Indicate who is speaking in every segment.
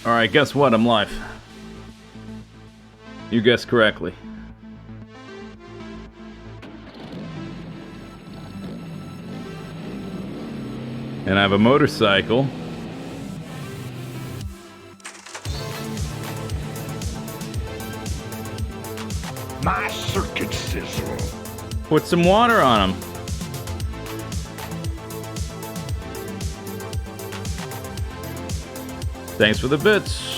Speaker 1: Alright, guess what? I'm live. You guessed correctly. And I have a motorcycle.
Speaker 2: My circuit sizzle.
Speaker 1: Put some water on them. Thanks for the bits.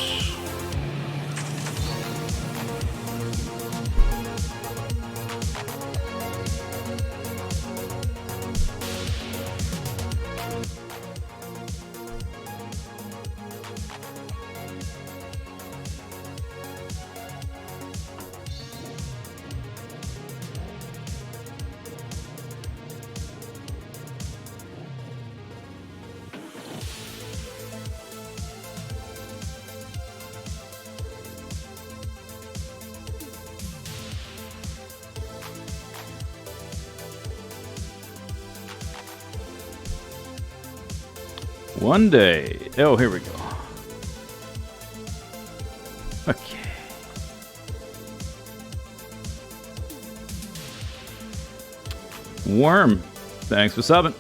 Speaker 1: One day. Oh, here we go. Okay. Worm. Thanks for subbing.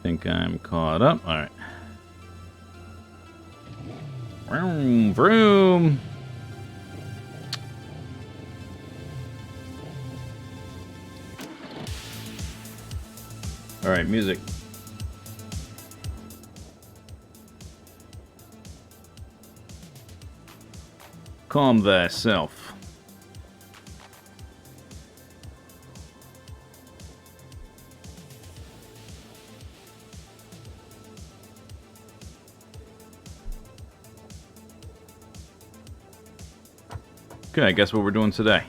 Speaker 1: Think I'm caught up. All right. Vroom, vroom. All right, music. Calm thyself. Okay, guess what we're doing today?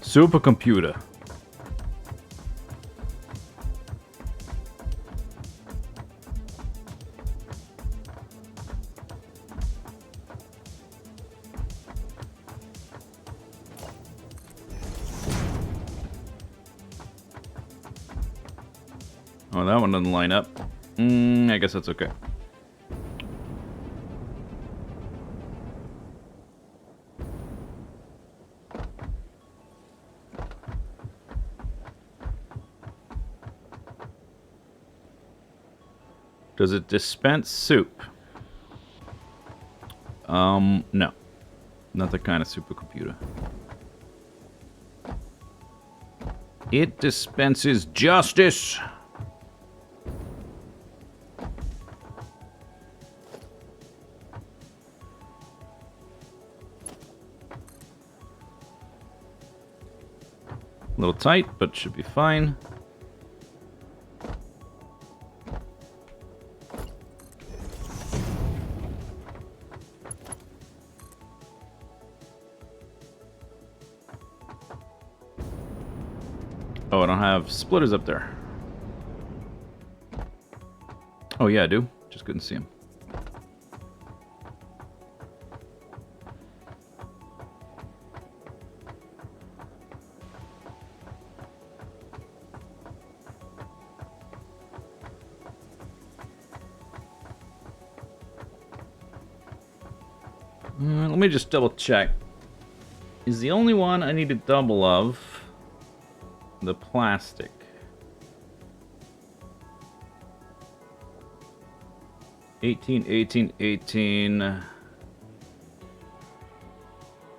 Speaker 1: Supercomputer. Oh, that one doesn't line up. I guess that's okay. Does it dispense soup? No. Not the kind of supercomputer. It dispenses justice! A little tight, but should be fine. Oh, I don't have splitters up there. Oh yeah, I do. Just couldn't see them. Let me just double check. Is the only one I need a double of the plastic? $18, $18, $18,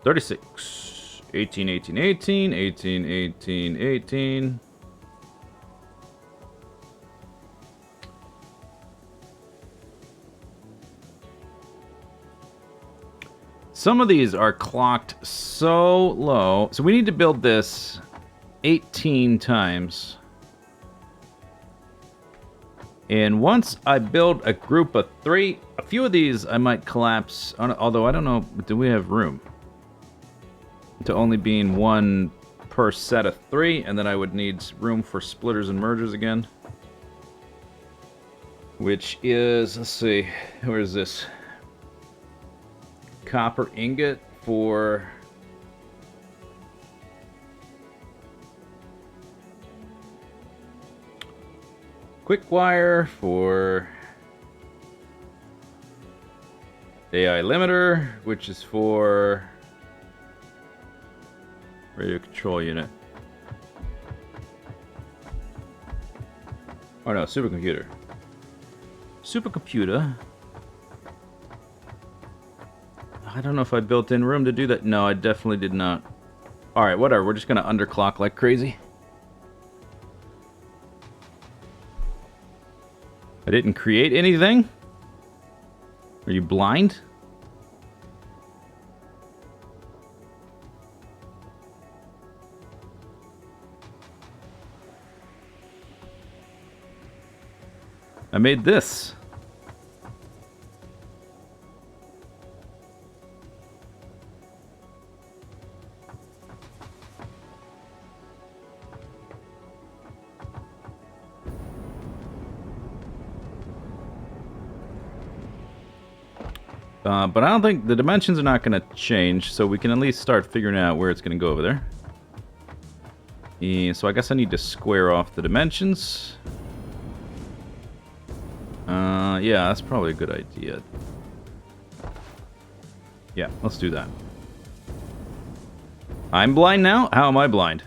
Speaker 1: $36, $18, $18, $18, $18, $18, $18. Some of these are clocked so low. So we need to build this 18 times. And once I build a group of 3, a few of these I might collapse. Although I don't know, do we have room? To only being 1 per set of 3. And then I would need room for splitters and mergers again. Which is, let's see, where is this? Copper ingot for quick wire for AI limiter, which is for radio control unit. Oh no, supercomputer. Supercomputer. I don't know if I built in room to do that. No, I definitely did not. Alright, whatever. We're just gonna underclock like crazy. I didn't create anything? Are you blind? I made this. But I don't think the dimensions are not going to change, so we can at least start figuring out where it's going to go over there. And so I guess I need to square off the dimensions. Yeah, that's probably a good idea. Yeah, let's do that. I'm blind now? How am I blind?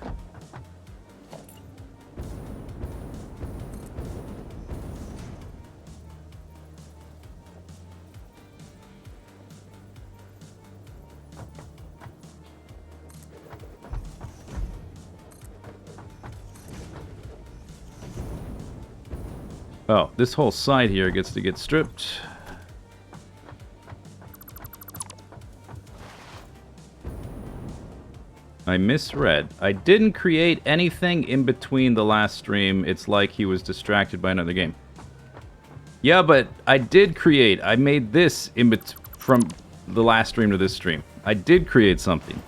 Speaker 1: Oh, this whole side here gets to get stripped. I misread. I didn't create anything in between the last stream. It's like he was distracted by another game. Yeah, but I did create. I made this from the last stream to this stream. I did create something.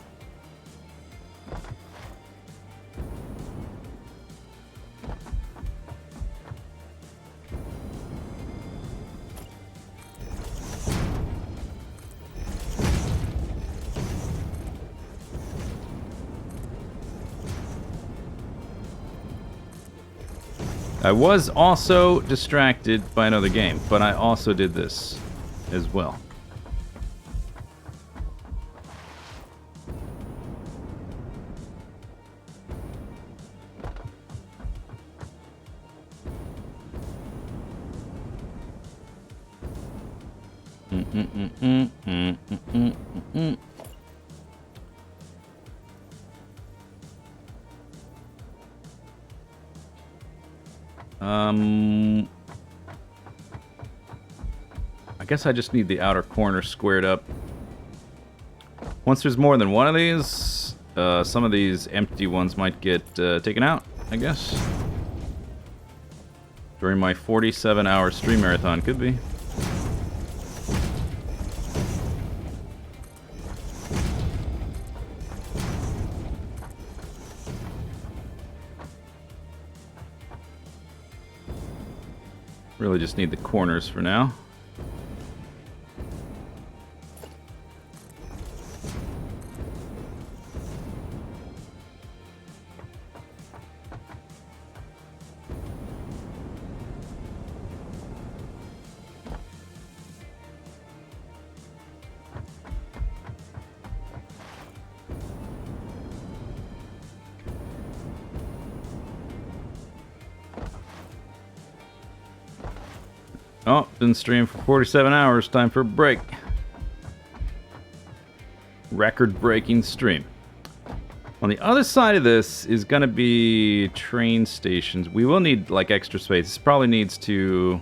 Speaker 1: I was also distracted by another game, but I also did this as well. I guess I just need the outer corner squared up. Once there's more than one of these, some of these empty ones might get taken out, I guess. During my 47-hour stream marathon, could be. Really just need the corners for now. Oh, been streaming for 47 hours. Time for a break. Record-breaking stream. On the other side of this is going to be train stations. We will need, like, extra space. This probably needs to...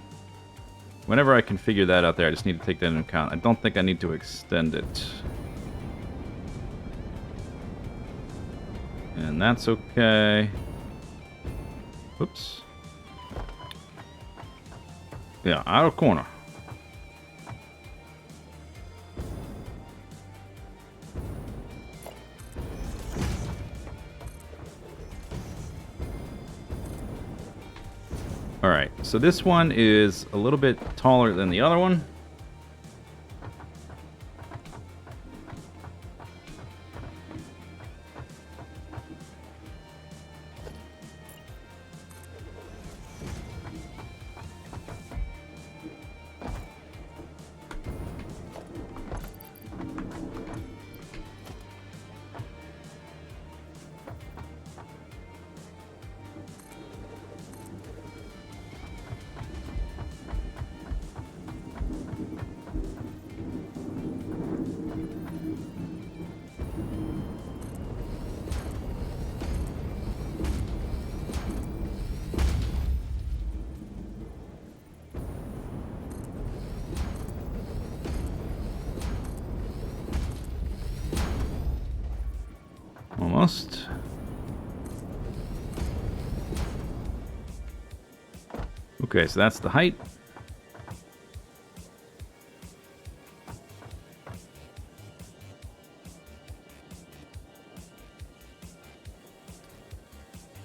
Speaker 1: Whenever I can figure that out there, I just need to take that into account. I don't think I need to extend it. And that's okay. Whoops. Yeah, out of corner. Alright, so this one is a little bit taller than the other one. Okay, so that's the height.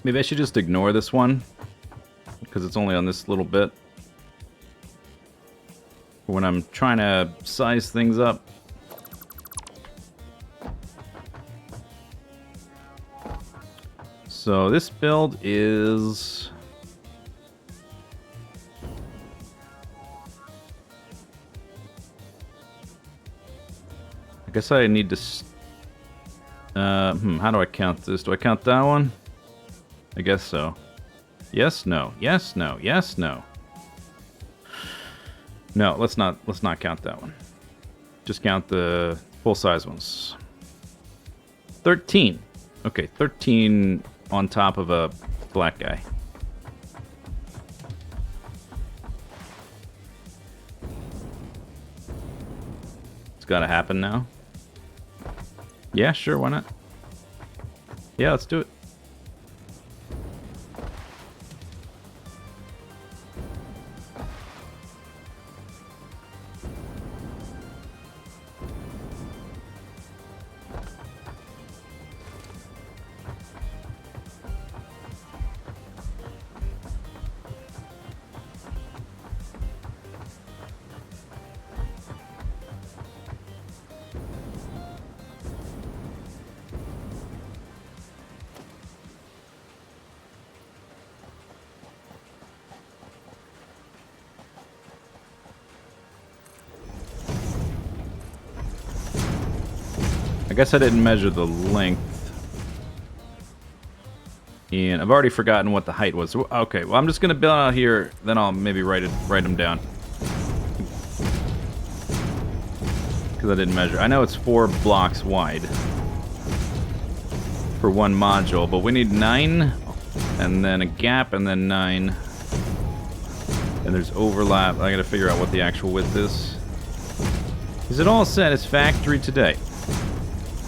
Speaker 1: Maybe I should just ignore this one, because it's only on this little bit. When I'm trying to size things up. So this build is... I guess I need to... how do I count this? Do I count that one? I guess so. Yes, no. Yes, no. Yes, no. No, let's not count that one. Just count the full-size ones. 13. Okay, 13 on top of a black guy. It's gotta happen now. Yeah, sure, why not? Yeah, let's do it. I guess I didn't measure the length. And I've already forgotten what the height was. Okay, well, I'm just going to build out here, then I'll maybe write them down. Because I didn't measure. I know it's 4 blocks wide for one module, but we need 9, and then a gap, and then 9. And there's overlap. I got to figure out what the actual width is. Is it all satisfactory today?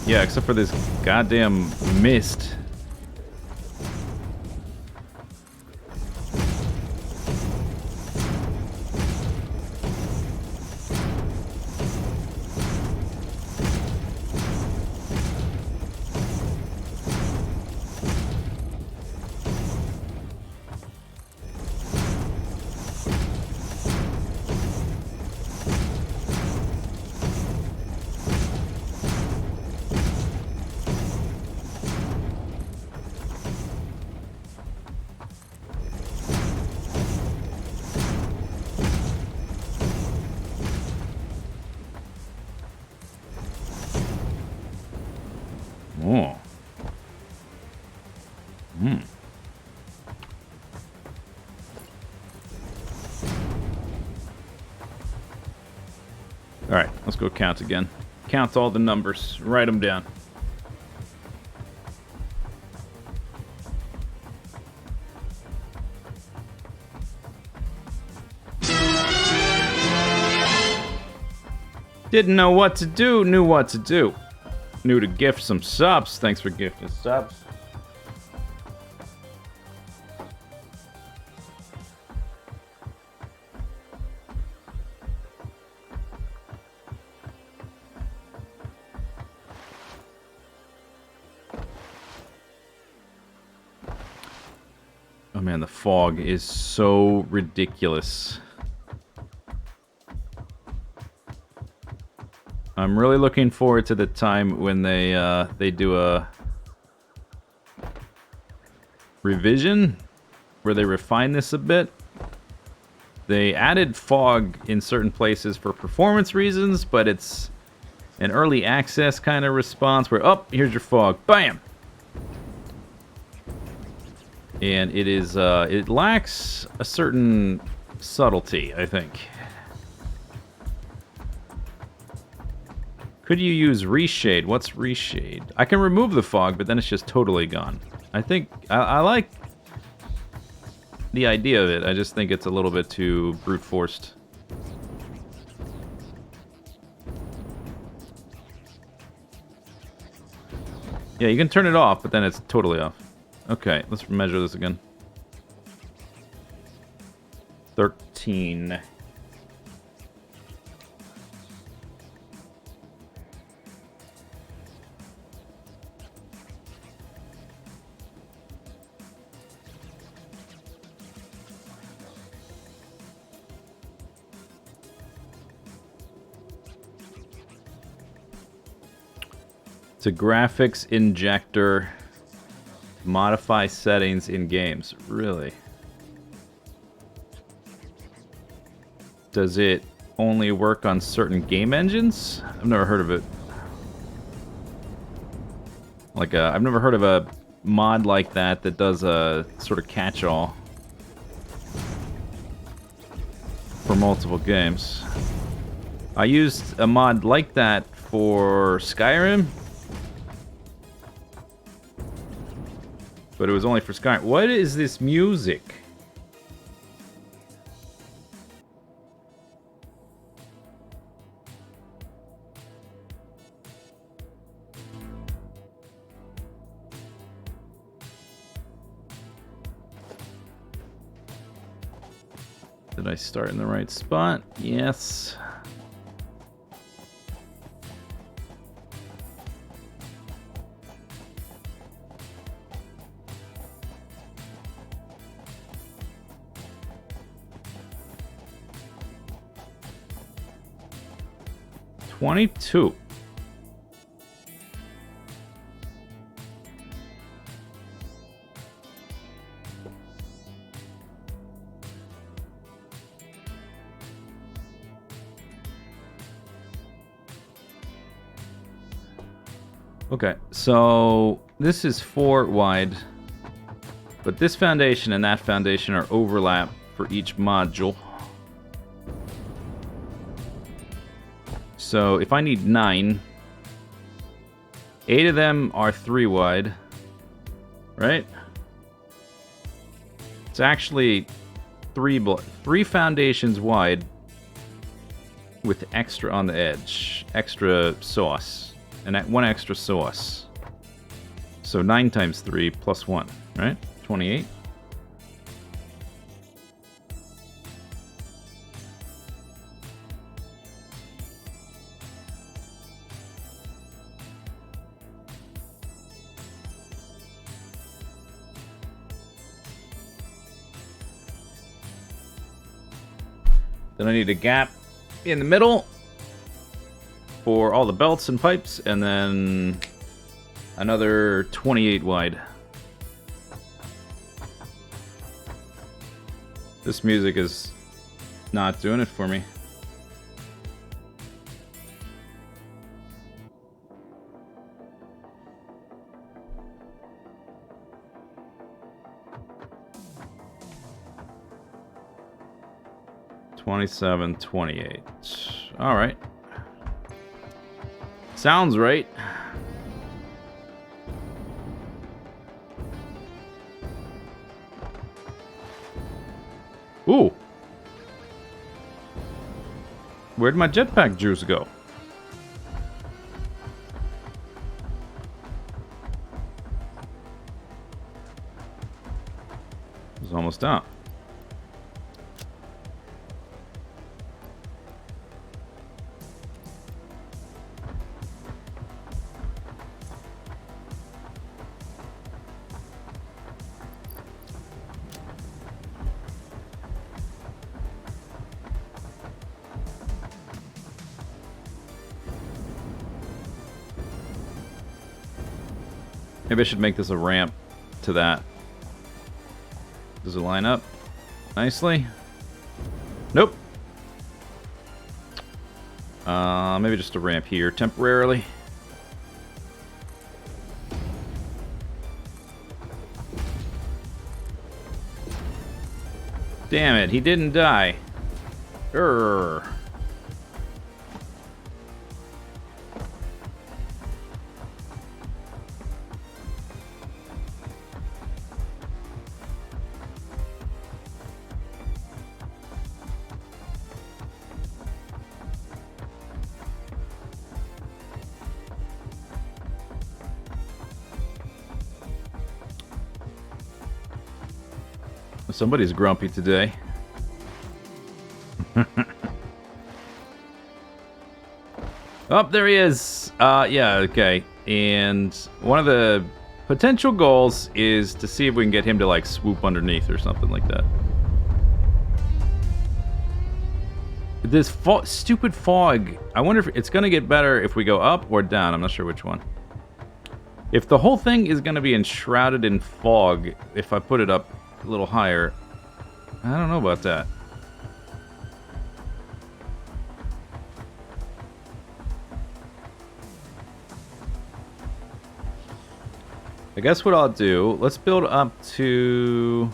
Speaker 1: Yeah, except for this goddamn mist. Oh. Alright, let's go count again. Count all the numbers. Write them down. Didn't know what to do, knew what to do. Knew to gift some subs. Thanks for gifting subs. Oh man, the fog is so ridiculous. I'm really looking forward to the time when they do a revision where they refine this a bit. They added fog in certain places for performance reasons, but it's an early access kind of response where, oh, here's your fog, bam! And it is, it lacks a certain subtlety, I think. Could you use reshade? What's reshade? I can remove the fog, but then it's just totally gone. I think, I like the idea of it. I just think it's a little bit too brute forced. Yeah, you can turn it off, but then it's totally off. Okay, let's measure this again. 13. It's a graphics injector. Modify settings in games. Really? Does it only work on certain game engines? I've never heard of it. Like I've never heard of a mod like that that does a sort of catch-all for multiple games. I used a mod like that for Skyrim, but it was only for Skyrim. What is this music? Did I start in the right spot? Yes. $22. Okay, so this is 4 wide, but this foundation and that foundation are overlap for each module. So if I need 9, 8 of them are 3 wide, right? It's actually 3 foundations wide with extra on the edge, extra sauce. And that 1 extra sauce. So 9 times 3 plus 1, right? 28. Then I need a gap in the middle for all the belts and pipes, and then another 28 wide. This music is not doing it for me. $27, $28. All right. Sounds right. Ooh. Where'd my jetpack juice go? It was almost out. Maybe I should make this a ramp to that. Does it line up nicely? Nope. Maybe just a ramp here temporarily. Damn it, he didn't die. Urgh. Somebody's grumpy today. Oh, there he is. Yeah, okay. And one of the potential goals is to see if we can get him to, like, swoop underneath or something like that. This stupid fog. I wonder if it's going to get better if we go up or down. I'm not sure which one. If the whole thing is going to be enshrouded in fog, if I put it up a little higher, I don't know about that. I guess what I'll do, let's build up to...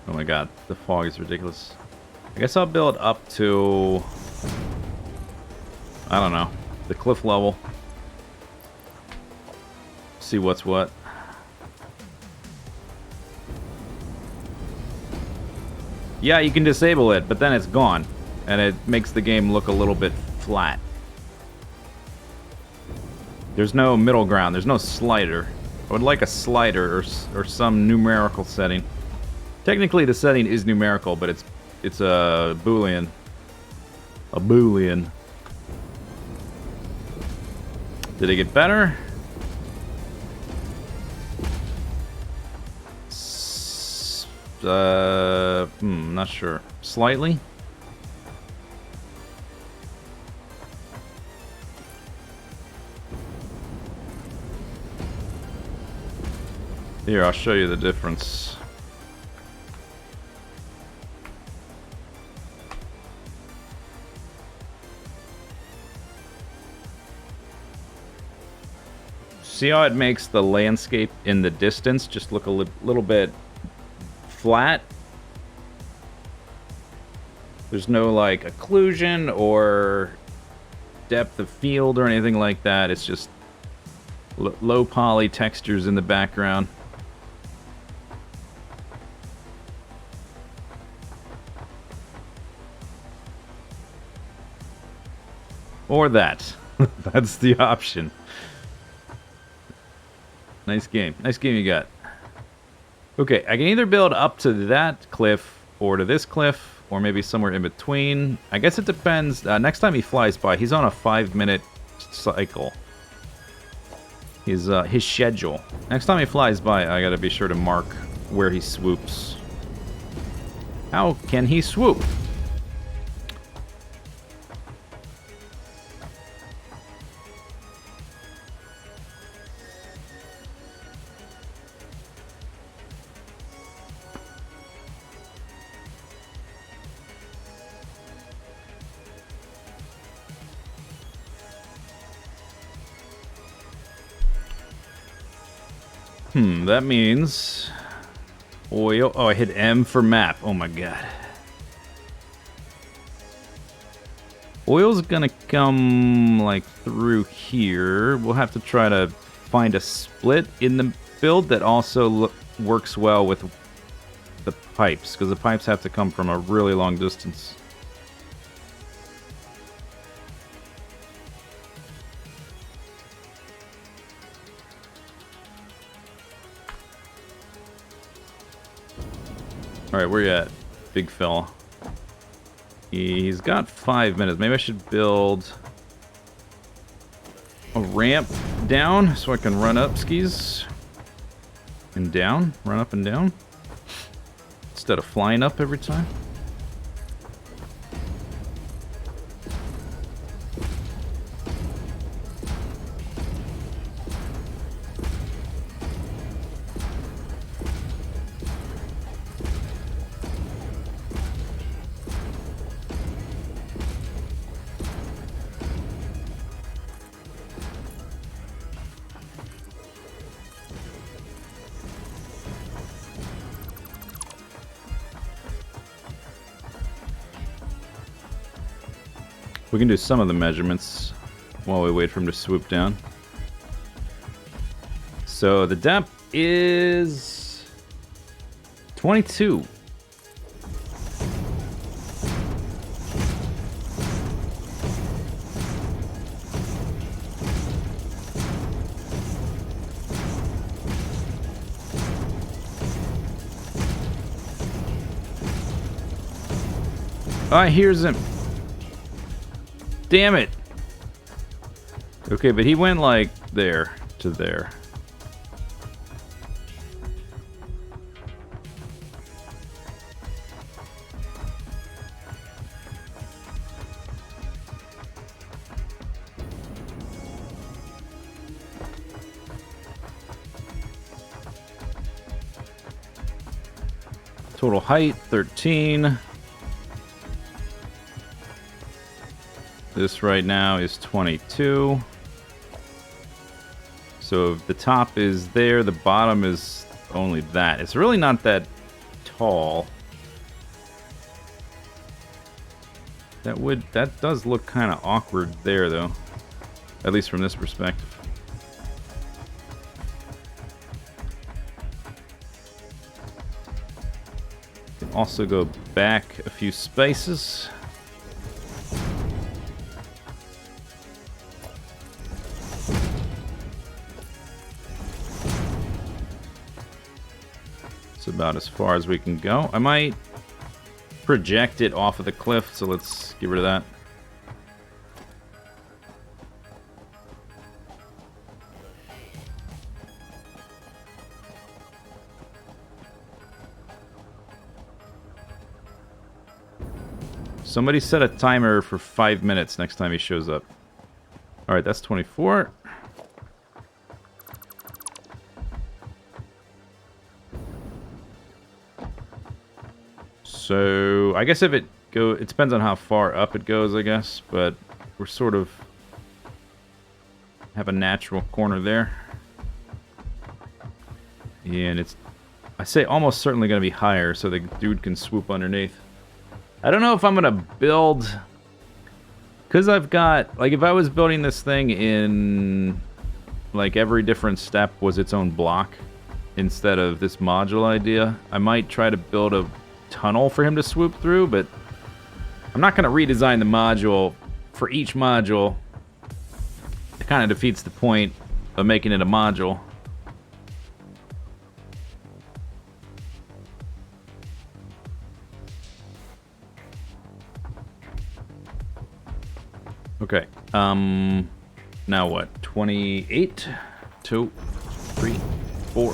Speaker 1: Oh my god, the fog is ridiculous. I guess I'll build up to... I don't know, the cliff level. See what's what. Yeah, you can disable it, but then it's gone. And it makes the game look a little bit flat. There's no middle ground. There's no slider. I would like a slider or some numerical setting. Technically, the setting is numerical, but it's a Boolean. A Boolean. Did it get better? Not sure. Slightly? Here, I'll show you the difference. See how it makes the landscape in the distance just look a little bit flat? There's no, like, occlusion or depth of field or anything like that. It's just low poly textures in the background. Or that. That's the option. Nice game. Nice game you got. Okay, I can either build up to that cliff or to this cliff or maybe somewhere in between. I guess it depends. Next time he flies by, he's on a 5-minute cycle. His schedule. Next time he flies by, I gotta be sure to mark where he swoops. How can he swoop? That means oil. Oh, I hit M for map. Oh my god. Oil's gonna come like through here. We'll have to try to find a split in the build that also works well with the pipes, because the pipes have to come from a really long distance. Alright, where you at, big fella? He's got 5 minutes. Maybe I should build a ramp down so I can run up skis. And down. Run up and down. Instead of flying up every time. We can do some of the measurements while we wait for him to swoop down. So the depth is 22. Oh, here's him. Damn it. Okay, but he went like there to there. Total height, 13. This right now is 22. So if the top is there, the bottom is only that. It's really not that tall. That does look kind of awkward there, though. At least from this perspective. Can also go back a few spaces. It's about as far as we can go. I might project it off of the cliff, so let's get rid of that. Somebody set a timer for 5 minutes next time he shows up. Alright, that's 24. So, I guess if it depends on how far up it goes, I guess, but we're sort of have a natural corner there. And it's, I say almost certainly going to be higher so the dude can swoop underneath. I don't know if I'm going to build, because I've got, like if I was building this thing in, like every different step was its own block instead of this module idea, I might try to build a tunnel for him to swoop through, but I'm not going to redesign the module for each module. It kind of defeats the point of making it a module. Okay, now what? 28, 2, 3, 4.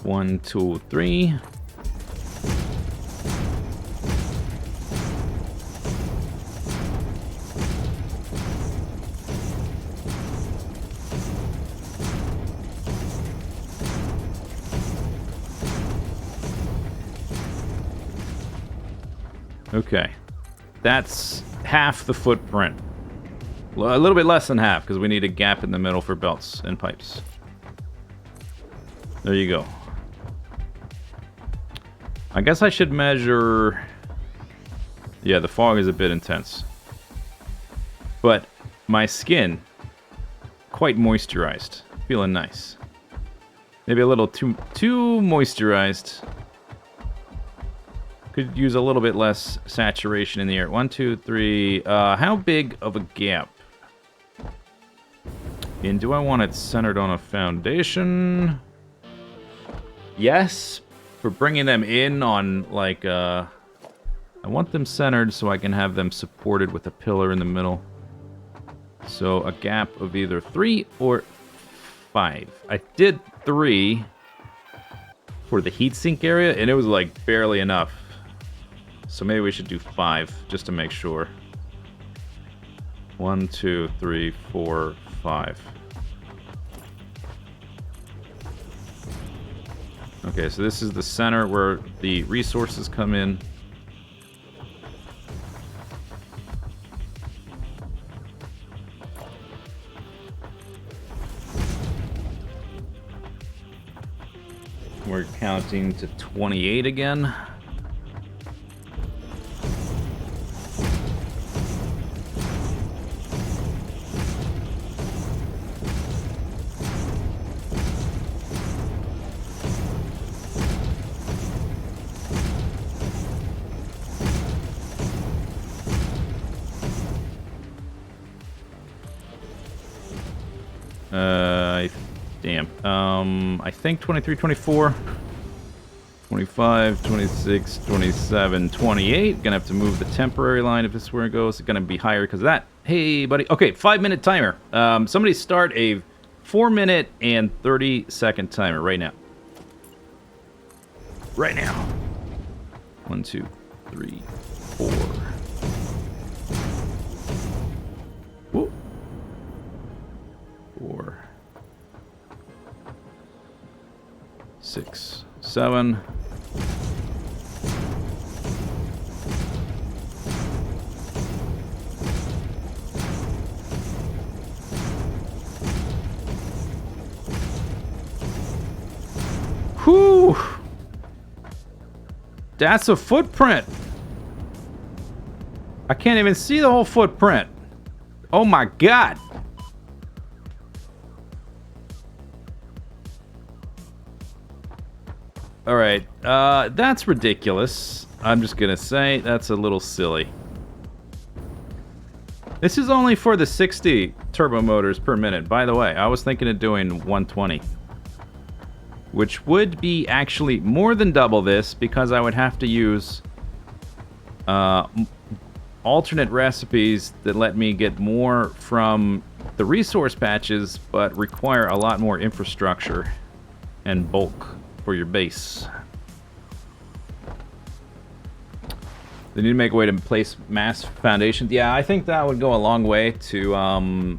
Speaker 1: One, two, three. Okay, that's half the footprint. A little bit less than half, because we need a gap in the middle for belts and pipes. There you go. I guess I should measure... Yeah, the fog is a bit intense. But my skin, quite moisturized. Feeling nice. Maybe a little too moisturized. Could use a little bit less saturation in the air. 1, 2, 3. How big of a gap? And do I want it centered on a foundation? Yes. For bringing them in on, like, I want them centered so I can have them supported with a pillar in the middle. So a gap of either 3 or 5. I did 3 for the heatsink area, and it was, like, barely enough. So maybe we should do 5, just to make sure. 1, 2, 3, 4, 5. Okay, so this is the center where the resources come in. We're counting to 28 again. I think 23, 24, 25, 26, 27, 28. Gonna have to move the temporary line if this is where it goes. It's gonna be higher because of that. Hey, buddy. Okay, 5-minute timer. Somebody start a 4-minute and 30-second timer right now. Right now. 1, 2, 3, 4. Whoa. 4, 6, 7. Whew! That's a footprint. I can't even see the whole footprint. Oh my god. Alright, that's ridiculous. I'm just gonna say, that's a little silly. This is only for the 60 turbo motors per minute. By the way, I was thinking of doing 120. Which would be actually more than double this, because I would have to use alternate recipes that let me get more from the resource patches, but require a lot more infrastructure and bulk for your base. They need to make a way to place mass foundations. Yeah, I think that would go a long way to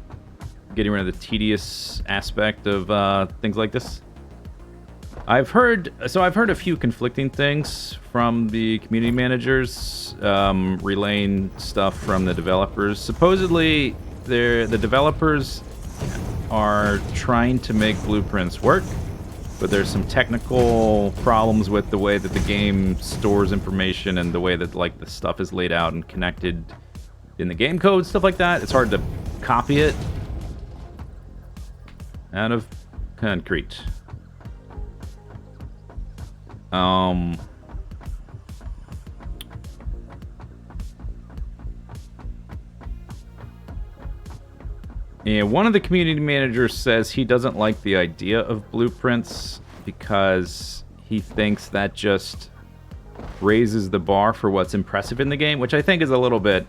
Speaker 1: getting rid of the tedious aspect of things like this. I've heard a few conflicting things from the community managers, relaying stuff from the developers. Supposedly, the developers are trying to make blueprints work, but there's some technical problems with the way that the game stores information and the way that like the stuff is laid out and connected in the game code, stuff like that. It's hard to copy it out of concrete. And one of the community managers says he doesn't like the idea of blueprints because he thinks that just raises the bar for what's impressive in the game, which I think is a little bit...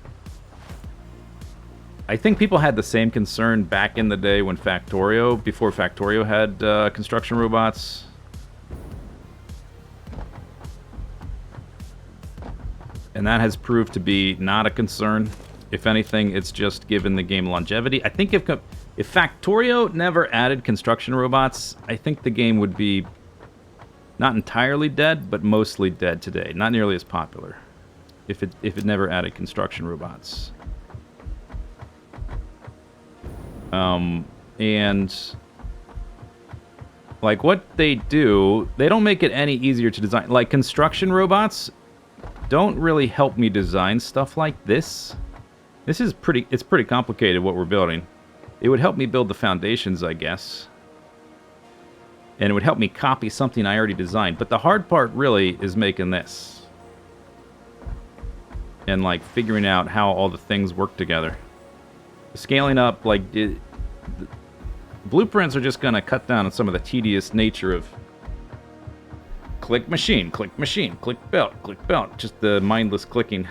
Speaker 1: I think people had the same concern back in the day when before Factorio had construction robots. And that has proved to be not a concern. If anything, it's just given the game longevity. I think if Factorio never added construction robots, I think the game would be not entirely dead, but mostly dead today. Not nearly as popular if it never added construction robots. And like what they do, they don't make it any easier to design. Like construction robots don't really help me design stuff like this. It's pretty complicated what we're building. It would help me build the foundations, I guess. And it would help me copy something I already designed. But the hard part really is making this. And like figuring out how all the things work together. Scaling up, like, blueprints are just going to cut down on some of the tedious nature of click machine, click belt, just the mindless clicking.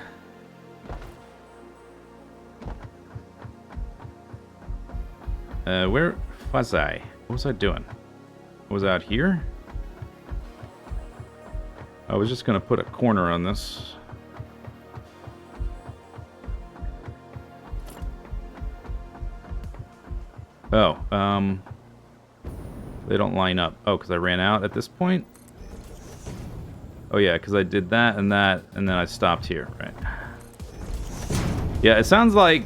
Speaker 1: Where was I? What was I doing? Was I out here? I was just going to put a corner on this. Oh, they don't line up. Oh, because I ran out at this point? Oh yeah, because I did that, and then I stopped here, right? Yeah, it sounds like...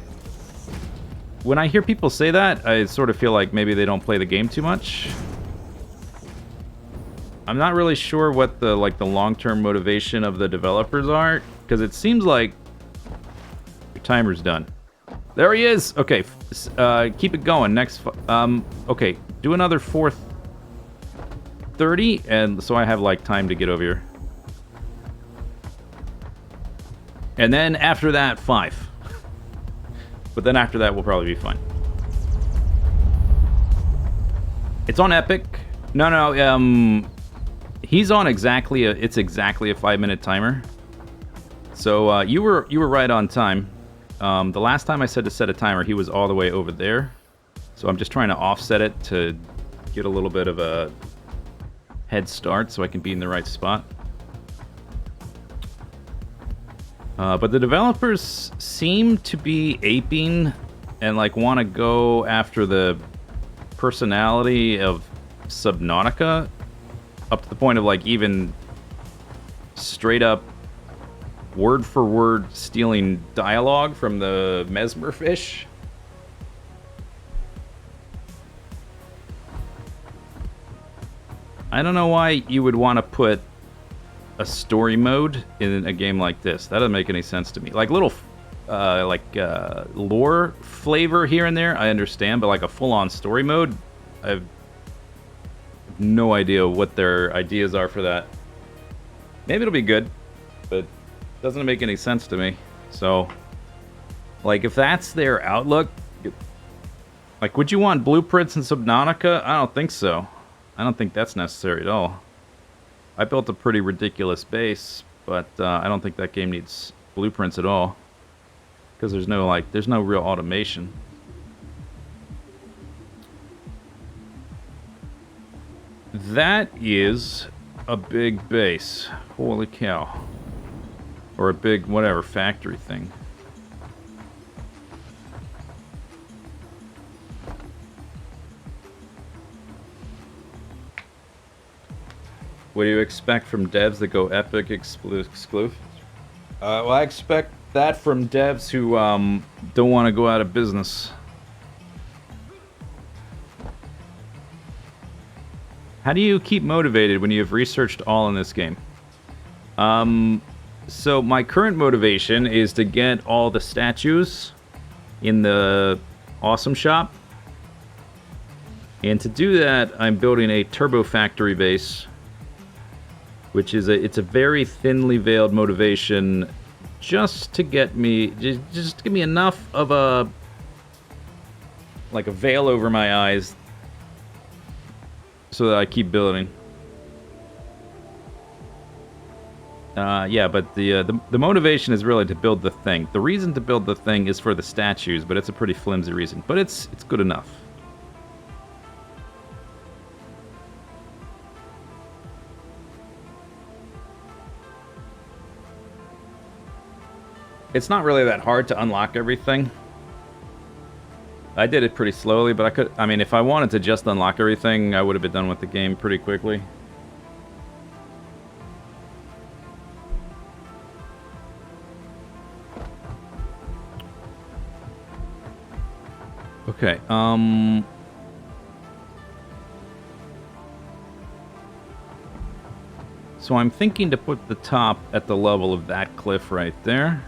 Speaker 1: When I hear people say that, I sort of feel like maybe they don't play the game too much. I'm not really sure what the long-term motivation of the developers are, because it seems like your timer's done. There he is! Okay, keep it going. Next, okay, do another 4:30, and so I have, like, time to get over here. And then after that, 5. But then after that, we'll probably be fine. It's on Epic. No, he's on exactly it's exactly a 5-minute timer. So you were right on time. The last time I said to set a timer, he was all the way over there. So I'm just trying to offset it to get a little bit of a head start so I can be in the right spot. But the developers seem to be aping and like want to go after the personality of Subnautica up to the point of like even straight up word for word stealing dialogue from the mesmer fish. I don't know why you would want to put a story mode in a game like this. That doesn't make any sense to me. Like little lore flavor here and there, I understand, but like a full-on story mode, I have no idea what their ideas are for that. Maybe it'll be good, but it doesn't make any sense to me. So, like, if that's their outlook, like, would you want blueprints in Subnautica? I don't think so. I don't think that's necessary at all. I built a pretty ridiculous base, but I don't think that game needs blueprints at all. Because there's no real automation. That is a big base. Holy cow. Or a big, whatever, factory thing. What do you expect from devs that go epic exclusive? Well, I expect that from devs who don't want to go out of business. How do you keep motivated when you have researched all in this game? So my current motivation is to get all the statues in the awesome shop. And to do that, I'm building a turbo factory base, which is it's a very thinly veiled motivation just to get me, just to give me enough of a veil over my eyes so that I keep building. Yeah, but the motivation is really to build the thing. The reason to build the thing is for the statues, but it's a pretty flimsy reason. But it's good enough. It's not really that hard to unlock everything. I did it pretty slowly, but I mean, if I wanted to just unlock everything, I would have been done with the game pretty quickly. Okay, so I'm thinking to put the top at the level of that cliff right there,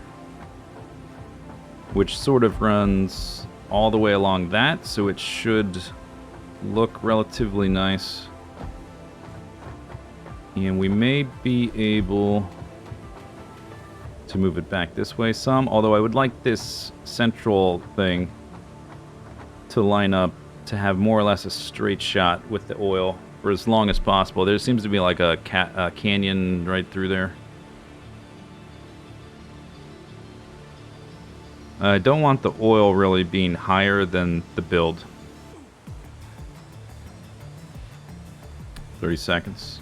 Speaker 1: which sort of runs all the way along that, so it should look relatively nice. And we may be able to move it back this way some, although I would like this central thing to line up to have more or less a straight shot with the oil for as long as possible. There seems to be like a canyon right through there. I don't want the oil really being higher than the build. 30 seconds.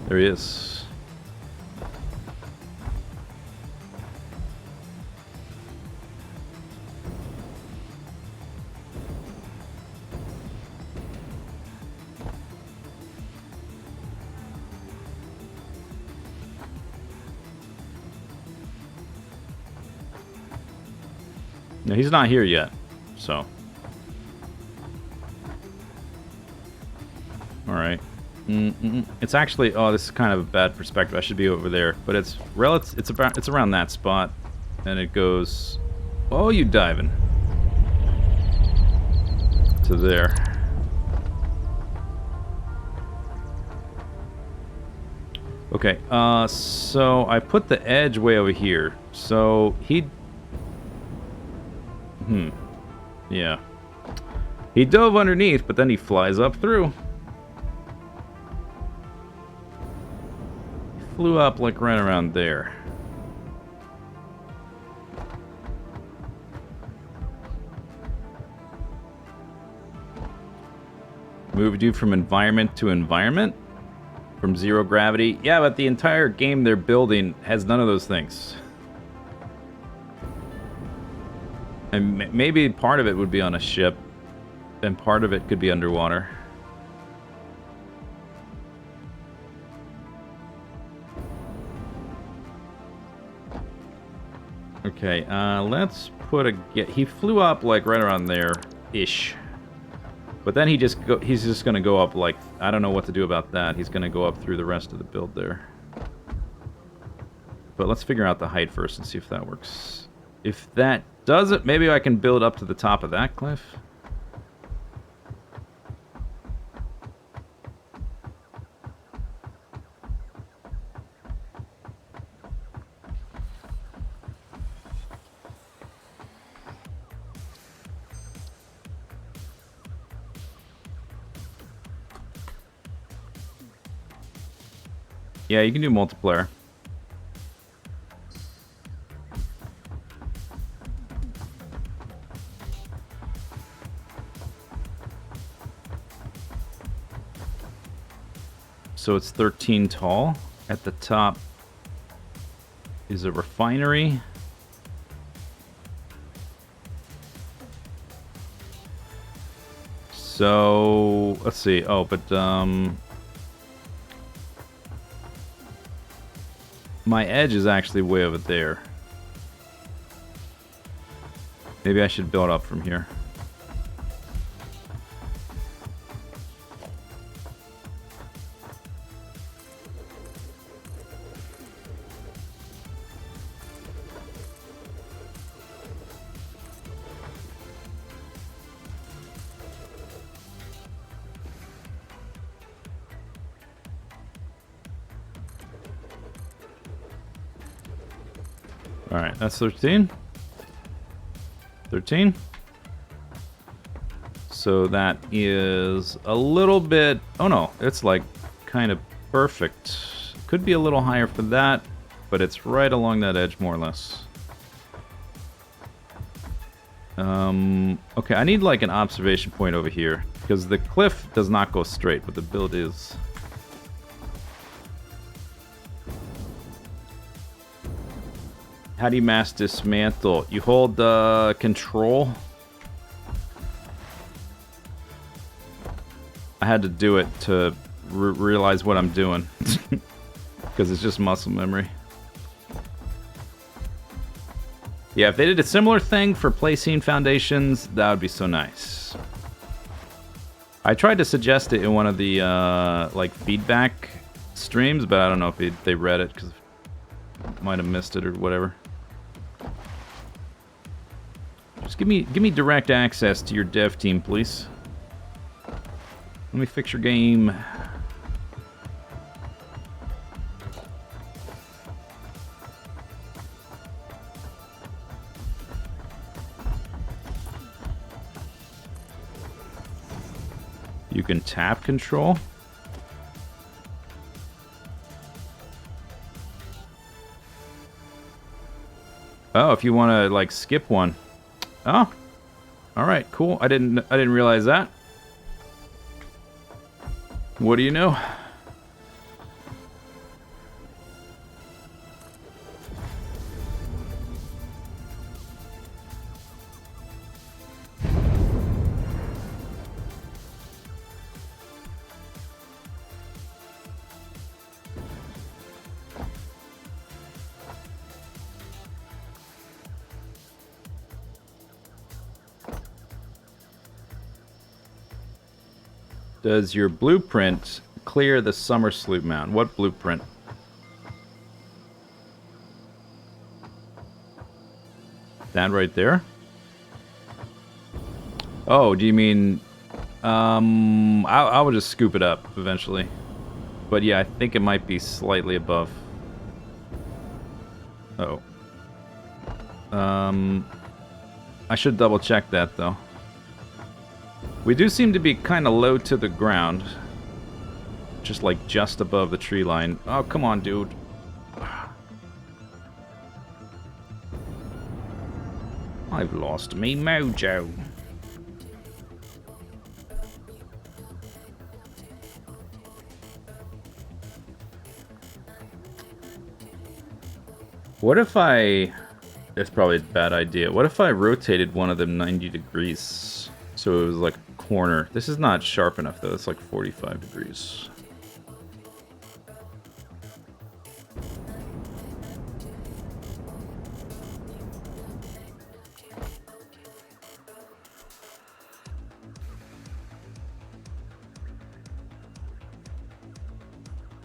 Speaker 1: There he is. No, he's not here yet, so. Alright. It's actually, oh, this is kind of a bad perspective. I should be over there, but it's around that spot, and it goes, oh, you diving, to there. Okay, so I put the edge way over here, so Yeah. He dove underneath, but then he flies up through. He flew up like right around there. Moved you from environment to environment? From zero gravity? Yeah, but the entire game they're building has none of those things. And maybe part of it would be on a ship, and part of it could be underwater. Okay, let's put a... He flew up, like, right around there-ish. But then he's just gonna go up, like... I don't know what to do about that. He's gonna go up through the rest of the build there. But let's figure out the height first and see if that works. If that doesn't... Maybe I can build up to the top of that cliff? Yeah, you can do multiplayer. So it's 13 tall. At the top is a refinery. So let's see. Oh, but my edge is actually way over there. Maybe I should build up from here. Alright, that's 13. 13. So that is a little bit... Oh no, it's like kind of perfect. Could be a little higher for that, but it's right along that edge more or less. Okay, I need like an observation point over here, because the cliff does not go straight, but the build is... How do you mass dismantle? You hold control. I had to do it to realize what I'm doing. Because it's just muscle memory. Yeah, if they did a similar thing for placing foundations, that would be so nice. I tried to suggest it in one of the like feedback streams, but I don't know if they read it because might have missed it or whatever. Just give me direct access to your dev team, please. Let me fix your game. You can tap control. Oh, if you want to like skip one. Oh, all right, cool. I didn't realize that. What do you know? Does your blueprint clear the summer sloop mound? What blueprint? That right there? Oh, do you mean... I will just scoop it up eventually. But yeah, I think it might be slightly above. Oh. I should double check that, though. We do seem to be kind of low to the ground. Just like just above the tree line. Oh, come on, dude. I've lost me mojo. What if I... That's probably a bad idea. What if I rotated one of them 90 degrees? So it was like a corner. This is not sharp enough, though. It's like 45 degrees.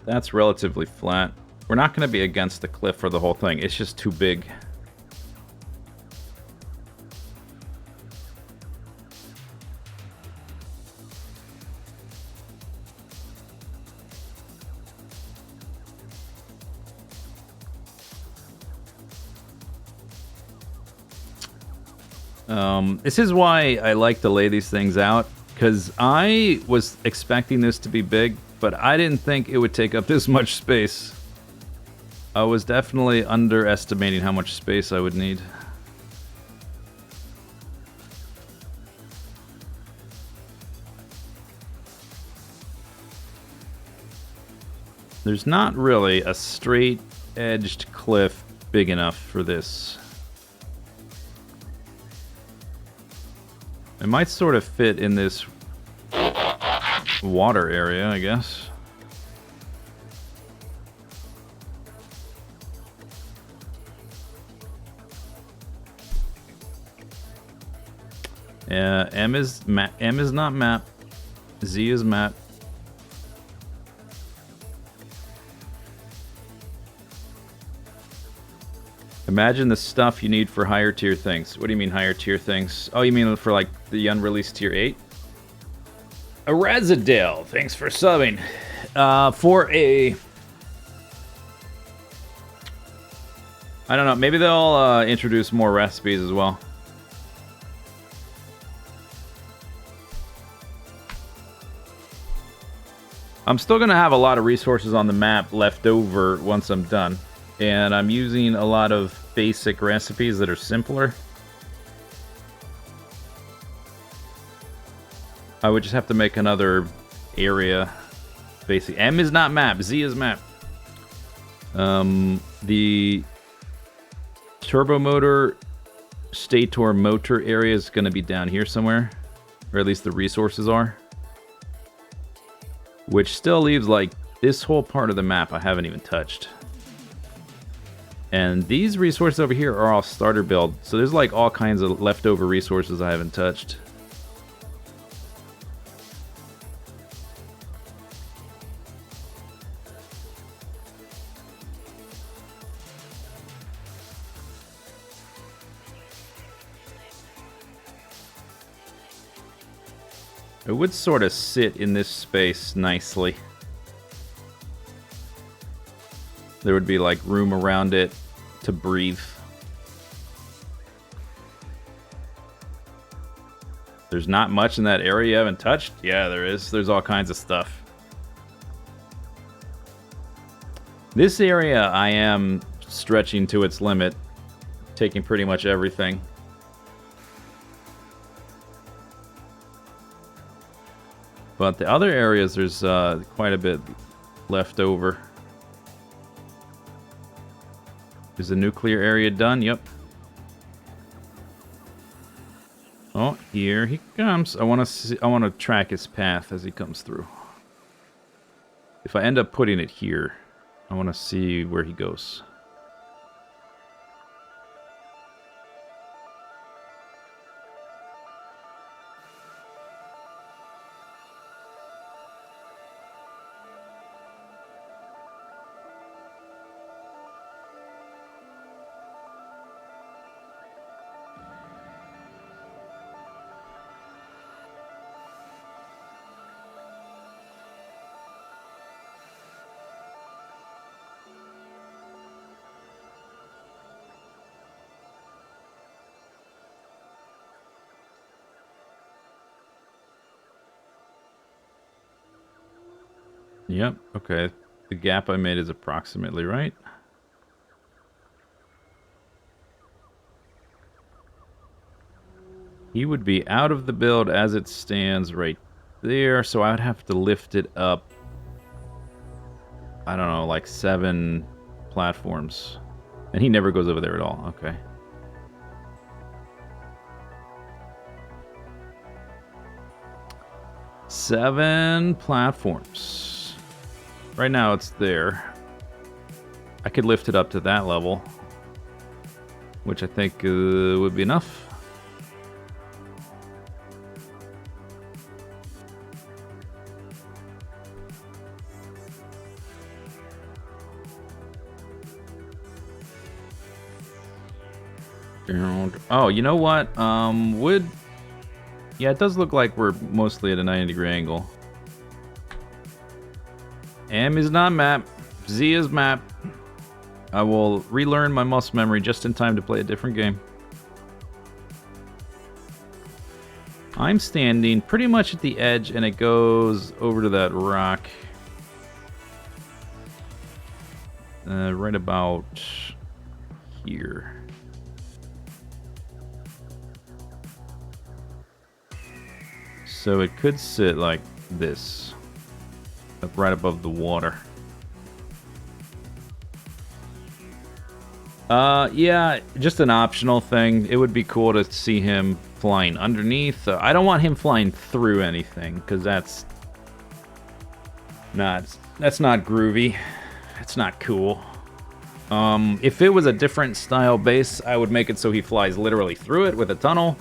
Speaker 1: That's relatively flat. We're not going to be against the cliff for the whole thing. It's just too big. This is why I like to lay these things out, because I was expecting this to be big, but I didn't think it would take up this much space. I was definitely underestimating how much space I would need. There's not really a straight-edged cliff big enough for this. It might sort of fit in this water area, I guess. Yeah, M is not map. Z is map. Imagine the stuff you need for higher tier things. What do you mean higher tier things? Oh, you mean for like the unreleased tier 8? Arazadale, thanks for subbing. For a... I don't know, maybe they'll introduce more recipes as well. I'm still going to have a lot of resources on the map left over once I'm done. And I'm using a lot of basic recipes that are simpler. I would just have to make another area. Basic. M is not map. Z is map. The turbo motor, stator motor area is going to be down here somewhere. Or at least the resources are. Which still leaves like this whole part of the map I haven't even touched. And these resources over here are all starter build. So there's like all kinds of leftover resources I haven't touched. It would sort of sit in this space nicely. There would be like room around it to breathe. There's not much in that area you haven't touched? Yeah, there is. There's all kinds of stuff. This area I am stretching to its limit, taking pretty much everything. But the other areas, there's quite a bit left over. Is the nuclear area done? Yep. Oh, here he comes. I want to track his path as he comes through. If I end up putting it here, I want to see where he goes. Yep, okay. The gap I made is approximately right. He would be out of the build as it stands right there, so I would have to lift it up, I don't know, like 7 platforms. And he never goes over there at all. Okay. Seven platforms. Right now it's there. I could lift it up to that level, which I think would be enough. Oh, you know what? Yeah, it does look like we're mostly at a 90-degree angle. M is not map. Z is map. I will relearn my muscle memory just in time to play a different game. I'm standing pretty much at the edge, and it goes over to that rock. Right about here. So it could sit like this, up right above the water. Yeah, just an optional thing. It would be cool to see him flying underneath. I don't want him flying through anything, because that's not groovy. It's not cool. If it was a different style base, I would make it so he flies literally through it with a tunnel.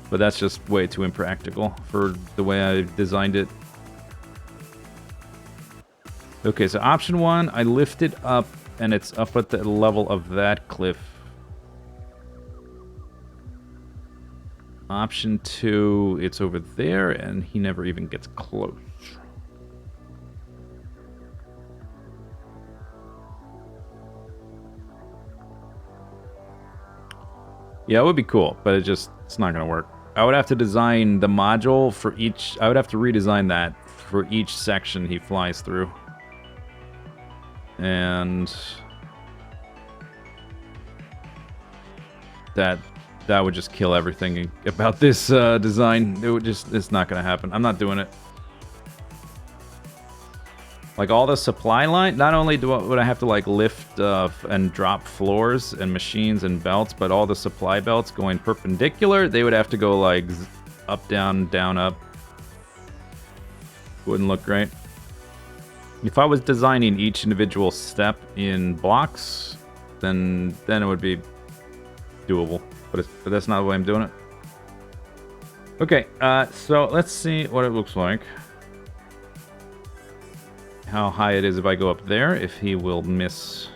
Speaker 1: But that's just way too impractical for the way I designed it. Okay, so option 1, I lift it up, and it's up at the level of that cliff. Option 2, it's over there, and he never even gets close. Yeah, it would be cool, but it's not gonna work. I would have to design the module for each... I would have to redesign that for each section he flies through. And... that would just kill everything about this design. It would it's not gonna happen. I'm not doing it. Like, all the supply line, not only would I have to, like, lift and drop floors and machines and belts, but all the supply belts going perpendicular, they would have to go, like, up, down, down, up. Wouldn't look great. If I was designing each individual step in blocks, then it would be doable. But that's not the way I'm doing it. Okay, so let's see what it looks like. How high it is if I go up there, if he will miss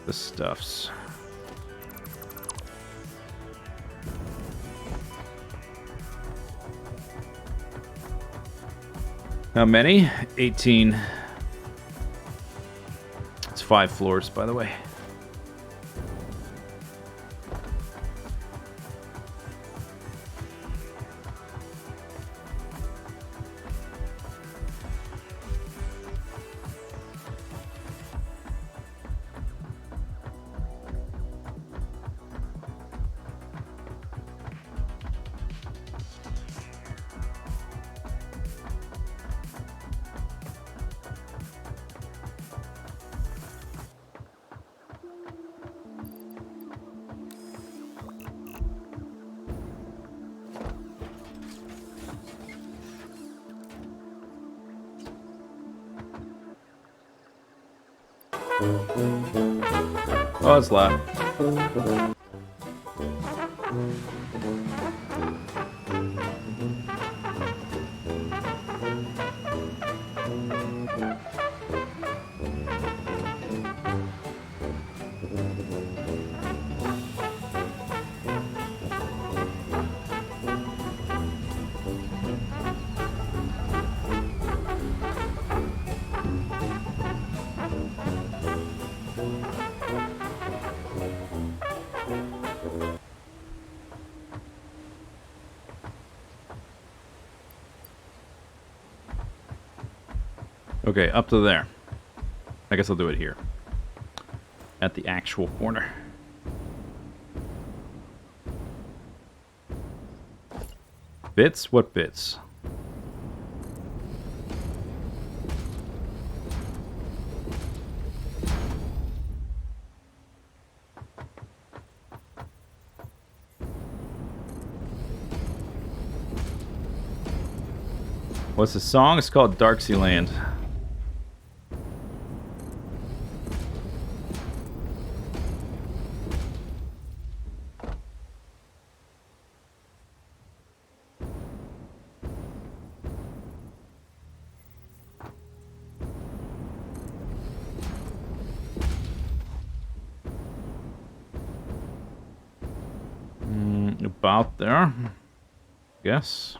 Speaker 1: the stuffs. How many? 18. It's 5 floors, by the way. Oh, it's loud. Okay, up to there. I guess I'll do it here. At the actual corner. Bits? What bits? What's the song? It's called Darksea Land. About there. Guess.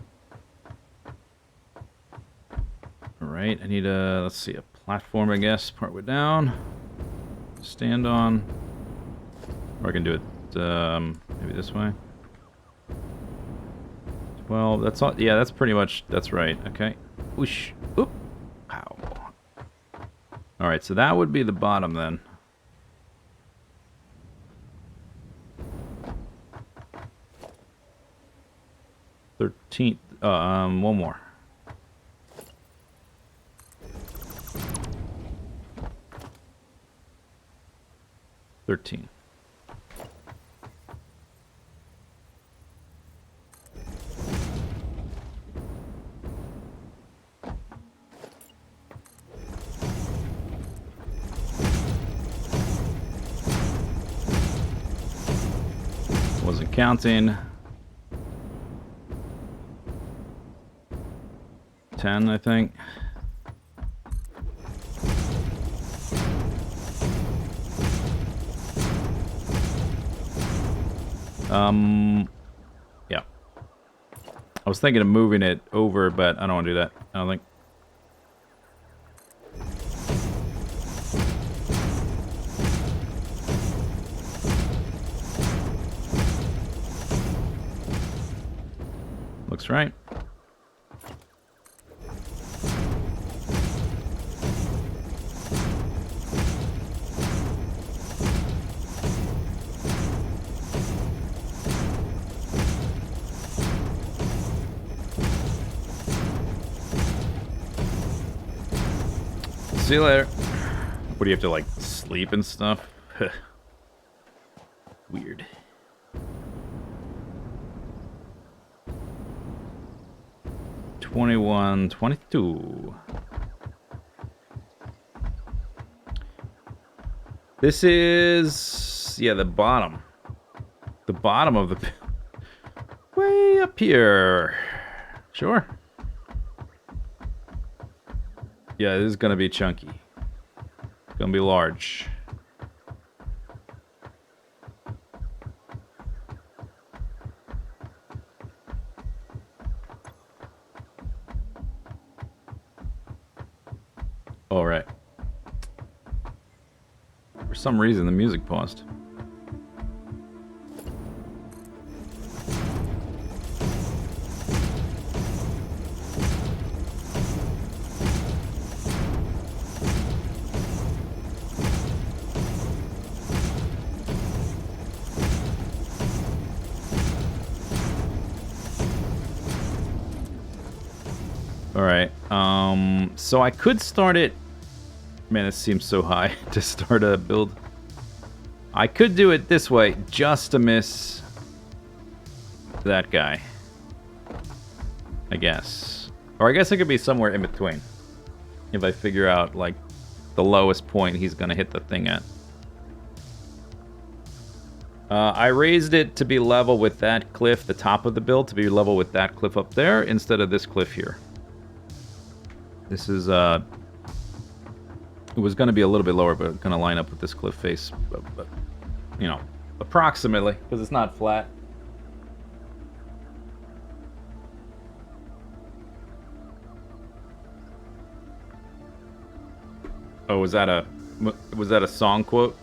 Speaker 1: Alright, I need a, let's see, a platform, I guess, partway down. Stand on. Or I can do it, maybe this way. 12, that's all, yeah, that's pretty much, that's right, okay. Whoosh, oop, pow. Alright, so that would be the bottom then. One more. $13. Wasn't counting. 10, I think. Yeah. I was thinking of moving it over, but I don't want to do that. I don't think. Looks right. See you later. What do you have to, like, sleep and stuff? Weird. $21, $22. This is, yeah, the bottom. The bottom of the... Way up here. Sure. Yeah, this is gonna be chunky. It's gonna be large. All right. For some reason, the music paused. Alright, so I could start it... Man, it seems so high to start a build. I could do it this way, just to miss that guy. I guess. Or I guess it could be somewhere in between. If I figure out, like, the lowest point he's gonna hit the thing at. I raised it to be level with that cliff, the top of the build, to be level with that cliff up there, instead of this cliff here. This is, it was going to be a little bit lower, but going to line up with this cliff face, but, you know, approximately, because it's not flat. Oh, was that a song quote?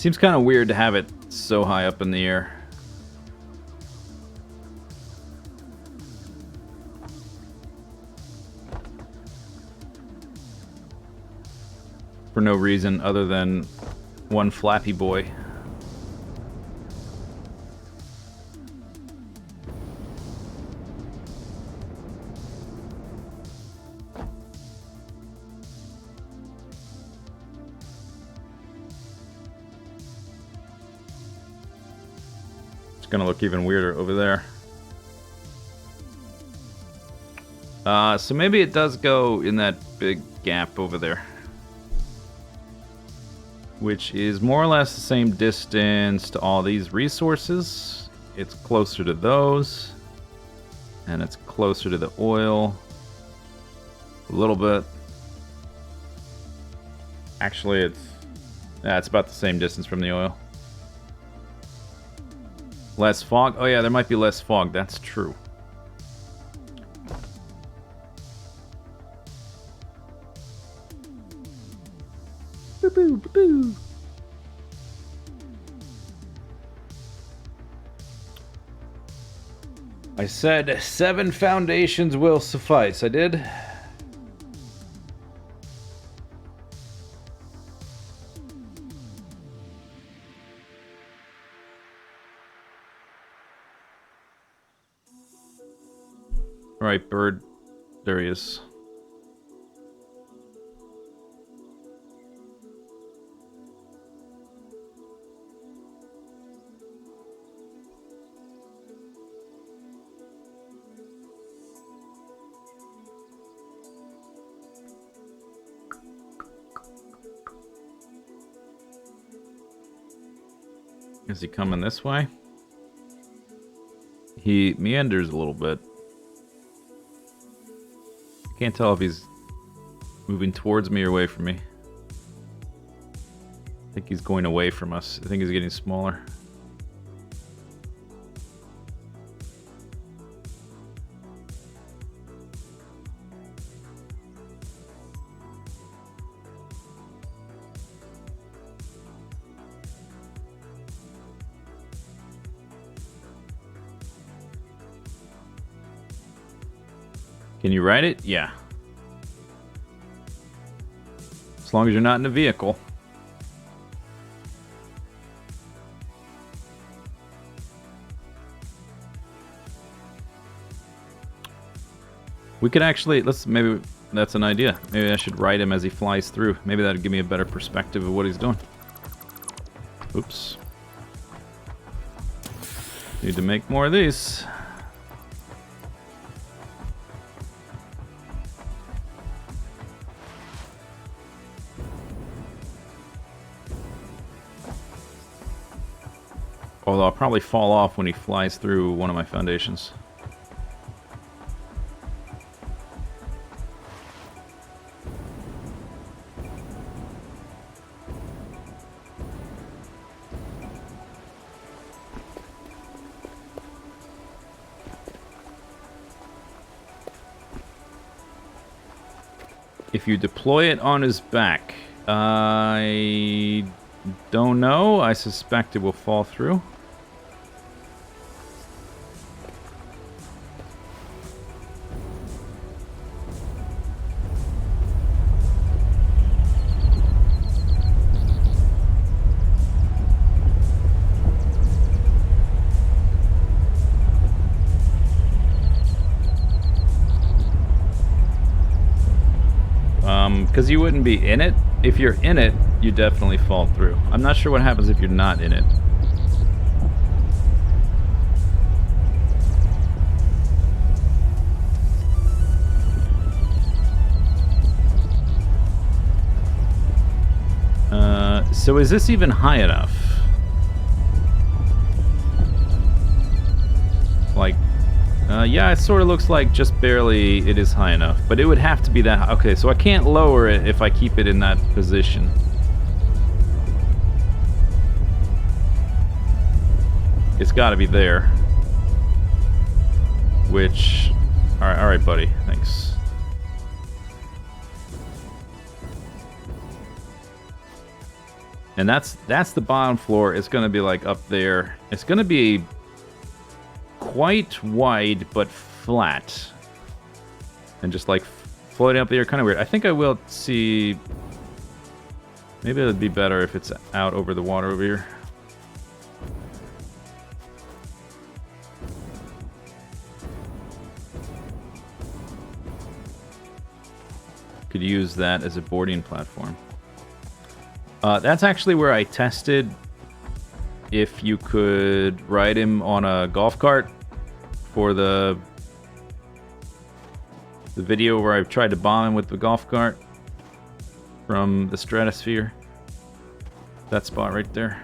Speaker 1: Seems kind of weird to have it so high up in the air. For no reason other than one flappy boy. It's gonna look even weirder over there. So maybe it does go in that big gap over there, which is more or less the same distance to all these resources. It's closer to those, and it's closer to the oil a little bit. Actually, it's about the same distance from the oil. Less fog? Oh yeah, there might be less fog. That's true. Boo-boo, boo-boo. I said 7 foundations will suffice. I did. All right, bird. There he is. Is he coming this way? He meanders a little bit. I can't tell if he's moving towards me or away from me. I think he's going away from us. I think he's getting smaller. Can you ride it? Yeah. As long as you're not in a vehicle. We could actually, maybe that's an idea. Maybe I should ride him as he flies through. Maybe that'd give me a better perspective of what he's doing. Oops. Need to make more of these. Although I'll probably fall off when he flies through one of my foundations. If you deploy it on his back, I don't know. I suspect it will fall through. Because you wouldn't be in it. If you're in it, you definitely fall through. I'm not sure what happens if you're not in it. So is this even high enough? Like, yeah, it sort of looks like just barely it is high enough, but it would have to be that high. Okay, so I can't lower it if I keep it in that position. It's got to be there. Which, all right, buddy, thanks. And that's the bottom floor. It's going to be like up there. It's going to be quite wide but flat. And just like floating up there, kind of weird. I think I will see... Maybe it would be better if it's out over the water over here. Could use that as a boarding platform. That's actually where I tested if you could ride him on a golf cart for the video where I tried to bomb him with the golf cart from the stratosphere. That spot right there.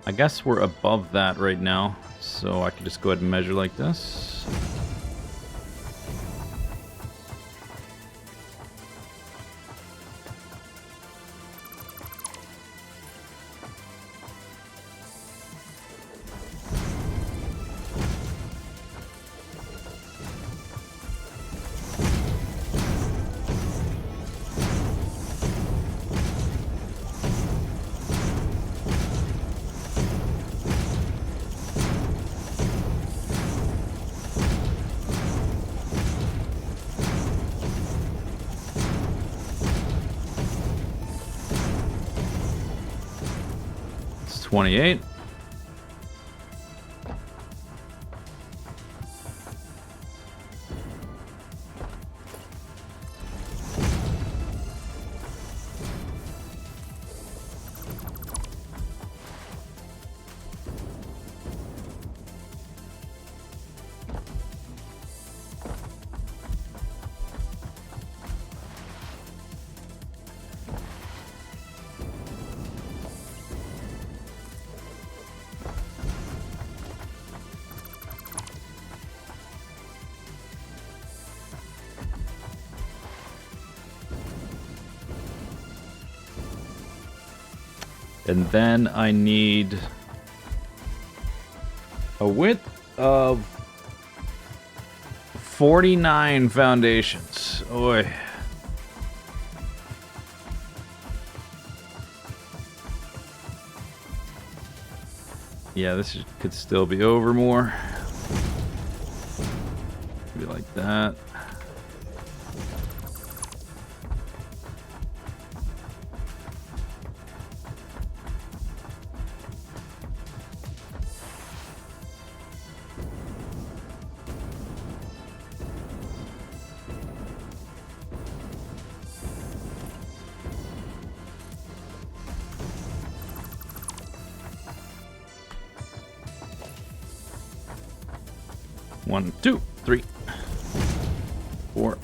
Speaker 1: I guess we're above that right now, so I can just go ahead and measure like this. It's 28. And then I need a width of 49 foundations. Oy. Yeah, this could still be over more. Be like that. One, two, three, four.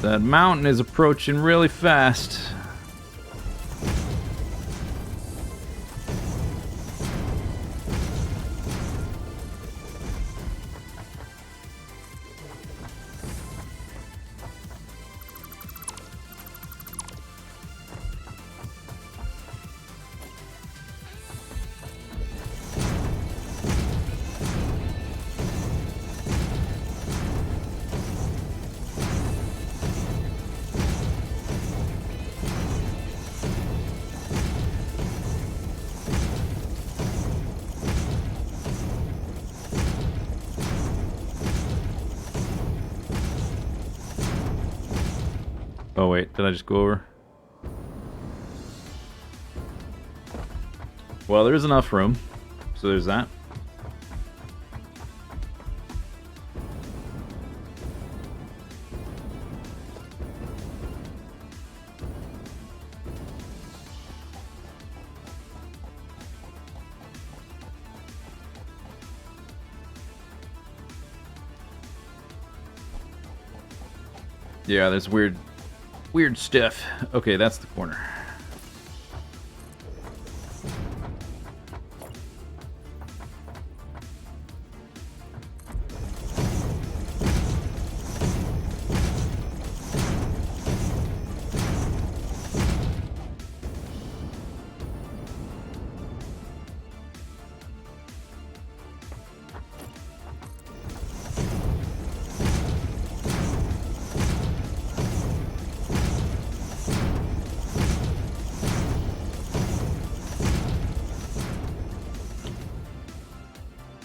Speaker 1: That mountain is approaching really fast. Oh wait, did I just go over? Well, there's enough room, so there's that. Yeah, there's weird stuff. Okay, that's the corner.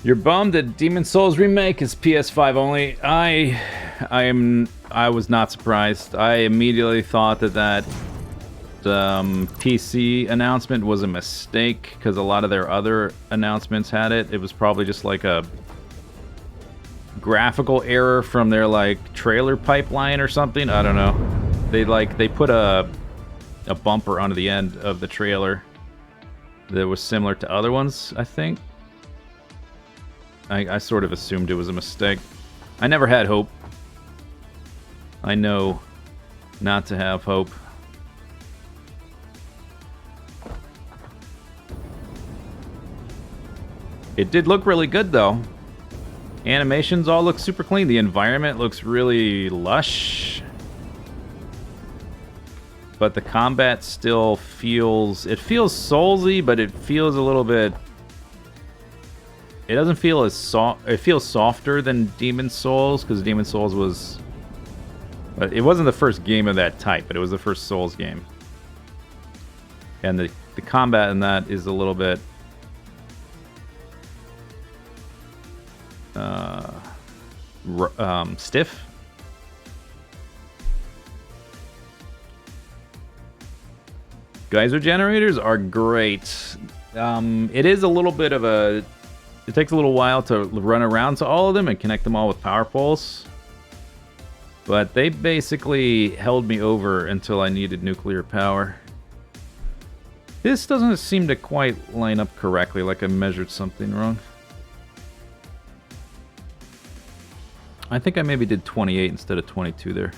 Speaker 1: You're bummed that Demon Souls Remake is PS5 only. I was not surprised. I immediately thought that PC announcement was a mistake because a lot of their other announcements had it. It was probably just like a graphical error from their like trailer pipeline or something. I don't know. They put a bumper onto the end of the trailer that was similar to other ones, I think. I sort of assumed it was a mistake. I never had hope. I know not to have hope. It did look really good, though. Animations all look super clean. The environment looks really lush. But the combat still feels... It feels Soulsy, but it feels a little bit... It doesn't feel as soft. It feels softer than Demon Souls, because Demon Souls was... It wasn't the first game of that type, but it was the first Souls game. And the combat in that is a little bit... stiff. Geyser generators are great. It is a little bit of a... It takes a little while to run around to all of them and connect them all with power poles. But they basically held me over until I needed nuclear power. This doesn't seem to quite line up correctly, like I measured something wrong. I think I maybe did 28 instead of 22 there.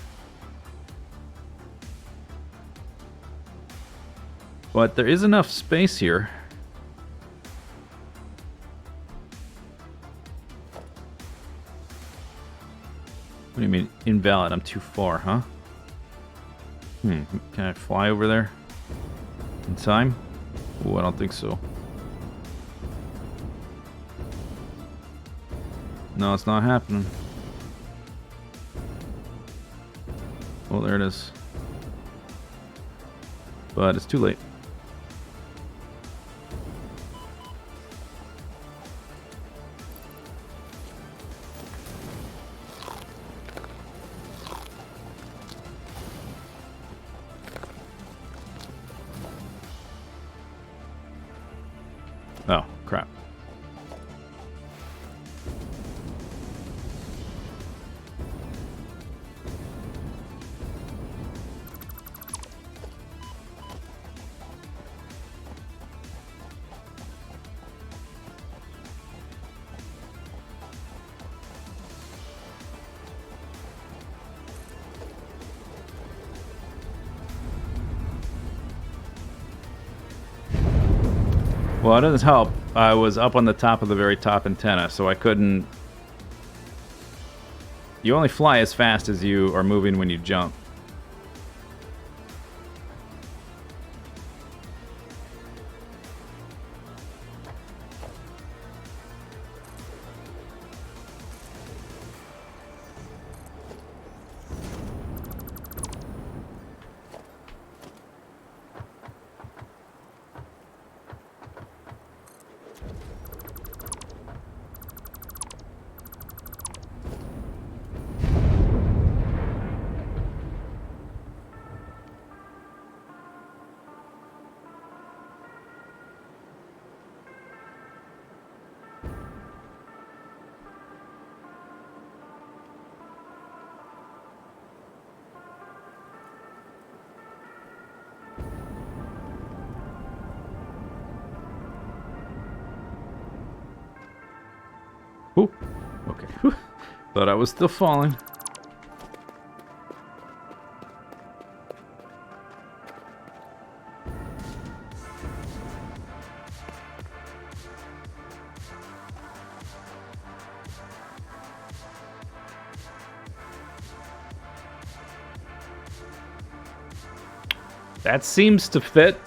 Speaker 1: But there is enough space here. What do you mean, invalid? I'm too far, huh? Can I fly over there? In time? Oh, I don't think so. No, it's not happening. Oh, there it is. But it's too late. Oh, crap. Well, it doesn't help. I was up on the top of the very top antenna, so I couldn't... You only fly as fast as you are moving when you jump. Ooh, okay. Whew. Thought I was still falling. That seems to fit.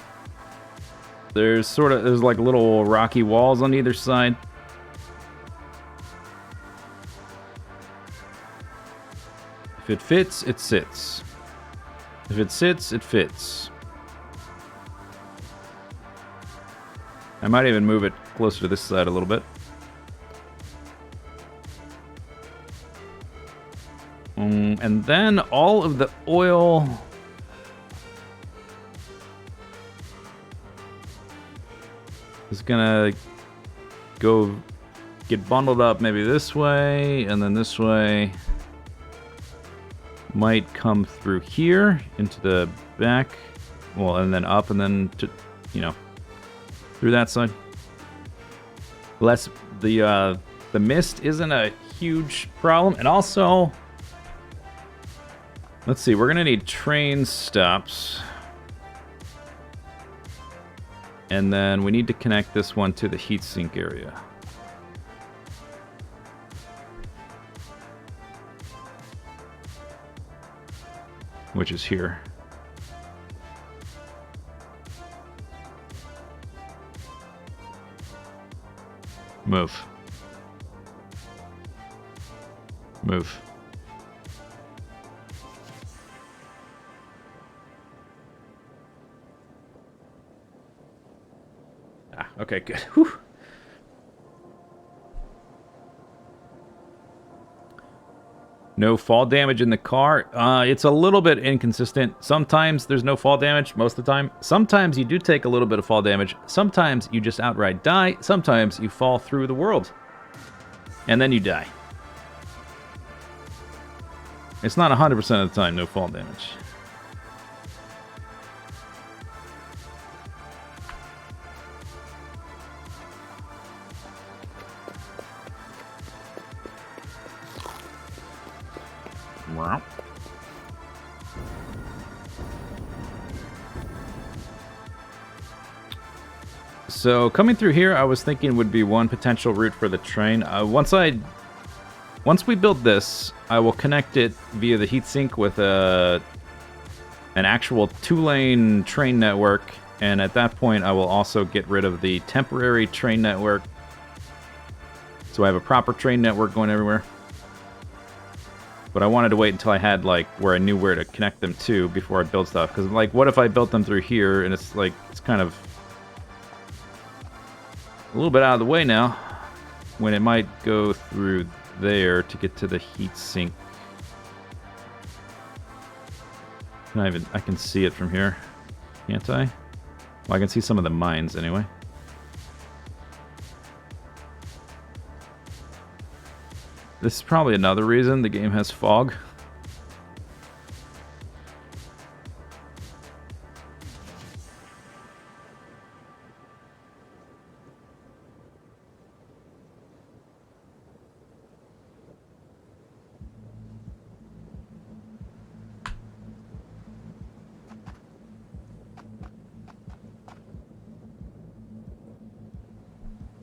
Speaker 1: There's like little rocky walls on either side. If it fits, it sits. If it sits, it fits. I might even move it closer to this side a little bit. And then all of the oil is gonna get bundled up maybe this way, and then this way. Might come through here into the back, well, and then up, and then to, through that side. Less the mist isn't a huge problem, and also, let's see, we're gonna need train stops, and then we need to connect this one to the heatsink area. Which is here. Move. Move. Ah, okay, good. Whew. No fall damage in the car. It's a little bit inconsistent. Sometimes there's no fall damage, most of the time. Sometimes you do take a little bit of fall damage. Sometimes you just outright die. Sometimes you fall through the world. And then you die. It's not 100% of the time no fall damage. Wow. So coming through here, I was thinking would be one potential route for the train. Once we build this, I will connect it via the heatsink with an actual 2-lane train network, and at that point, I will also get rid of the temporary train network, so I have a proper train network going everywhere. But I wanted to wait until I had, like, where I knew where to connect them to before I build stuff. Because, like, what if I built them through here, and it's, like, it's kind of a little bit out of the way now, when it might go through there to get to the heat sink. I can see it from here, can't I? Well, I can see some of the mines, anyway. This is probably another reason the game has fog.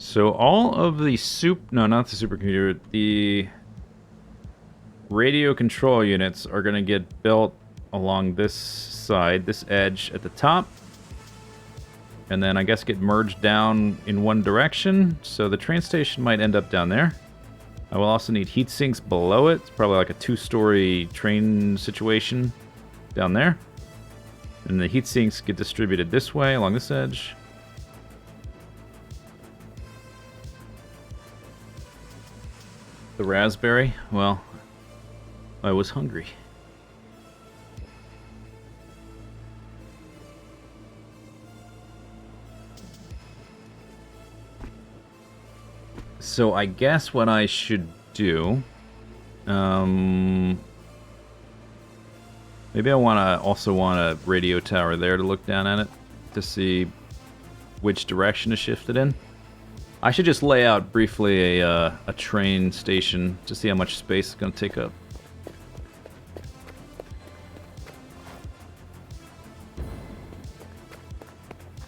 Speaker 1: So all of the not the supercomputer, the radio control units are going to get built along this side, this edge at the top, and then I guess get merged down in one direction, so the train station might end up down there. I will also need heat sinks below it. It's probably like a 2-story train situation down there. And the heat sinks get distributed this way along this edge. The raspberry, well, I was hungry. So I guess what I should do, maybe I also want a radio tower there to look down at it to see which direction to shift it in. I should just lay out briefly a train station to see how much space it's going to take up.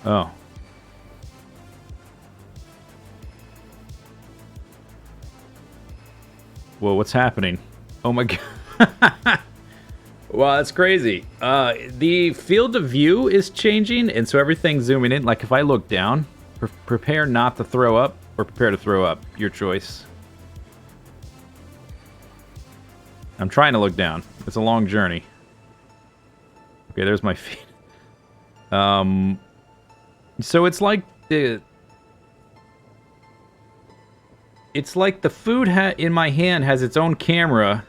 Speaker 1: Oh. Whoa, what's happening? Oh my god. Well, that's crazy. The field of view is changing, and so everything's zooming in. Like if I look down, prepare not to throw up or prepare to throw up. Your choice. I'm trying to look down. It's a long journey. Okay, there's my feet. So it's like the food in my hand has its own camera,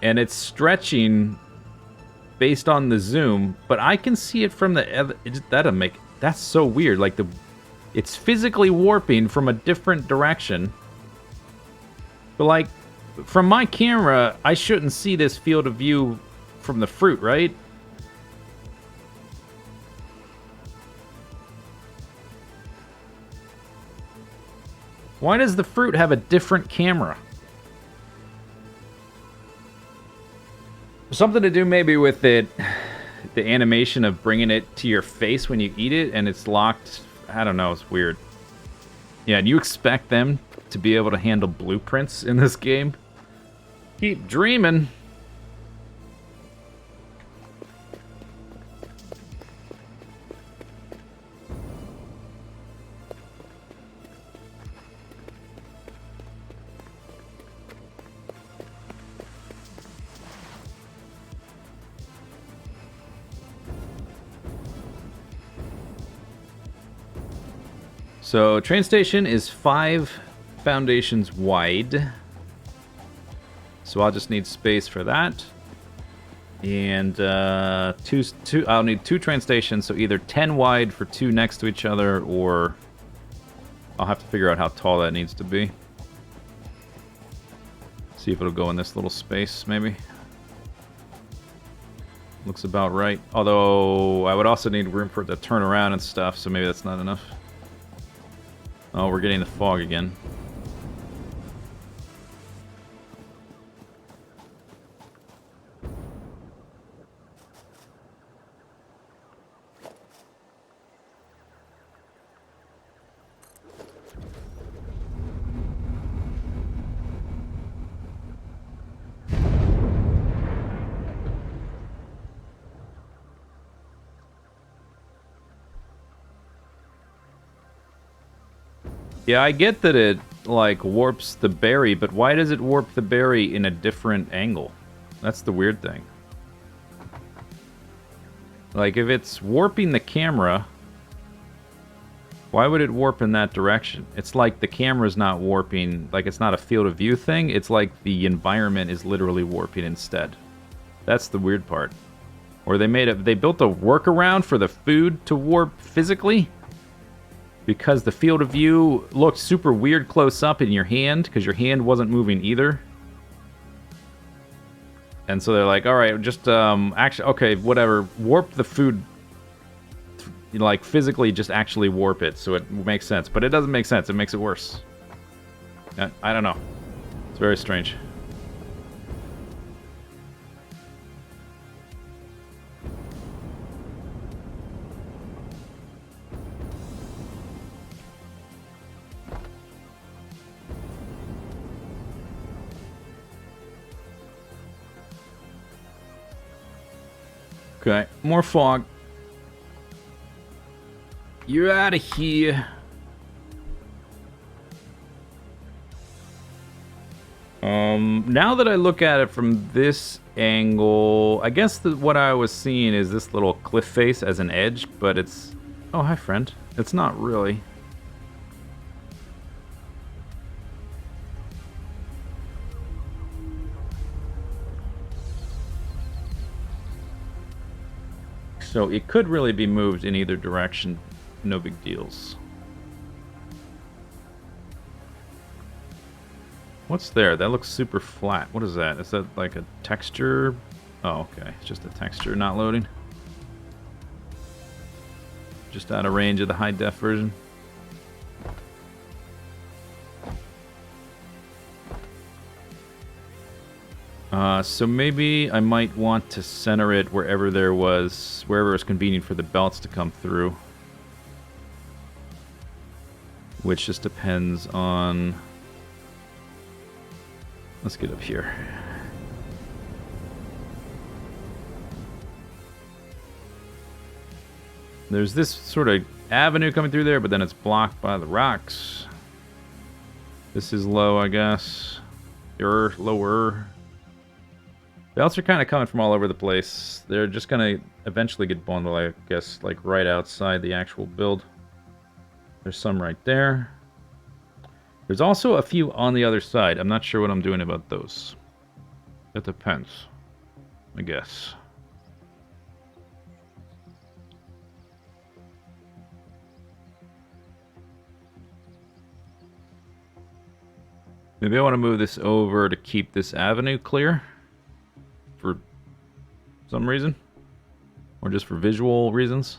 Speaker 1: and it's stretching based on the zoom, but I can see it from the other. That's so weird. Like it's physically warping from a different direction. But like from my camera, I shouldn't see this field of view from the fruit, right? Why does the fruit have a different camera? Something to do maybe with the animation of bringing it to your face when you eat it, and it's locked. I don't know, it's weird. Yeah, and you expect them to be able to handle blueprints in this game? Keep dreaming. So, train station is 5 foundations wide. So I'll just need space for that. And I'll need 2 train stations, so either 10 wide for 2 next to each other, or I'll have to figure out how tall that needs to be. See if it'll go in this little space, maybe. Looks about right. Although, I would also need room for it to turn around and stuff, so maybe that's not enough. Oh, we're getting the fog again. Yeah, I get that it, like, warps the berry, but why does it warp the berry in a different angle? That's the weird thing. Like, if it's warping the camera, why would it warp in that direction? It's like the camera's not warping, like it's not a field of view thing, it's like the environment is literally warping instead. That's the weird part. Or they built a workaround for the food to warp physically? Because the field of view looked super weird close up in your hand, because your hand wasn't moving either. And so they're like, alright, just, actually, okay, whatever, warp the food, like, physically just actually warp it, so it makes sense. But it doesn't make sense, it makes it worse. I don't know. It's very strange. Okay, more fog. You're out of here. Now that I look at it from this angle, I guess what I was seeing is this little cliff face as an edge, but it's... Oh, hi, friend. It's not really. So it could really be moved in either direction. No big deals. What's there? That looks super flat. What is that? Is that like a texture? Oh, okay. It's just a texture not loading. Just out of range of the high def version. So maybe I might want to center it wherever it's convenient for the belts to come through. Which just depends on... Let's get up here. There's this sort of avenue coming through there, but then it's blocked by the rocks. This is low, I guess. Lower. Belts are kind of coming from all over the place. They're just going to eventually get bundled, I guess, like right outside the actual build. There's some right there. There's also a few on the other side. I'm not sure what I'm doing about those. That depends, I guess. Maybe I want to move this over to keep this avenue clear for some reason, or just for visual reasons.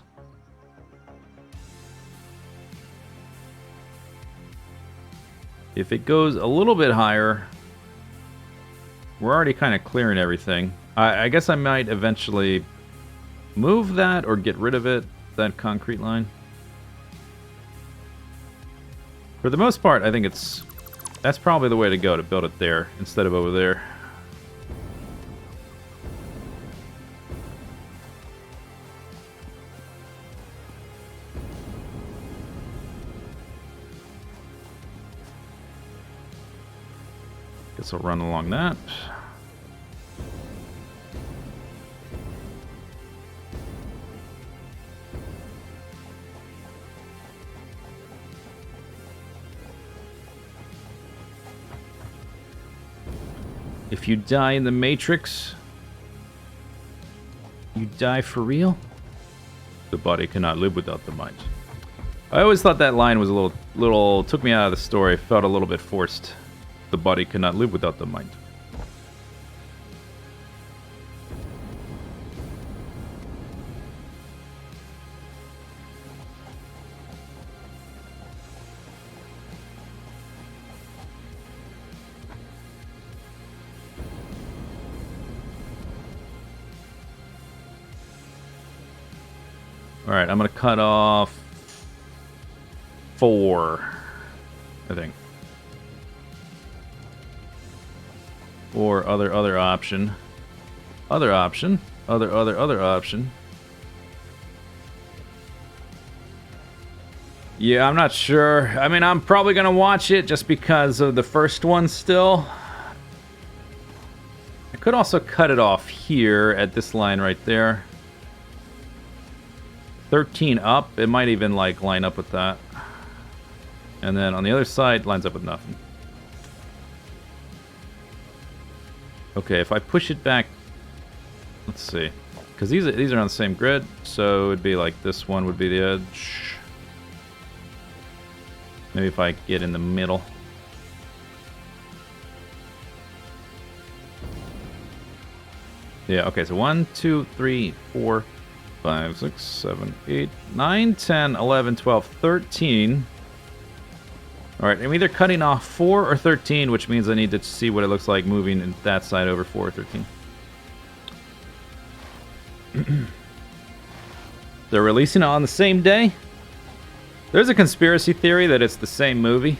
Speaker 1: If it goes a little bit higher, we're already kind of clearing everything. I guess I might eventually move that or get rid of it, that concrete line. For the most part, I think that's probably the way to go, to build it there instead of over there. Guess I'll run along that. If you die in the Matrix, you die for real? The body cannot live without the mind. I always thought that line was a little took me out of the story, felt a little bit forced. The body cannot live without the mind. Alright, I'm going to cut off 4, I think. Or other option. Other option. Other option. Yeah, I'm not sure. I mean, I'm probably going to watch it just because of the first one still. I could also cut it off here at this line right there. 13 up. It might even like line up with that. And then on the other side, lines up with nothing. Okay, if I push it back, let's see, because these are on the same grid, so it'd be like this one would be the edge. Maybe if I get in the middle. Yeah, okay, so 1, 2, 3, 4, 5, 6, 7, 8, 9, 10, 11, 12, 13. Alright, I'm either cutting off 4 or 13, which means I need to see what it looks like moving that side over 4 or 13. They're releasing it on the same day? There's a conspiracy theory that it's the same movie.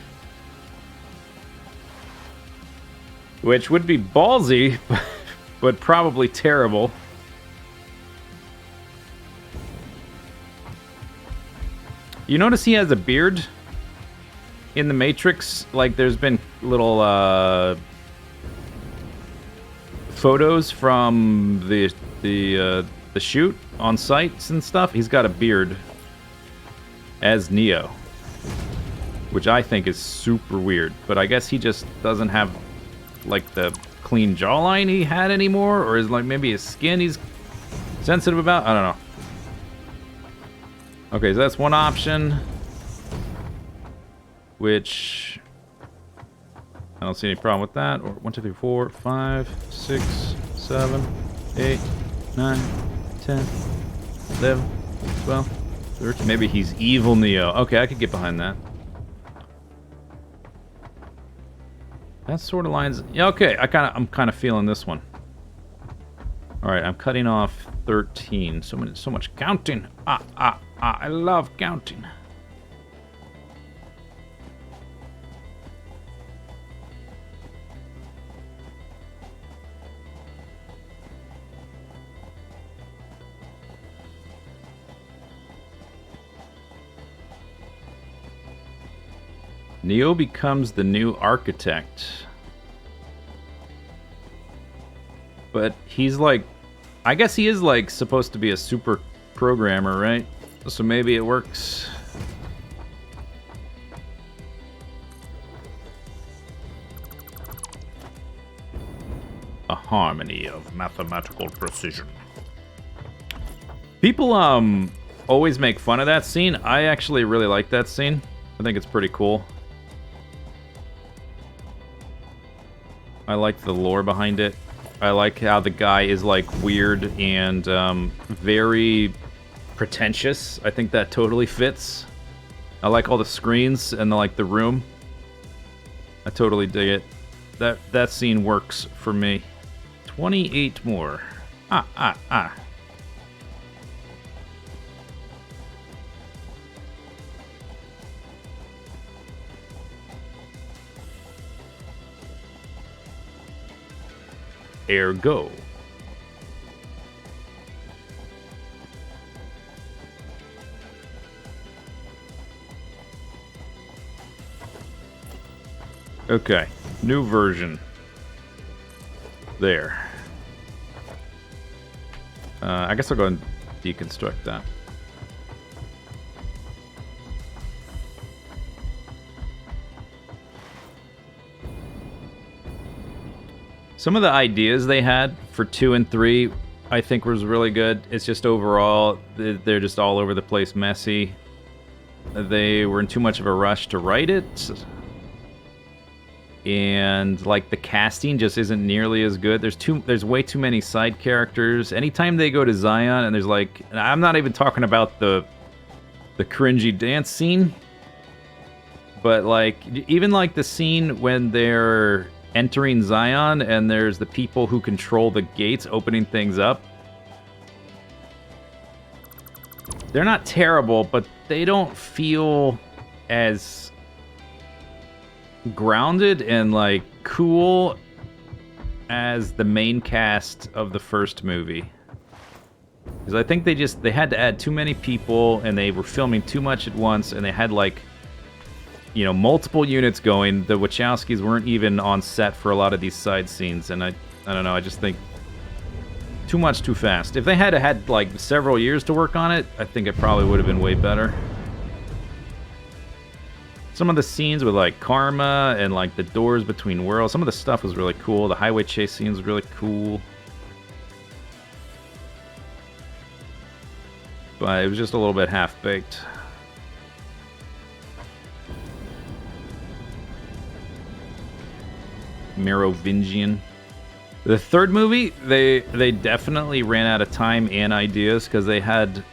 Speaker 1: Which would be ballsy, but probably terrible. You notice he has a beard? In the Matrix, like there's been little photos from the shoot on sites and stuff. He's got a beard as Neo, which I think is super weird. But I guess he just doesn't have like the clean jawline he had anymore, or is like maybe his skin he's sensitive about. I don't know. Okay, so that's one option. Which I don't see any problem with that. Or 1, 2, 3, 4, 5, 6, 7, 8, 9, 10, 11, 12, 13. Maybe he's evil Neo. Okay, I could get behind that. That sort of lines. Yeah, okay. I'm kind of feeling this one. All right, I'm cutting off 13. So much counting. I love counting. Neo becomes the new architect. But he's like... I guess he is like supposed to be a super programmer, right? So maybe it works. A harmony of mathematical precision. People always make fun of that scene. I actually really like that scene. I think it's pretty cool. I like the lore behind it. I like how the guy is like weird and very pretentious. I think that totally fits. I like all the screens and the room. I totally dig it. That scene works for me. 28 more. Ergo. Okay, new version. There. I guess I'll go and deconstruct that. Some of the ideas they had for 2 and 3, I think was really good. It's just overall, they're just all over the place messy. They were in too much of a rush to write it. And like the casting just isn't nearly as good. There's way too many side characters. Anytime they go to Zion and there's like, and I'm not even talking about the cringy dance scene, but like even like the scene when they're entering Zion and there's the people who control the gates opening things up. They're not terrible, but they don't feel as grounded and like cool as the main cast of the first movie. Because I think they had to add too many people and they were filming too much at once and they had like, you know, multiple units going. The Wachowskis weren't even on set for a lot of these side scenes, and I don't know, I just think too much too fast. If they had like several years to work on it, I think it probably would have been way better. Some of the scenes with like Karma and like the doors between worlds, some of the stuff was really cool. The highway chase scene was really cool. But it was just a little bit half-baked. Merovingian. The third movie, they definitely ran out of time and ideas because they had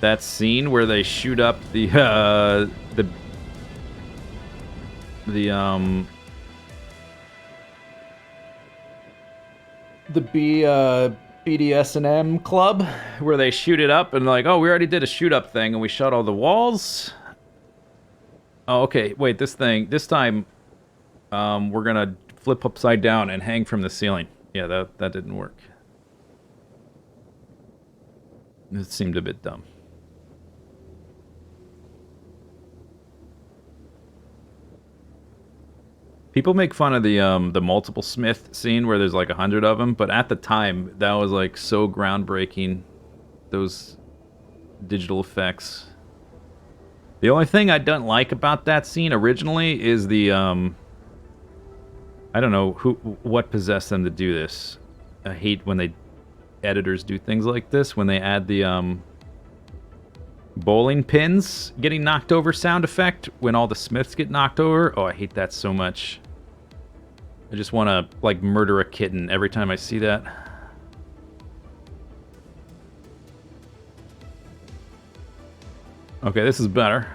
Speaker 1: that scene where they shoot up the BDS&M club, where they shoot it up and like, oh, we already did a shoot up thing and we shot all the walls. Oh, okay, wait, this time we're gonna flip upside down and hang from the ceiling. Yeah, that didn't work. It seemed a bit dumb. People make fun of the multiple Smith scene where there's like 100 of them, but at the time that was like so groundbreaking. Those digital effects. The only thing I don't like about that scene originally is the I don't know what possessed them to do this. I hate when editors do things like this, when they add the bowling pins getting knocked over sound effect when all the Smiths get knocked over. Oh, I hate that so much. I just want to like murder a kitten every time I see that. Okay, this is better.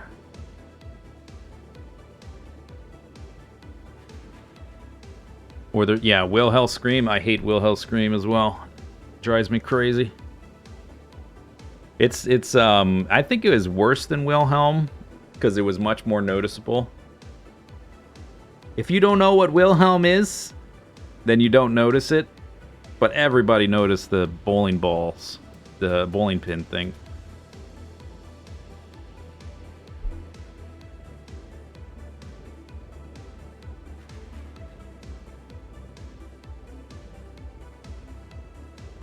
Speaker 1: Or yeah, Wilhelm Scream. I hate Wilhelm Scream as well. Drives me crazy. It's I think it was worse than Wilhelm because it was much more noticeable. If you don't know what Wilhelm is, then you don't notice it. But everybody noticed the bowling balls, the bowling pin thing.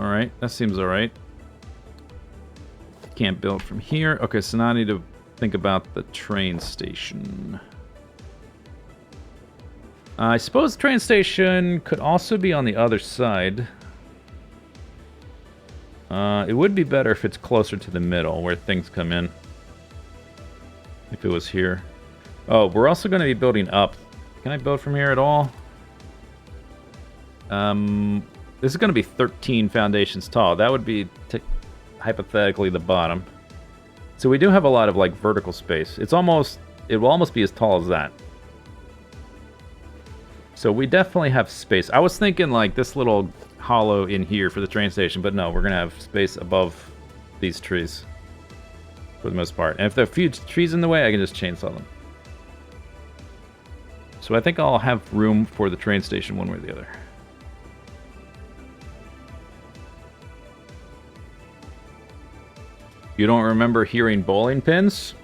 Speaker 1: Alright, that seems alright. Can't build from here. Okay, so now I need to think about the train station. I suppose the train station could also be on the other side. It would be better if it's closer to the middle, where things come in. If it was here. Oh, we're also going to be building up. Can I build from here at all? This is going to be 13 foundations tall. That would be, hypothetically, the bottom. So we do have a lot of, like, vertical space. It will almost be as tall as that. So we definitely have space. I was thinking, like, this little hollow in here for the train station, but no, we're going to have space above these trees. For the most part. And if there are a few trees in the way, I can just chainsaw them. So I think I'll have room for the train station one way or the other. You don't remember hearing bowling pins?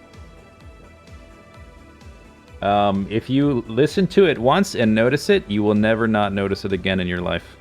Speaker 1: If you listen to it once and notice it, you will never not notice it again in your life.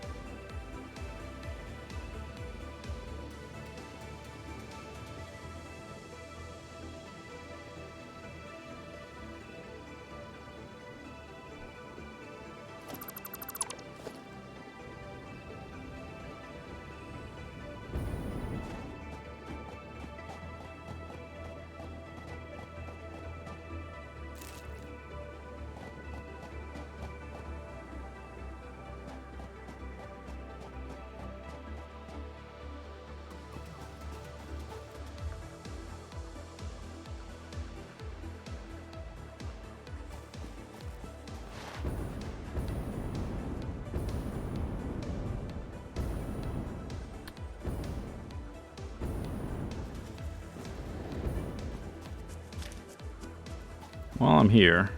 Speaker 1: While I'm here,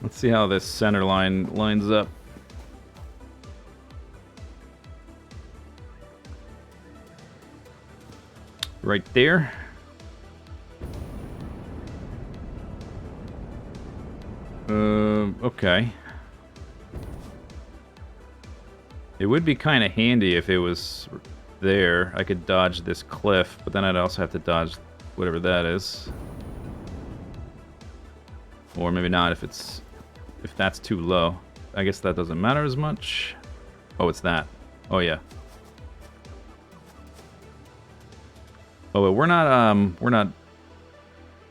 Speaker 1: let's see how this center line lines up. Right there. Okay. It would be kind of handy if it was there. I could dodge this cliff, but then I'd also have to dodge whatever that is. Or maybe not if that's too low. I guess that doesn't matter as much. Oh, it's that. Oh yeah. Oh, but we're not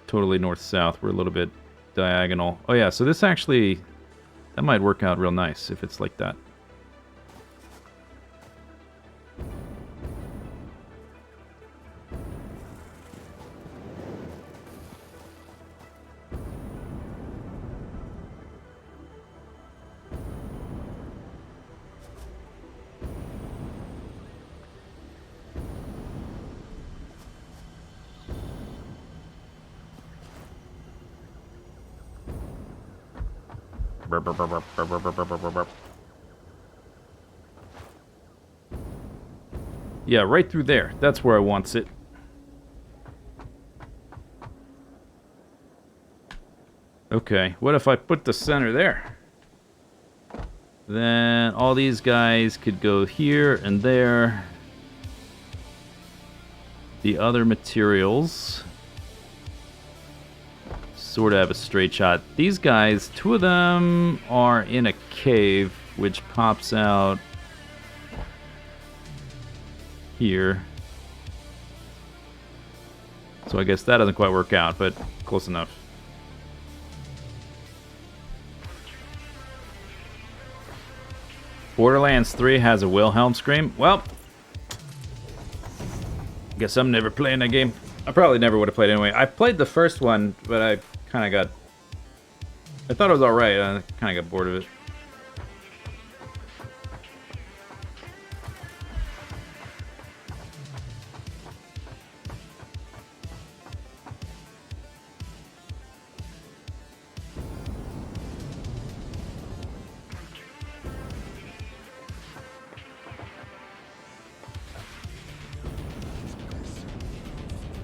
Speaker 1: totally north-south. We're a little bit diagonal. Oh yeah, so this actually, that might work out real nice if it's like that. Yeah, right through there. That's where I want it. Okay, what if I put the center there? Then all these guys could go here and there. The other materials sort of have a straight shot. These guys, two of them are in a cave, which pops out here. So I guess that doesn't quite work out, but close enough. Borderlands 3 has a Wilhelm scream. Well, guess I'm never playing that game. I probably never would have played anyway. I played the first one, but I kind of got... I thought it was alright. I kind of got bored of it.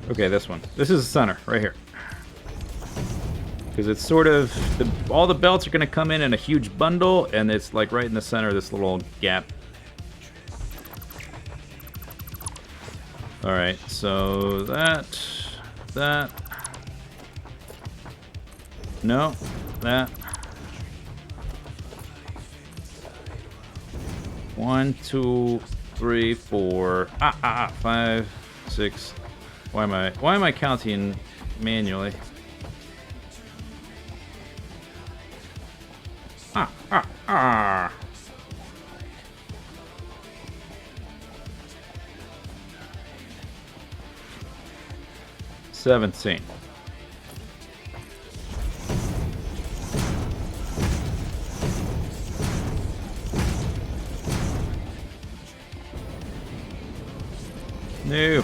Speaker 1: Okay, this one. This is the center, right here. Because it's sort of... all the belts are going to come in a huge bundle, and it's like right in the center of this little gap. Alright, so that... No, that... 1, 2, 3, 4... 5, 6... Why am I counting manually? 17. No.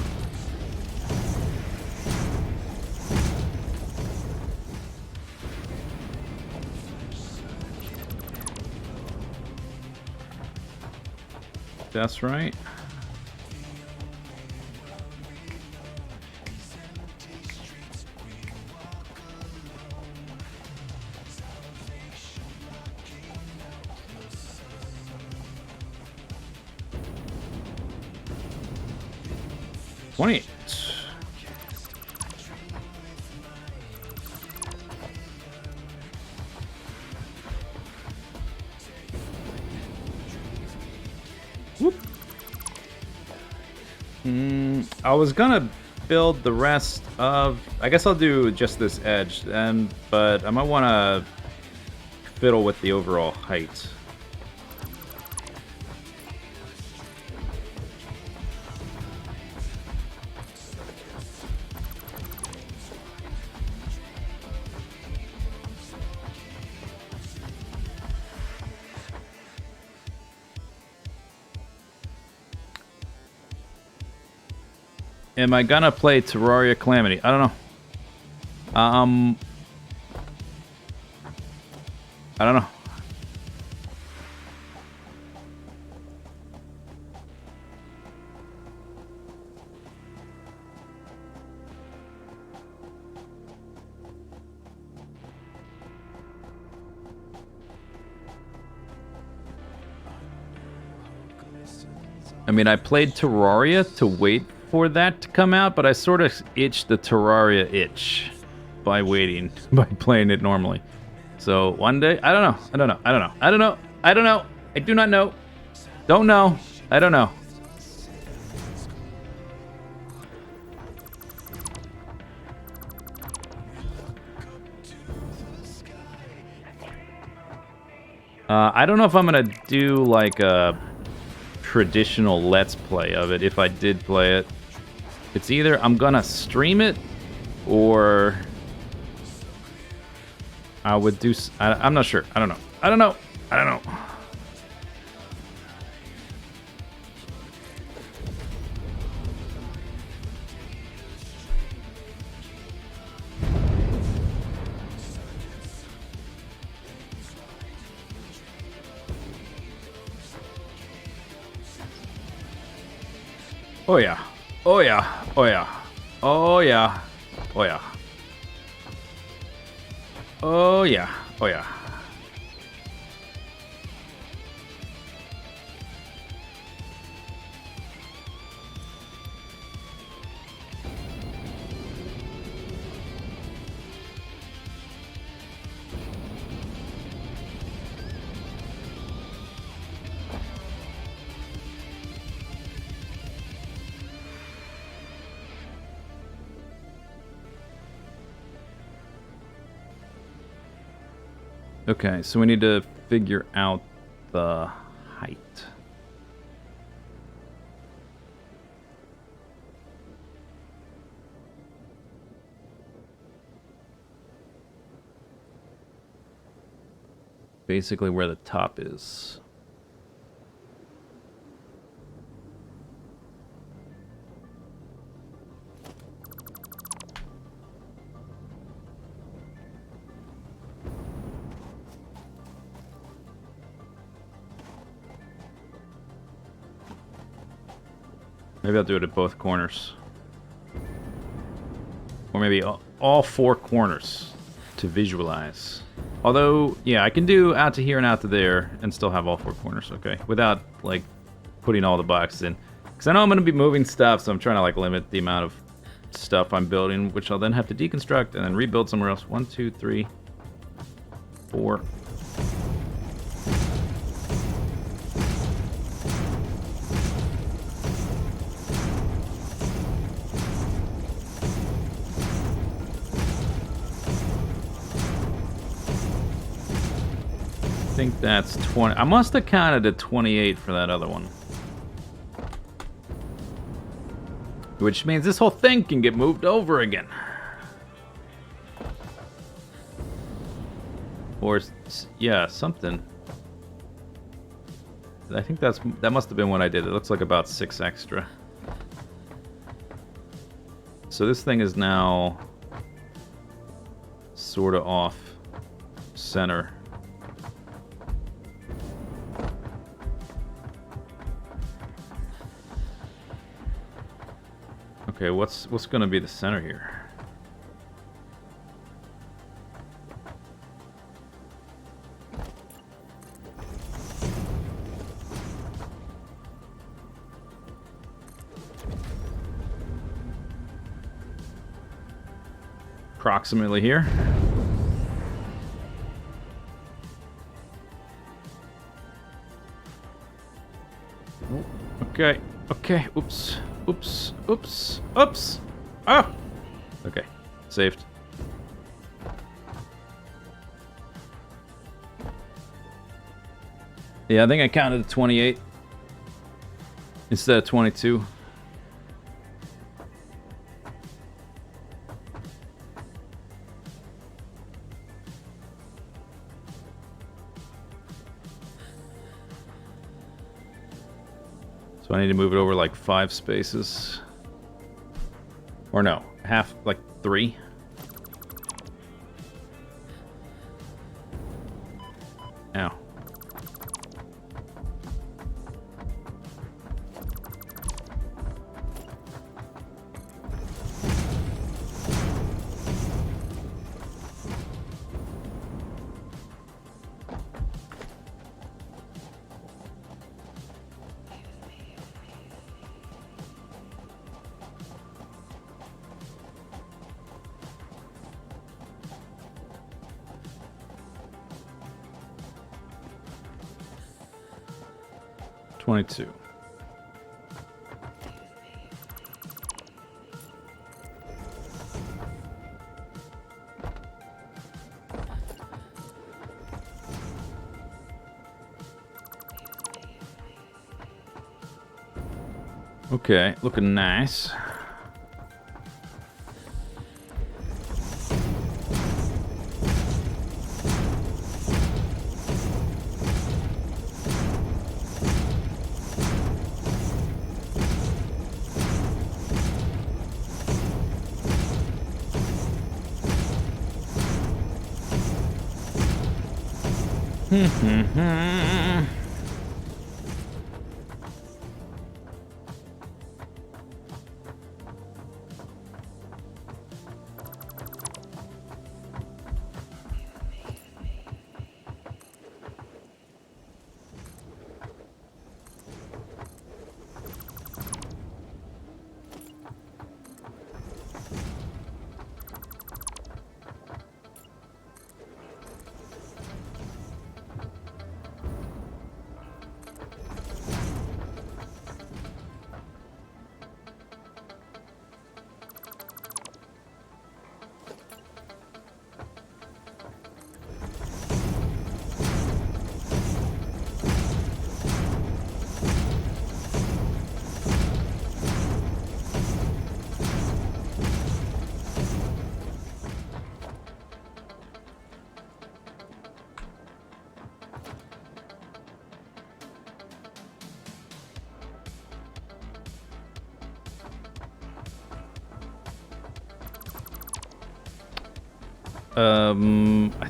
Speaker 1: That's right. $28. Whoop. I was gonna build the rest of... I guess I'll do just this edge, but I might want to fiddle with the overall height. Am I gonna play Terraria Calamity? I don't know. I don't know. I mean, I played Terraria to wait for that to come out, but I sort of itched the Terraria itch by waiting, by playing it normally. So one day, I don't know. I do not know. Don't know. I don't know. I don't know if I'm gonna do like a traditional Let's Play of it if I did play it. It's either I'm gonna stream it or I would do... I'm not sure. I don't know. Oh yeah. Oh yeah. Oh yeah. Oh yeah. Oh yeah. Oh yeah. Oh yeah. Okay, so we need to figure out the height. Basically where the top is. Maybe I'll do it at both corners. Or maybe all four corners to visualize. Although, yeah, I can do out to here and out to there and still have all four corners, okay? Without, like, putting all the boxes in. Because I know I'm going to be moving stuff, so I'm trying to like limit the amount of stuff I'm building, which I'll then have to deconstruct and then rebuild somewhere else. 1, 2, 3, 4. I think that's 20. I must have counted at 28 for that other one. Which means this whole thing can get moved over again. Or, yeah, something. I think that must have been what I did. It looks like about 6 extra. So this thing is now sort of off center. Okay, what's going to be the center here? Approximately here. Okay, okay, oops. Oops, oops, oops! Ah! Okay, saved. Yeah, I think I counted at 28 instead of 22. So I need to move it over like 5 spaces. Or no, half, like 3. Ow. $22. Okay, looking nice.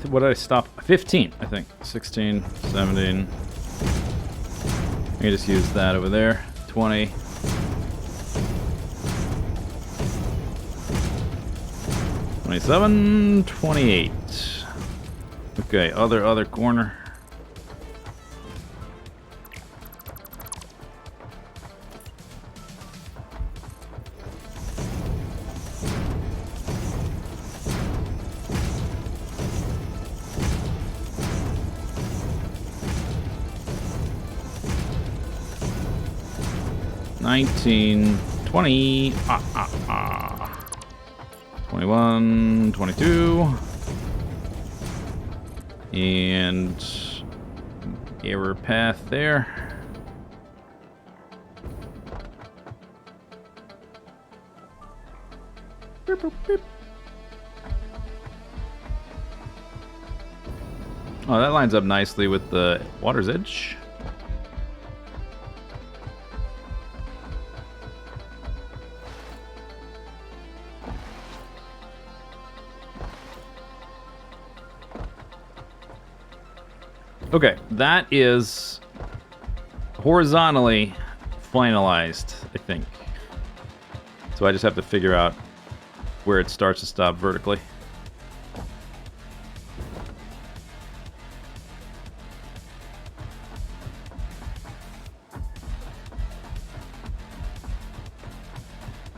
Speaker 1: What did I stop? 15, I think. 16, 17. I can just use that over there. 20. 27, 28. Okay, other corner. 19, 20, 21, 22, and error path there. Beep, beep, beep. Oh, that lines up nicely with the water's edge. Okay, that is horizontally finalized, I think. So I just have to figure out where it starts to stop vertically.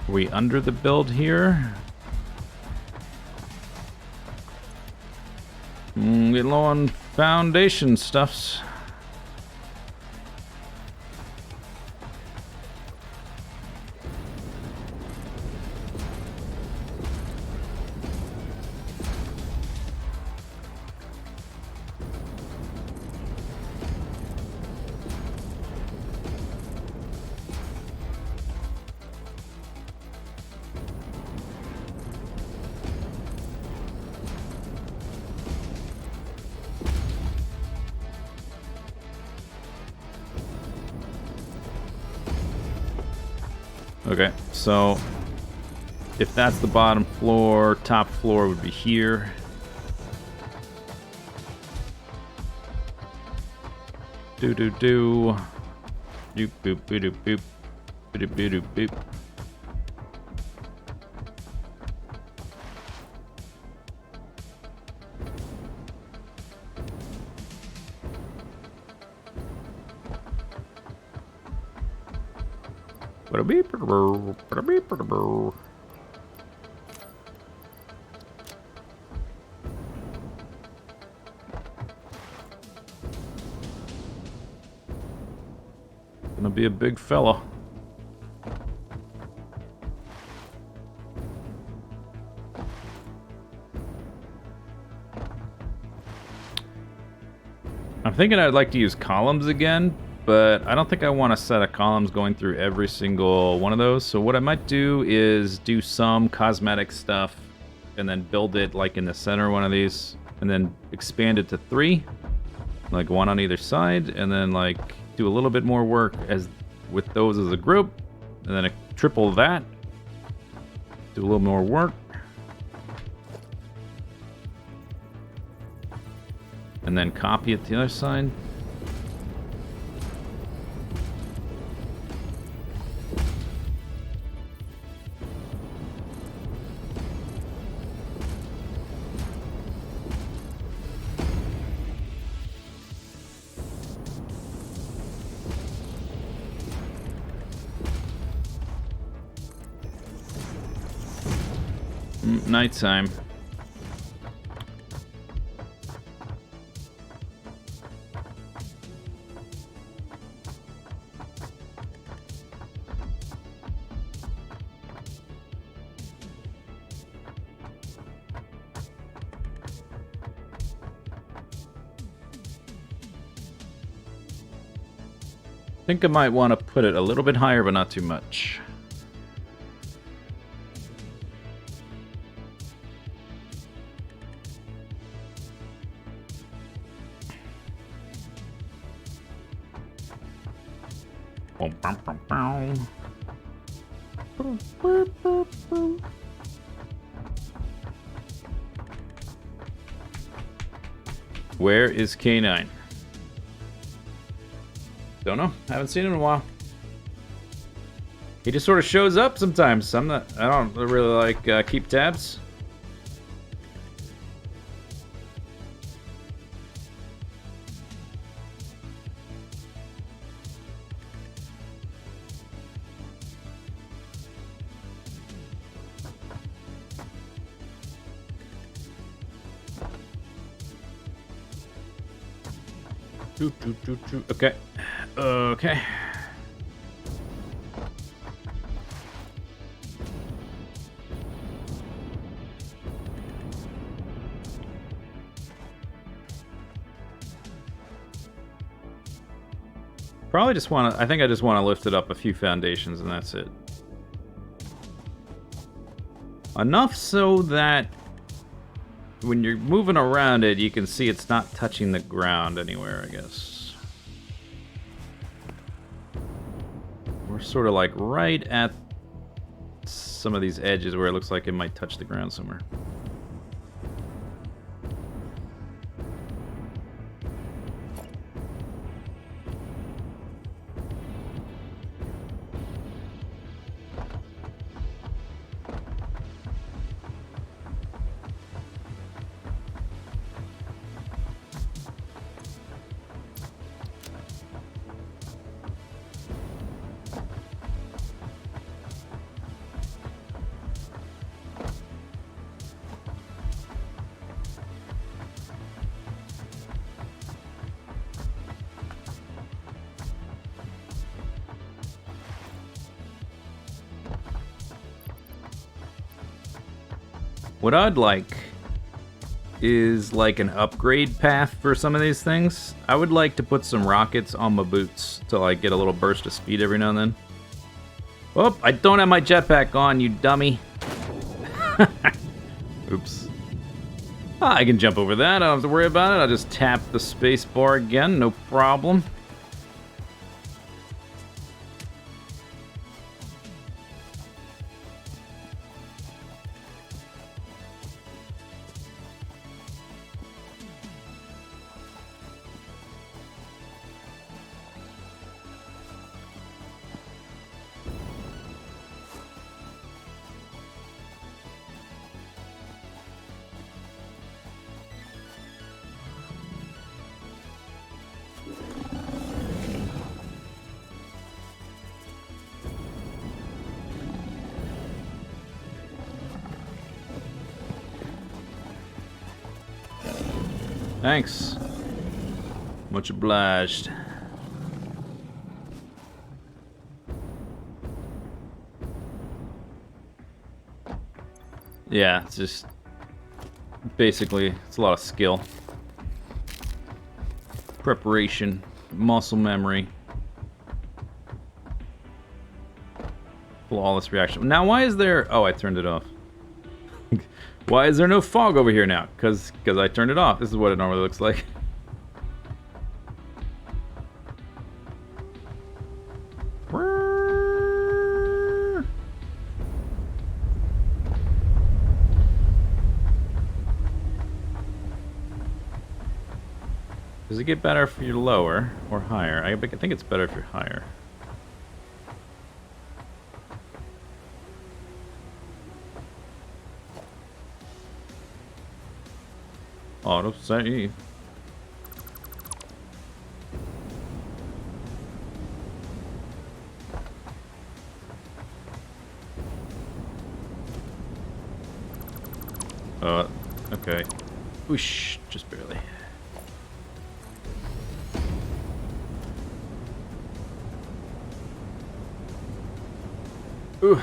Speaker 1: Are we under the build here? Getting low on foundation stuffs. Okay, so if that's the bottom floor, top floor would be here. Do do do. Doop boop boop boop boop boop boop boop. Gonna be a big fella. I'm thinking I'd like to use columns again, but I don't think I want a set of columns going through every single one of those. So what I might do is do some cosmetic stuff and then build it like in the center of one of these and then expand it to 3, like one on either side, and then like do a little bit more work as with those as a group, and then triple that, do a little more work, and then copy it to the other side. Nighttime. I think I might want to put it a little bit higher, but not too much. Where is K9? Don't know. Haven't seen him in a while. He just sort of shows up sometimes. I don't really like keep tabs. Okay. Okay. Probably just want to... I think I just want to lift it up a few foundations and that's it. Enough so that when you're moving around it, you can see it's not touching the ground anywhere, I guess. We're sort of like right at some of these edges where it looks like it might touch the ground somewhere. What I'd like is like an upgrade path for some of these things. I would like to put some rockets on my boots to like get a little burst of speed every now and then. Oh, I don't have my jetpack on, you dummy. Oops. I can jump over that, I don't have to worry about it. I'll just tap the space bar again, no problem. Thanks. Much obliged. Yeah, it's just basically it's a lot of skill. Preparation, muscle memory. Flawless reaction. Now why is there... Oh, I turned it off. Why is there no fog over here now? Because I turned it off. This is what it normally looks like. Does it get better if you're lower or higher? I think it's better if you're higher. Auto save. Okay. Whoosh, just barely. Ooh.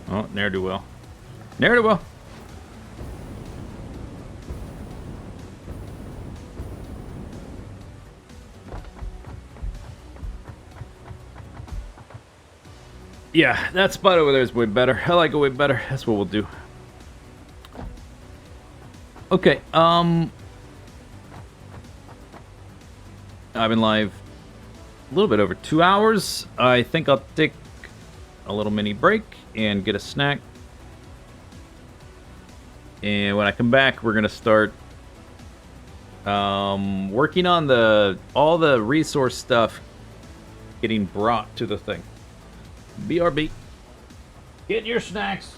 Speaker 1: Oh, ne'er-do-well. Ne'er-do-well. Yeah, that spot over there is way better. I like it way better. That's what we'll do. Okay, I've been live a little bit over 2 hours. I think I'll take a little mini break and get a snack. And when I come back, we're gonna start working on all the resource stuff getting brought to the thing. BRB. Get your snacks.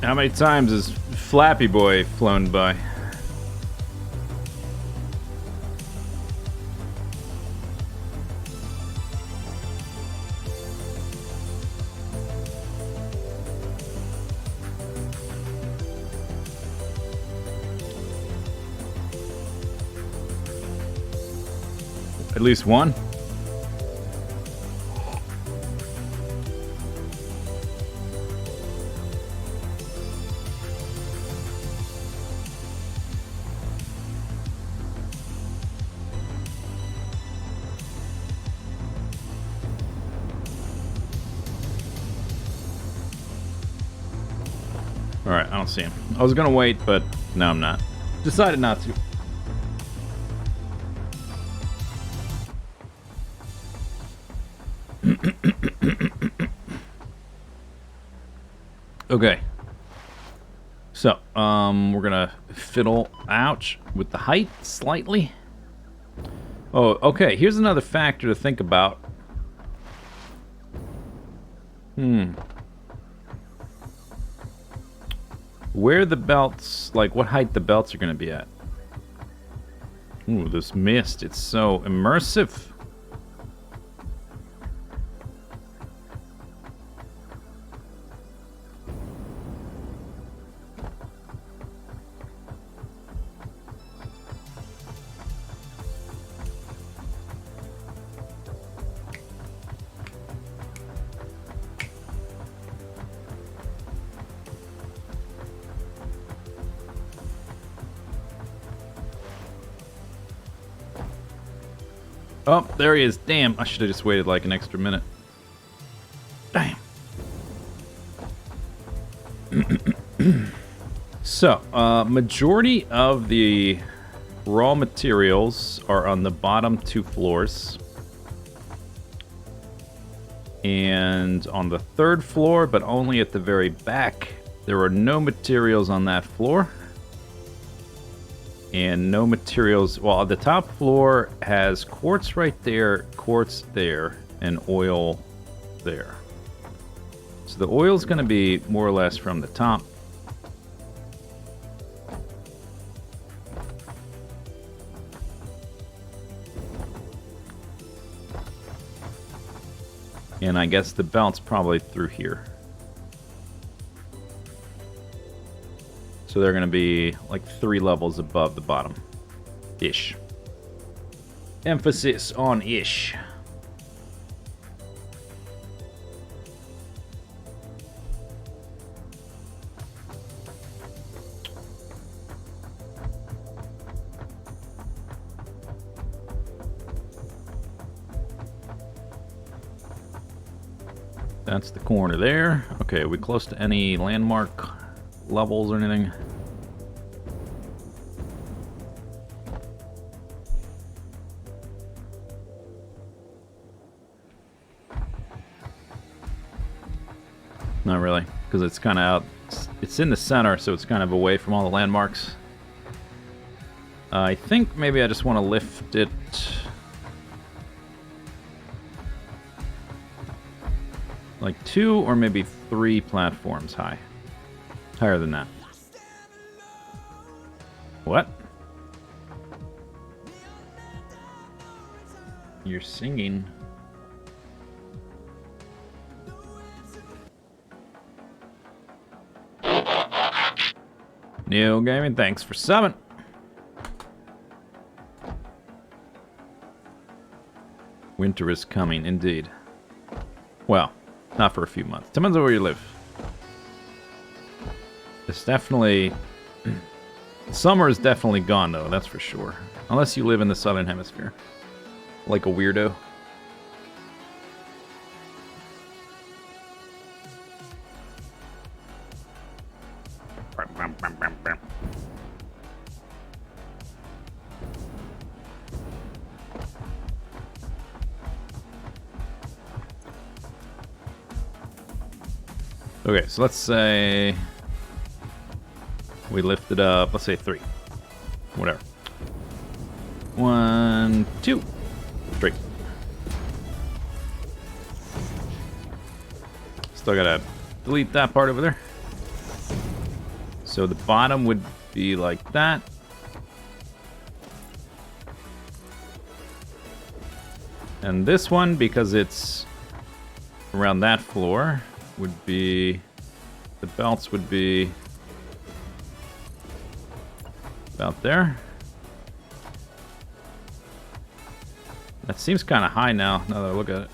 Speaker 1: How many times has Flappy Boy flown by? At least one? Alright, I don't see him. I was gonna wait, but no, I'm not. Decided not to. Okay. So, we're gonna fiddle, ouch, with the height slightly. Oh, okay, here's another factor to think about. Where the belts, like what height the belts are gonna be at. Ooh, this mist, it's so immersive. Oh, there he is. Damn, I should have just waited like an extra minute. Damn. So, majority of the raw materials are on the bottom 2 floors. And on the 3rd floor, but only at the very back, there are no materials on that floor. And no materials. Well, the top floor has quartz right there, quartz there, and oil there. So the oil's going to be more or less from the top. And I guess the belt's probably through here. So they're going to be like 3 levels above the bottom. Ish. Emphasis on ish. That's the corner there. Okay, are we close to any landmark levels or anything? Not really, because it's kind of out. It's in the center, so it's kind of away from all the landmarks. I think maybe I just want to lift it. Like 2 or maybe 3 platforms high. Higher than that. What? You're singing. Neil Gaming, thanks for subbing. Winter is coming, indeed. Well, not for a few months. Depends on where you live. It's definitely... Summer is definitely gone, though, that's for sure. Unless you live in the southern hemisphere. Like a weirdo. Okay, so let's say we lift it up, let's say 3. Whatever. 1, 2, 3. Still gotta delete that part over there. So the bottom would be like that. And this one, because it's around that floor, would be... The belts would be about there. That seems kind of high now that I look at it.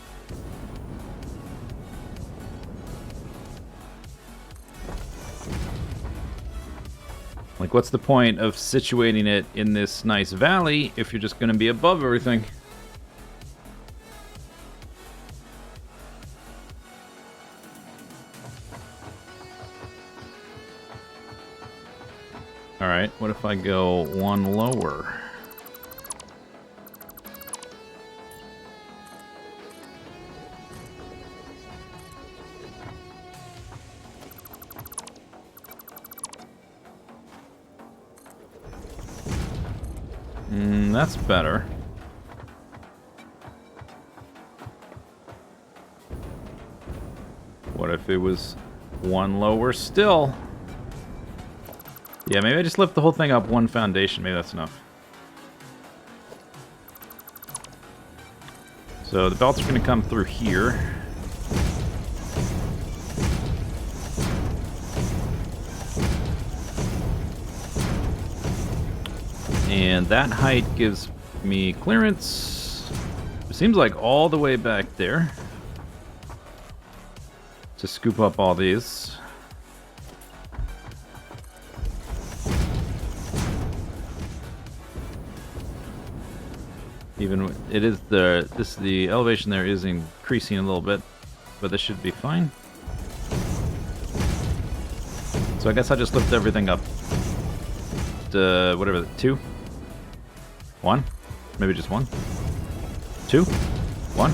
Speaker 1: Like, what's the point of situating it in this nice valley if you're just going to be above everything? Alright, what if I go one lower? That's better. What if it was one lower still? Yeah, maybe I just lift the whole thing up one foundation. Maybe that's enough. So the belts are going to come through here. And that height gives me clearance. It seems like all the way back there. To scoop up all these. Even it is the elevation there is increasing a little bit, but this should be fine. So I guess I'll just lift everything up to whatever, 2, 1, maybe just 1, 2, 1.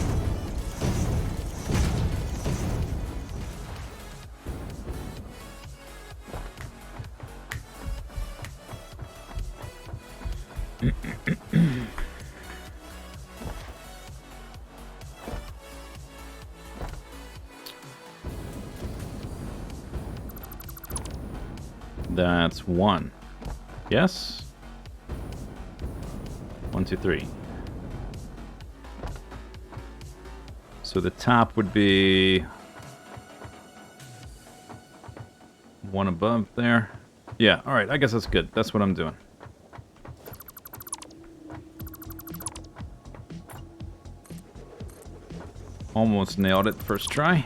Speaker 1: That's 1. Yes? 1, 2, 3. So the top would be 1 above there. Yeah, alright, I guess that's good. That's what I'm doing. Almost nailed it first try.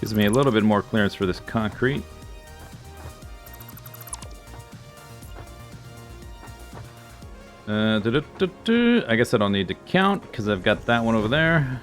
Speaker 1: Gives me a little bit more clearance for this concrete. I guess I don't need to count because I've got that one over there.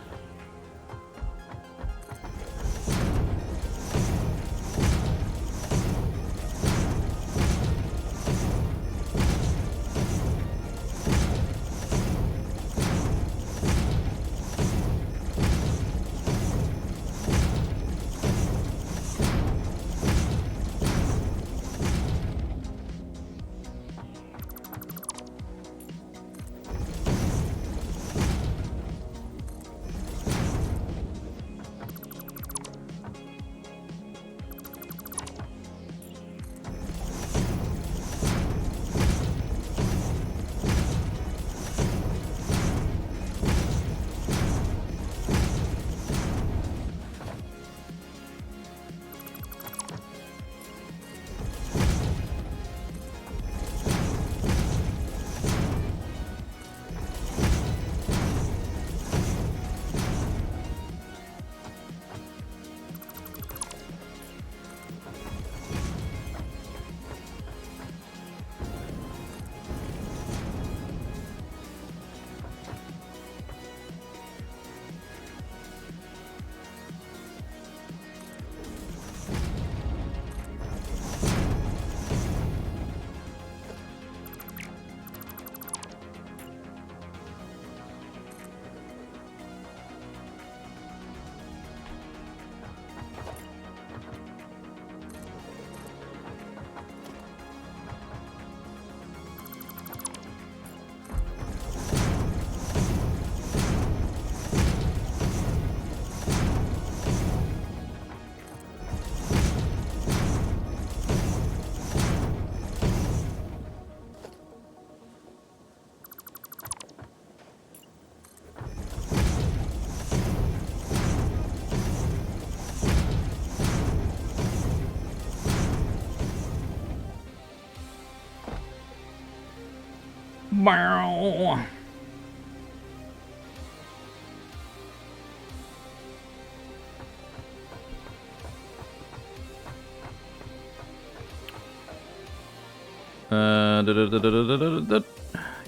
Speaker 1: Bow.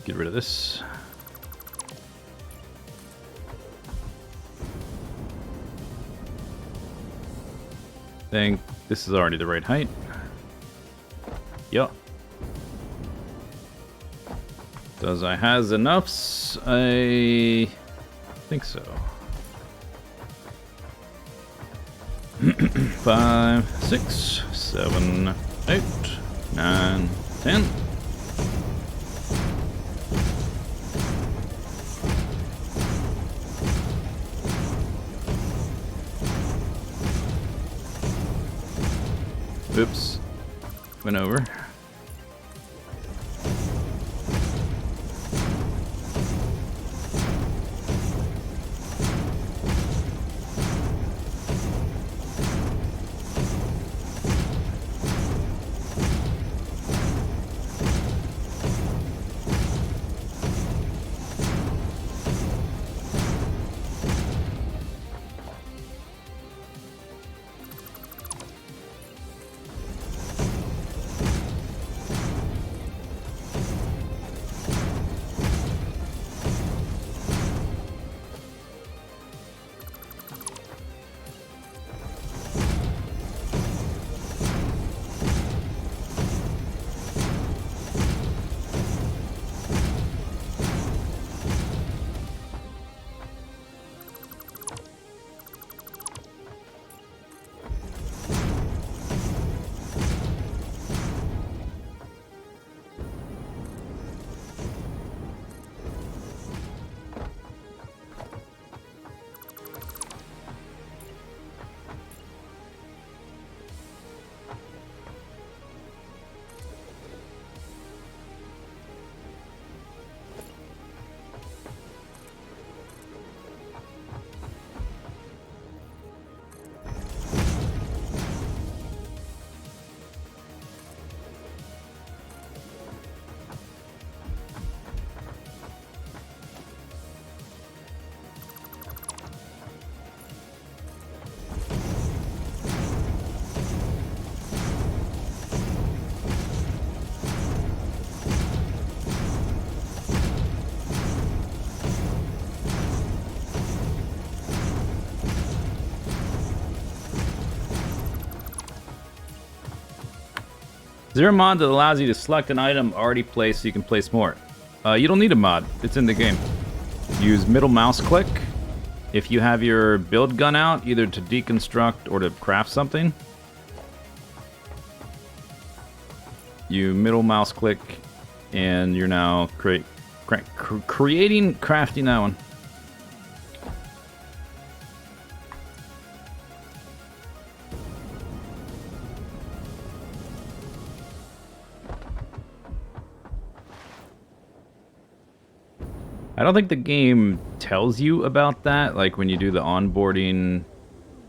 Speaker 1: Get rid of this. Think this is already the right height. Yup. Does I has enoughs? I think so. 5, 6, 7, 8, 9, 10. Oops. Went over. Is there a mod that allows you to select an item already placed so you can place more? You don't need a mod. It's in the game. Use middle mouse click. If you have your build gun out, either to deconstruct or to craft something, you middle mouse click, and you're now crafting that one. I don't think the game tells you about that, like when you do the onboarding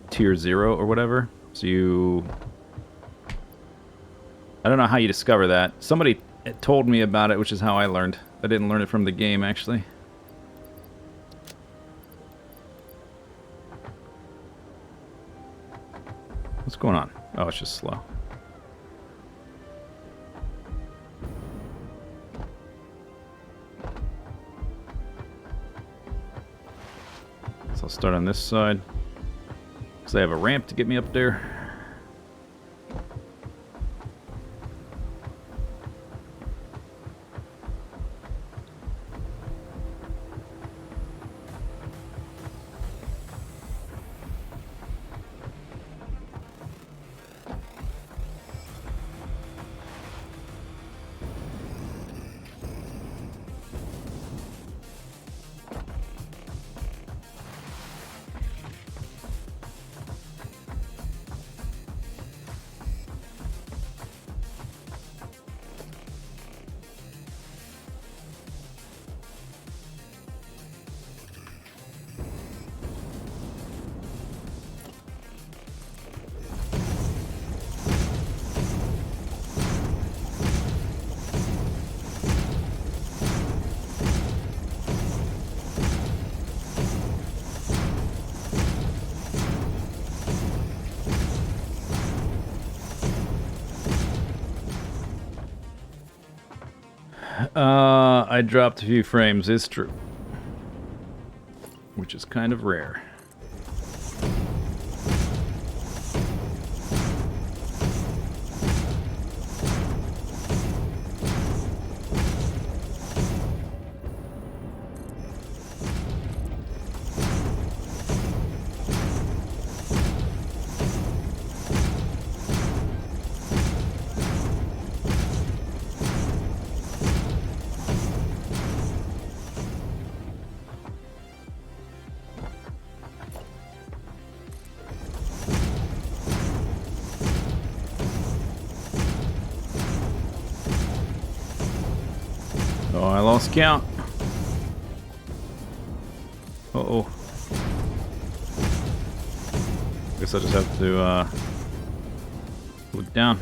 Speaker 1: tier 0 or whatever. So you... I don't know how you discover that. Somebody told me about it, which is how I learned. I didn't learn it from the game, actually. What's going on? Oh, it's just slow. So I'll start on this side, because I have a ramp to get me up there. I dropped a few frames, it's true. Which is kind of rare. Oh, I lost count. Uh-oh. Guess I just have to, look down.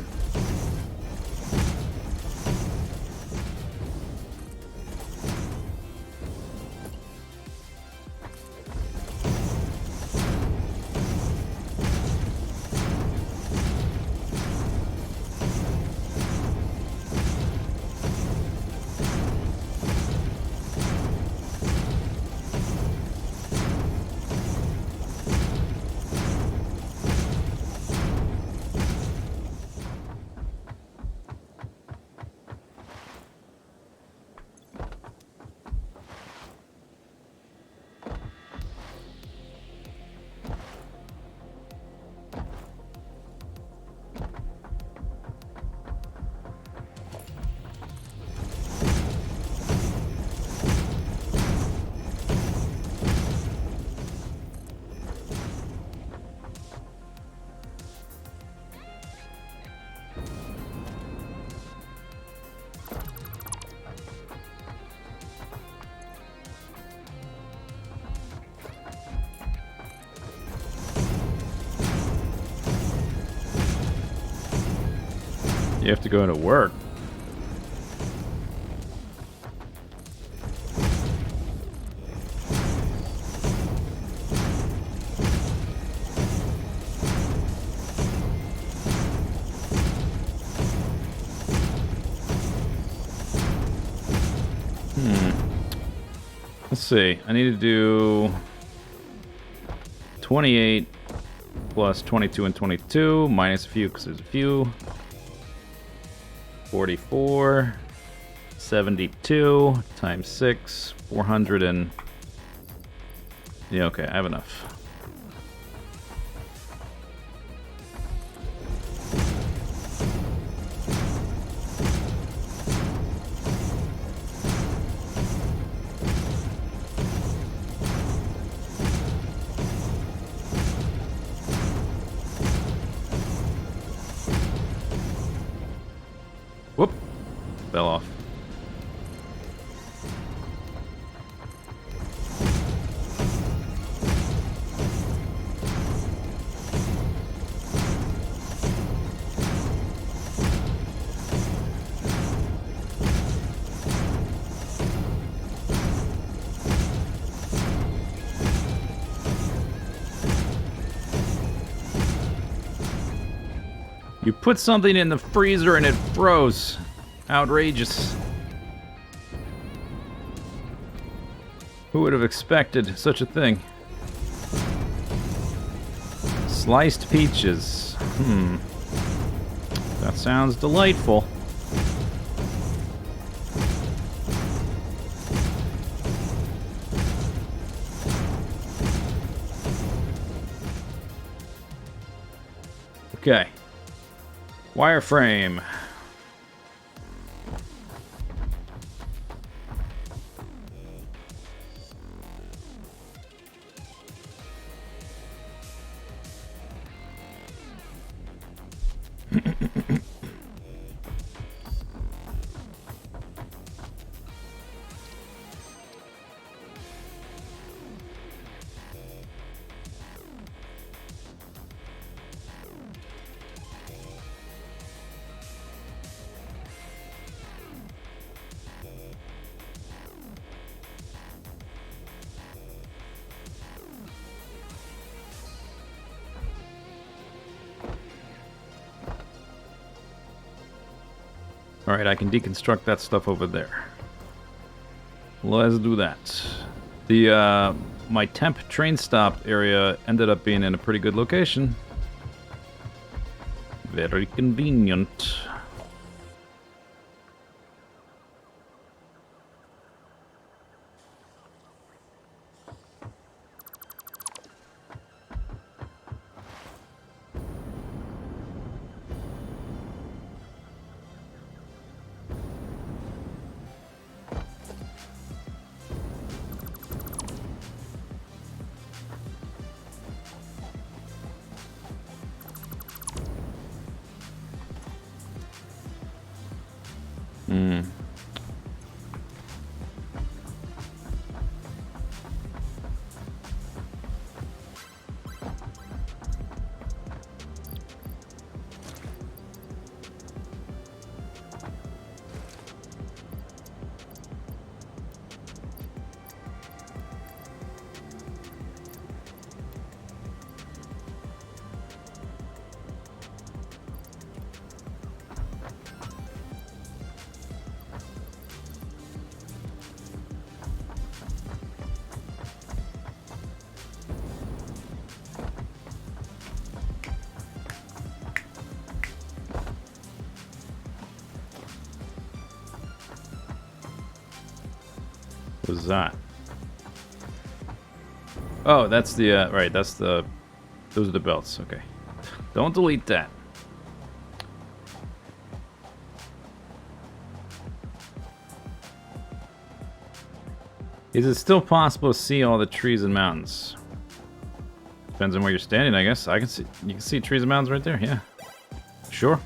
Speaker 1: You have to go to work. Let's see. I need to do 28 plus 22 and 22 minus a few because there's a few. 44, 72 times 6, 400 and... Yeah, okay, I have enough. Whoop! Fell off. You put something in the freezer and it froze. Outrageous. Who would have expected such a thing? Sliced peaches. That sounds delightful. Okay. Wireframe. Alright, I can deconstruct that stuff over there. Let's do that. The my temp train stop area ended up being in a pretty good location. Very convenient. What was that? Oh, that's the, right, that's the, those are the belts, okay. Don't delete that. Is it still possible to see all the trees and mountains? Depends on where you're standing, I guess. I can see, you can see trees and mountains right there, yeah. Sure.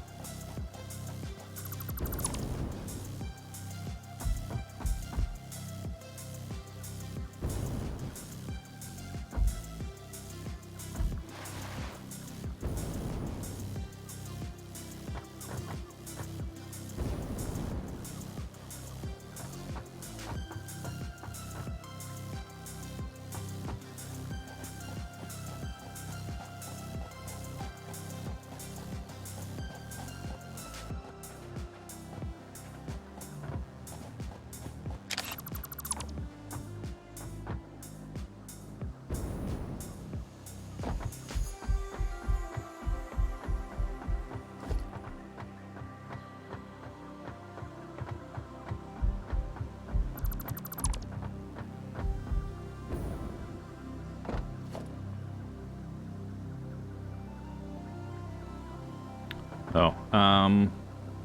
Speaker 1: Oh,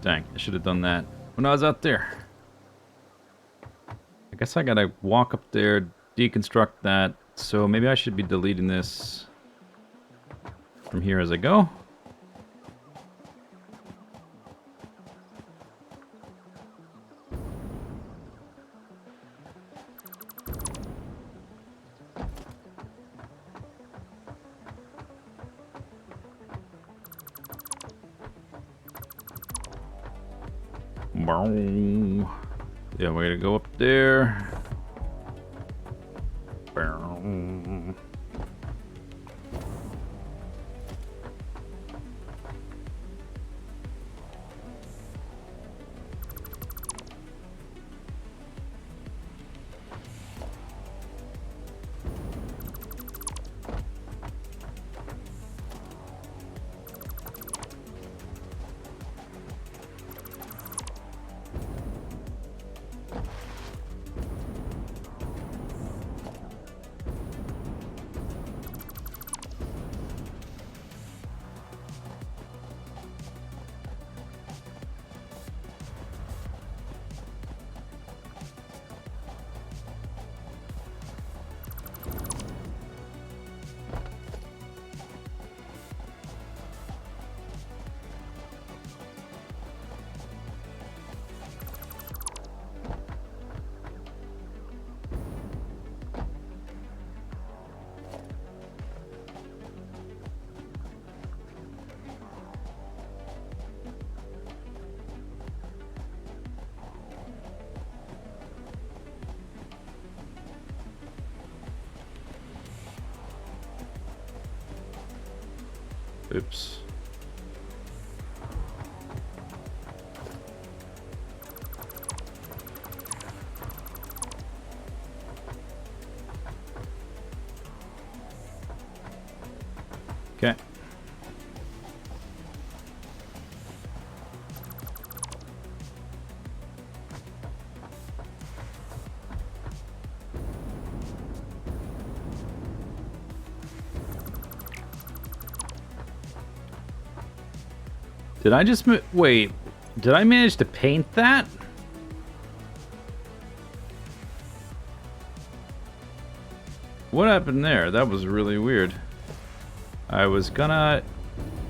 Speaker 1: dang, I should have done that when I was out there. I guess I gotta walk up there, deconstruct that, so maybe I should be deleting this from here as I go. Yeah, we're gonna go up there. Oops. Okay. Did I just wait? Did I manage to paint that? What happened there? That was really weird. I was gonna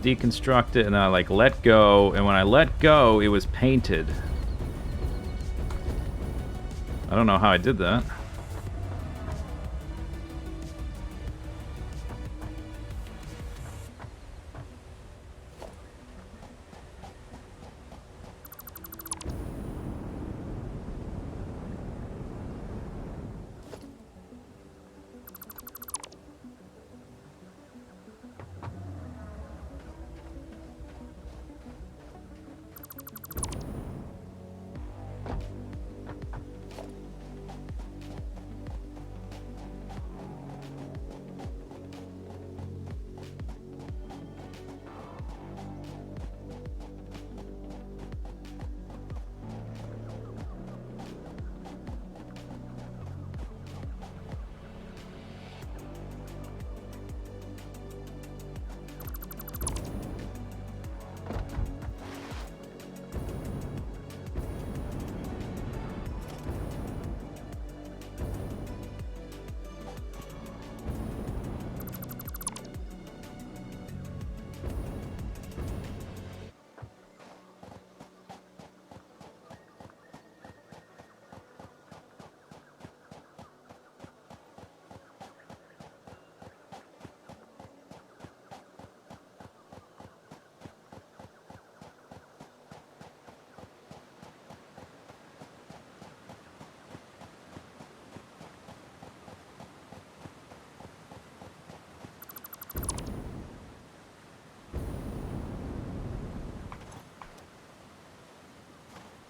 Speaker 1: deconstruct it and I like let go, and when I let go, it was painted. I don't know how I did that.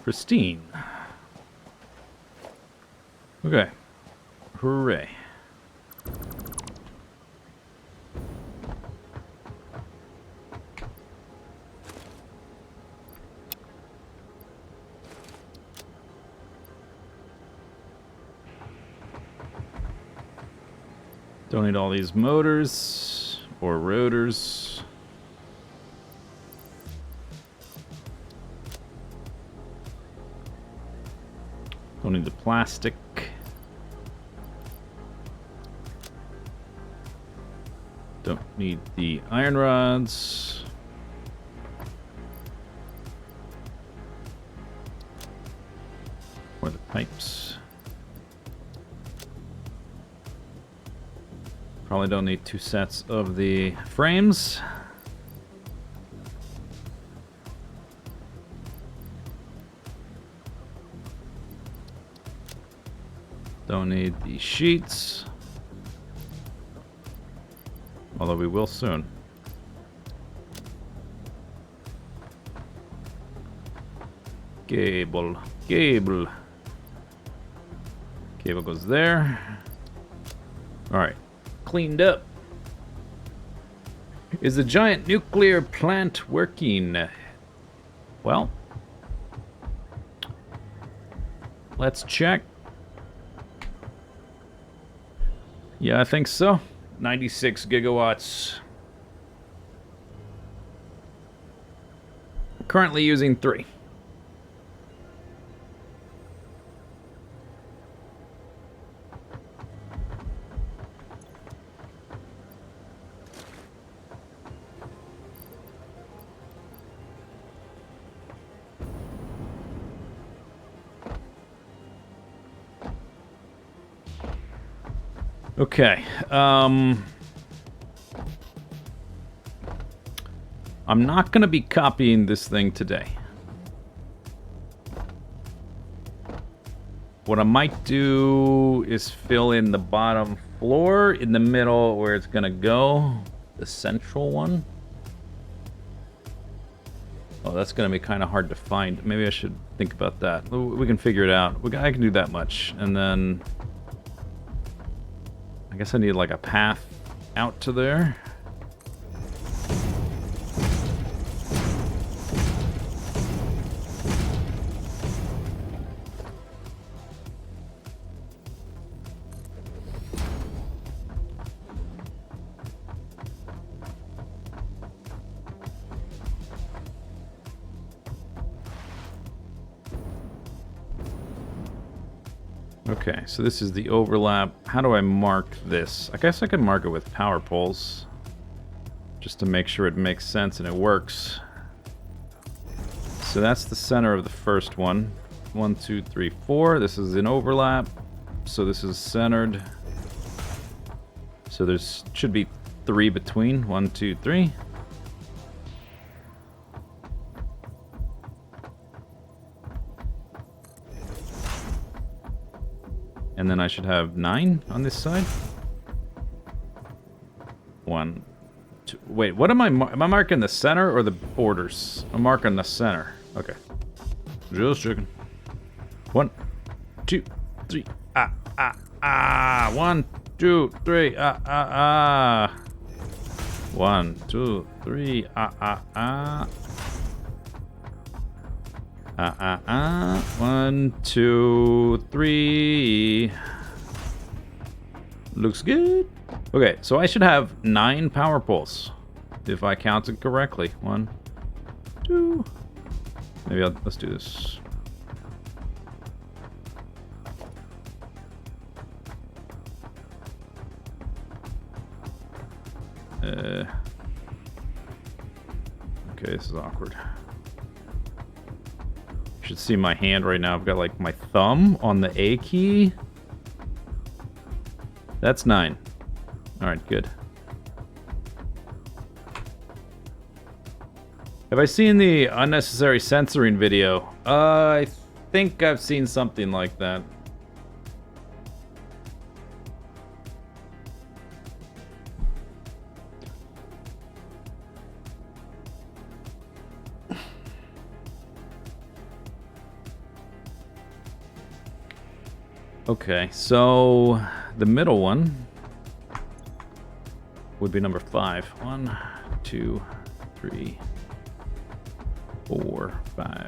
Speaker 1: Pristine. Okay. Hooray. Don't need all these motors or rotors. Don't need the plastic. Don't need the iron rods. Or the pipes. Probably don't need 2 sets of the frames. Don't need the sheets. Although we will soon. Cable. Cable. Cable goes there. Alright. Cleaned up. Is the giant nuclear plant working? Well, let's check. Yeah, I think so. 96 gigawatts. Currently using 3. Okay, I'm not going to be copying this thing today. What I might do is fill in the bottom floor in the middle where it's going to go, the central one. Oh, that's going to be kind of hard to find. Maybe I should think about that. We can figure it out. I can do that much, and then I guess I need like a path out to there. Okay, so this is the overlap. How do I mark this? I guess I can mark it with power poles. Just to make sure it makes sense and it works. So that's the center of the first one. 1, 2, 3, 4. This is an overlap. So this is centered. So there's should be 3 between. 1, 2, 3. And then I should have 9 on this side. 1, 2. Wait, what am I marking the center or the borders? I'm marking the center. Okay. Just checking. 1, 2, 3. 1, 2, 3. 1, 2, 3. 1, 2, 3. Looks good. Okay, so I should have 9 power poles, if I counted correctly. 1, 2. Maybe let's do this. Okay, this is awkward. You should see my hand right now. I've got like my thumb on the A key. That's 9. Alright, good. Have I seen the unnecessary censoring video? I think I've seen something like that. Okay, so the middle one would be number 5. 1, 2, 3, 4, 5.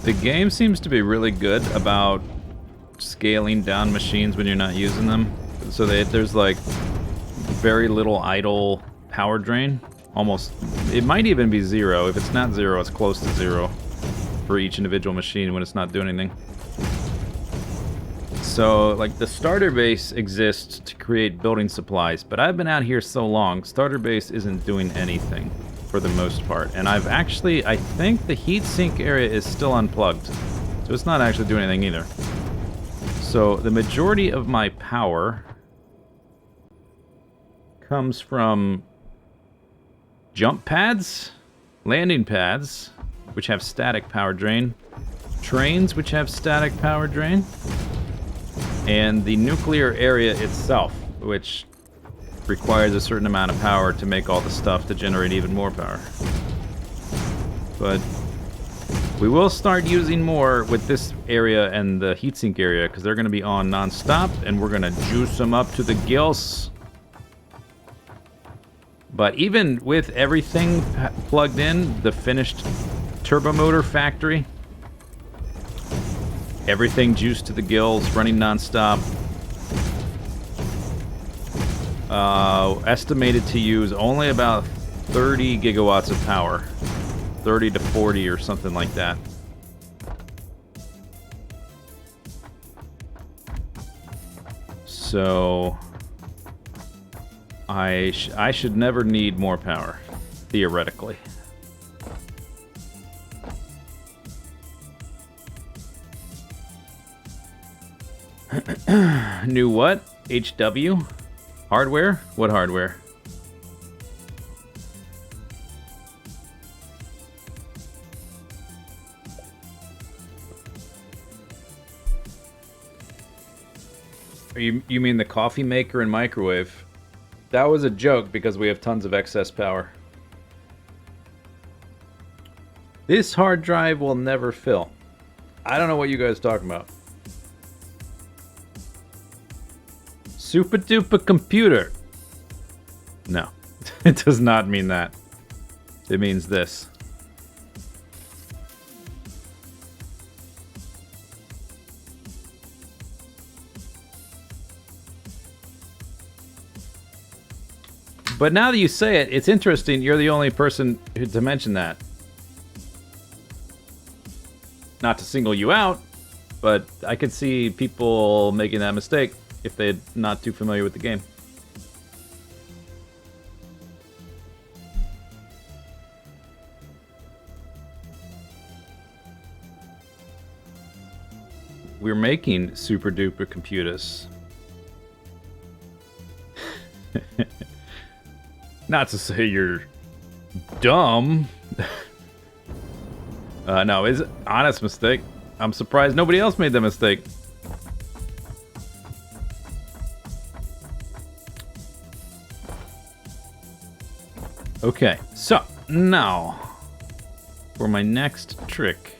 Speaker 1: The game seems to be really good about scaling down machines when you're not using them. So there's like very little idle power drain. Almost, it might even be 0. If it's not 0, it's close to 0 for each individual machine when it's not doing anything. So like the starter base exists to create building supplies, but I've been out here so long, starter base isn't doing anything for the most part. And I've actually, I think the heatsink area is still unplugged. So it's not actually doing anything either. So the majority of my power comes from jump pads, landing pads, which have static power drain, trains, which have static power drain, and the nuclear area itself, which requires a certain amount of power to make all the stuff to generate even more power. But we will start using more with this area and the heatsink area because they're going to be on non-stop and we're going to juice them up to the gills. But even with everything plugged in, the finished turbo motor factory, everything juiced to the gills, running non-stop, estimated to use only about 30 gigawatts of power. 30 to 40 or something like that. So I should never need more power, theoretically. New what? HW? Hardware? What hardware? You mean the coffee maker and microwave? That was a joke because we have tons of excess power. This hard drive will never fill. I don't know what you guys are talking about. Super duper computer. No, it does not mean that. It means this. But now that you say it, it's interesting. You're the only person to mention that. Not to single you out, but I could see people making that mistake if they're not too familiar with the game. We're making super duper computers. Not to say you're dumb. No, it's an honest mistake. I'm surprised nobody else made that mistake. Okay, so now for my next trick.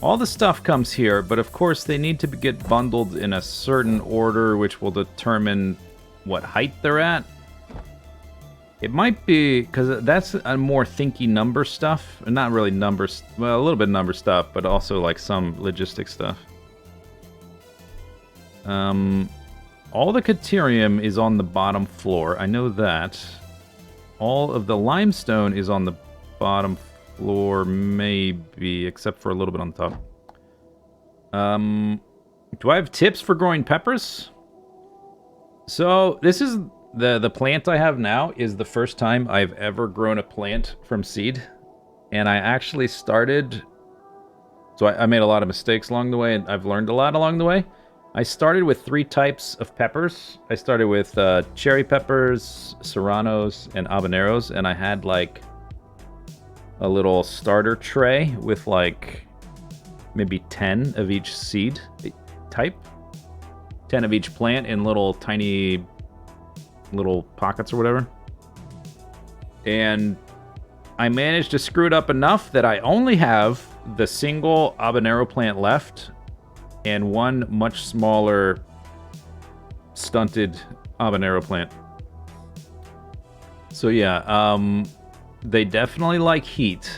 Speaker 1: All the stuff comes here, but of course they need to get bundled in a certain order, which will determine what height they're at. It might be, because that's a more thinky number stuff. Not really numbers, well, a little bit number stuff, but also like some logistic stuff. All the Caterium is on the bottom floor. I know that. All of the limestone is on the bottom floor, maybe, except for a little bit on the top. Do I have tips for growing peppers? So this is the plant I have now is the first time I've ever grown a plant from seed, and I actually started. So I made a lot of mistakes along the way, and I've learned a lot along the way. I started with 3 types of peppers. I started with cherry peppers, serranos, and habaneros, and I had like a little starter tray with like maybe 10 of each seed type. 10 of each plant in little tiny little pockets or whatever. And I managed to screw it up enough that I only have the single habanero plant left and one much smaller stunted habanero plant. So yeah, they definitely like heat.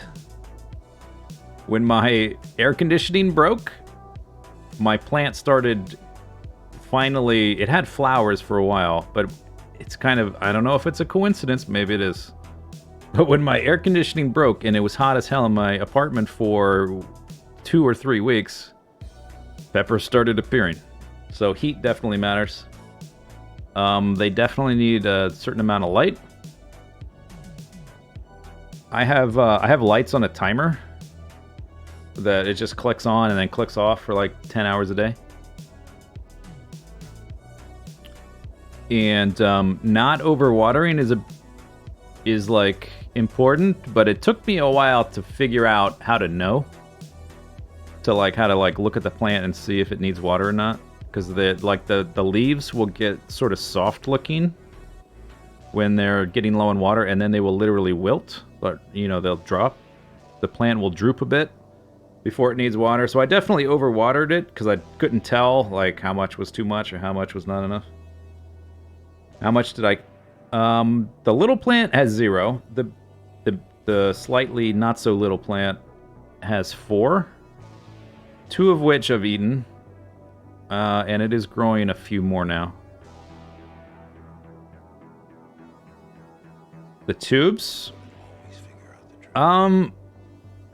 Speaker 1: When my air conditioning broke, my plant started finally, it had flowers for a while, but it's kind of, I don't know if it's a coincidence, maybe it is. But when my air conditioning broke and it was hot as hell in my apartment for 2 or 3 weeks, peppers started appearing. So heat definitely matters. They definitely need a certain amount of light. I have lights on a timer that it just clicks on and then clicks off for like 10 hours a day. And not overwatering is like important, but it took me a while to figure out how to know. How to look at the plant and see if it needs water or not, because the leaves will get sort of soft looking when they're getting low on water, and then they will literally wilt, but they'll drop. The plant will droop a bit before it needs water. So I definitely overwatered it because I couldn't tell like how much was too much or how much was not enough. How much did I? The little plant has 0. The slightly not so little plant has 4. 2 of which I've eaten, and it is growing a few more now. The tubes? Yeah, I'm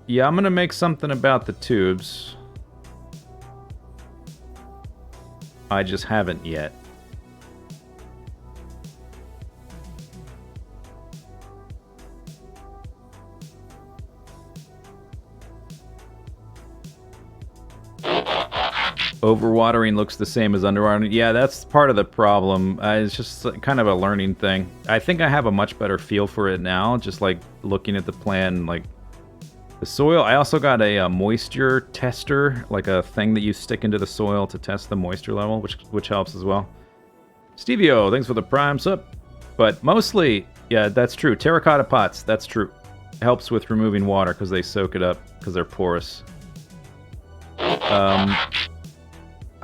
Speaker 1: gonna make something about the tubes. I just haven't yet. Overwatering looks the same as underwatering. Yeah, that's part of the problem. It's just kind of a learning thing. I think I have a much better feel for it now, just like looking at the plant, like the soil. I also got a moisture tester, like a thing that you stick into the soil to test the moisture level, which helps as well. Stevio, thanks for the prime sub. But mostly, yeah, that's true. Terracotta pots, that's true. helps with removing water because they soak it up because they're porous. I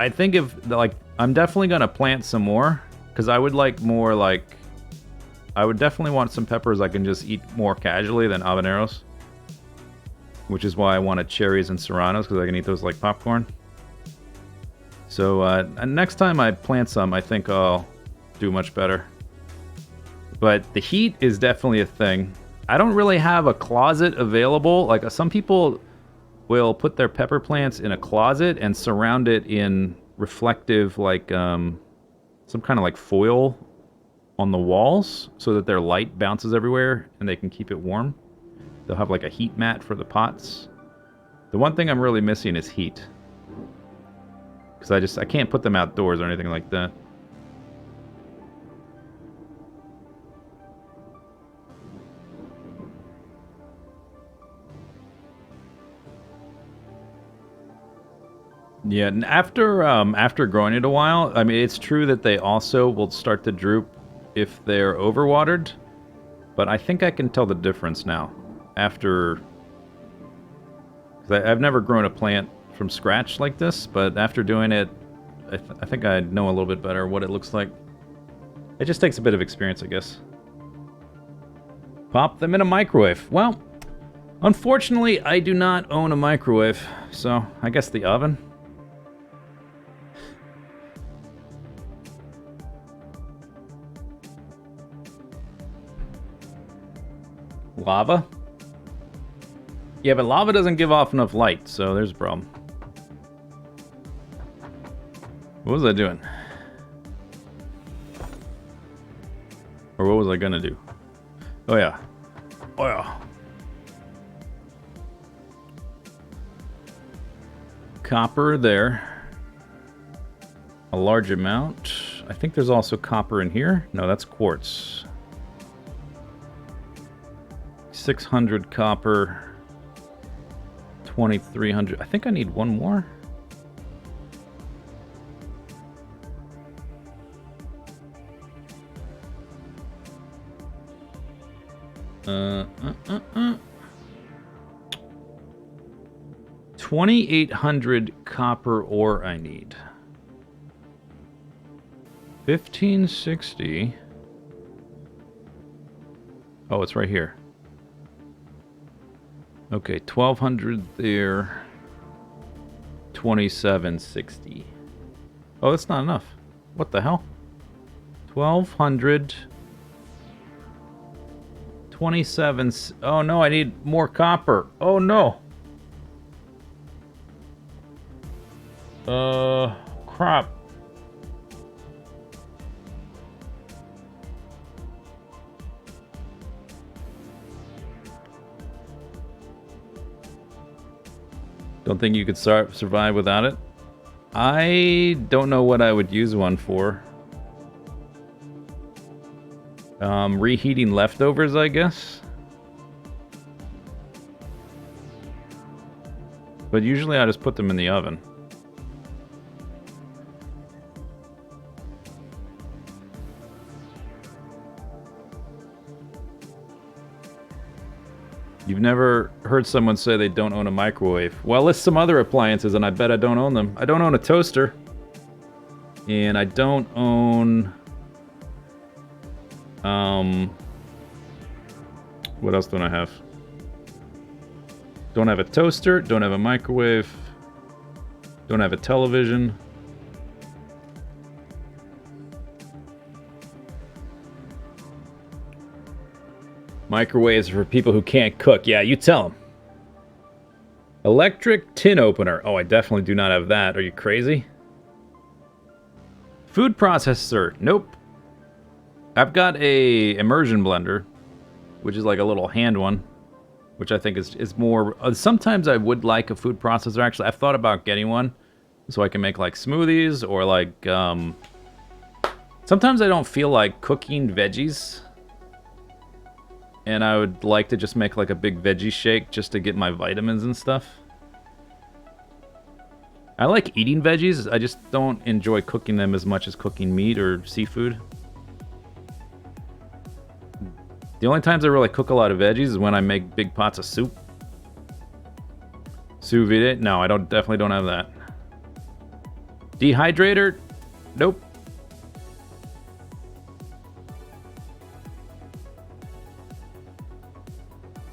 Speaker 1: think if, like, I'm definitely going to plant some more because I would like more, like, I would definitely want some peppers I can just eat more casually than habaneros. Which is why I wanted cherries and serranos, because I can eat those like popcorn. So next time I plant some, I think I'll do much better. But the heat is definitely a thing. I don't really have a closet available. Like, some people will put their pepper plants in a closet and surround it in reflective, like, some kind of like foil on the walls so that their light bounces everywhere and they can keep it warm. They'll have like a heat mat for the pots. The one thing I'm really missing is heat. Because I can't put them outdoors or anything like that. Yeah, and after growing it a while, I mean, it's true that they also will start to droop if they're overwatered, but I think I can tell the difference now. After... 'cause I've never grown a plant from scratch like this, but after doing it, I think I know a little bit better what it looks like. It just takes a bit of experience, I guess. Pop them in a microwave. Well, unfortunately, I do not own a microwave, so I guess the oven. Lava? Yeah, but lava doesn't give off enough light, so there's a problem. What was I doing? Or what was I gonna do? Oh yeah. Oh yeah. Copper there. A large amount. I think there's also copper in here. No, that's quartz. 600 copper. 2,300. I think I need one more. Uh. 2,800 copper ore I need. 1,560. Oh, it's right here. Okay, 1,200 there. 2,760. Oh, that's not enough. What the hell? 1,200. 27. Oh no, I need more copper. Oh no. Crap. Don't think you could survive without it? I don't know what I would use one for. Reheating leftovers, I guess? But usually I just put them in the oven. You've never heard someone say they don't own a microwave. Well, list some other appliances, and I bet I don't own them. I don't own a toaster. And I don't own... What else don't I have? Don't have a toaster, don't have a microwave, don't have a television. Microwaves are for people who can't cook. Yeah, you tell them. Electric tin opener. Oh, I definitely do not have that. Are you crazy? Food processor. Nope. I've got a immersion blender, which is like a little hand one, which I think is more... sometimes I would like a food processor, actually. I've thought about getting one, so I can make like smoothies, or like... sometimes I don't feel like cooking veggies, and I would like to just make like a big veggie shake just to get my vitamins and stuff. I like eating veggies, I just don't enjoy cooking them as much as cooking meat or seafood. The only times I really cook a lot of veggies is when I make big pots of soup. Sous vide? No, I definitely don't have that. Dehydrator? Nope.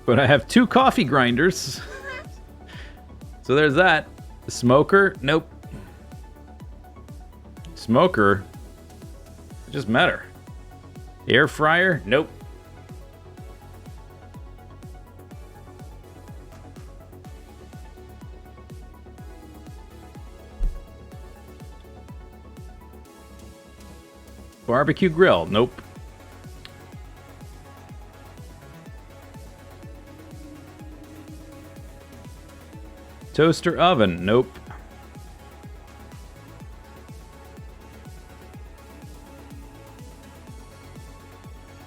Speaker 1: But I have 2 coffee grinders. So there's that. Smoker? Nope. Smoker? It just matter. Air fryer? Nope. Barbecue grill? Nope. Toaster oven? Nope.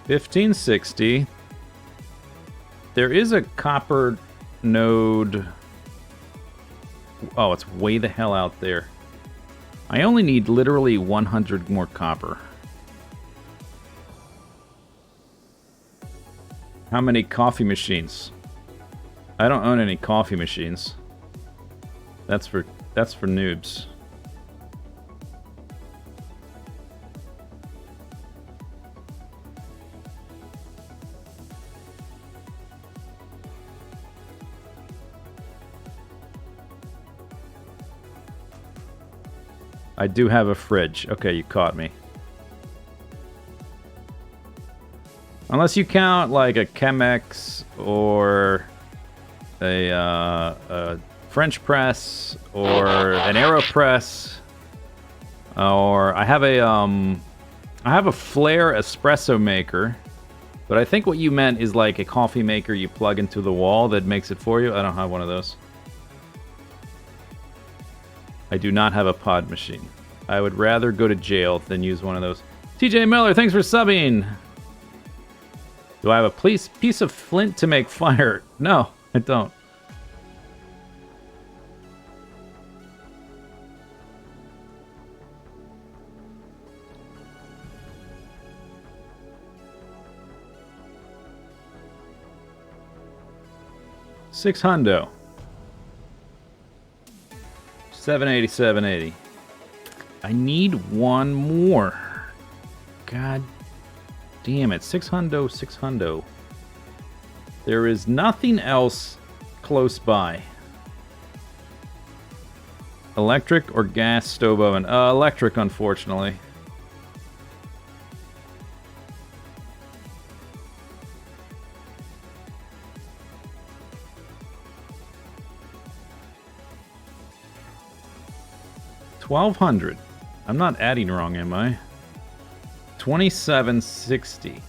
Speaker 1: $15.60. There is a copper node. Oh, it's way the hell out there. I only need literally 100 more copper. How many coffee machines? I don't own any coffee machines. That's for noobs. I do have a fridge. Okay, you caught me. Unless you count like a Chemex or a French press or an AeroPress, or I have a Flare espresso maker, but I think what you meant is like a coffee maker you plug into the wall that makes it for you. I don't have one of those. I do not have a pod machine. I would rather go to jail than use one of those. TJ Miller, thanks for subbing. Do I have a piece of flint to make fire? No, I don't. $600. 780, 780. I need one more. God damn it. 600, 600. There is nothing else close by. Electric or gas stove oven? Electric, unfortunately. $1,200. I'm not adding wrong, am I? $27.60.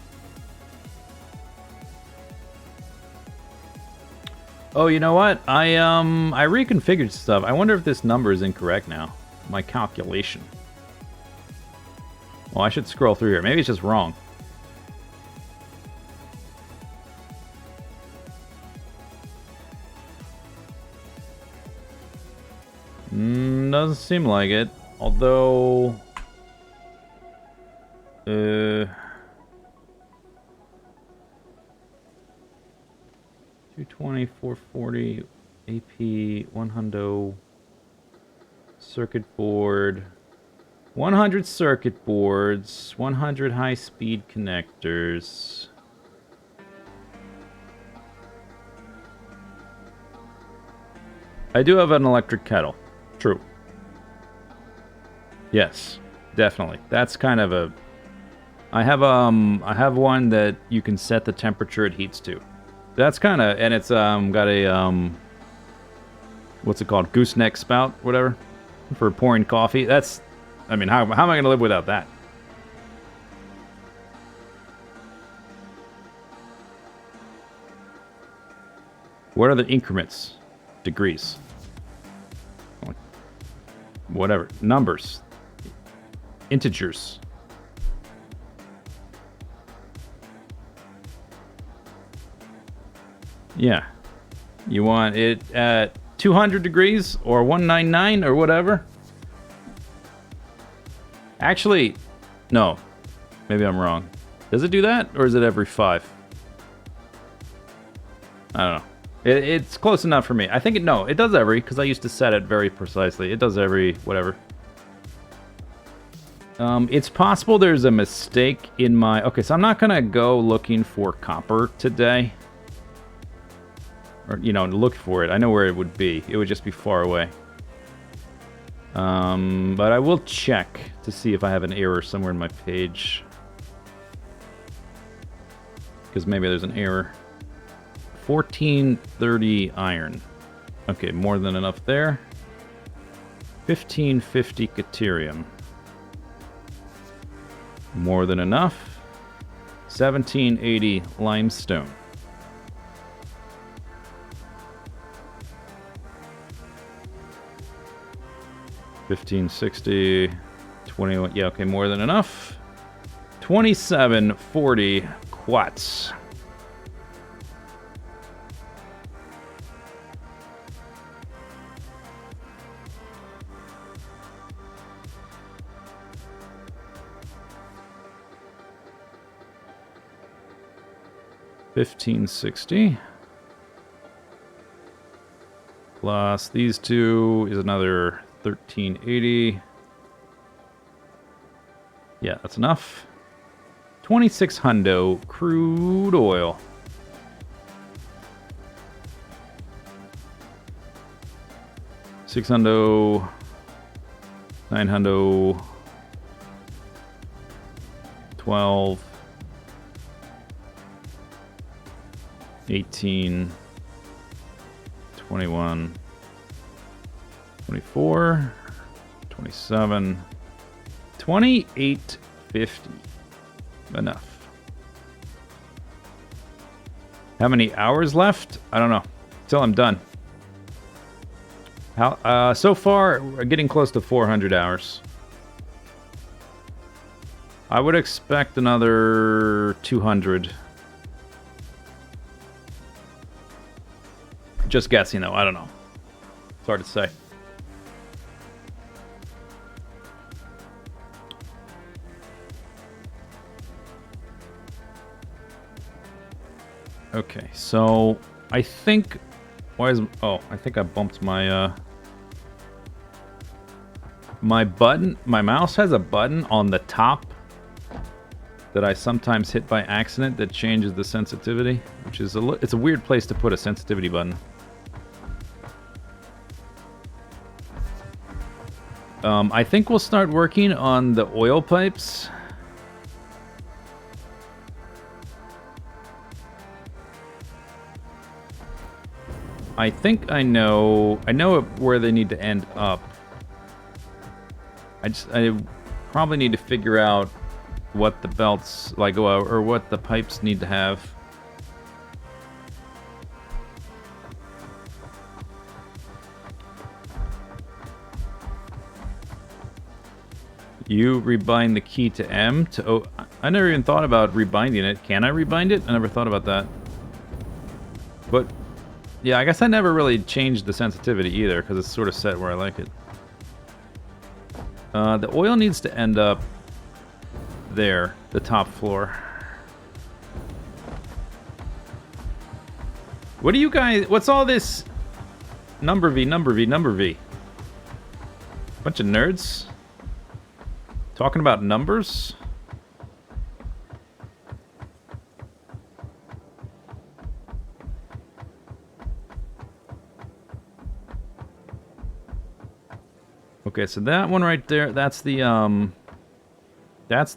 Speaker 1: Oh, you know what? I reconfigured stuff. I wonder if this number is incorrect now. My calculation. Well, I should scroll through here. Maybe it's just wrong. Doesn't seem like it. Although... 220, 440, AP, 100, circuit board, 100 circuit boards, 100 high-speed connectors. I do have an electric kettle. True. Yes, definitely. That's kind of a... I have one that you can set the temperature it heats to. That's kind of... And it's got a... what's it called? Gooseneck spout? Whatever. For pouring coffee. That's... I mean, how am I going to live without that? What are the increments? Degrees. Whatever. Numbers. Integers. Yeah. You want it at 200 degrees or 199 or whatever? Actually, no. Maybe I'm wrong. Does it do that or is it every 5? I don't know. It's close enough for me. I think no, it does every, because I used to set it very precisely. It does every, whatever. It's possible there's a mistake in my... Okay, so I'm not going to go looking for copper today. Or, you know, look for it. I know where it would be. It would just be far away. But I will check to see if I have an error somewhere in my page. Because maybe there's an error. 1430 iron. Okay, more than enough there. 1550 caterium. More than enough. 1780 limestone. $15.60, 21. Yeah, okay, more than enough. 2740 quartz. $15.60 plus these two is another $13.80. Yeah, that's enough. 26 hundo crude oil. Six hundo, 9 hundo, 12, 18, 21, 24, 27, 28.50. Enough. How many hours left? I don't know. Till I'm done. How? So far, we're getting close to 400 hours. I would expect another 200. Just guessing, though. I don't know. It's hard to say. Okay, so I think... Why is... Oh, I think I bumped my... My button... My mouse has a button on the top that I sometimes hit by accident that changes the sensitivity, which is it's a weird place to put a sensitivity button. I think we'll start working on the oil pipes. I think I know where they need to end up. I probably need to figure out what the belts like or what the pipes need to have. You rebind the key to M to O. I never even thought about rebinding it. Can I rebind it? I never thought about that. But yeah, I guess I never really changed the sensitivity either, because it's sort of set where I like it. The oil needs to end up there, the top floor. What do you guys... What's all this number V, number V, number V? Bunch of nerds? Talking about numbers? Okay, so that one right there, that's the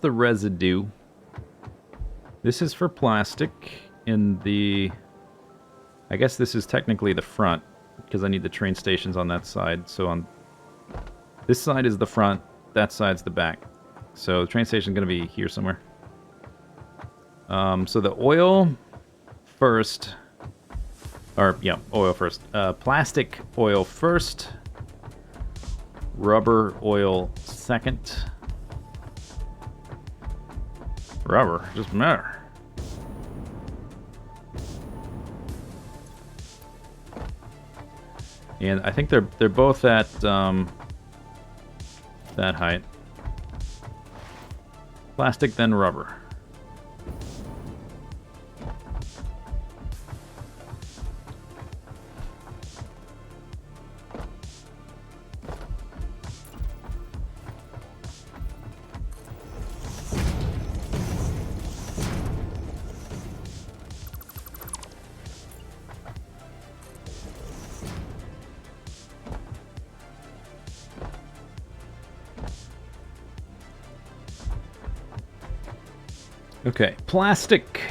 Speaker 1: residue. This is for plastic in the... I guess this is technically the front, because I need the train stations on that side. So on this side is the front, that side's the back. So the train station's going to be here somewhere. So the oil first, or yeah, oil first. Plastic oil first. Rubber oil second. Rubber, doesn't matter. And I think they're both at that height. Plastic, then rubber. Okay, plastic.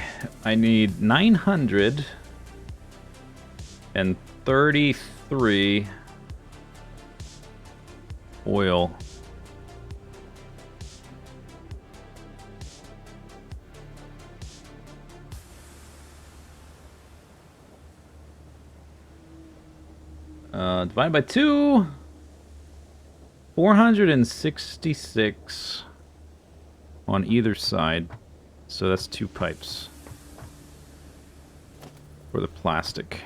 Speaker 1: I need 933 oil. Divided by 2. 466 on either side. So that's 2 pipes for the plastic.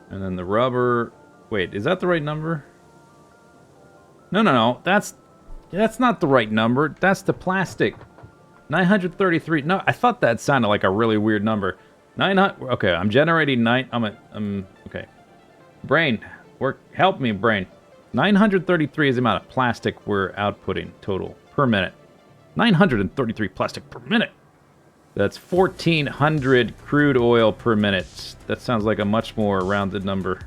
Speaker 1: And then the rubber... Wait, is that the right number? No. That's not the right number. That's the plastic. 933. No, I thought that sounded like a really weird number. 900. Okay, I'm generating 9. Okay. Brain, help me, brain. 933 is the amount of plastic we're outputting total per minute. 933 plastic per minute. That's 1,400 crude oil per minute. That sounds like a much more rounded number.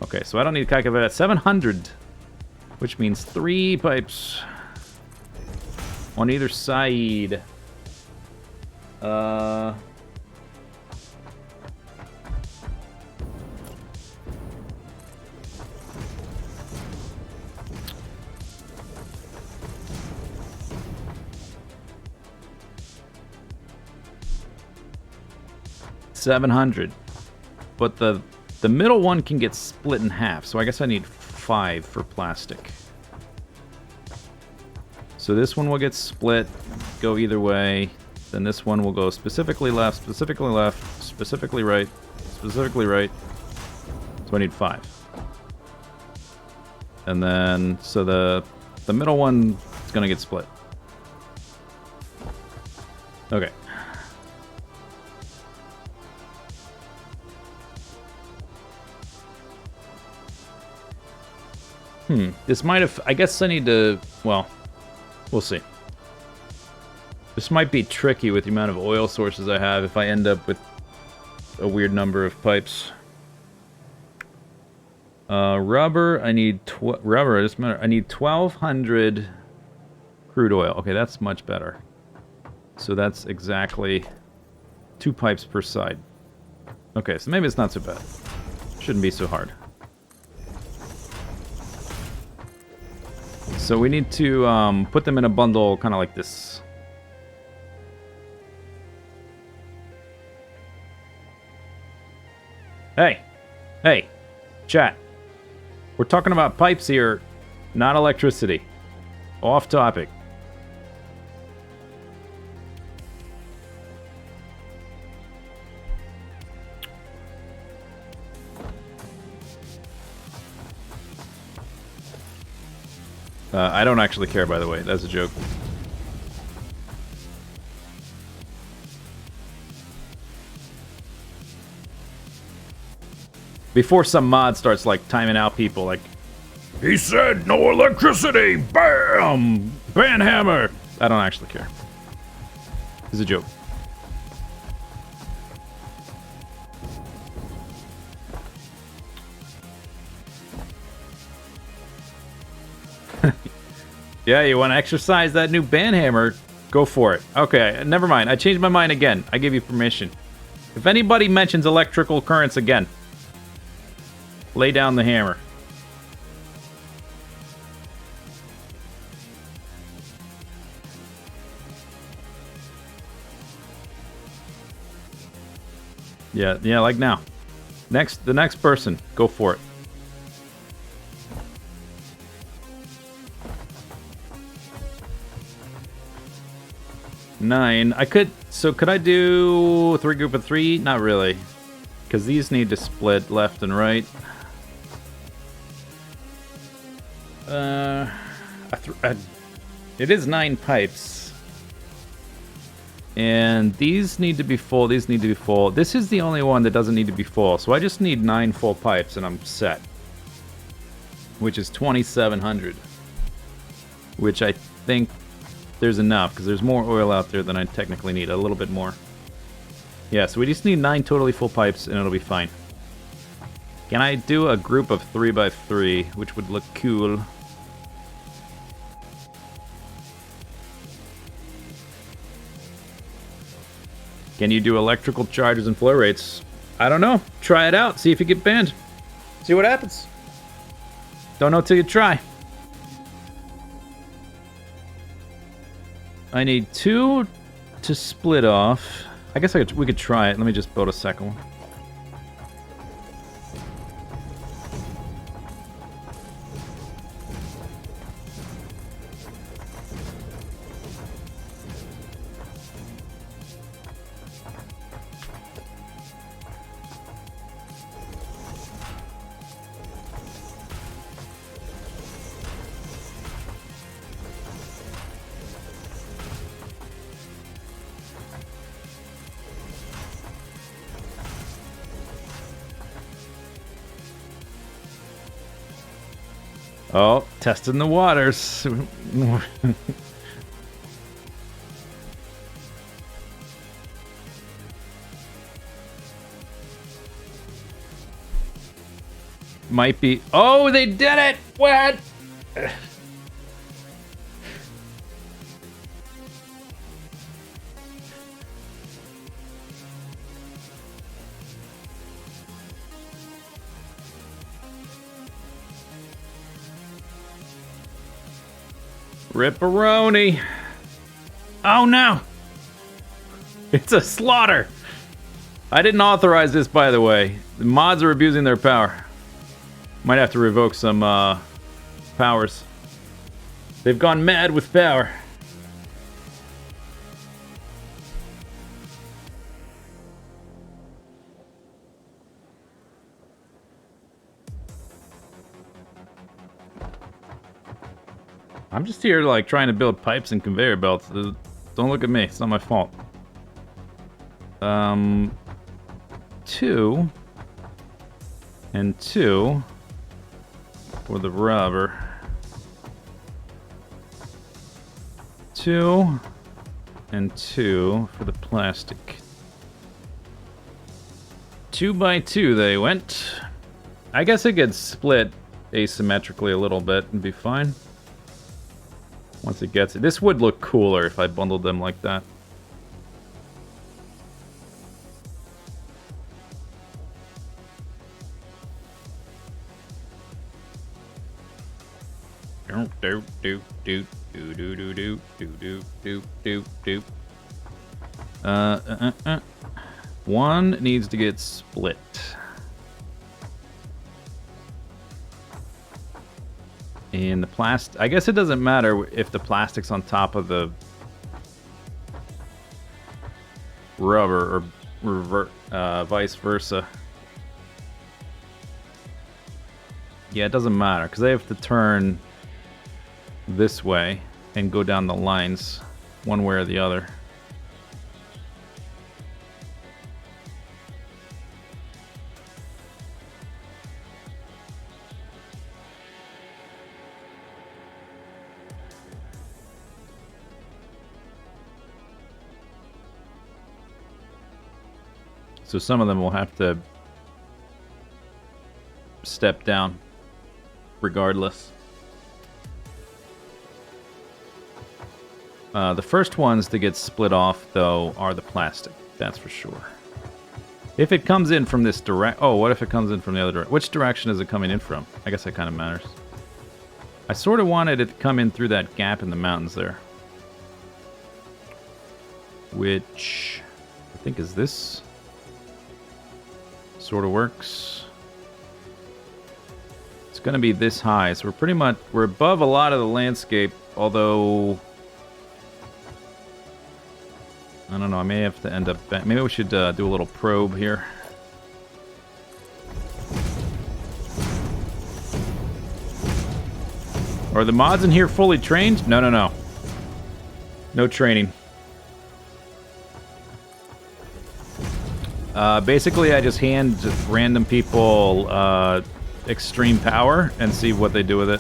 Speaker 1: Okay, so I don't need to calculate that. 700, which means 3 pipes on either side. 700. But the middle one can get split in half, so I guess I need 5 for plastic. So this one will get split, go either way. Then this one will go specifically left, specifically right, specifically right. So I need 5. And then, so the middle one is going to get split. Okay. This might have... I guess I need to... Well, we'll see. This might be tricky with the amount of oil sources I have if I end up with a weird number of pipes. Rubber, I need... Rubber, it doesn't matter. I need 1,200 crude oil. Okay, that's much better. So that's exactly 2 pipes per side. Okay, so maybe it's not so bad. Shouldn't be so hard. So we need to put them in a bundle kind of like this. Hey, chat. We're talking about pipes here, not electricity. Off topic. I don't actually care, by the way. That's a joke. Before some mod starts, like, timing out people, like, he said no electricity! Bam! Banhammer! I don't actually care. It's a joke. Yeah, you want to exercise that new banhammer? Go for it. Okay, never mind. I changed my mind again. I give you permission. If anybody mentions electrical currents again, lay down the hammer. Yeah, like now. The next person, go for it. Nine. Could I do 3 group of 3? Not really. Because these need to split left and right. It is 9 pipes. And these need to be full, these need to be full. This is the only one that doesn't need to be full. So I just need 9 full pipes and I'm set. Which is 2,700. Which I think there's enough, because there's more oil out there than I technically need. A little bit more. Yeah, so we just need 9 totally full pipes, and it'll be fine. Can I do a group of 3x3, which would look cool? Can you do electrical charges and flow rates? I don't know. Try it out. See if you get banned. See what happens. Don't know till you try. I need 2 to split off. I guess we could try it. Let me just build a second one. Oh, testing the waters. Might be... Oh, they did it! What? Ripperoni. Oh no! It's a slaughter! I didn't authorize this, by the way. The mods are abusing their power. Might have to revoke some powers. They've gone mad with power. I'm just here, like, trying to build pipes and conveyor belts. Don't look at me. It's not my fault. 2 and 2 for the rubber. 2 and 2 for the plastic. 2 by 2 they went. I guess it gets split asymmetrically a little bit and be fine. Once it gets it. This would look cooler if I bundled them like that. One needs to get split. And the I guess it doesn't matter if the plastic's on top of the rubber or vice versa. Yeah, it doesn't matter because they have to turn this way and go down the lines one way or the other. So some of them will have to step down regardless. The first ones to get split off, though, are the plastic. That's for sure. If it comes in from this direct... Oh, what if it comes in from the other direction? Which direction is it coming in from? I guess that kind of matters. I sort of wanted it to come in through that gap in the mountains there. Which I think is this. Sort of works. It's going to be this high, so we're above a lot of the landscape, although I don't know, I may have to end up back. Maybe we should do a little probe here. Are the mods in here fully trained? No. No training. Basically, I just hand random people extreme power and see what they do with it.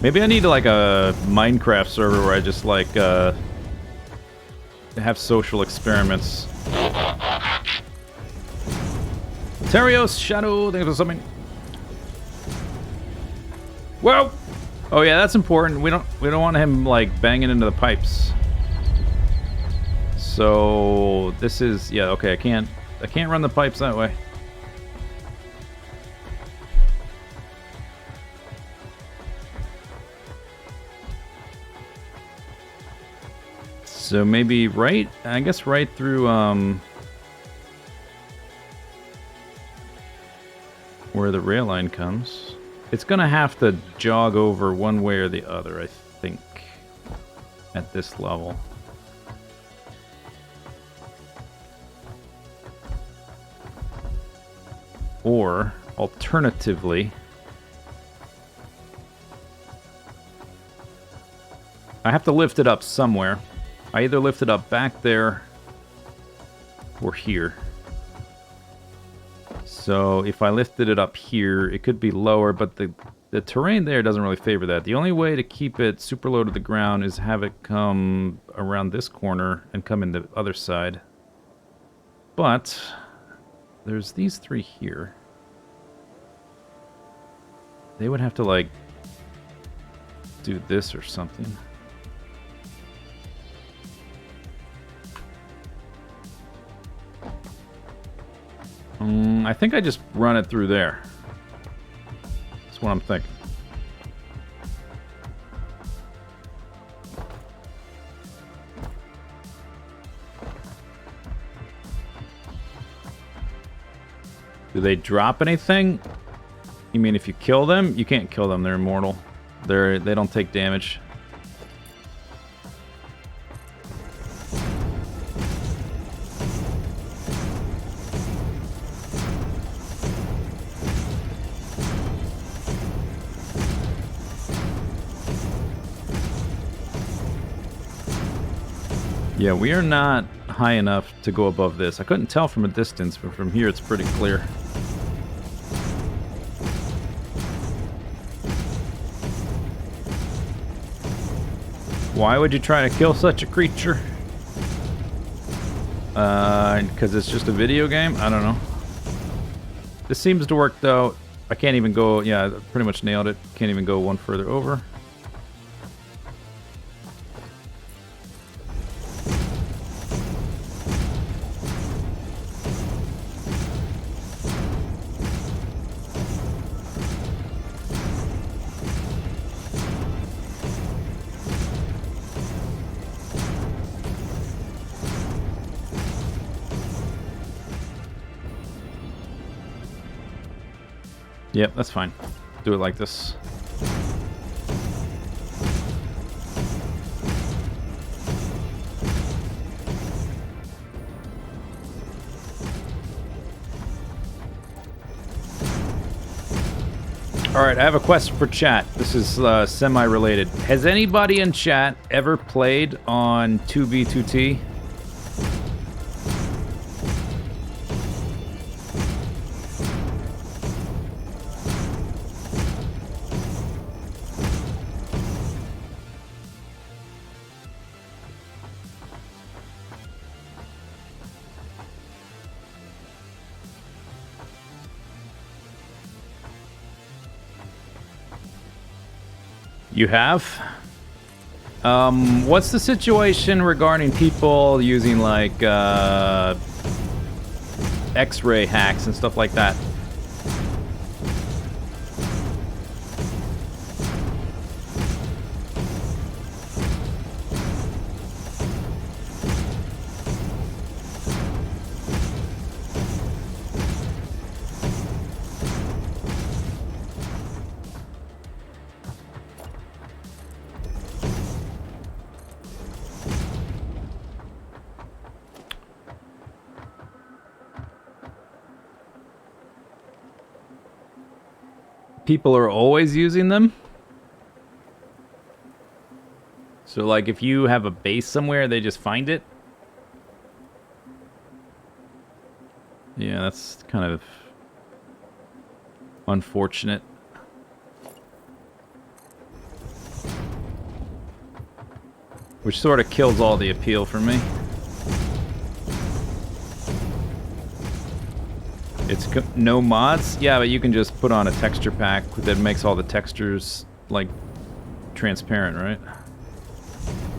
Speaker 1: Maybe I need like a Minecraft server where I just like have social experiments. Terios Shadow, thanks for something. Whoa! Oh yeah, that's important. We don't want him like banging into the pipes. So this is okay. I can't run the pipes that way. So maybe right through where the rail line comes. It's gonna have to jog over one way or the other, I think, at this level. Or, alternatively, I have to lift it up somewhere. I either lift it up back there or here. So if I lifted it up here, it could be lower, but the terrain there doesn't really favor that. The only way to keep it super low to the ground is have it come around this corner and come in the other side. But there's these three here. They would have to, like, do this or something. I think I just run it through there. That's what I'm thinking. Do they drop anything? You mean if you kill them? You can't kill them. They're immortal. They don't take damage. Yeah, we are not high enough to go above this. I couldn't tell from a distance, but from here it's pretty clear. Why would you try to kill such a creature? Because it's just a video game? I don't know. This seems to work, though. I can't even go... Yeah, I pretty much nailed it. Can't even go one further over. Yep, that's fine. Do it like this. Alright, I have a question for chat. This is semi-related. Has anybody in chat ever played on 2B2T? You have? What's the situation regarding people using, like, X-ray hacks and stuff like that? People are always using them. So, like, if you have a base somewhere, they just find it. Yeah, that's kind of Which sort of kills all the appeal for me. It's no mods? Yeah, but you can just put on a texture pack that makes all the textures, like, transparent, right?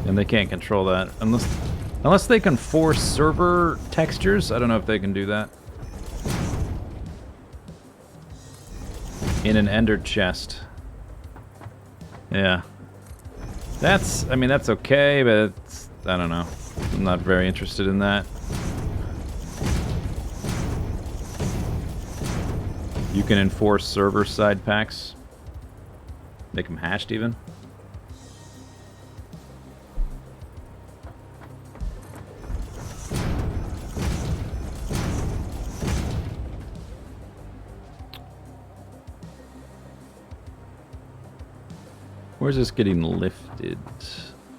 Speaker 1: And they can't control that. Unless they can force server textures. I don't know if they can do that. In an ender chest. Yeah. That's, I mean, that's okay, but it's, I don't know. I'm not very interested in that. You can enforce server side packs. Make them hashed even. Where's this getting lifted?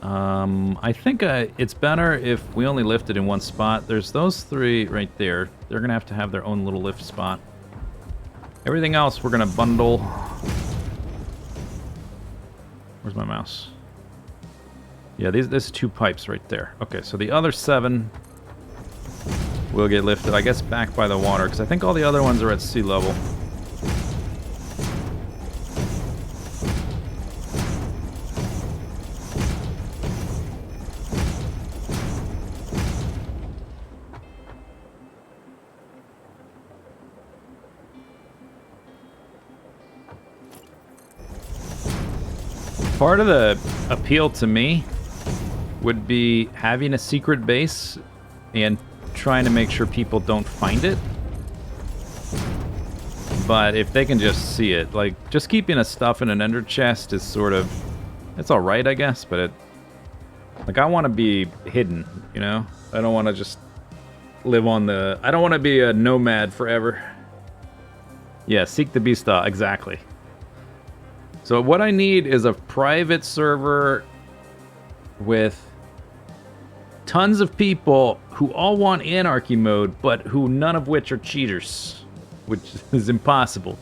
Speaker 1: I think it's better if we only lift it in one spot. There's those three right there. They're going to have their own little lift spot. Everything else we're going to bundle. Where's my mouse? Yeah, there's 2 pipes right there. Okay, so the other 7 will get lifted, I guess, back by the water, because I think all the other ones are at sea level. Part of the appeal to me would be having a secret base and trying to make sure people don't find it. But if they can just see it, like, just keeping a stuff in an ender chest is sort of, it's alright, I guess, but like, I want to be hidden, you know? I don't want to just live on the, I don't want to be a nomad forever. Yeah, seek the beast, exactly. So what I need is a private server with tons of people who all want anarchy mode, but who none of which are cheaters, which is impossible.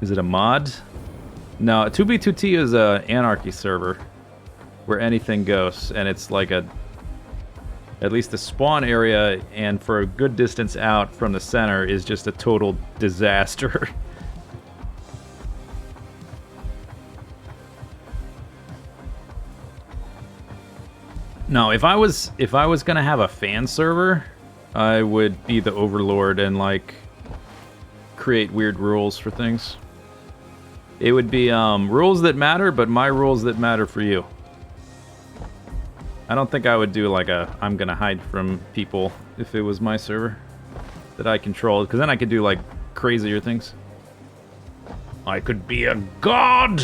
Speaker 1: Is it a mod? No, 2B2T is a anarchy server where anything goes, and it's like at least the spawn area, and for a good distance out from the center is just a total disaster. No, if I was gonna have a fan server, I would be the overlord and like create weird rules for things. It would be rules that matter, but my rules that matter for you. I don't think I would do like a I'm gonna hide from people if it was my server that I controlled, because then I could do like crazier things. I could be a god!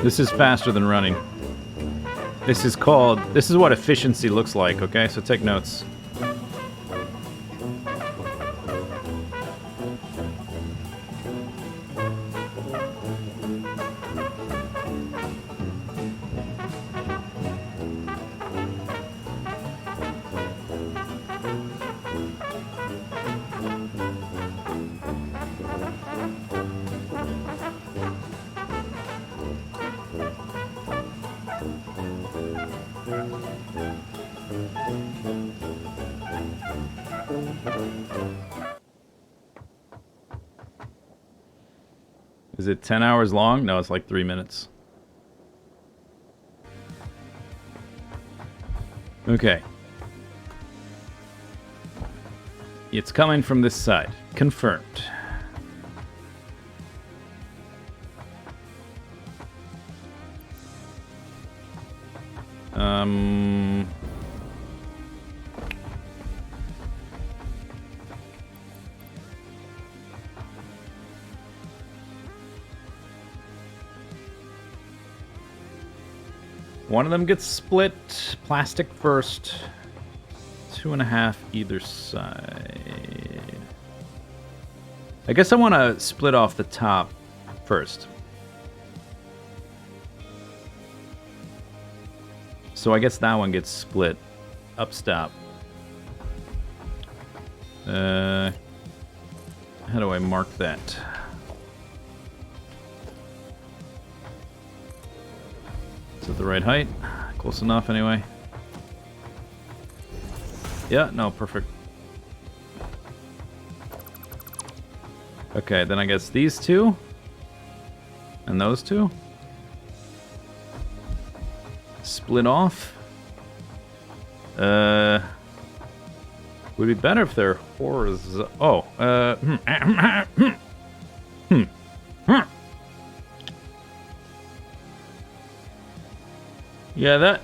Speaker 1: This is faster than running. This is what efficiency looks like, okay? So take notes. Is it 10 hours long? No, it's like 3 minutes. Okay. It's coming from this side. Confirmed. One of them gets split. Plastic first. 2.5 either side. I guess I want to split off the top first. So I guess that one gets split. Up stop. How do I mark that? Is it the right height? Close enough anyway. Yeah, no, perfect. Okay, then I guess these two. And those two. Split off. Would be better if they're horizontal. Oh, Yeah,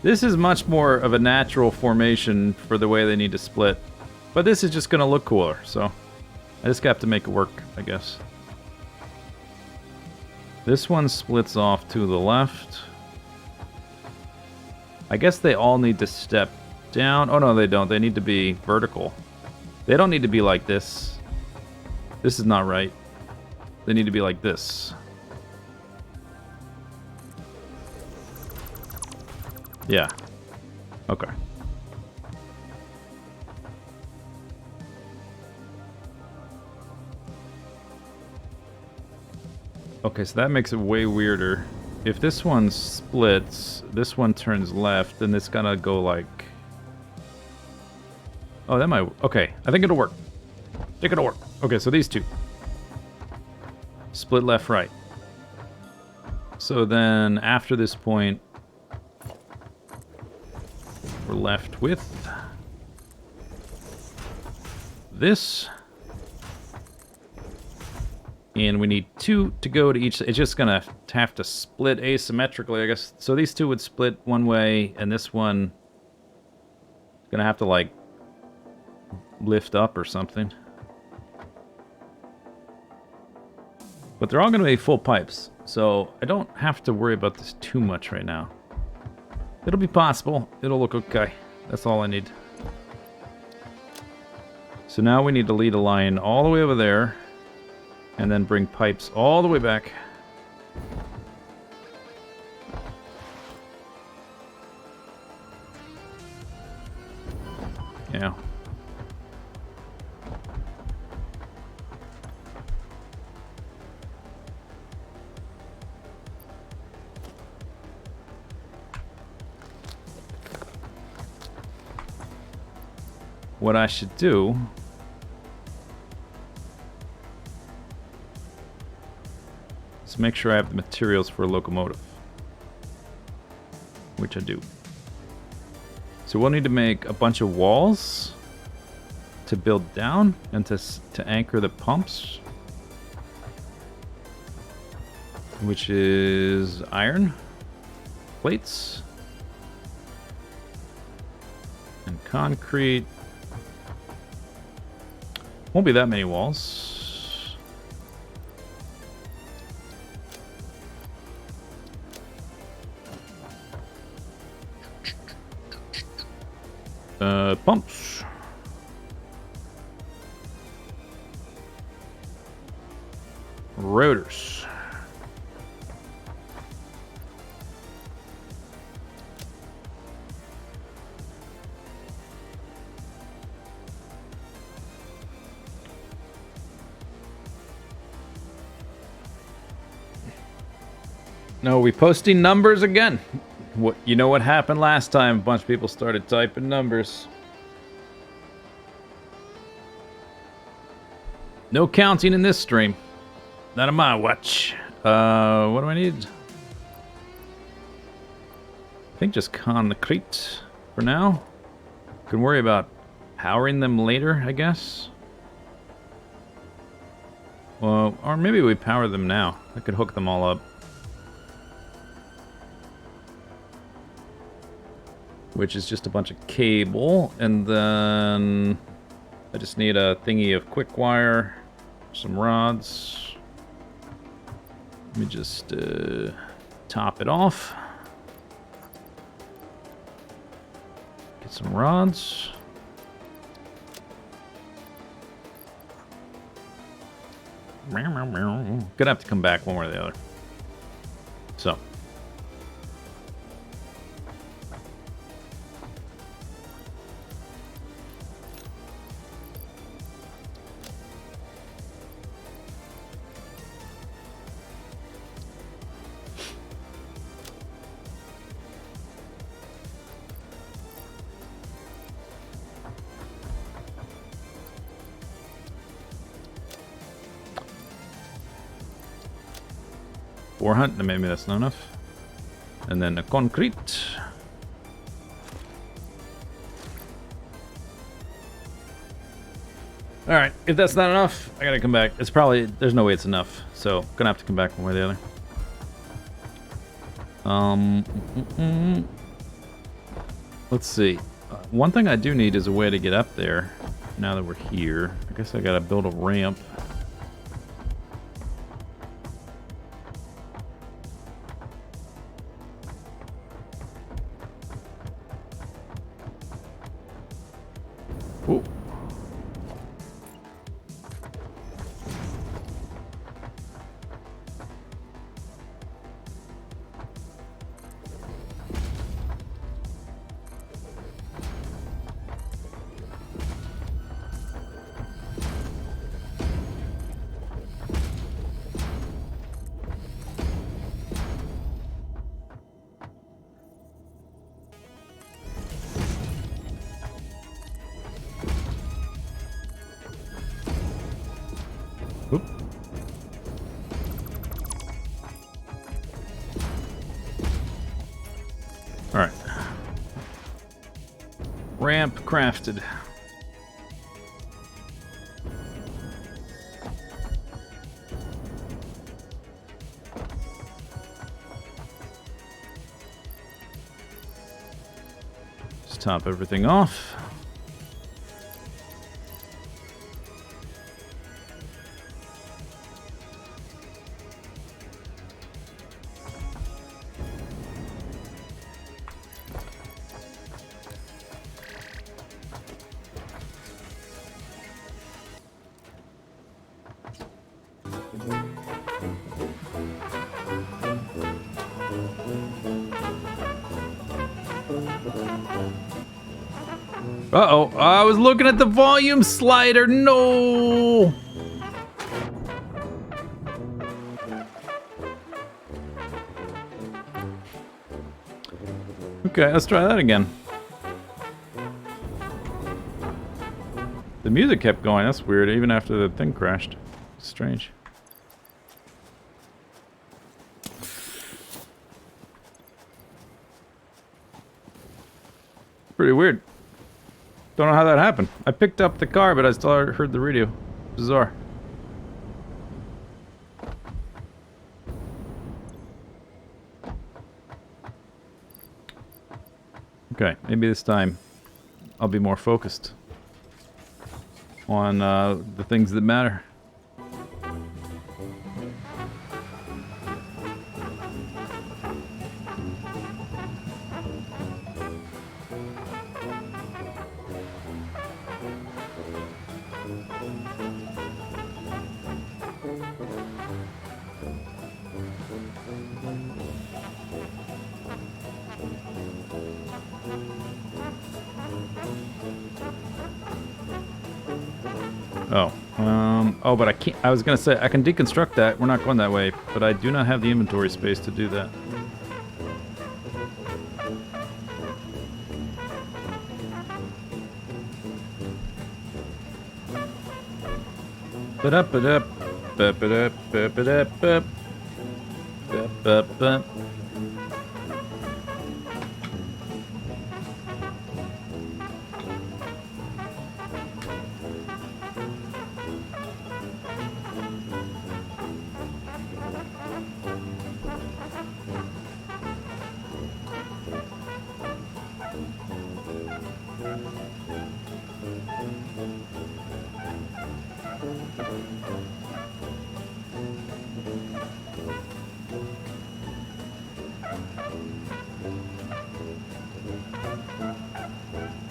Speaker 1: this is much more of a natural formation for the way they need to split. But this is just going to look cooler, so I just have to make it work, I guess. This one splits off to the left. I guess they all need to step down. Oh, no, they don't. They need to be vertical. They don't need to be like this. This is not right. They need to be like this. Yeah. Okay. Okay, so that makes it way weirder. If this one splits, this one turns left, then it's gonna go like... Oh, that might... Okay, I think it'll work. I think it'll work. Okay, so these two. Split left, right. So then, after this point, we're left with this. And we need two to go to each. It's just gonna have to split asymmetrically, I guess. So these two would split one way, and this one is gonna have to like lift up or something. But they're all gonna be full pipes, so I don't have to worry about this too much right now. It'll be possible. It'll look okay. That's all I need. So now we need to lead a line all the way over there. And then bring pipes all the way back. Yeah. What I should do is make sure I have the materials for a locomotive, which I do. So we'll need to make a bunch of walls to build down and to anchor the pumps, which is iron plates and concrete. Won't be that many walls. Pumps. Rotors. No, we posting numbers again. What, you know what happened last time? A bunch of people started typing numbers. No counting in this stream. Not on my watch. What do I need? I think just concrete. for now. Can worry about powering them later, I guess. Well, or maybe we power them now. I could hook them all up. Which is just a bunch of cable, and then I just need a thingy of quick wire, some rods. Let me just top it off. Get some rods. Gonna have to come back one way or the other. So. Maybe that's not enough. And then the concrete. Alright, if that's not enough, I gotta come back. It's probably, there's no way it's enough. So, gonna have to come back one way or the other. Let's see. One thing I do need is a way to get up there. Now that we're here. I guess I gotta build a ramp. Ooh. Alright. Ramp crafted. Just top everything off. Uh-oh, I was looking at the volume slider, no! Okay, let's try that again. The music kept going, that's weird, even after the thing crashed. Strange. Pretty weird. Don't know how that happened. I picked up the car, but I still heard the radio. Bizarre. Okay, maybe this time I'll be more focused on the things that matter. Oh, but I can't. I was gonna say I can deconstruct that. We're not going that way, but I do not have the inventory space to do that.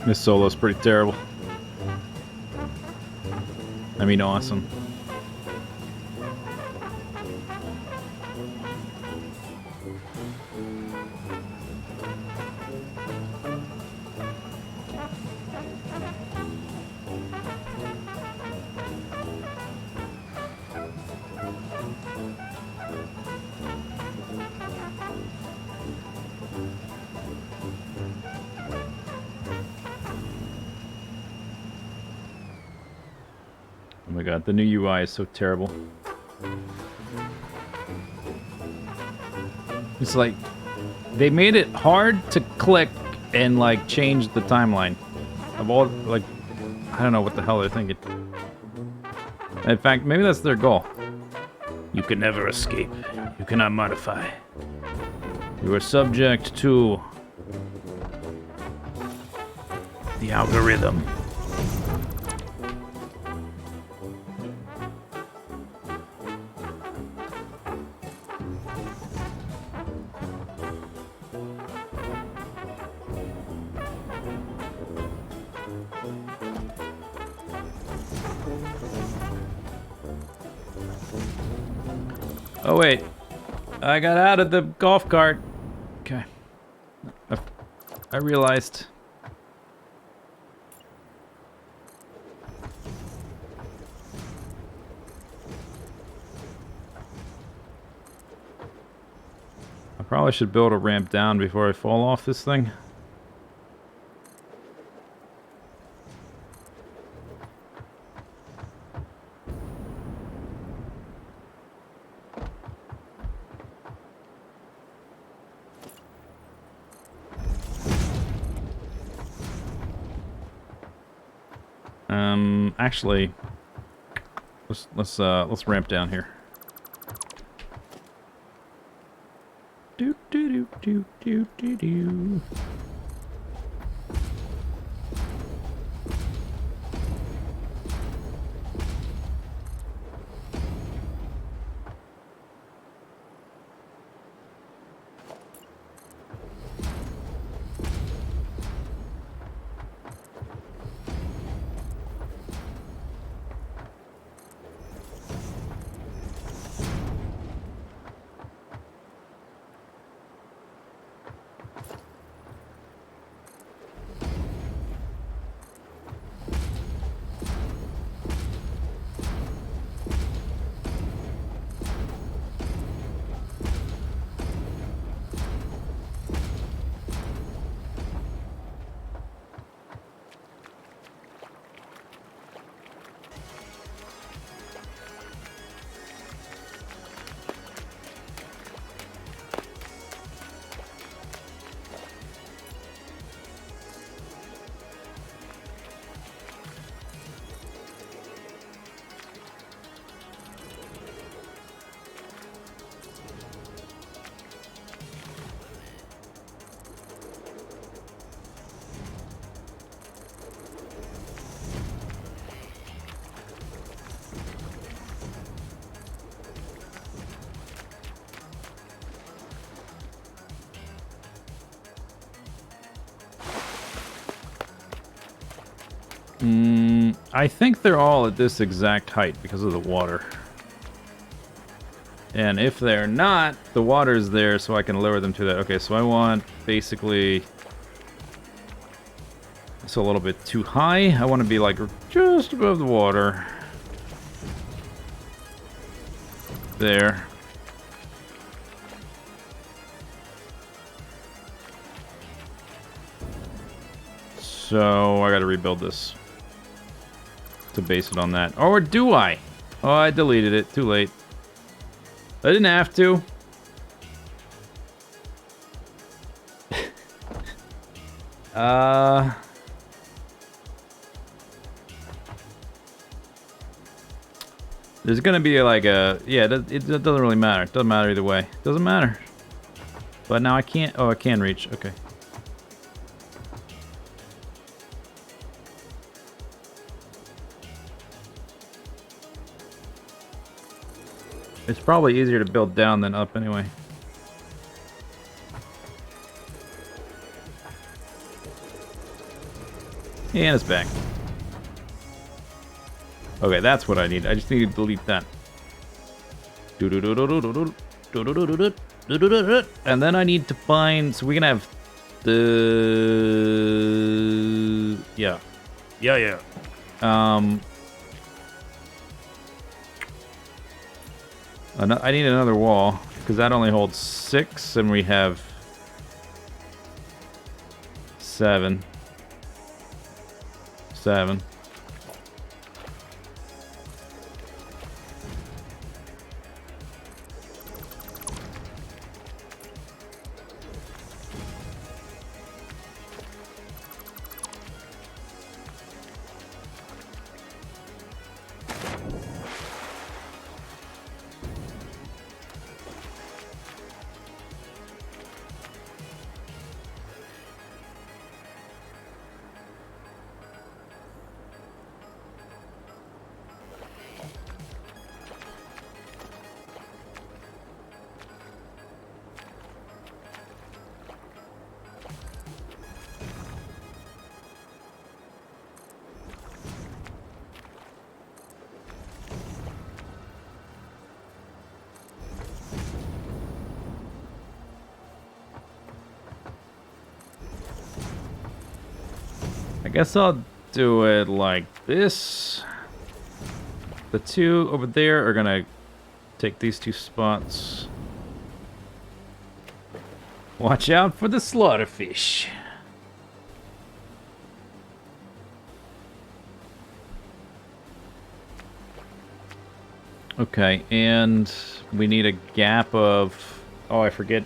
Speaker 1: This solo's pretty terrible. I mean, awesome. Oh my god, the new UI is so terrible. It's like, they made it hard to click and like change the timeline of all, like, I don't know what the hell they're thinking. In fact, maybe that's their goal. You can never escape. You cannot modify. You are subject to the algorithm. Oh wait, I got out of the golf cart. Okay, I realized. I probably should build a ramp down before I fall off this thing. Actually, let's ramp down here. Do do do do do do do. I think they're all at this exact height because of the water. And if they're not, the water's there so I can lower them to that. Okay, so I want basically... It's a little bit too high. I want to be like just above the water. There. So I gotta rebuild this to base it on that. Or do I? Oh, I deleted it. Too late. I didn't have to. There's gonna be like a... Yeah, it doesn't really matter. It doesn't matter either way. It doesn't matter. But now I can't... Oh, I can reach. Okay. It's probably easier to build down than up anyway. And it's back. Okay, that's what I need. I just need to delete that. And then I need to find... So we can have the... Yeah. I need another wall, because that only holds 6, and we have 7. 7. I guess I'll do it like this. The two over there are gonna take these 2 spots. Watch out for the slaughterfish. Okay, and we need a gap of... Oh, I forget.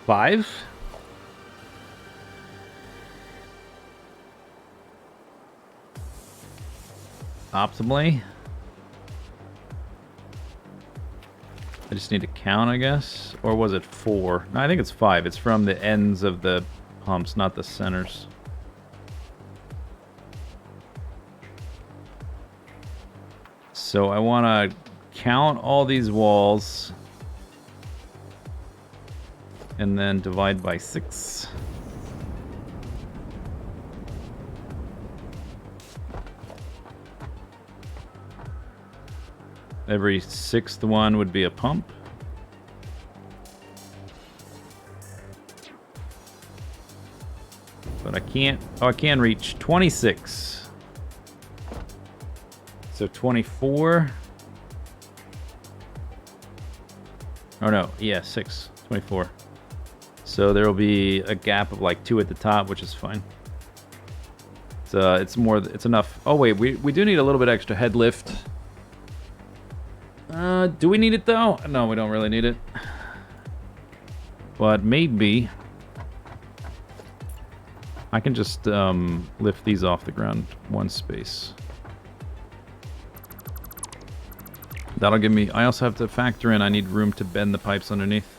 Speaker 1: 5? Optimally. I just need to count, I guess. Or was it 4? No, I think it's 5. It's from the ends of the pumps, not the centers. So I want to count all these walls. And then divide by 6. Every 6th one would be a pump. But I can't... Oh, I can reach 26. So 24. Oh no, yeah, 6. 24. So there will be a gap of like 2 at the top, which is fine. It's more... It's enough... Oh wait, we do need a little bit extra head lift. Do we need it though? No, we don't really need it. But maybe I can just lift these off the ground 1 space. That'll give me... I also have to factor in I need room to bend the pipes underneath.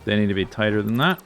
Speaker 1: They need to be tighter than that.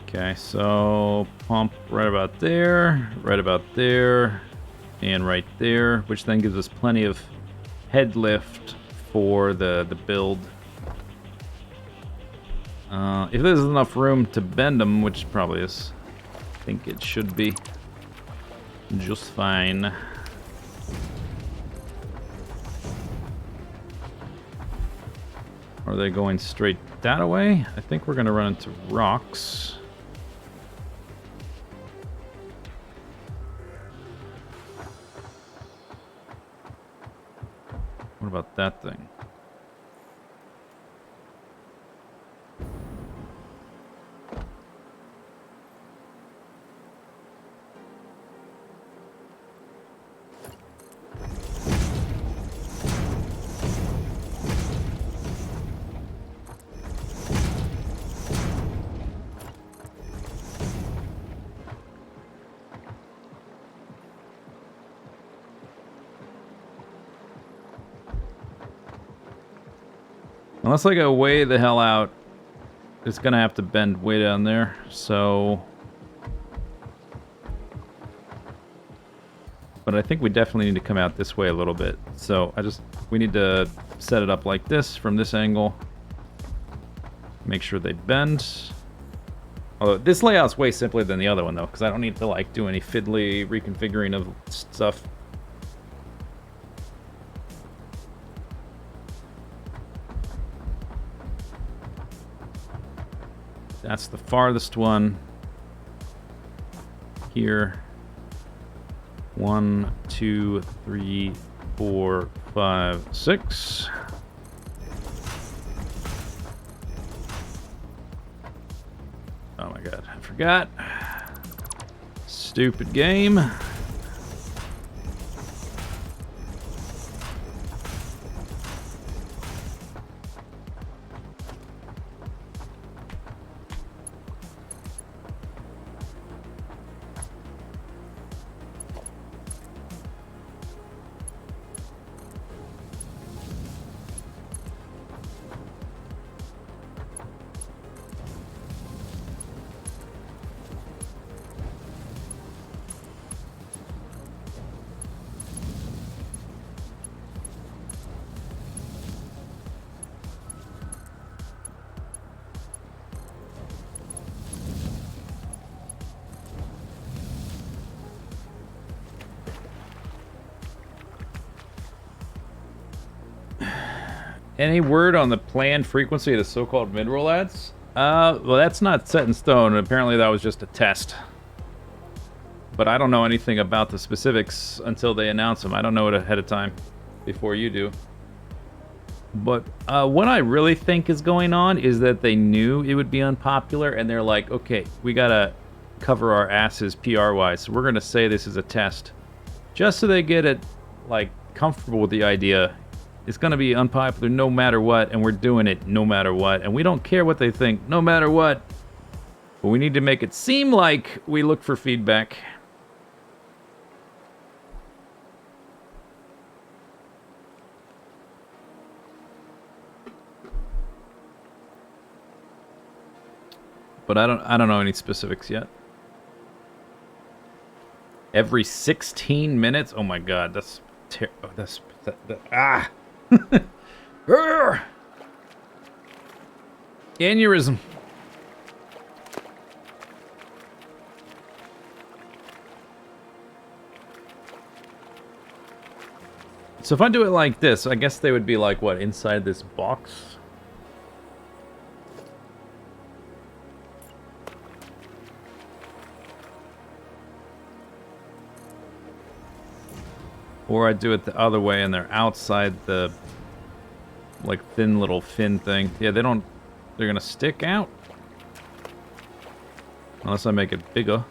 Speaker 1: Okay, so pump right about there, and right there, which then gives us plenty of head lift for the build. If there's enough room to bend them, which probably is, I think it should be just fine. Or are they going straight that way? I think we're going to run into rocks. What about that thing? Unless I go way the hell out, it's gonna have to bend way down there, so... But I think we definitely need to come out this way a little bit. So we need to set it up like this from this angle. Make sure they bend. Although this layout's way simpler than the other one though, because I don't need to like do any fiddly reconfiguring of stuff. That's the farthest one. Here. 1, 2, 3, 4, 5, 6. Oh my god, I forgot. Stupid game. Any word on the planned frequency of the so-called mid-roll ads? Well, that's not set in stone. Apparently that was just a test. But I don't know anything about the specifics until they announce them. I don't know it ahead of time, before you do. But what I really think is going on is that they knew it would be unpopular, and they're like, okay, we gotta cover our asses PR-wise, so we're gonna say this is a test. Just so they get it, like, comfortable with the idea. It's going to be unpopular no matter what, and we're doing it no matter what. And we don't care what they think, no matter what. But we need to make it seem like we look for feedback. But I don't know any specifics yet. Every 16 minutes? Oh my god, that's ah! Aneurysm. So if I do it like this, I guess they would be like, what, inside this box? Or I do it the other way and they're outside the, like, thin little fin thing. Yeah, they're gonna stick out. Unless I make it bigger.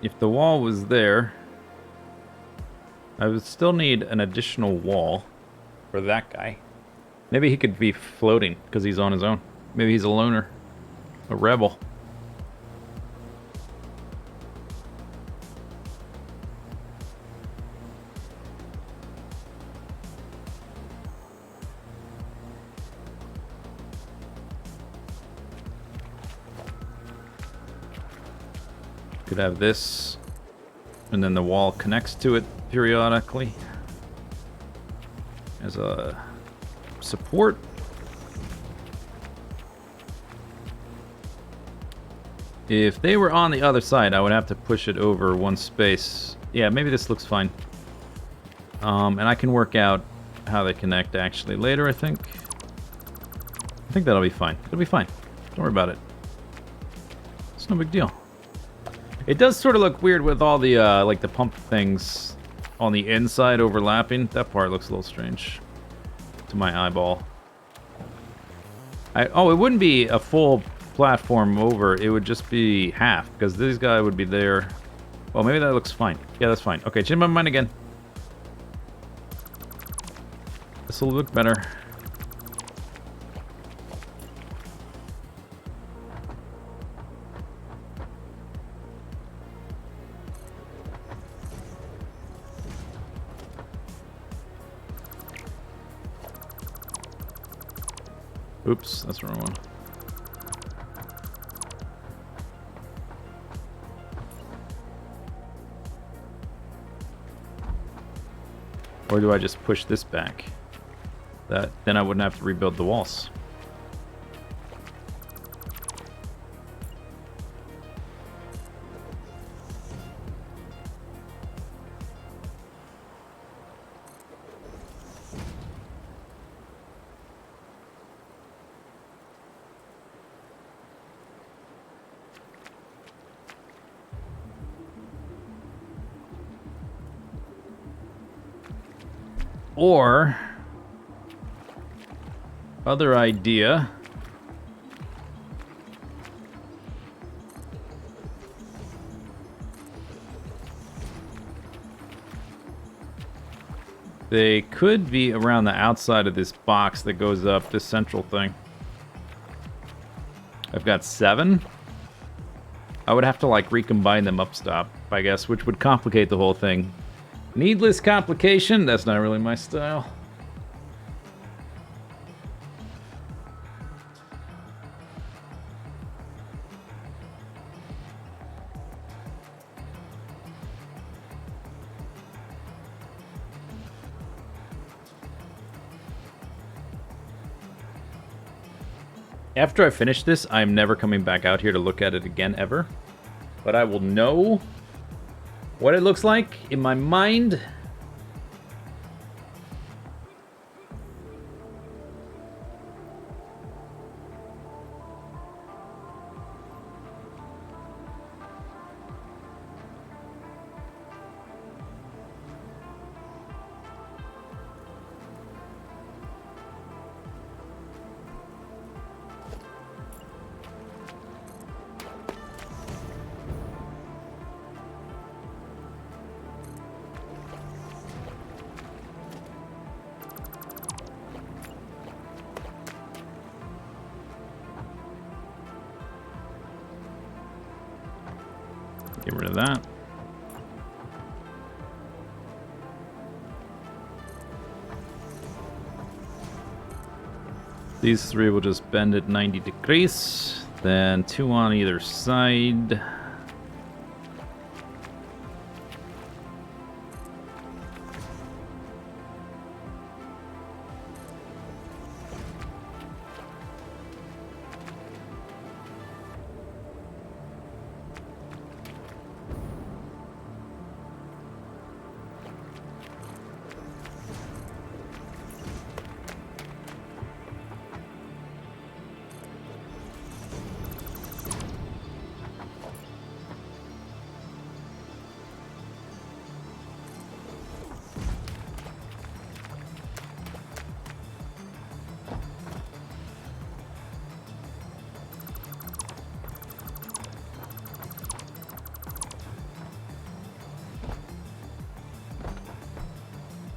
Speaker 1: If the wall was there, I would still need an additional wall for that guy. Maybe he could be floating because he's on his own. Maybe he's a loner. A rebel. Could have this, and then the wall connects to it periodically as a support. If they were on the other side, I would have to push it over one space. Yeah, maybe this looks fine. And I can work out how they connect actually later, I think. I think that'll be fine. It'll be fine. Don't worry about it. It's no big deal. It does sort of look weird with all the, like the pump things on the inside overlapping. That part looks a little strange to my eyeball. Oh, it wouldn't be a full platform over. It would just be half, because this guy would be there. Well, maybe that looks fine. Yeah, that's fine. Okay, change my mind again. This will look better. Oops, that's the wrong one. Or do I just push this back? Then I wouldn't have to rebuild the walls. Or, other idea. They could be around the outside of this box that goes up, this central thing. I've got 7. I would have to, like, recombine them upstop, I guess, which would complicate the whole thing. Needless complication? That's not really my style. After I finish this, I'm never coming back out here to look at it again, ever. But I will know what it looks like in my mind. Get rid of that. These 3 will just bend at 90 degrees. Then 2 on either side.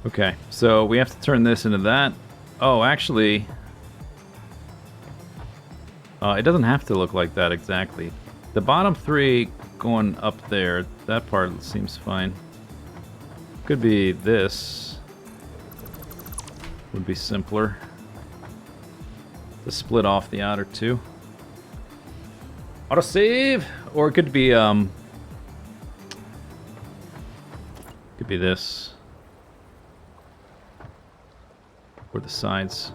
Speaker 1: Okay, so we have to turn this into that. Oh, actually, it doesn't have to look like that exactly. The bottom 3 going up there, that part seems fine. Could be this. Would be simpler to split off the outer 2. Autosave! Or it could be this. Or the sides,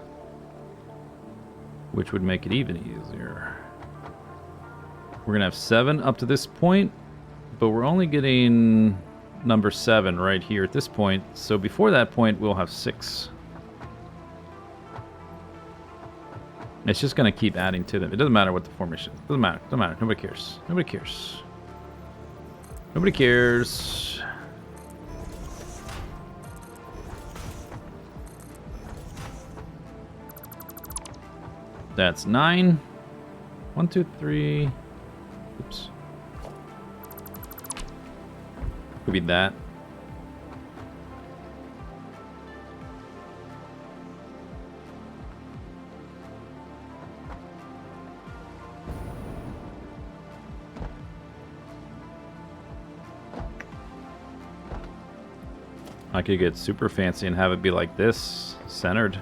Speaker 1: which would make it even easier. We're gonna have 7 up to this point, but we're only getting number 7 right here at this point. So before that point, we'll have 6. It's just gonna keep adding to them. It doesn't matter what the formation is. Doesn't matter. Doesn't matter. Nobody cares. Nobody cares. Nobody cares. That's 9. 1, 2, 3. Oops. Could be that. I could get super fancy and have it be like this, centered.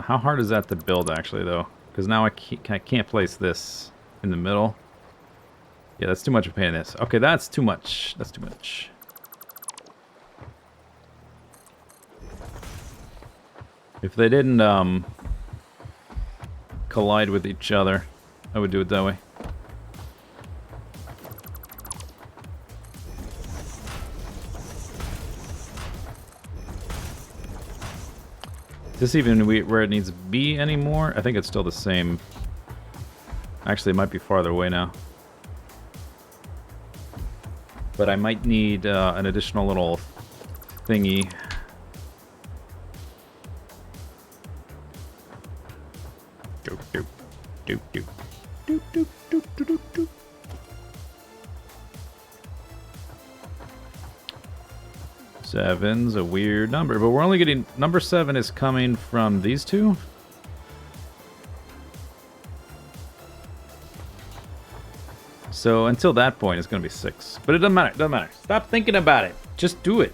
Speaker 1: How hard is that to build, actually, though? Because now I can't place this in the middle. Yeah, that's too much of a pain in this. Okay, that's too much. That's too much. If they didn't collide with each other, I would do it that way. Is this even where it needs to be anymore? I think it's still the same. Actually, it might be farther away now. But I might need an additional little thingy. Doop, doop, doop, doop, doop, doop, doop, doop, doop. Seven's a weird number, but we're only getting... Number 7 is coming from these two? So until that point, it's going to be 6. But it doesn't matter. It doesn't matter. Stop thinking about it. Just do it.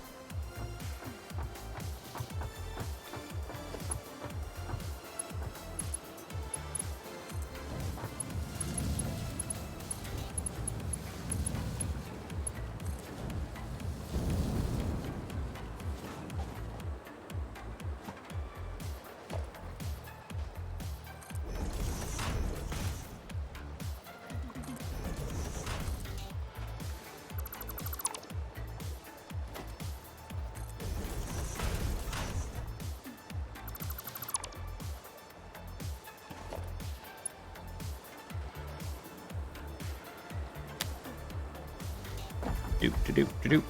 Speaker 1: Doop, doop, doop, doop.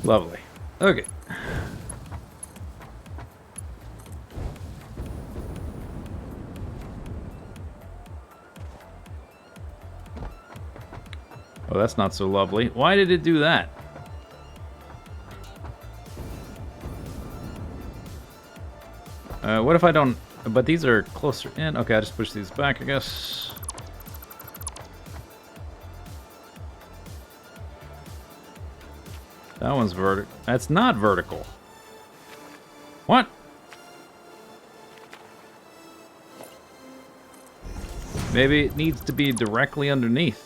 Speaker 1: Lovely. Okay. Oh, that's not so lovely. Why did it do that? What if I don't... But these are closer in. Okay, I just push these back, I guess. That one's vertical. That's not vertical. What? Maybe it needs to be directly underneath.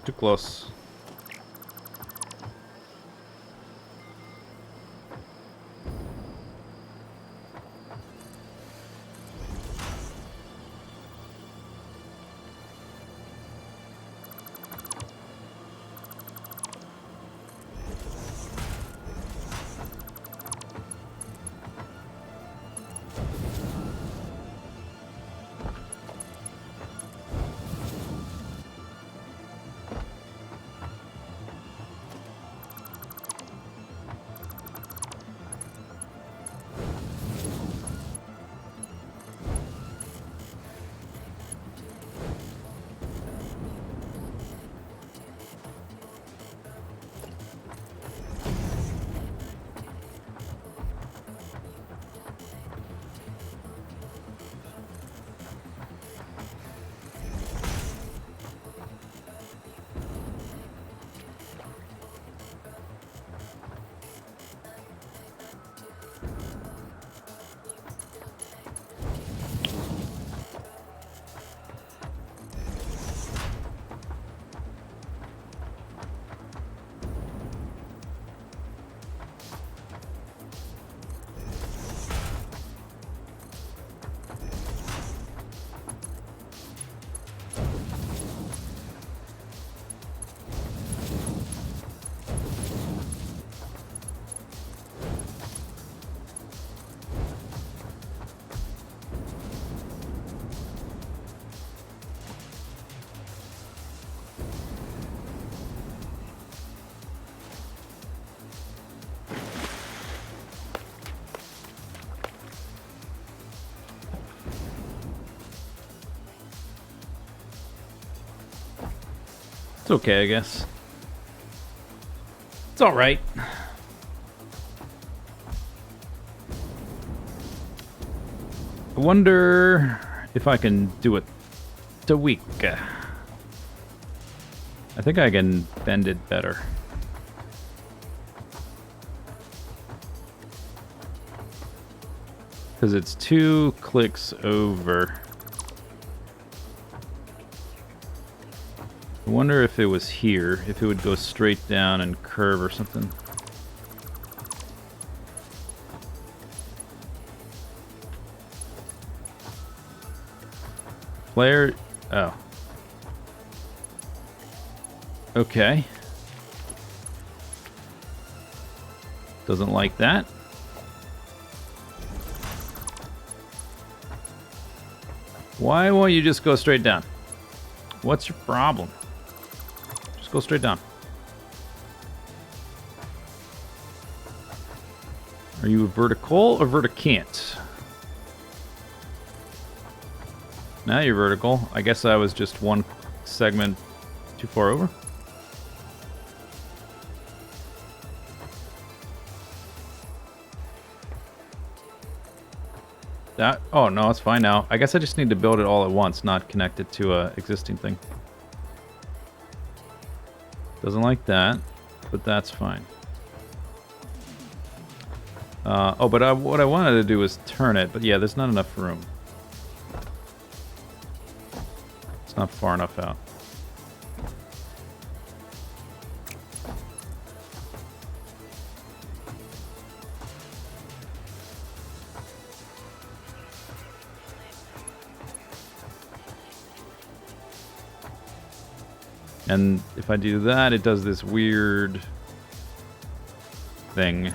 Speaker 1: Too close. It's okay, I guess. It's alright. I wonder if I can do it to weak. I think I can bend it better. Because it's 2 clicks over. I wonder if it was here, if it would go straight down and curve or something. Player... oh. Okay. Doesn't like that. Why won't you just go straight down? What's your problem? Just go straight down. Are you vertical or verticant? Now you're vertical. I guess I was just one segment too far over. That, oh no, it's fine now. I guess I just need to build it all at once, not connect it to a existing thing. Doesn't like that, but that's fine. Oh, but what I wanted to do was turn it, but yeah, there's not enough room. It's not far enough out. And if I do that, it does this weird thing.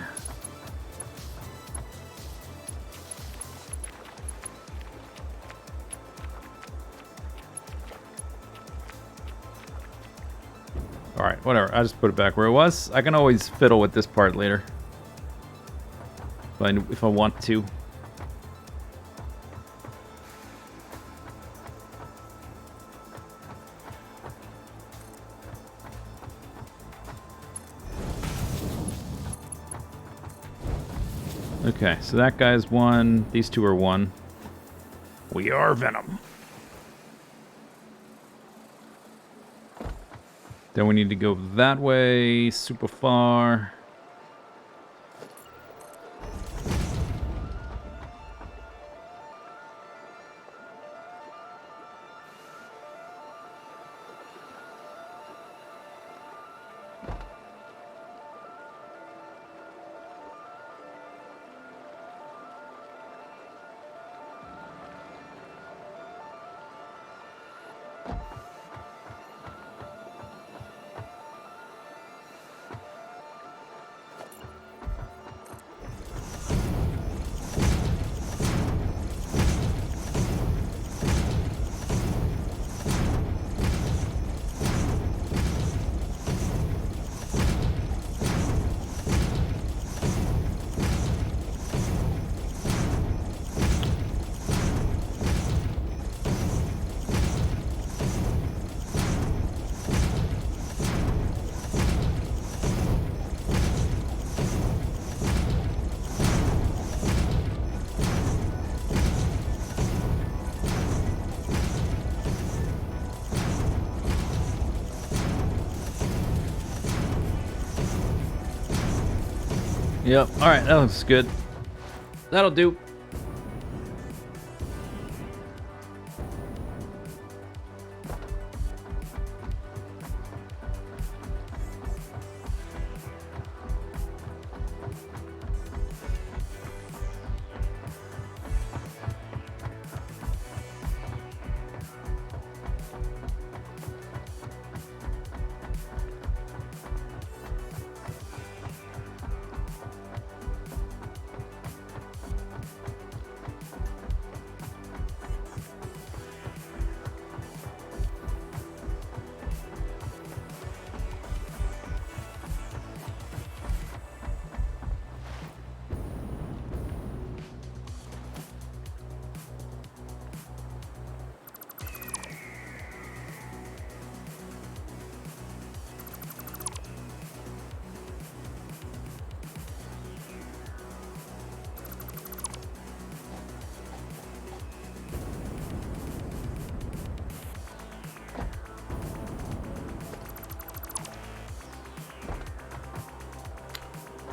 Speaker 1: Alright, whatever. I'll just put it back where it was. I can always fiddle with this part later. If I want to. Okay, so that guy's 1. These 2 are 1. We are Venom. Then we need to go that way, super far. Yep, alright, that looks good. That'll do.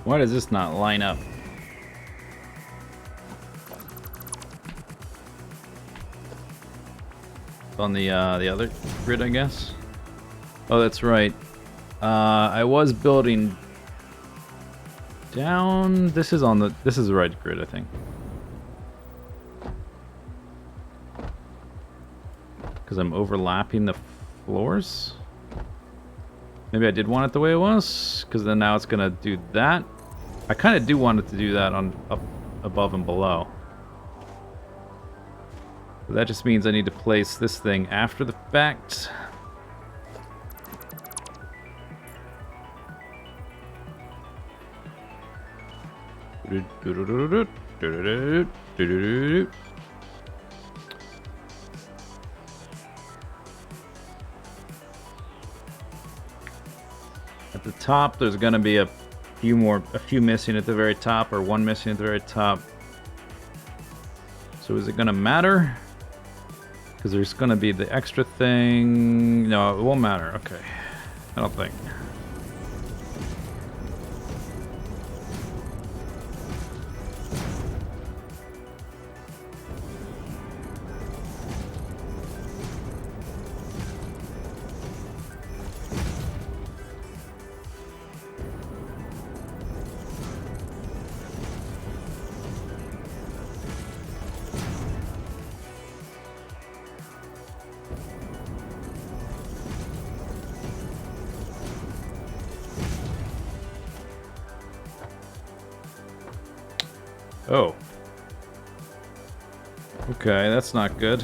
Speaker 1: Why does this not line up? On the other grid, I guess. Oh, that's right. I was building down. This is the right grid, I think. Because I'm overlapping the floors. Maybe I did want it the way it was, because then now it's gonna do that. I kind of do want it to do that on up above and below. But that just means I need to place this thing after the fact. At the top, there's gonna be a few missing at the very top, or one missing at the very top. So is it gonna matter? Because there's gonna be the extra thing. No, it won't matter. Okay, I don't think. Oh. Okay, that's not good.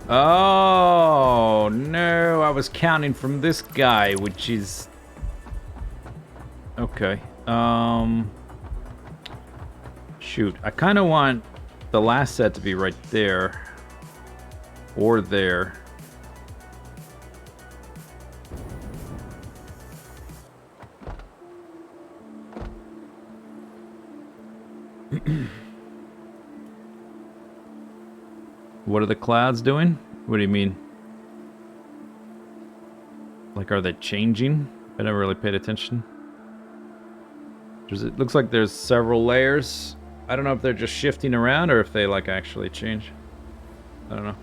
Speaker 1: Oh, no, I was counting from this guy, which is... Okay. Shoot, I kind of want the last set to be right there. Or there. What are the clouds doing? What do you mean? Like, are they changing? I never really paid attention. It looks like there's several layers. I don't know if they're just shifting around or if they, like, actually change. I don't know.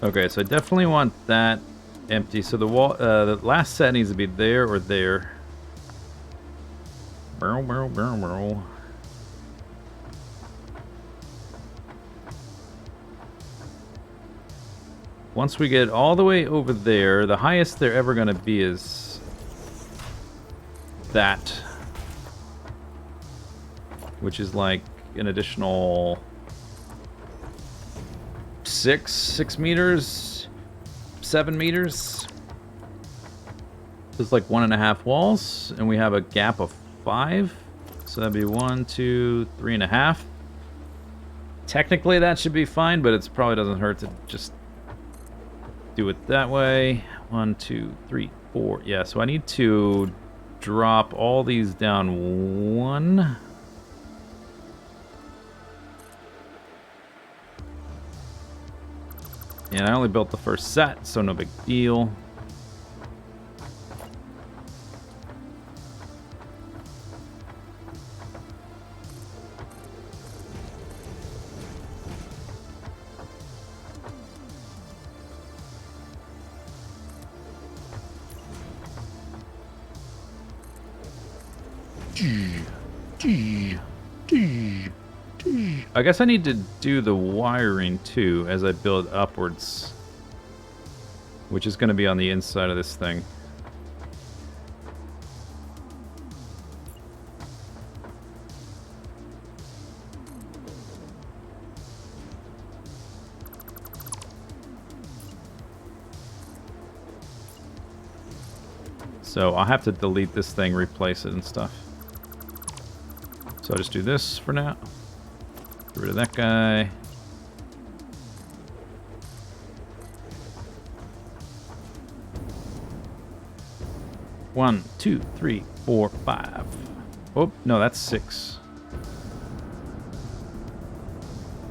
Speaker 1: Okay, so I definitely want that empty. So the wall, the last set needs to be there or there. Burrow, burrow, burrow, burrow. Once we get all the way over there, the highest they're ever going to be is that, which is like an additional 6 meters, 7 meters. There's like 1.5 walls, and we have a gap of 5, so that'd be 1, 2, 3.5. Technically that should be fine, but it probably doesn't hurt to just do it that way. 1, 2, 3, 4. Yeah, so I need to drop all these down 1. And I only built the first set, so no big deal. I guess I need to do the wiring too as I build upwards, which is going to be on the inside of this thing. So I'll have to delete this thing, replace it and stuff. So I'll just do this for now. Get rid of that guy. One, 2, 3, 4, 5. Oh, no, that's 6.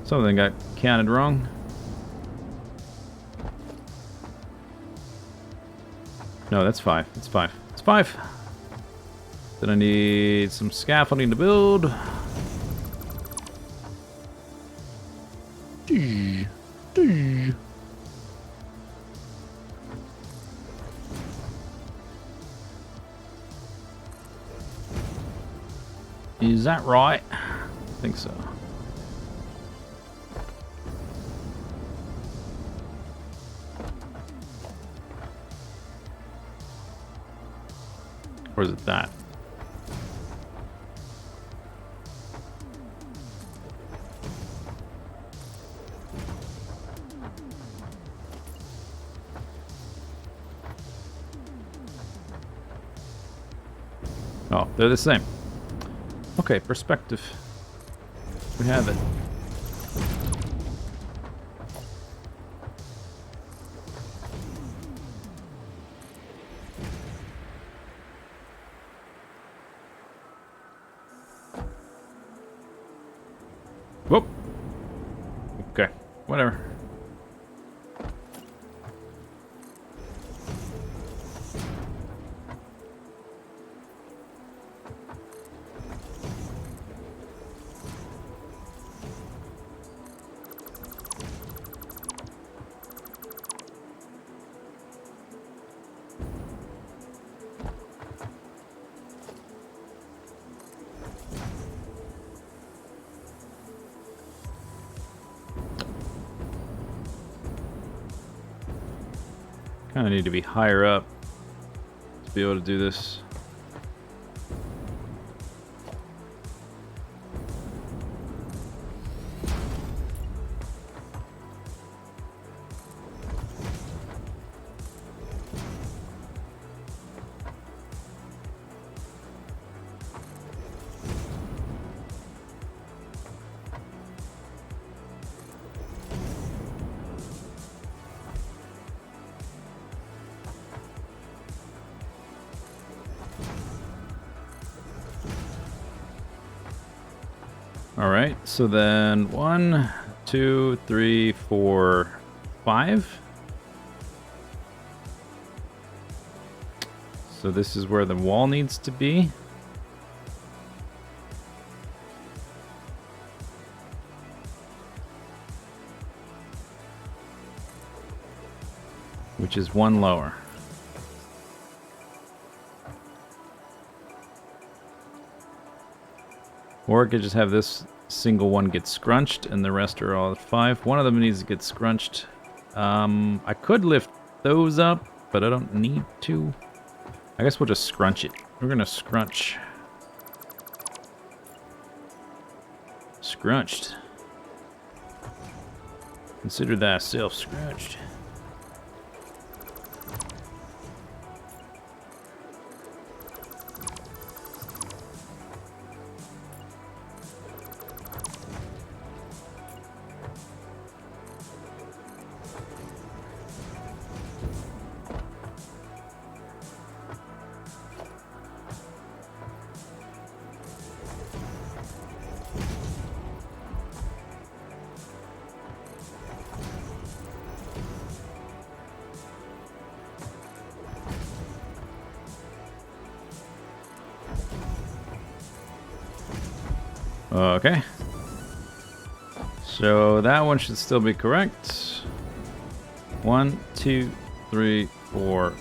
Speaker 1: Something got counted wrong. No, that's 5. It's 5. It's 5. Then I need some scaffolding to build. Is that right? I think so. Or is it that? Oh, they're the same. Okay, perspective. We have it. Whoop. Okay, whatever. Kind of need to be higher up to be able to do this. All right, so then 1, 2, 3, 4, 5. So this is where the wall needs to be. Which is 1 lower. Or I could just have this single one get scrunched and the rest are all 5. One of them needs to get scrunched. I could lift those up, but I don't need to. I guess we'll just scrunch it. We're gonna scrunch. Scrunched. Consider thyself scrunched. Okay. So that one should still be correct. 1, 2, 3, 4,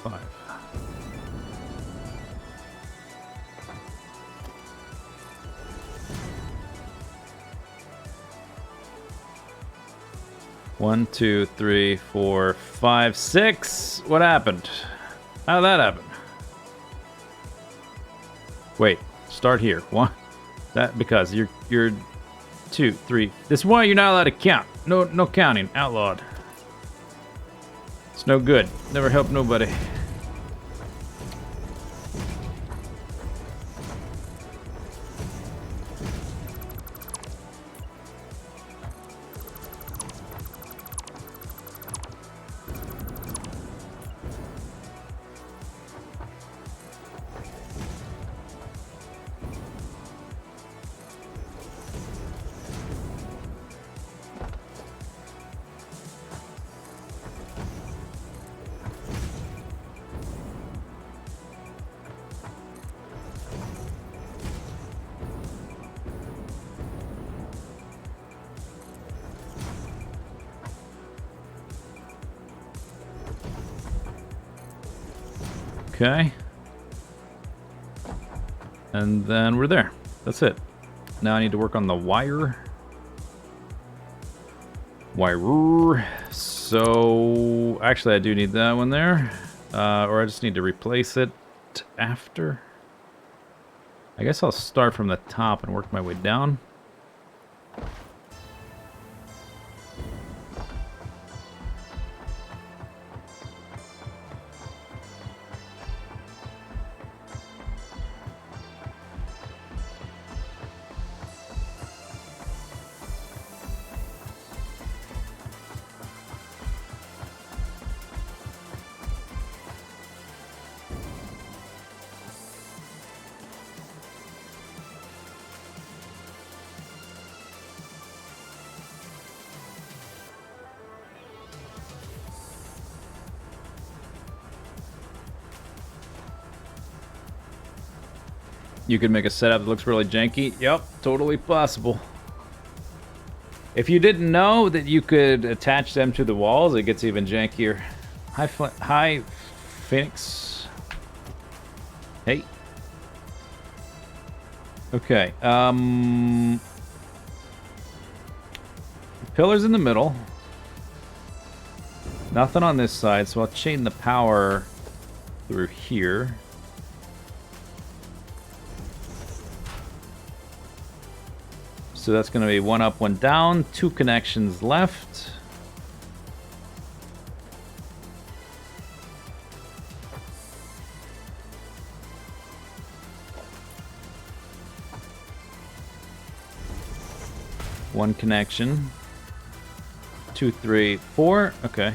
Speaker 1: 5. One, 2, 3, 4, 5, 6. What happened? How did that happen? Wait, start here. 1. That because you're 2, 3. This is why you're not allowed to count. No counting. Outlawed. It's no good. Never helped nobody. Okay. And then we're there. That's it. Now I need to work on the wire. Wire. So, actually I do need that one there. Or I just need to replace it after. I guess I'll start from the top and work my way down. You could make a setup that looks really janky. Yep, totally possible. If you didn't know that you could attach them to the walls, it gets even jankier. Hi, Phoenix. Hey. Okay. Pillars in the middle. Nothing on this side, so I'll chain the power through here. So that's going to be one up, one down, 2 connections left. One connection. 2, 3, 4. Okay.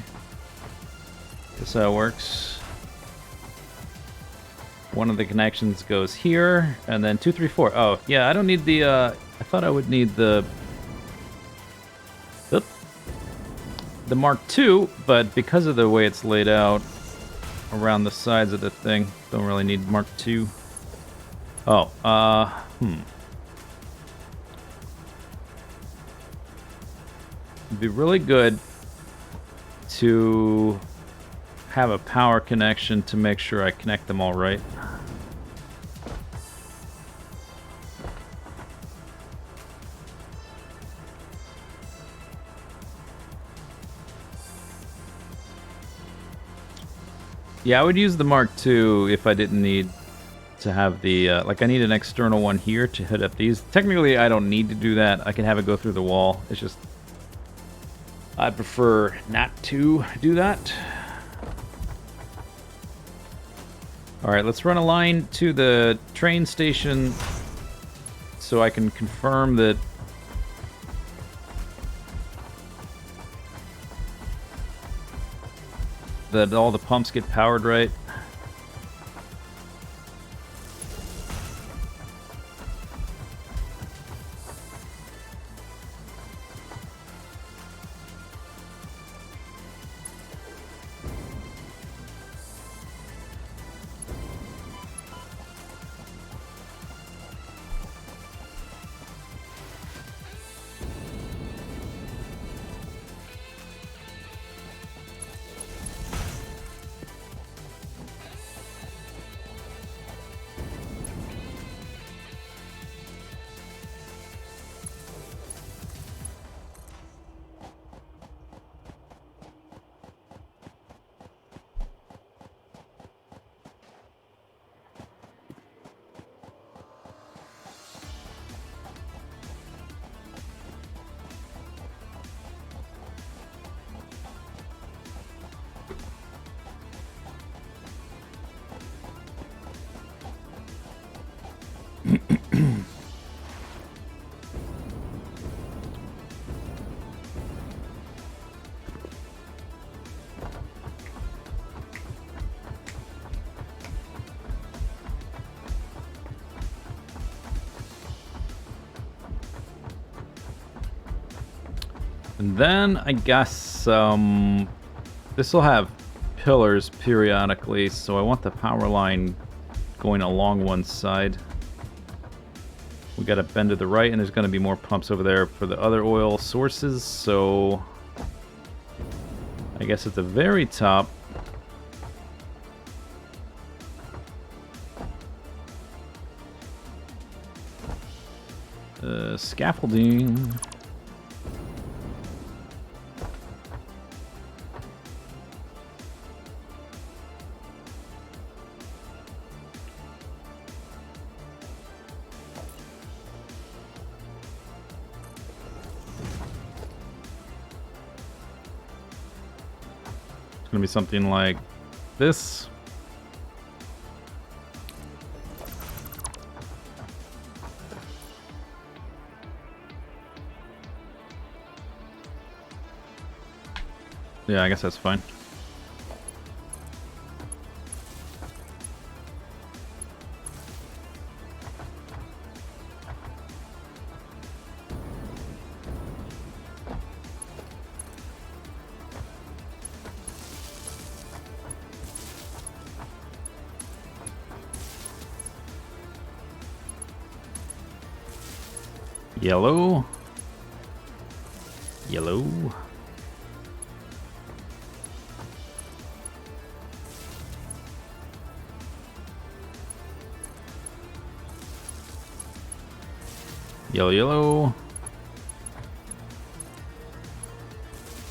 Speaker 1: That's how it works. One of the connections goes here, and then 2, 3, 4. Oh, yeah, I don't need the, I thought I would need the Mark II, but because of the way it's laid out around the sides of the thing, don't really need Mark II. Oh, It'd be really good to have a power connection to make sure I connect them all right. Yeah, I would use the Mark II if I didn't need to have the, like I need an external one here to hit up these. Technically, I don't need to do that. I can have it go through the wall. It's just, I prefer not to do that. All right, let's run a line to the train station so I can confirm that all the pumps get powered right. And then I guess this will have pillars periodically, so I want the power line going along one side. We got a bend to the right, and there's going to be more pumps over there for the other oil sources, so I guess at the very top Scaffolding. It's gonna be something like this. Yeah, I guess that's fine. Yellow. Yellow. Yellow, yellow.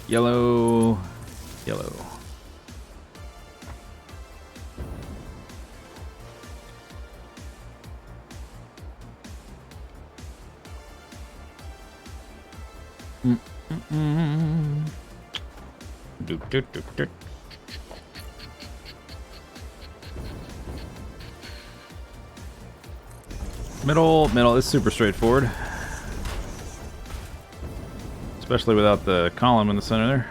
Speaker 1: Yellow. Yellow. Doop, doop, doop, doop. Middle is super straightforward. Especially without the column in the center there.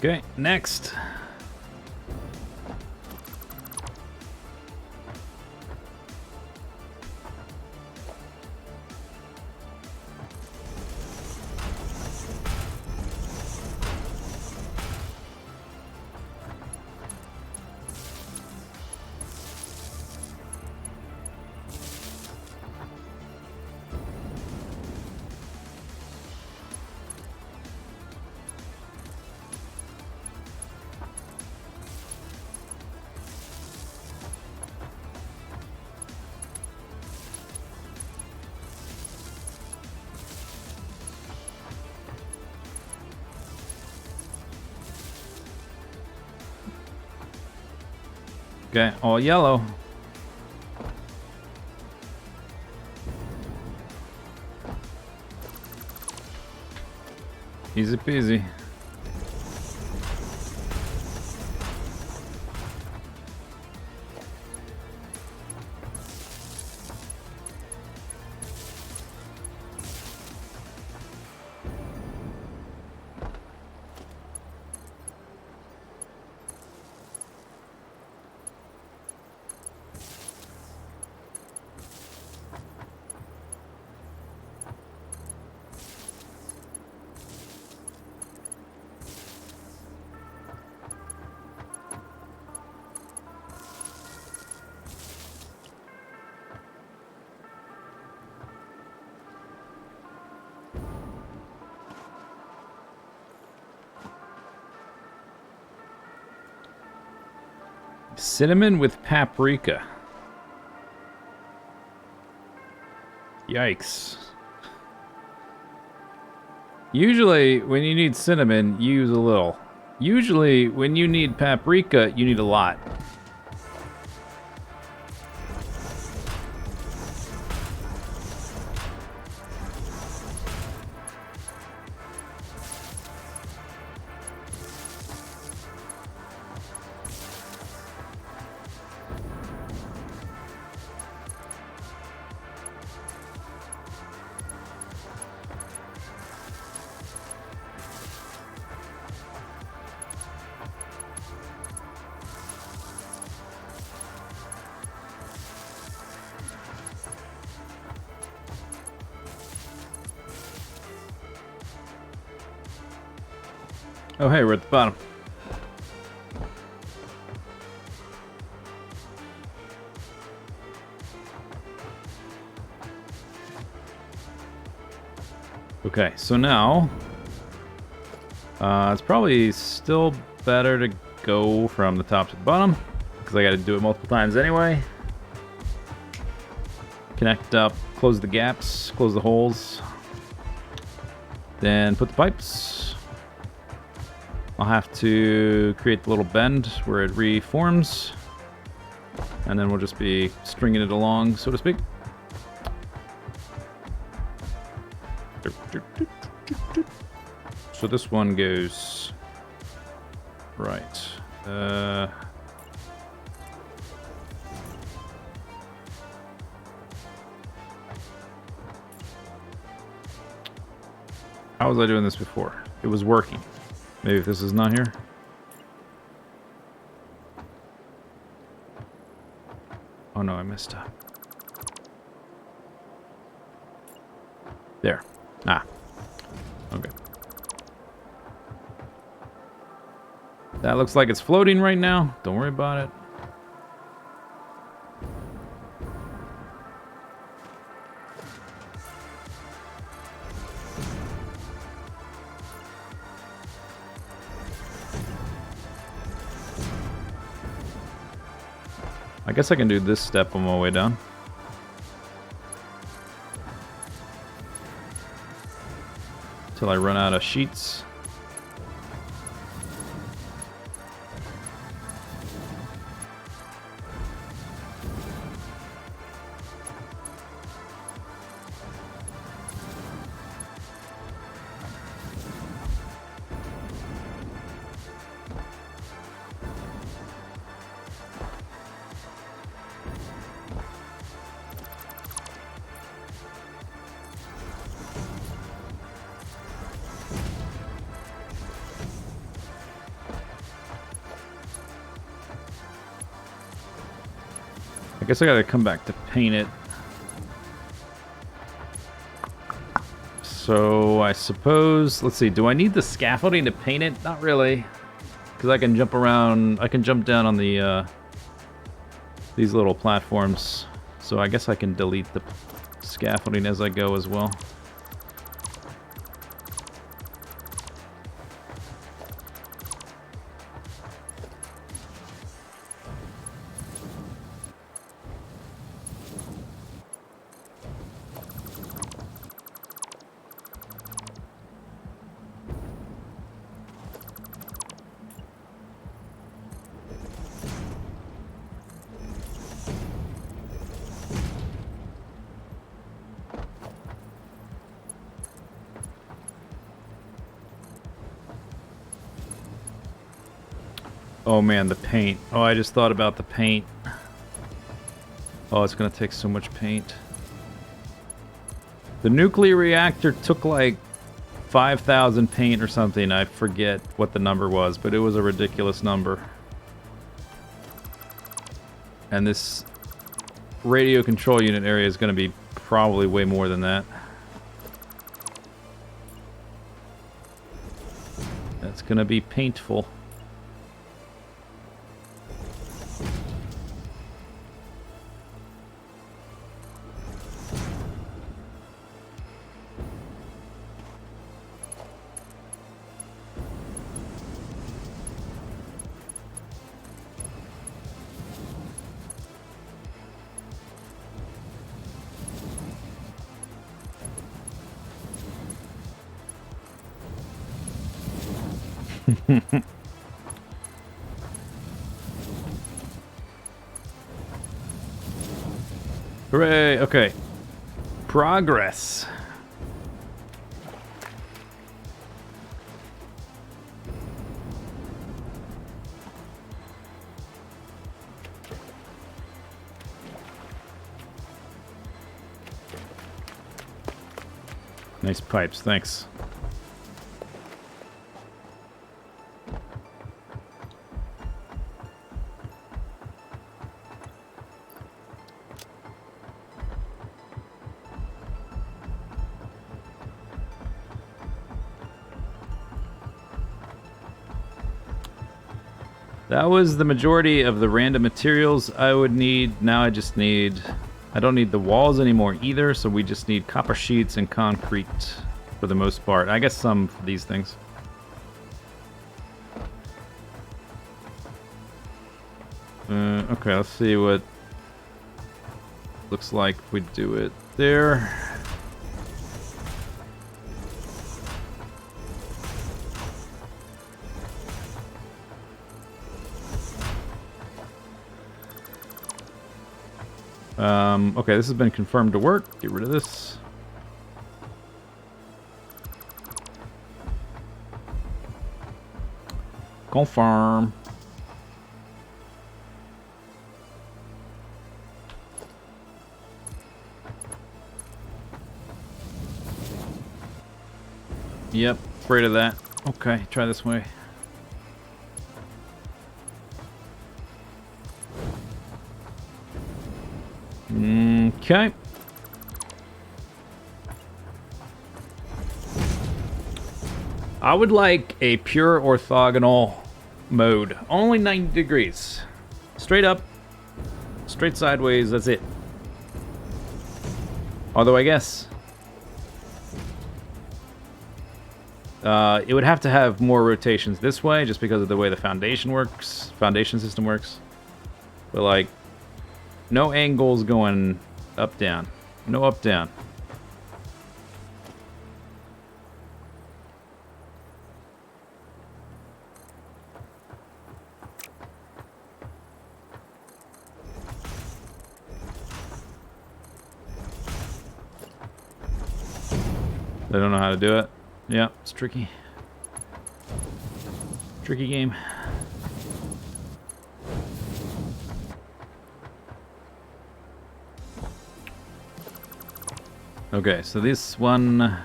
Speaker 1: Okay, next. Okay, all yellow. Easy peasy. Cinnamon with paprika. Yikes. Usually, when you need cinnamon, you use a little. Usually, when you need paprika, you need a lot. Oh, hey, we're at the bottom. Okay, so now it's probably still better to go from the top to the bottom because I got to do it multiple times anyway. Connect up, close the gaps, close the holes, then put the pipes. I'll have to create the little bend where it reforms, and then we'll just be stringing it along, so to speak. So this one goes right. How was I doing this before? It was working. Maybe if this is not here. Oh no, I messed up. There. Ah. Okay. That looks like it's floating right now. Don't worry about it. I guess I can do this step on my way down. Till I run out of sheets. I guess I gotta come back to paint it. So I suppose, let's see, do I need the scaffolding to paint it? Not really. Because I can jump around, I can jump down on the, these little platforms. So I guess I can delete the scaffolding as I go as well. Oh man, the paint. Oh, I just thought about the paint. Oh, it's gonna take so much paint. The nuclear reactor took like 5,000 paint or something. I forget what the number was, but it was a ridiculous number. And this radio control unit area is gonna be probably way more than that. That's gonna be paintful. Hooray! Okay. Progress. Nice pipes, thanks. That was the majority of the random materials I would need. Now I just need... I don't need the walls anymore either, so we just need copper sheets and concrete for the most part. I guess some for these things. Okay, let's see what looks like if we do it there. Okay, this has been confirmed to work. Get rid of this. Confirm. Yep, afraid of that. Okay, try this way. Okay. I would like a pure orthogonal mode. Only 90 degrees. Straight up, straight sideways, that's it. Although I guess it would have to have more rotations this way just because of the way the foundation system works. But like, no angles going up, down. No up, down. I don't know how to do it. Yeah, it's tricky. Tricky game. Okay, so this one...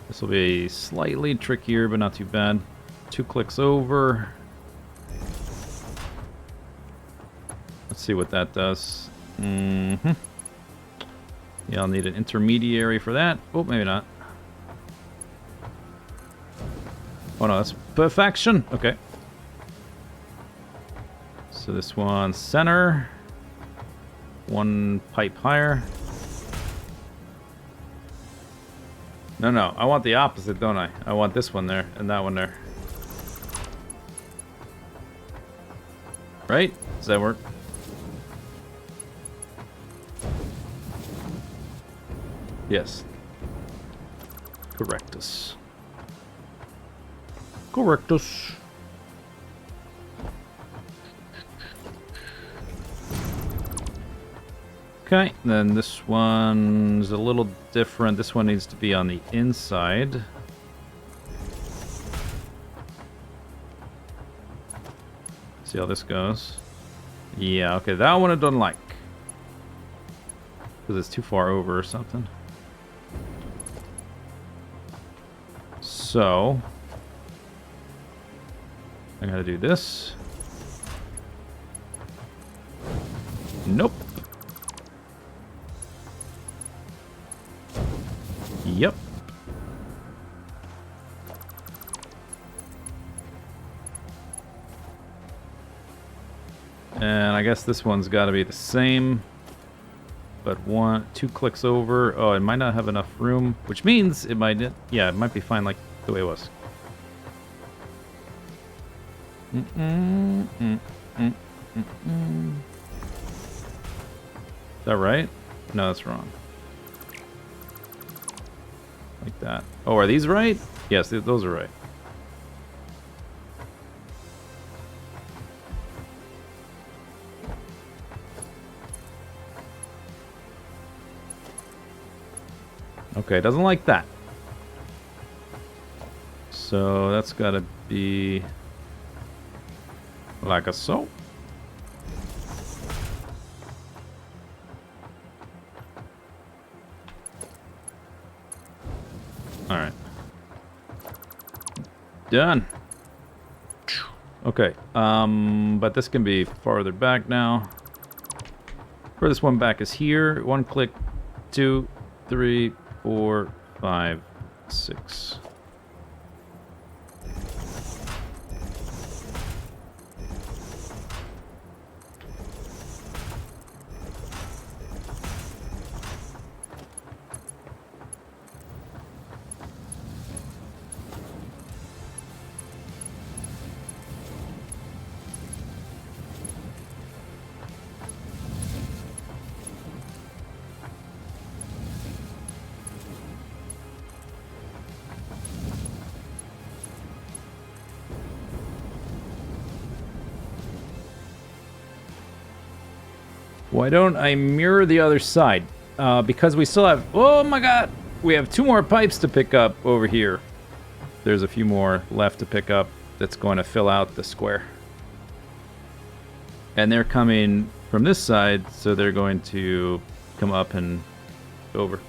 Speaker 1: This will be slightly trickier, but not too bad. 2 clicks over. Let's see what that does. Yeah, I'll need an intermediary for that. Oh, maybe not. Oh no, that's perfection. Okay. So this one center. 1 pipe higher. No, I want the opposite, don't I? I want this one there and that one there. Right? Does that work? Yes. Correctus. Correctus. Okay, then this one's a little different. This one needs to be on the inside. See how this goes. Yeah, okay, that one I don't like. Because it's too far over or something. So, I gotta do this. Nope. Yep. And I guess this one's got to be the same. But 2 clicks over. Oh, it might not have enough room, which means it might. Yeah, it might be fine like the way it was. Is that right? No, that's wrong. Like that. Oh, are these right? Yes, those are right. Okay, it doesn't like that. So that's gotta be like a so. Alright. Done. Okay, but this can be farther back now. Furthest one back is here. 1 click, 2, 3, 4, 5, 6. Why don't I mirror the other side? Because we still have... Oh my god! We have 2 more pipes to pick up over here. There's a few more left to pick up that's going to fill out the square. And they're coming from this side, so they're going to come up and over.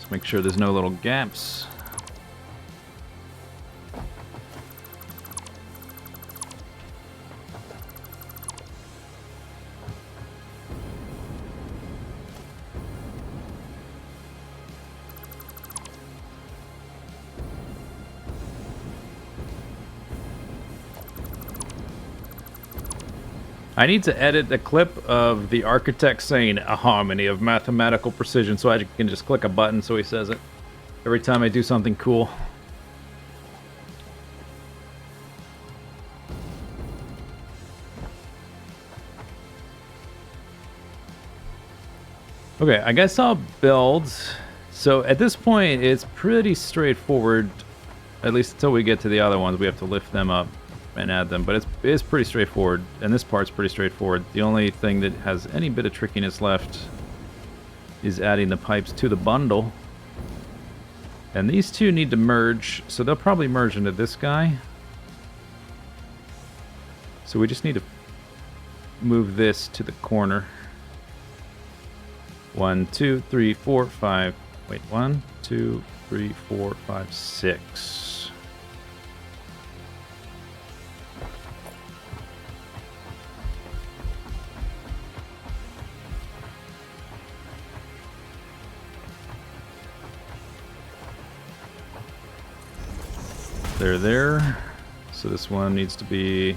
Speaker 1: Make sure there's no little gaps. I need to edit a clip of the architect saying a harmony of mathematical precision so I can just click a button so he says it every time I do something cool. Okay, I guess I'll build. So at this point, it's pretty straightforward, at least until we get to the other ones. We have to lift them up and add them, but it's pretty straightforward, and this part's pretty straightforward. The only thing that has any bit of trickiness left is adding the pipes to the bundle. And these two need to merge, so they'll probably merge into this guy. So we just need to move this to the corner. 1, 2, 3, 4, 5. Wait, 1, 2, 3, 4, 5, 6. They're there. So this one needs to be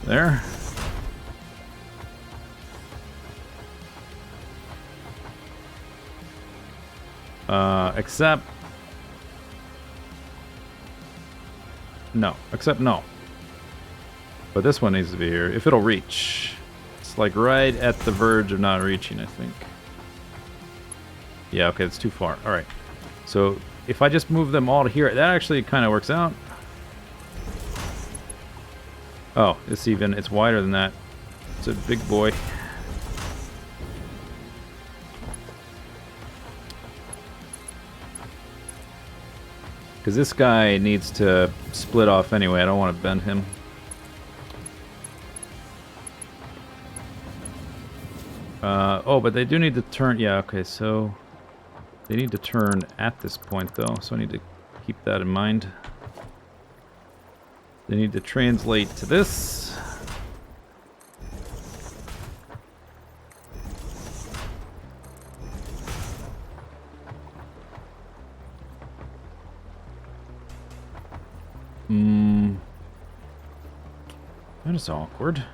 Speaker 1: there. Except no. But this one needs to be here, if it'll reach. It's like right at the verge of not reaching, I think. Yeah, okay, it's too far. Alright. So, if I just move them all to here, that actually kind of works out. Oh, it's wider than that. It's a big boy. Because this guy needs to split off anyway. I don't want to bend him. Oh, but they do need to turn... Yeah, okay, so... They need to turn at this point, though, so I need to keep that in mind. They need to translate to this. That is awkward.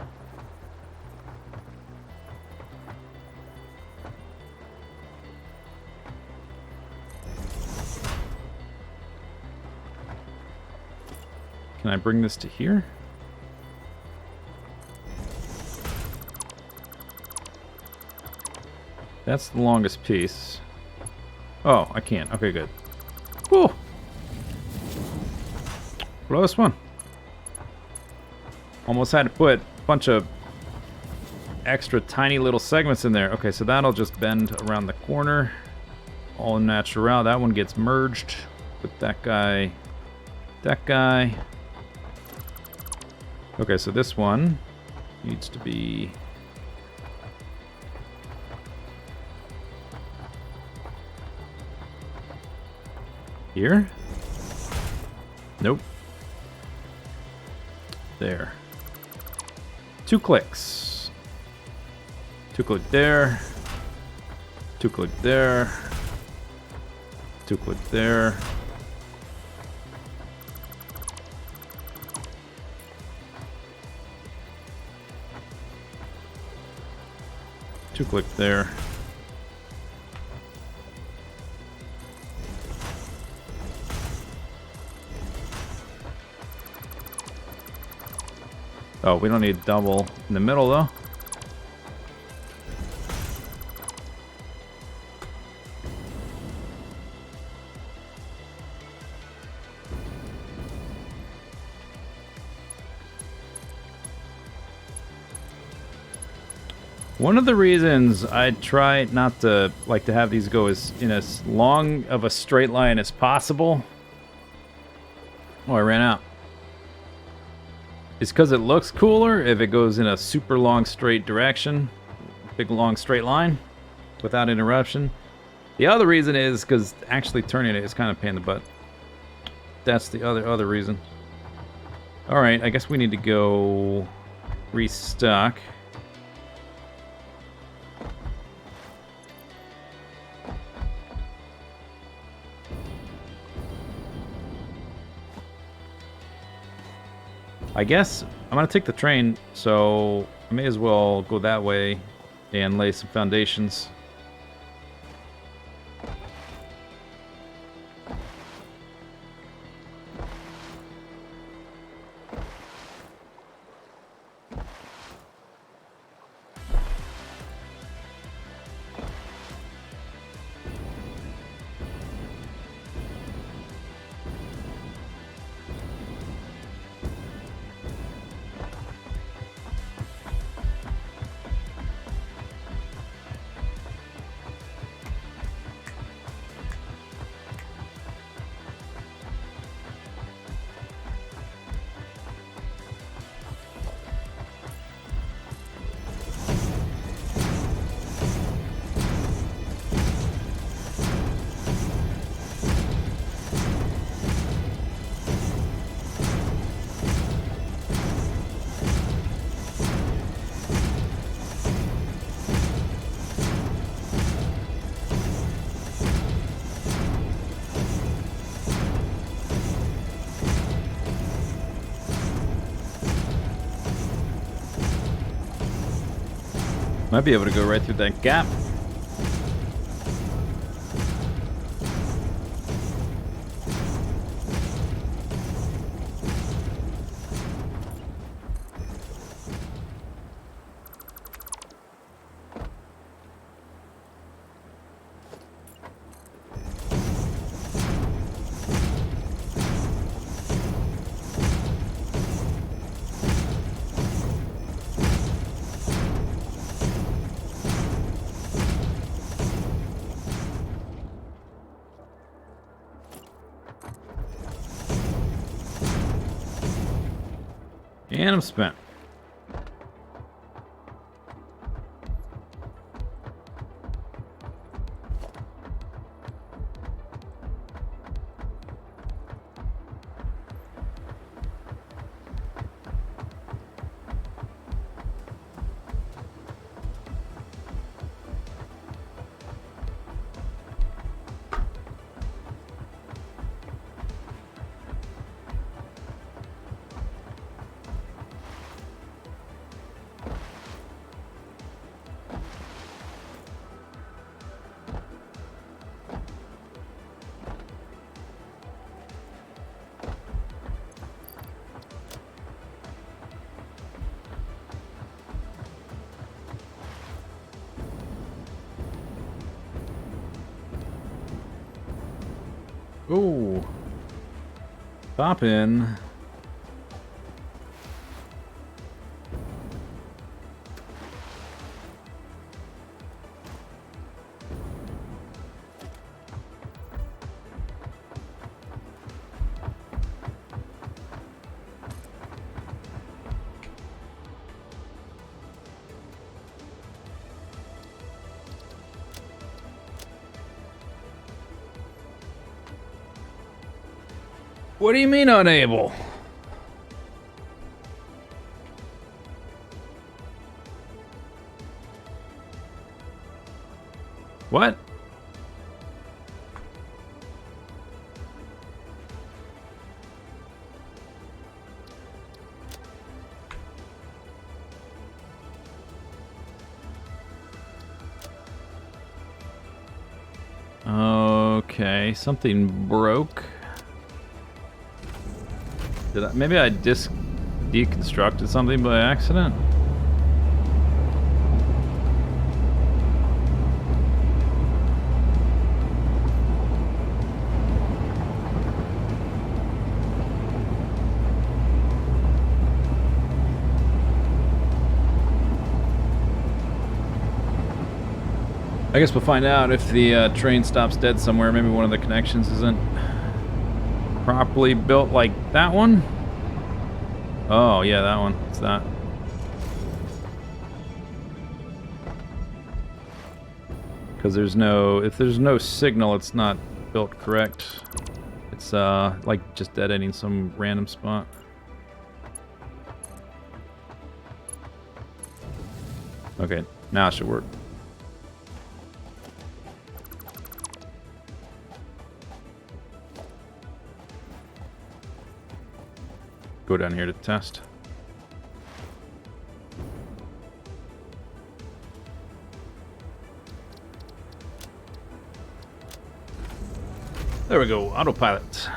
Speaker 1: Can I bring this to here? That's the longest piece. Oh, I can't. Okay, good. Whew! Close one. Almost had to put a bunch of extra tiny little segments in there. Okay, so that'll just bend around the corner. All natural. That one gets merged with that guy. That guy. Okay, so this one needs to be Here? Nope. There. 2 clicks. 2 click there. 2 click there. 2 click there. Two click there. Oh, we don't need double in the middle though. One of the reasons I try not to like to have these go in as long of a straight line as possible. Oh, I ran out. It's because it looks cooler if it goes in a super long straight direction, big long straight line, without interruption. The other reason is because actually turning it is kind of a pain in the butt. That's the other reason. All right, I guess we need to go restock. I guess I'm gonna take the train, so I may as well go that way and lay some foundations. Might be able to go right through that gap. And I'm spent. Ooh. Pop in. What do you mean unable? What? Okay, something broke. Maybe I deconstructed something by accident? I guess we'll find out if the train stops dead somewhere. Maybe one of the connections isn't properly built, like that one. Oh, yeah, that one. It's that. Because if there's no signal, it's not built correct. It's like just dead ending some random spot. Okay, now it should work. Go down here to test. There we go, autopilot.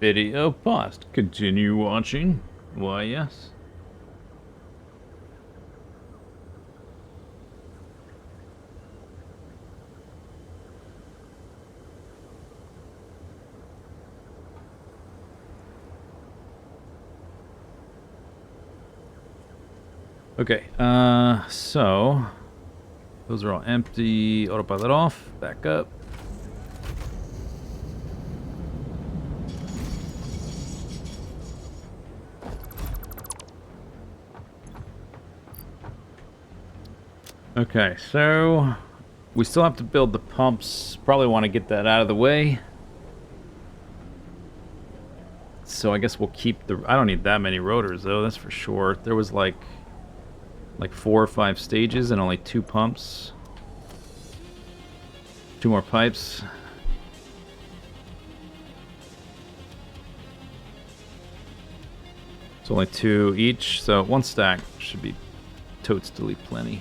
Speaker 1: Video paused. Continue watching. Why, yes. Okay, so those are all empty. Autopilot off. Back up. Okay, so we still have to build the pumps. Probably want to get that out of the way. So I guess we'll keep the... I don't need that many rotors, though, that's for sure. There was like 4 or 5 stages and only 2 pumps. 2 more pipes. It's only 2 each, so 1 stack should be totally plenty.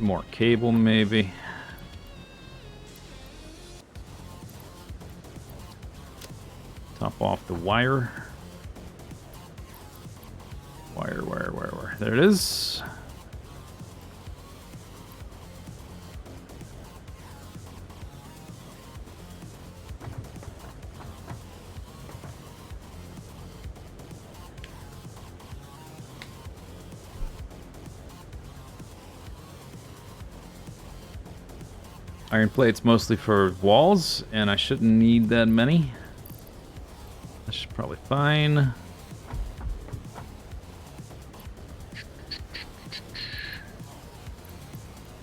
Speaker 1: More cable, maybe. Top off the wire. Wire. There it is. Iron plates mostly for walls, and I shouldn't need that many. That should probably fine.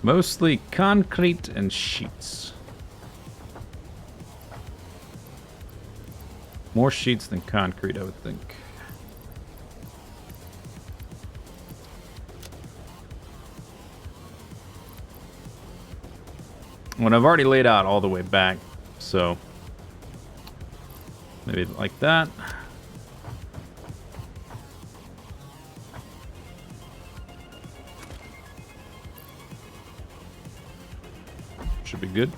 Speaker 1: Mostly concrete and sheets. More sheets than concrete, I would think. When I've already laid out all the way back, so maybe like that. Should be good.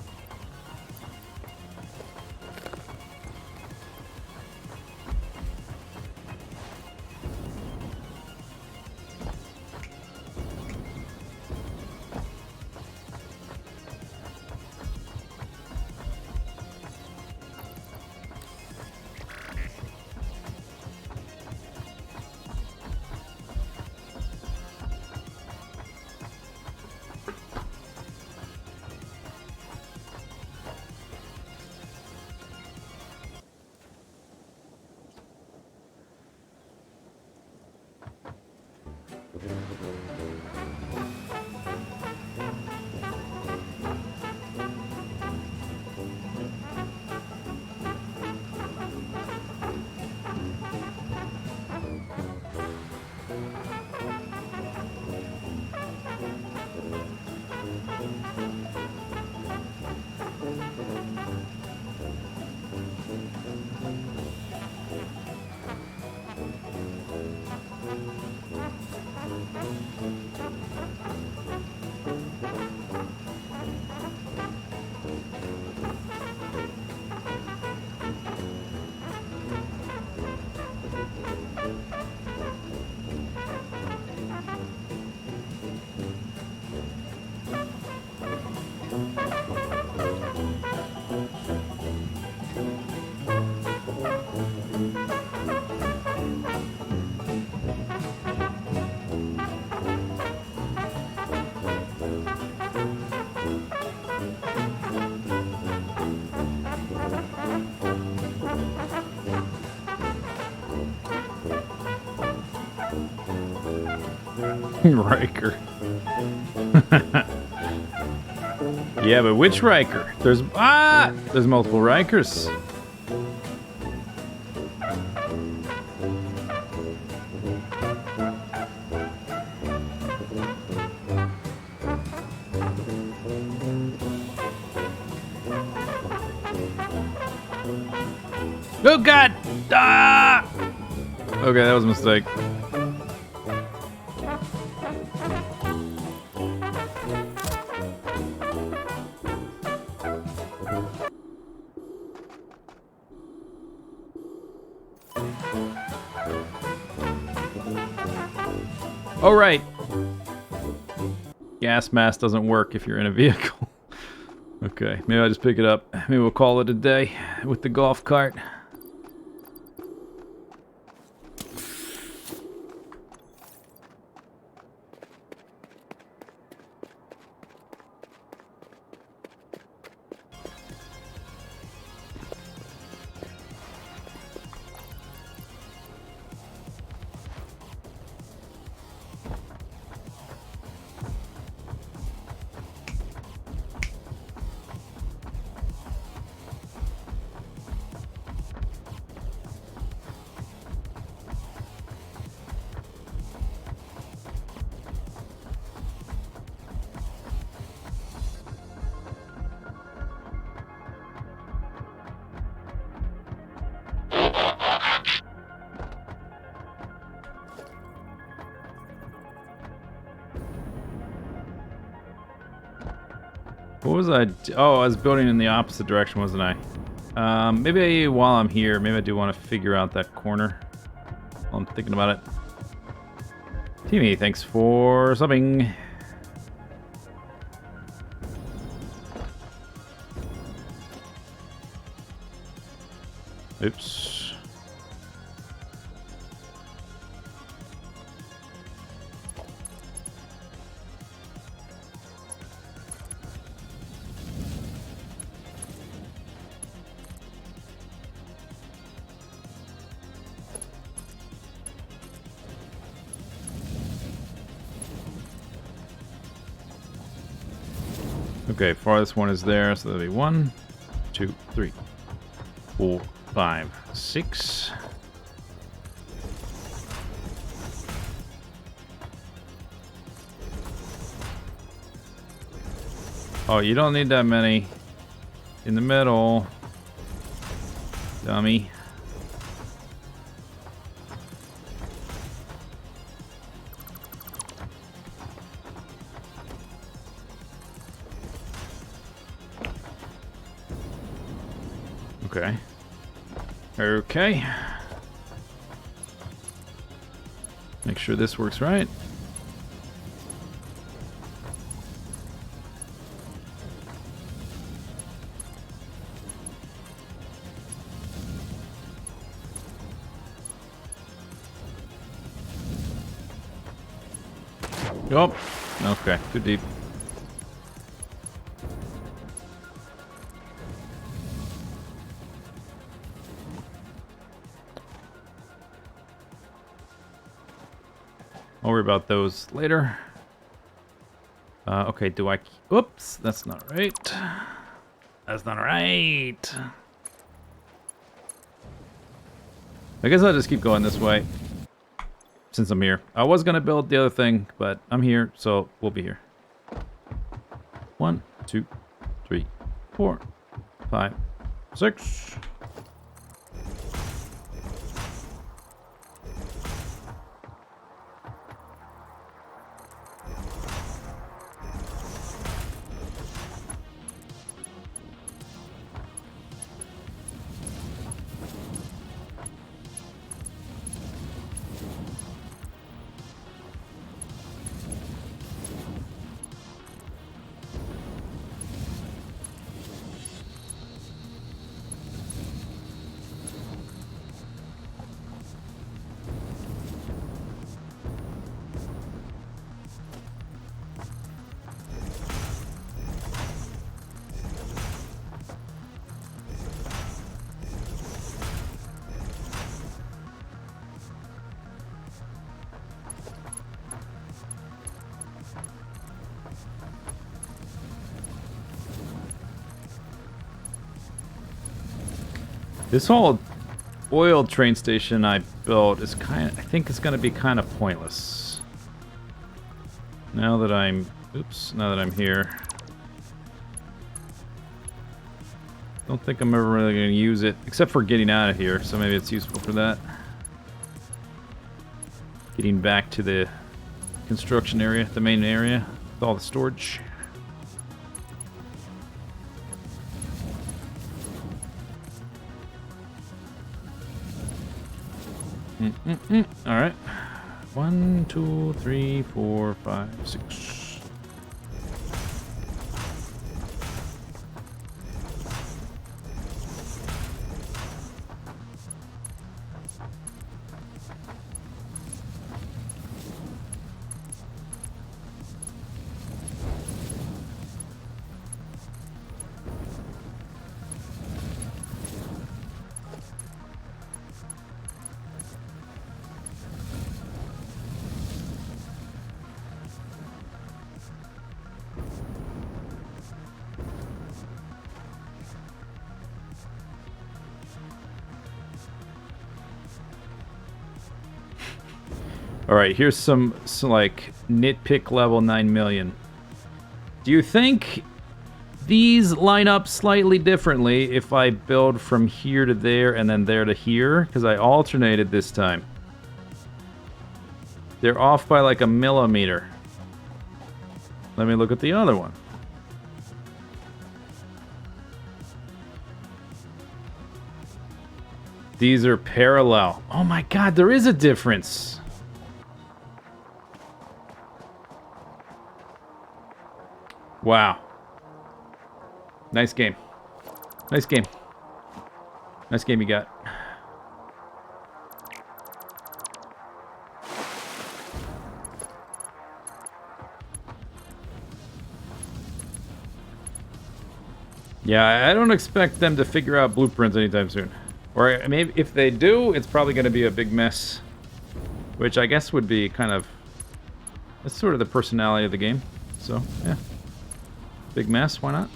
Speaker 1: Riker. Yeah, but which Riker? There's multiple Rikers. Oh God! Ah! Okay, that was a mistake. Oh, right. Gas mask doesn't work if you're in a vehicle. Okay, maybe I'll just pick it up. Maybe we'll call it a day with the golf cart. What was I? Oh, I was building in the opposite direction, wasn't I? Maybe while I'm here, maybe I do want to figure out that corner while I'm thinking about it. Teamy, thanks for subbing. Oops. Okay, farthest one is there, so that'll be 1, 2, 3, 4, 5, 6. Oh, you don't need that many. In the middle. Dummy. Okay. Okay. Make sure this works right. Oh, okay, too deep. I'll worry about those later. Okay, do I... Oops, that's not right. That's not right. I guess I'll just keep going this way. Since I'm here. I was gonna build the other thing, but I'm here, so we'll be here. 1, 2, 3, 4, 5, 6. This whole oil train station I built is I think it's gonna be kind of pointless. Now that I'm here. Don't think I'm ever really gonna use it, except for getting out of here, so maybe it's useful for that. Getting back to the construction area, the main area, with all the storage. All right. 1, 2, 3, 4, 5, 6. All right, here's some like nitpick level 9 million. Do you think these line up slightly differently if I build from here to there and then there to here? Because I alternated this time. They're off by like a millimeter. Let me look at the other one. These are parallel. Oh my god, there is a difference. Wow. Nice game. Nice game. Nice game you got. Yeah, I don't expect them to figure out blueprints anytime soon. Or maybe if they do, it's probably going to be a big mess. Which I guess would be kind of... That's sort of the personality of the game. So, yeah. Big mess, why not?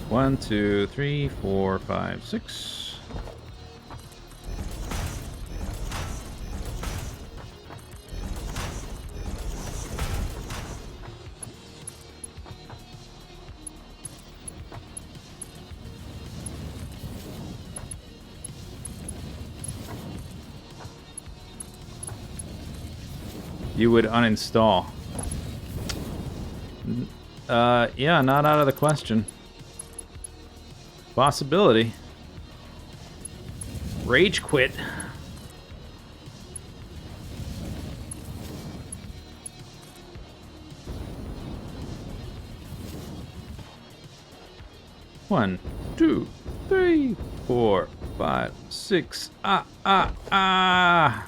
Speaker 1: One, two, three, 4, 5, 6. You would uninstall. Yeah, not out of the question. Possibility. Rage quit. One, two, 3, 4, 5, 6. Ah.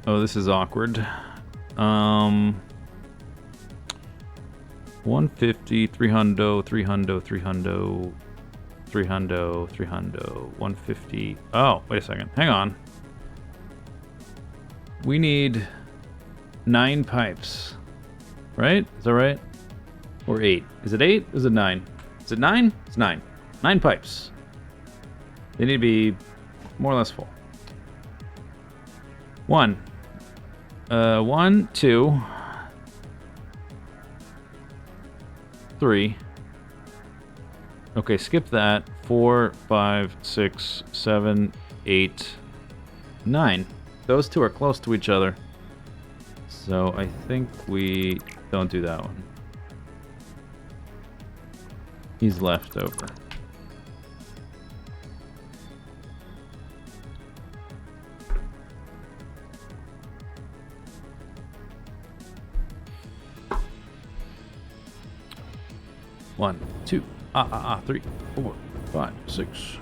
Speaker 1: Oh, this is awkward. 150, 300, 150. Oh, wait a second. Hang on. We need 9 pipes. Right? Is that right? Or 8? Is it 8? Is it 9? Is it 9? It's 9. 9 pipes. They need to be more or less full. 1, 2, 3. Okay, skip that. 4, 5, 6, 7, 8, 9. Those two are close to each other. So I think we don't do that one. He's left over. One, 2, 3, 4, 5, 6.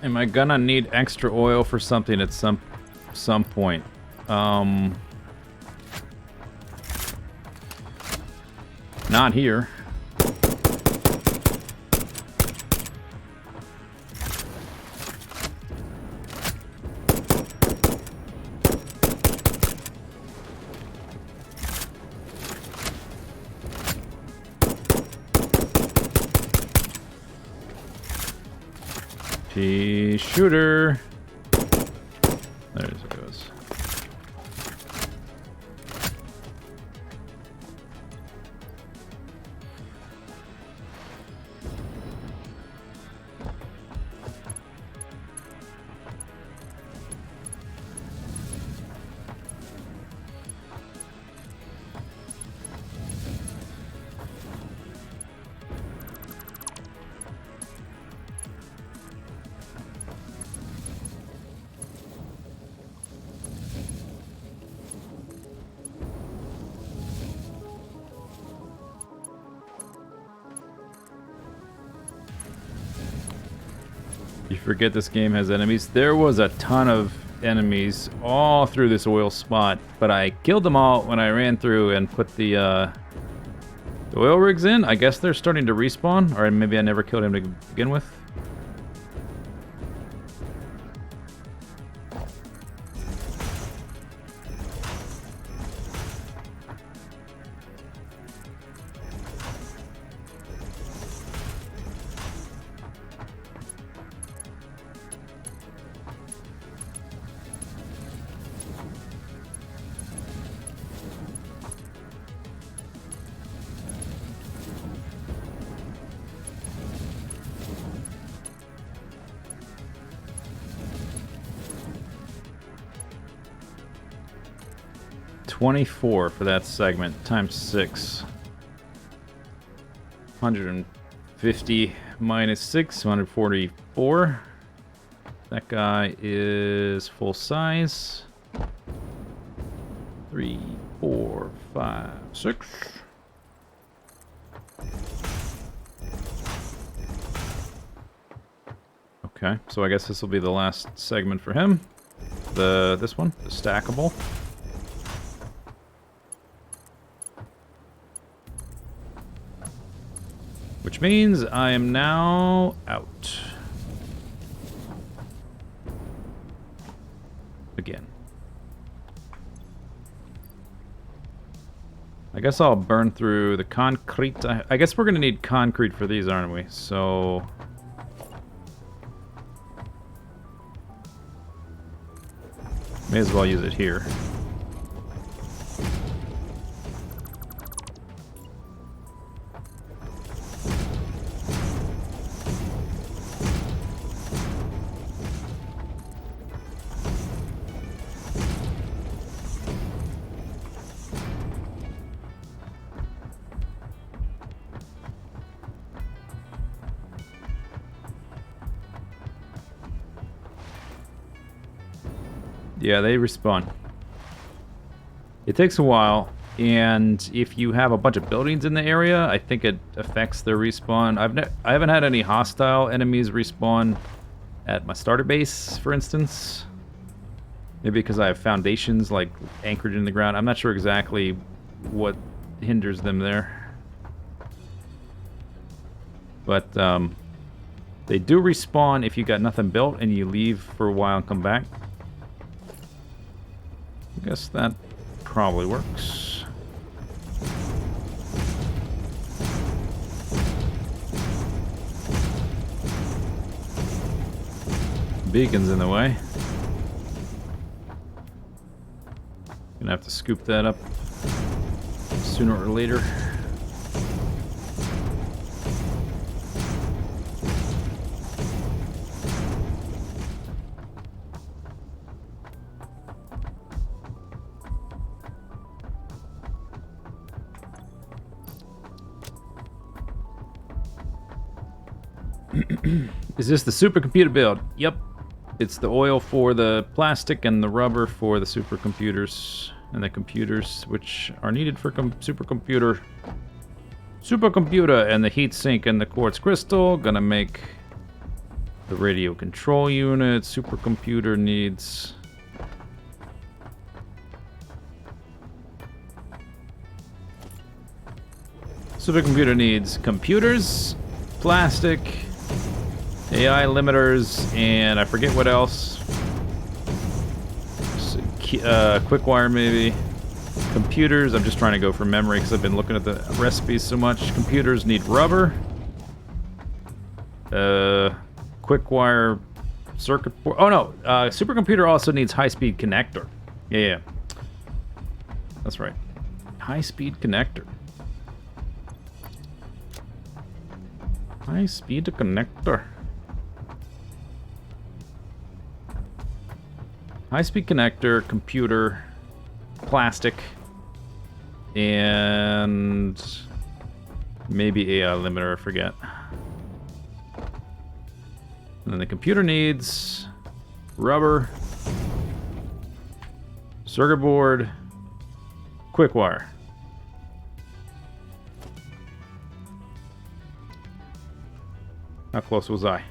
Speaker 1: Am I gonna need extra oil for something at some point? Not here. Shooter. There it goes. You forget this game has enemies. There was a ton of enemies all through this oil spot, but I killed them all when I ran through and put the oil rigs in. I guess they're starting to respawn, or maybe I never killed him to begin with. $24 for that segment, times 6. 150 minus 6, 144. That guy is full size. 3, 4, 5, 6. Okay, so I guess this will be the last segment for him. This one, the stackable. Which means I am now out. Again. I guess I'll burn through the concrete. I guess we're going to need concrete for these, aren't we? So... may as well use it here. Yeah, they respawn. It takes a while, and if you have a bunch of buildings in the area, I think it affects their respawn. I haven't had any hostile enemies respawn at my starter base, for instance. Maybe because I have foundations like anchored in the ground. I'm not sure exactly what hinders them there. But they do respawn if you got nothing built and you leave for a while and come back. I guess that probably works. Beacon's in the way. Gonna have to scoop that up sooner or later. Is this the supercomputer build? Yep. It's the oil for the plastic and the rubber for the supercomputers and the computers which are needed for supercomputer. Supercomputer and the heat sink and the quartz crystal. Gonna make the radio control unit. Supercomputer needs... supercomputer needs computers, plastic, AI limiters, and I forget what else. Quick wire maybe. Computers, I'm just trying to go from memory because I've been looking at the recipes so much. Computers need rubber. Quick wire circuit board. Oh no, supercomputer also needs high-speed connector. Yeah. That's right. High-speed connector. High-speed connector. High-speed connector, computer, plastic, and maybe AI limiter, I forget. And then the computer needs rubber, circuit board, quick wire. How close was I?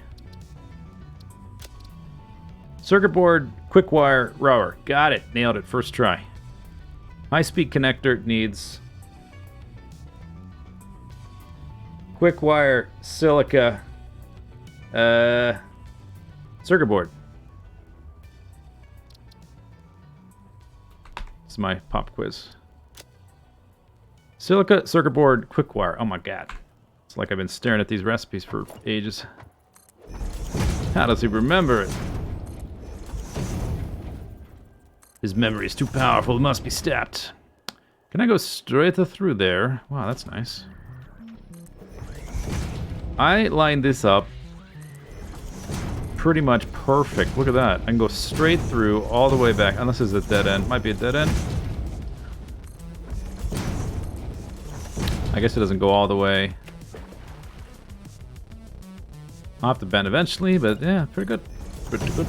Speaker 1: Circuit board, quick wire, rower. Got it. Nailed it. First try. High-speed connector needs quick wire, silica, circuit board. It's my pop quiz. Silica, circuit board, quick wire. Oh my god. It's like I've been staring at these recipes for ages. How does he remember it? His memory is too powerful, it must be stepped. Can I go straight through there? Wow, that's nice. I lined this up pretty much perfect. Look at that. I can go straight through all the way back. Unless there's a dead end. Might be a dead end. I guess it doesn't go all the way. I'll have to bend eventually, but yeah, pretty good. Pretty good.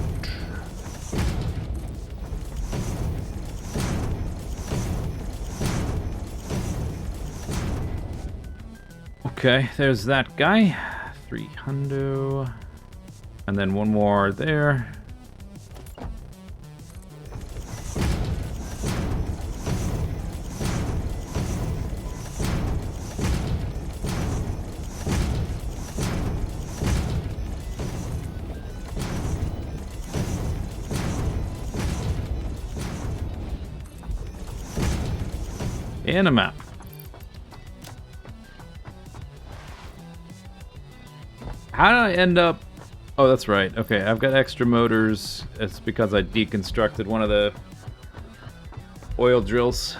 Speaker 1: Okay, there's that guy. 300. And then one more there. And a map. How did I end up... Oh, that's right. Okay, I've got extra motors. It's because I deconstructed one of the oil drills.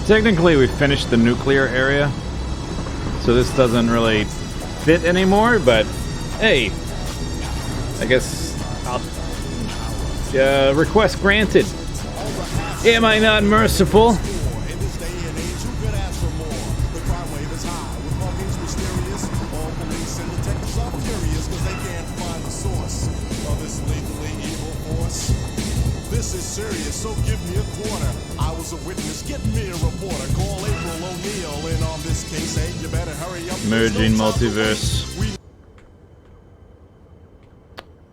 Speaker 1: technically we finished the nuclear area, so this doesn't really fit anymore, but hey, I guess I'll request granted. Am I not merciful?
Speaker 3: This is serious, so give me a quarter. I was a witness, get me a reporter. Call April O'Neil in on this case. Hey, you better hurry up.
Speaker 1: Merging multiverse.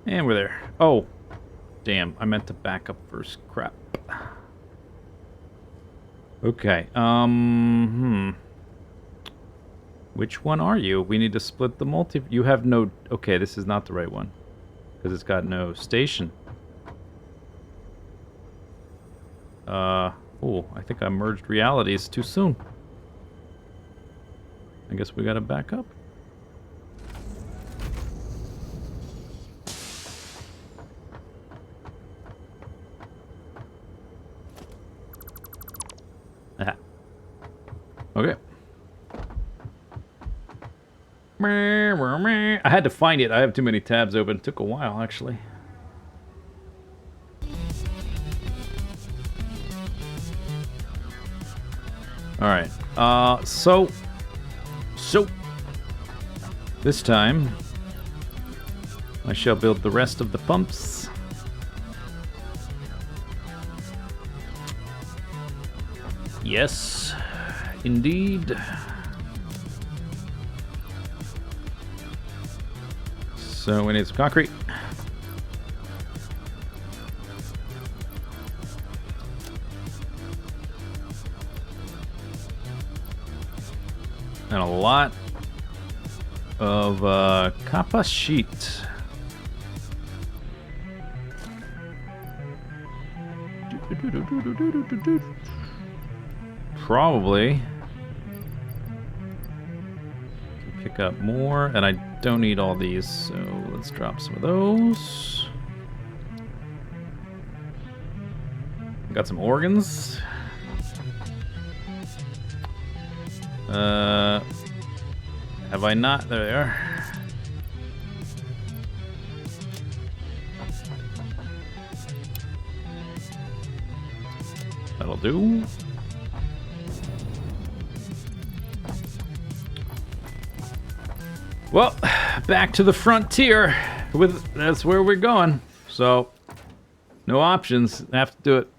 Speaker 1: And we're there. Oh, damn! I meant to back up first. Crap. Okay. Which one are you? We need to split the multi. You have no. Okay, this is not the right one because it's got no station. Oh, I think I merged realities too soon. I guess we gotta back up. Aha. Okay. I had to find it. I have too many tabs open. It took a while, actually. Alright, so this time I shall build the rest of the pumps. Yes, indeed. So we need some concrete. And a lot of copper sheet. Probably can pick up more, and I don't need all these, so let's drop some of those. Got some organs. Have I not? There they are. That'll do. Well, back to the frontier. That's where we're going. So, no options. I have to do it.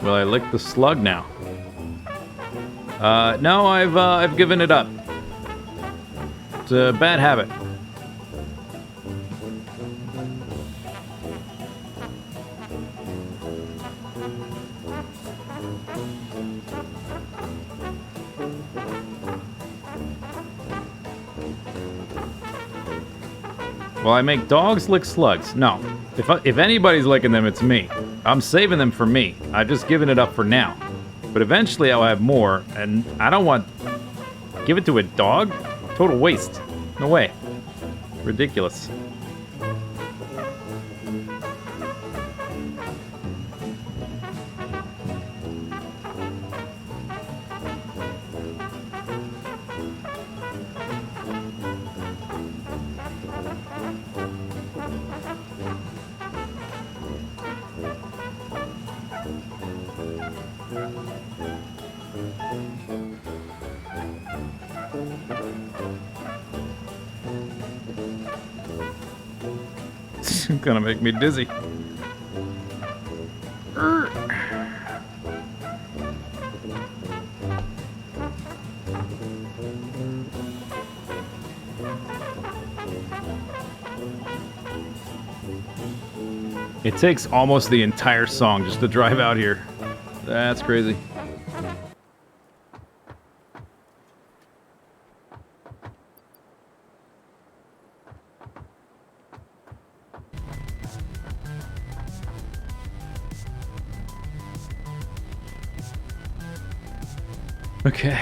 Speaker 1: Will I lick the slug now? No, I've given it up. It's a bad habit. Well, I make dogs lick slugs. No. If anybody's licking them, it's me. I'm saving them for me. I've just given it up for now. But eventually I'll have more, and I don't want... Give it to a dog? Total waste. No way. Ridiculous. It's gonna make me dizzy. It takes almost the entire song just to drive out here. That's crazy. Okay.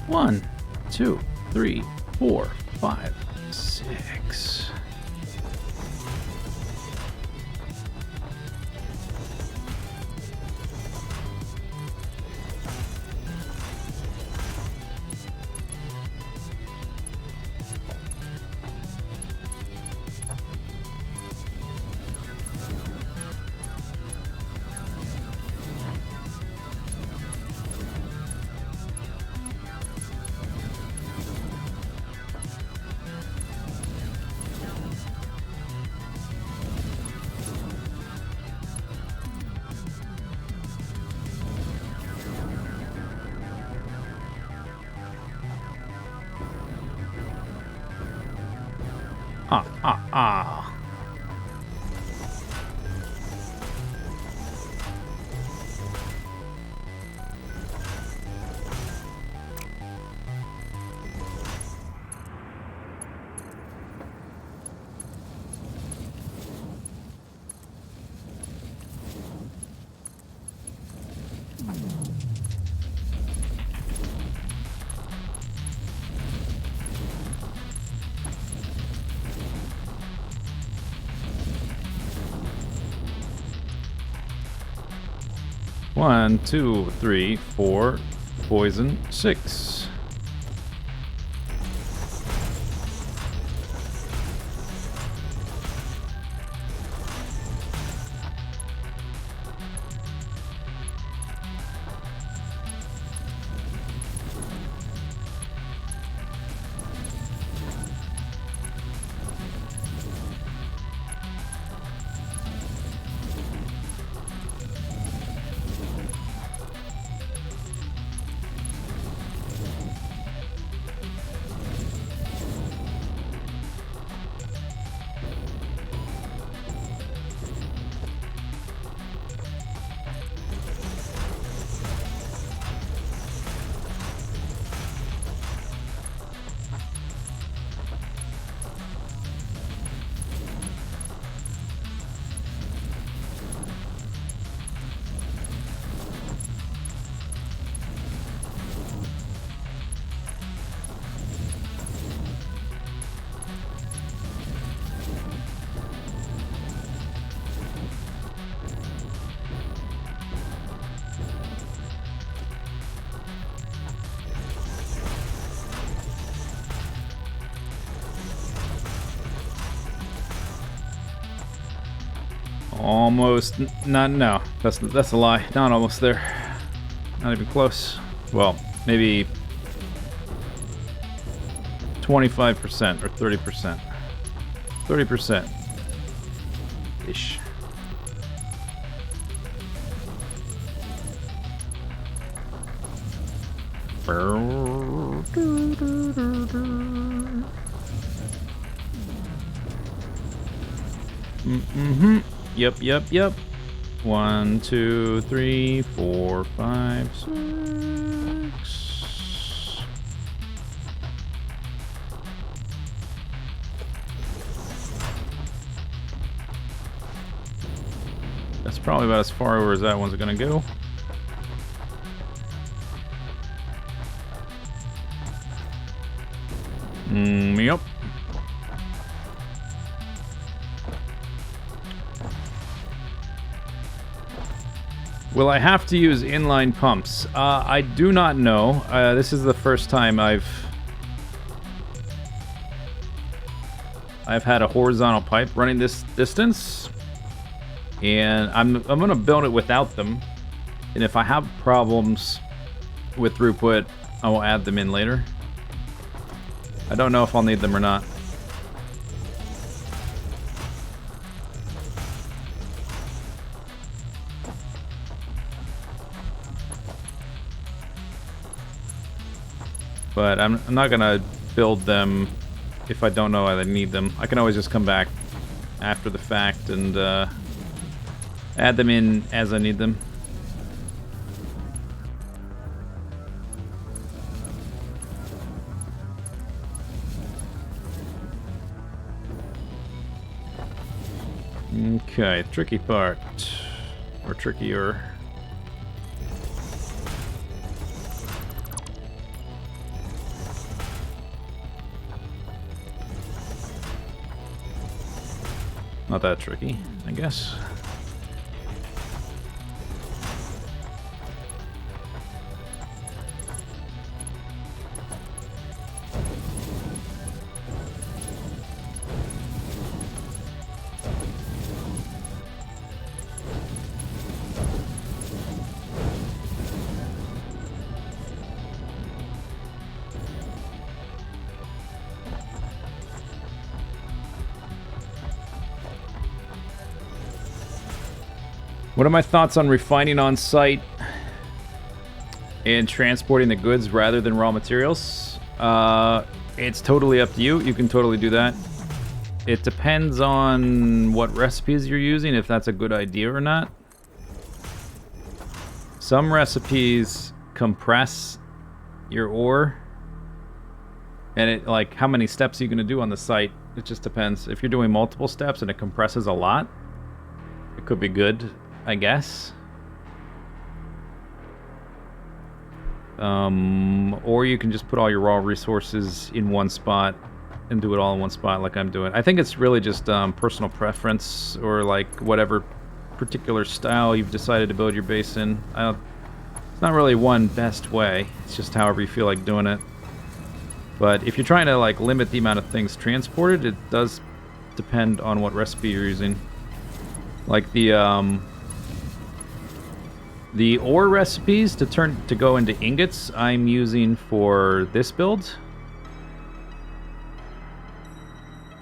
Speaker 1: 1, 2, 3, 4, 5, 6. Ah. 1, 2, 3, 4, poison, 6. Almost, not, no, that's a lie. Not almost there. Not even close. Well, maybe 25% or 30%. 30%. Ish. Mm-hmm. Yep. 1, 2, 3, 4, 5, 6. That's probably about as far over as that one's gonna go. Yep. Will I have to use inline pumps? I do not know. This is the first time I've had a horizontal pipe running this distance, and I'm gonna build it without them. And if I have problems with throughput, I will add them in later. I don't know if I'll need them or not. But I'm not gonna build them if I don't know I need them. I can always just come back after the fact and add them in as I need them. Okay, tricky part. or trickier. Not that tricky, I guess. What are my thoughts on refining on site and transporting the goods rather than raw materials? It's totally up to you. You can totally do that. It depends on what recipes you're using, if that's a good idea or not. Some recipes compress your ore, and it, like, how many steps are you going to do on the site? It just depends. If you're doing multiple steps and it compresses a lot, it could be good, I guess. Or you can just put all your raw resources in one spot and do it all in one spot like I'm doing. I think it's really just personal preference, or like whatever particular style you've decided to build your base in. It's not really one best way. It's just however you feel like doing it. But if you're trying to like limit the amount of things transported, it does depend on what recipe you're using. Like the ore recipes to go into ingots I'm using for this build.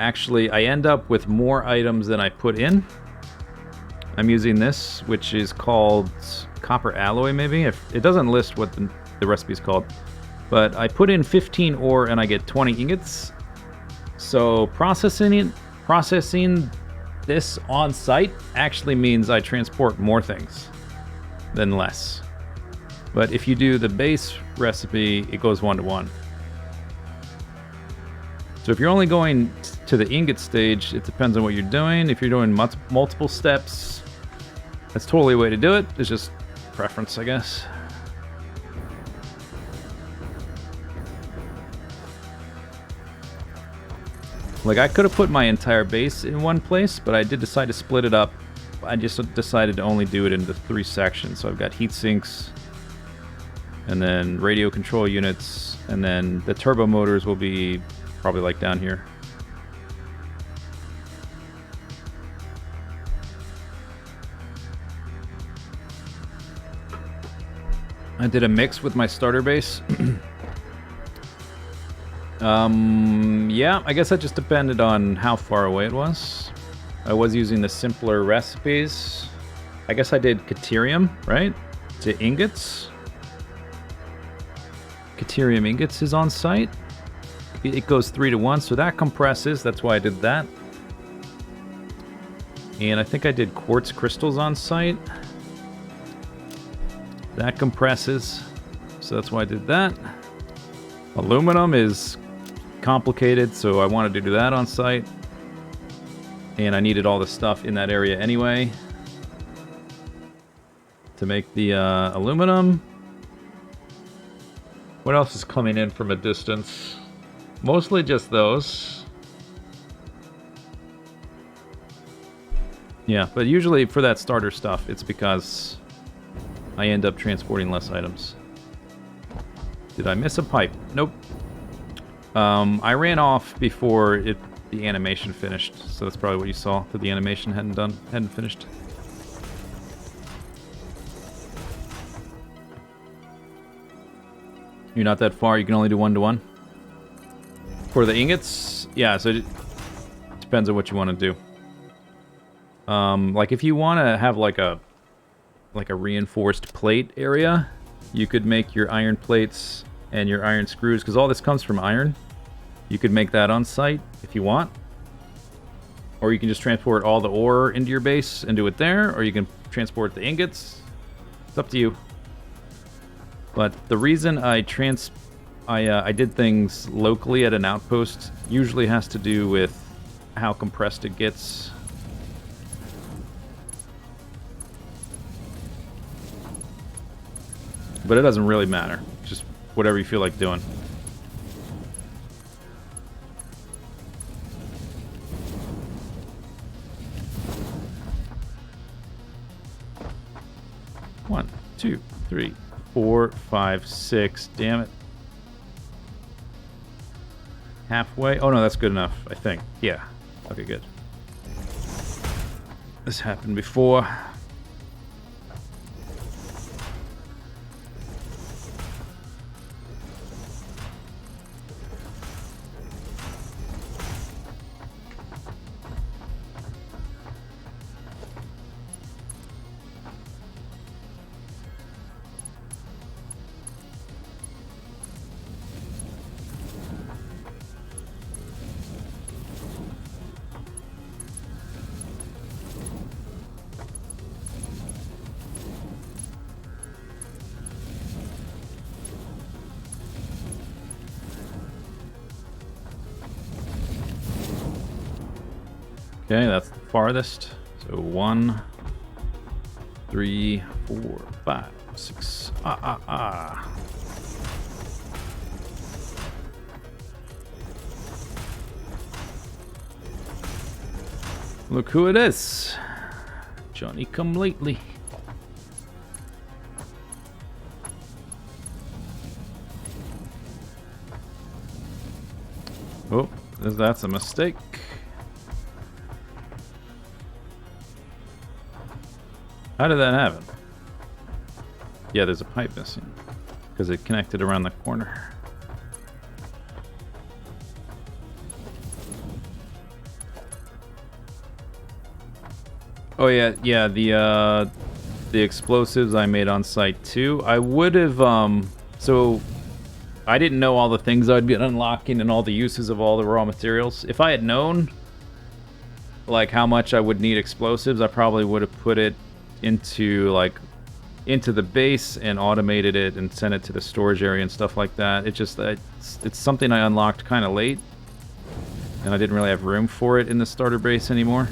Speaker 1: Actually, I end up with more items than I put in. I'm using this, which is called copper alloy, maybe. It doesn't list what the recipe is called. But I put in 15 ore and I get 20 ingots. So processing this on site actually means I transport more things than less. But if you do the base recipe, it goes 1-to-1. So if you're only going to the ingot stage, it depends on what you're doing. If you're doing multiple steps, that's totally a way to do it. It's just preference, I guess. Like, I could have put my entire base in one place, but I did decide to split it up. I just decided to only do it into 3 sections. So I've got heat sinks, and then radio control units, and then the turbo motors will be probably like down here. I did a mix with my starter base. Yeah, I guess that just depended on how far away it was. I was using the simpler recipes. I guess I did Caterium, right? To ingots. Caterium ingots is on site. It goes 3-to-1, so that compresses. That's why I did that. And I think I did quartz crystals on site. That compresses, so that's why I did that. Aluminum is complicated, so I wanted to do that on site. And I needed all the stuff in that area anyway to make the aluminum. What else is coming in from a distance? Mostly just those. Yeah, but usually for that starter stuff, it's because I end up transporting less items. Did I miss a pipe? Nope. I ran off before the animation finished, so that's probably what you saw, that the animation hadn't finished. You're not that far, you can only do 1-to-1. For the ingots, yeah, so it depends on what you want to do. Like if you want to have like a reinforced plate area, you could make your iron plates and your iron screws, because all this comes from iron. You could make that on site if you want. Or you can just transport all the ore into your base and do it there, or you can transport the ingots. It's up to you. But the reason I did things locally at an outpost usually has to do with how compressed it gets. But it doesn't really matter. Just whatever you feel like doing. One, two, three, 4, 5, 6. Damn it. Halfway. Oh no, that's good enough, I think. Yeah. Okay, good. This happened before. Okay, that's the farthest. So 1, 3, 4, 5, 6. Look who it is. Johnny come lately. Oh, that's a mistake. How did that happen? Yeah, there's a pipe missing. Because it connected around the corner. Oh yeah, the explosives I made on site too. I would have so I didn't know all the things I'd be unlocking and all the uses of all the raw materials. If I had known like how much I would need explosives, I probably would have put it into the base and automated it and sent it to the storage area and stuff like that. It's something I unlocked kind of late, and I didn't really have room for it in the starter base anymore.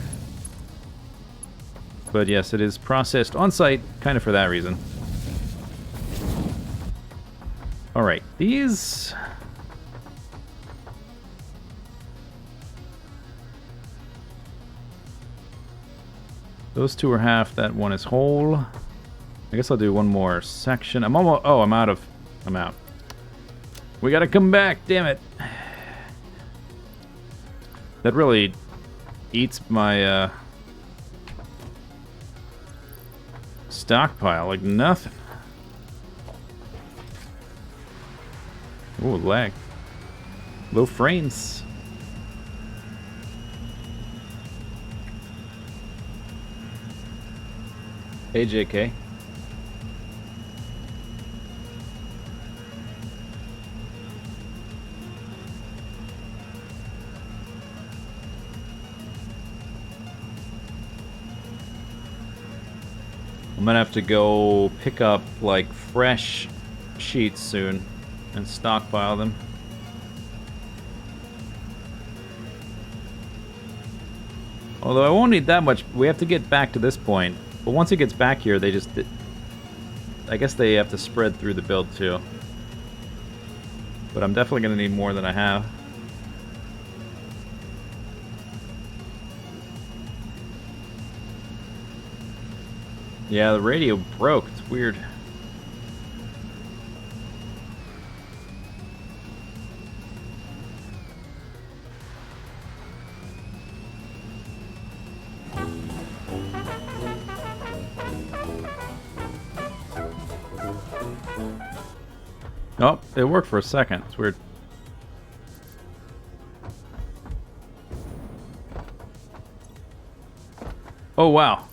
Speaker 1: But yes, it is processed on site, kind of for that reason. All right, these. Those two are half, that one is whole. I guess I'll do one more section. I'm almost... Oh, I'm out. We gotta come back, damn it. That really eats my stockpile like nothing. Ooh, lag. Low frames. Hey, JK. I'm gonna have to go pick up, like, fresh sheets soon and stockpile them. Although I won't need that much. We have to get back to this point. But once it gets back here, they just... I guess they have to spread through the build, too. But I'm definitely going to need more than I have. Yeah, the radio broke. It's weird. Oh, it worked for a second. It's weird. Oh, wow.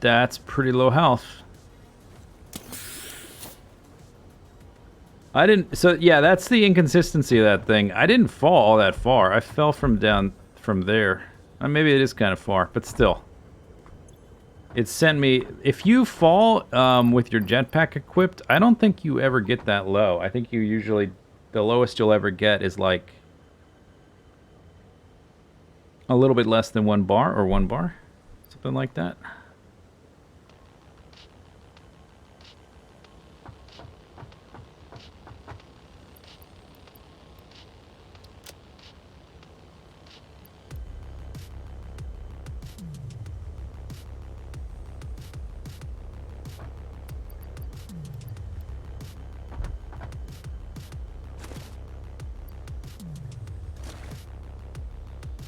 Speaker 1: That's pretty low health. I didn't... So, yeah, that's the inconsistency of that thing. I didn't fall all that far. I fell from down from there. Maybe it is kind of far, but still. It sent me... If you fall with your jetpack equipped, I don't think you ever get that low. I think you usually... The lowest you'll ever get is like... a little bit less than 1 bar, or 1 bar. Something like that.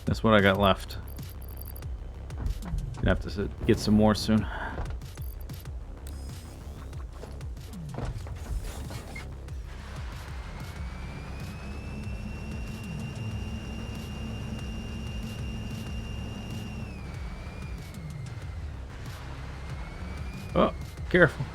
Speaker 1: That's what I got left. Gonna have to get some more soon. Oh, careful.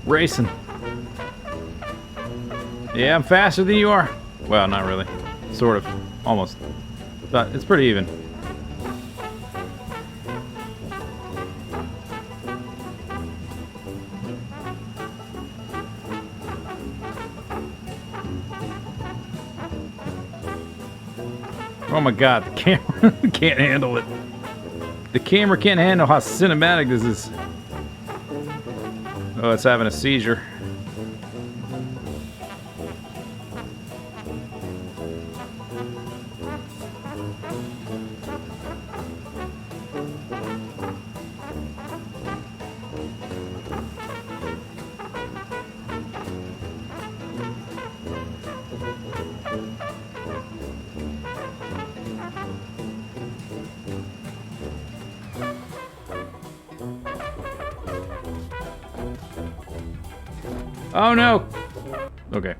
Speaker 1: Racing. Yeah, I'm faster than you are. Well, not really. Sort of. Almost. But it's pretty even. Oh my god, the camera can't handle it. The camera can't handle how cinematic this is. Oh, it's having a seizure. Oh no! Okay.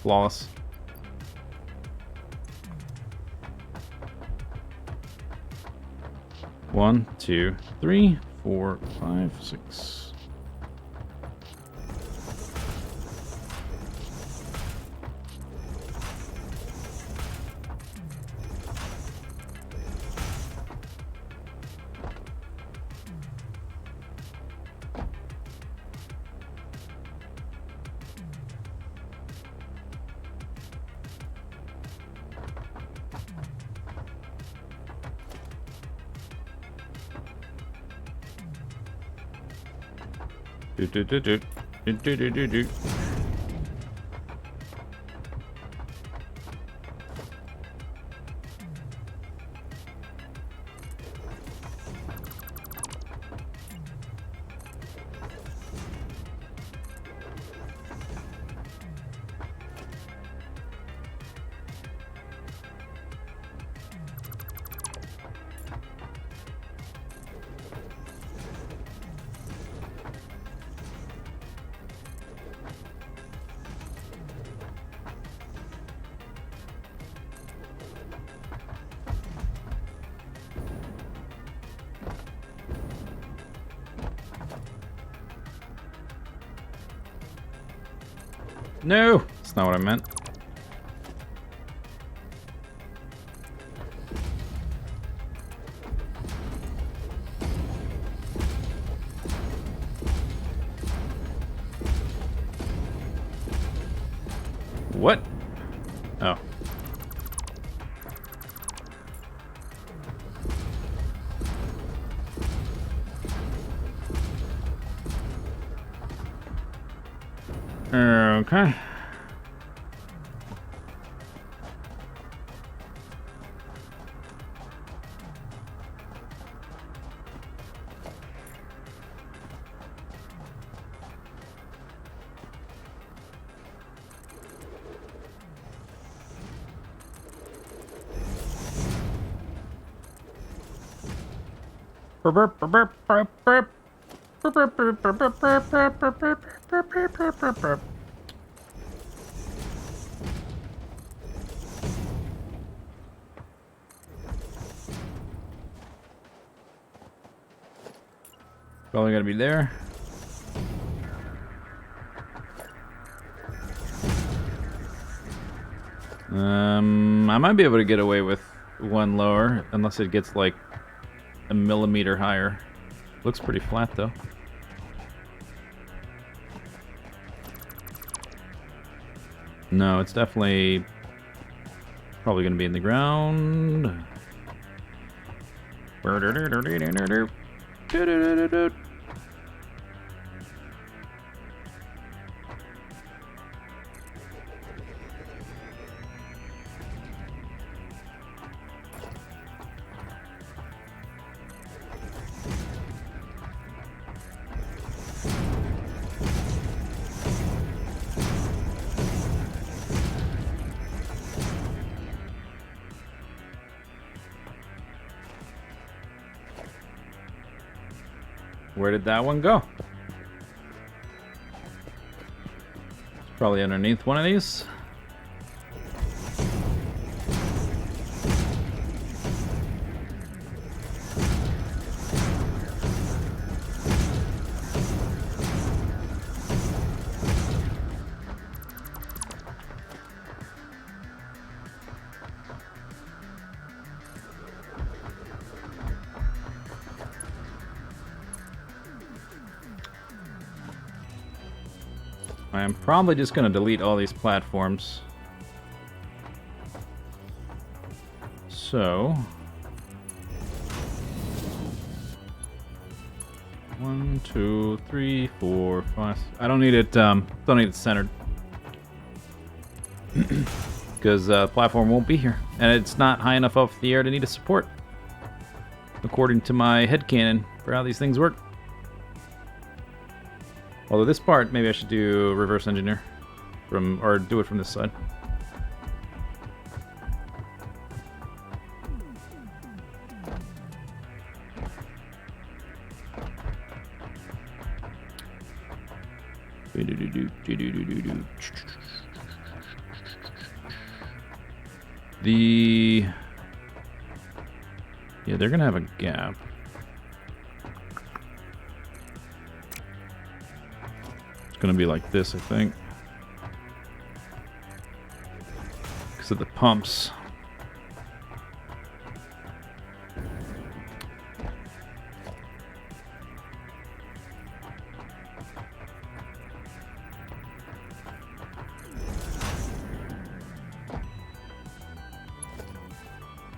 Speaker 1: Flawless. One, two, three, 4, 5, 6. Do do do do do do do do do. No, that's not what I meant. What? Oh. Okay. Probably gonna be there. I might be able to get away with one lower, unless it gets like a millimeter higher. Looks pretty flat though. No, it's definitely probably gonna be in the ground. Where did that one go? It's probably underneath one of these. I am probably just going to delete all these platforms. So... 1, 2, 3, 4, 5... I don't need it, don't need it centered. Because platform won't be here. And it's not high enough off the air to need a support. According to my headcanon for how these things work. Although this part, maybe I should do reverse engineer from, or do it from this side. Yeah, they're gonna have a gap. Gonna be like this, I think, because of the pumps.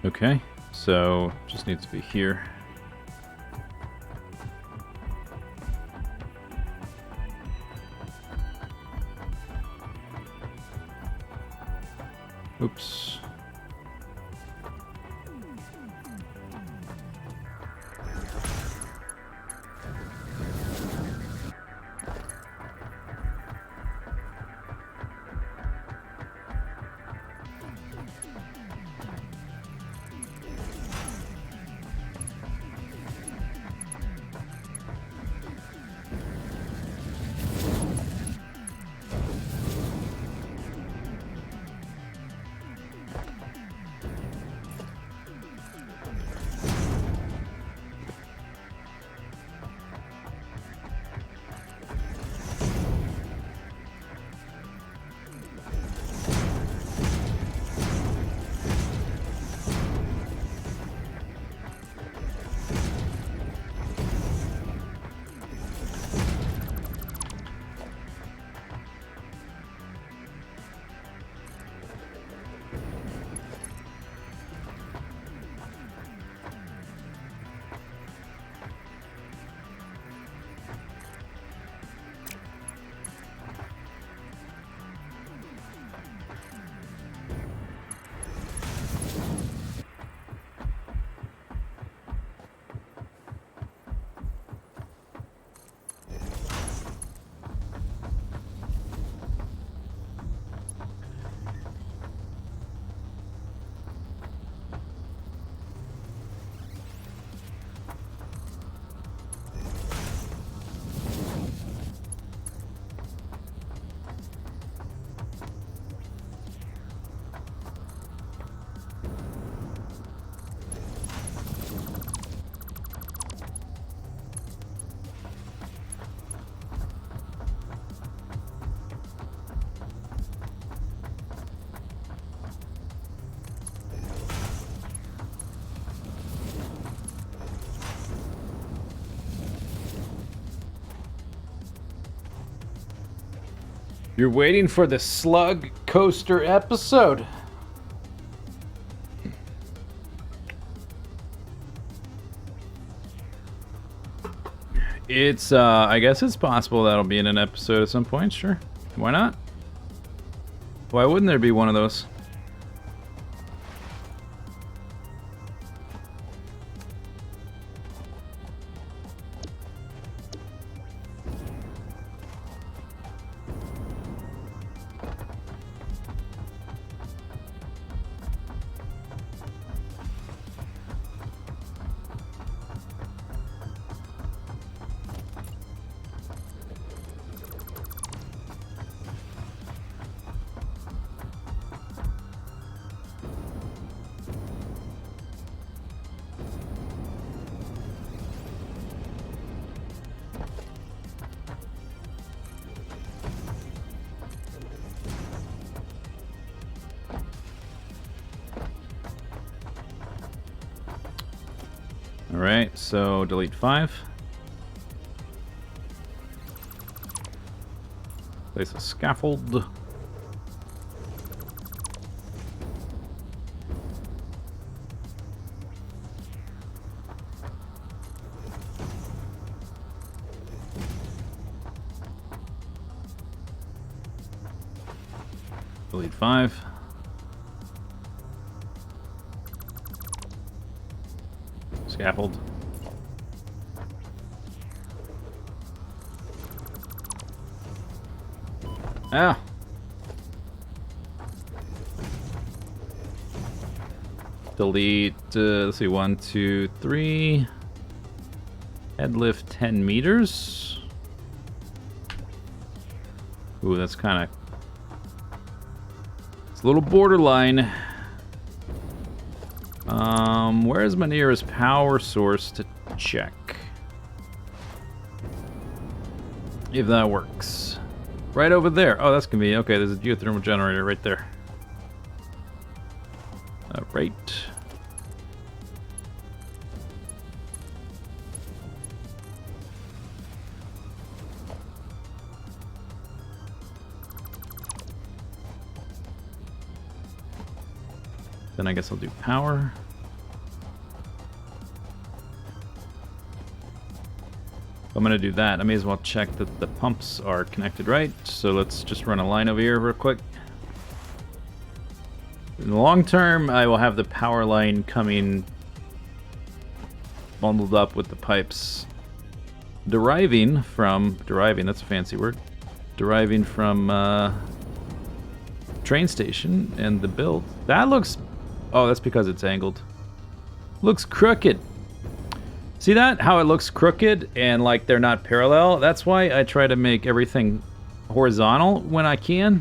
Speaker 1: Okay, so just needs to be here. Oops. You're waiting for the Slug Coaster episode. It's, I guess it's possible that'll be in an episode at some point, sure. Why not? Why wouldn't there be one of those? Alright, so delete 5. Place a scaffold. Delete 5. Scaffold. Ah. Delete, let's see, 1, 2, 3. Head lift 10 meters. Ooh, that's kind of... It's a little borderline. Where's my nearest power source to check? If that works. Right over there. Oh, that's convenient. Okay, there's a geothermal generator right there. Alright. Then I guess I'll do power. If I'm gonna do that, I may as well check that the pumps are connected right. So let's just run a line over here real quick. In the long term, I will have the power line coming bundled up with the pipes deriving, that's a fancy word, deriving from train station and the build. That looks, oh, that's because it's angled. Looks crooked. See that? How it looks crooked and like they're not parallel? That's why I try to make everything horizontal when I can.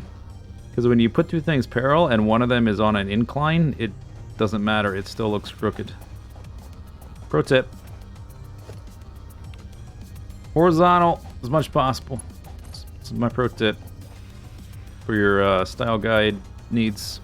Speaker 1: Because when you put two things parallel and one of them is on an incline, it doesn't matter. It still looks crooked. Pro tip. Horizontal as much as possible. This is my pro tip for your style guide needs.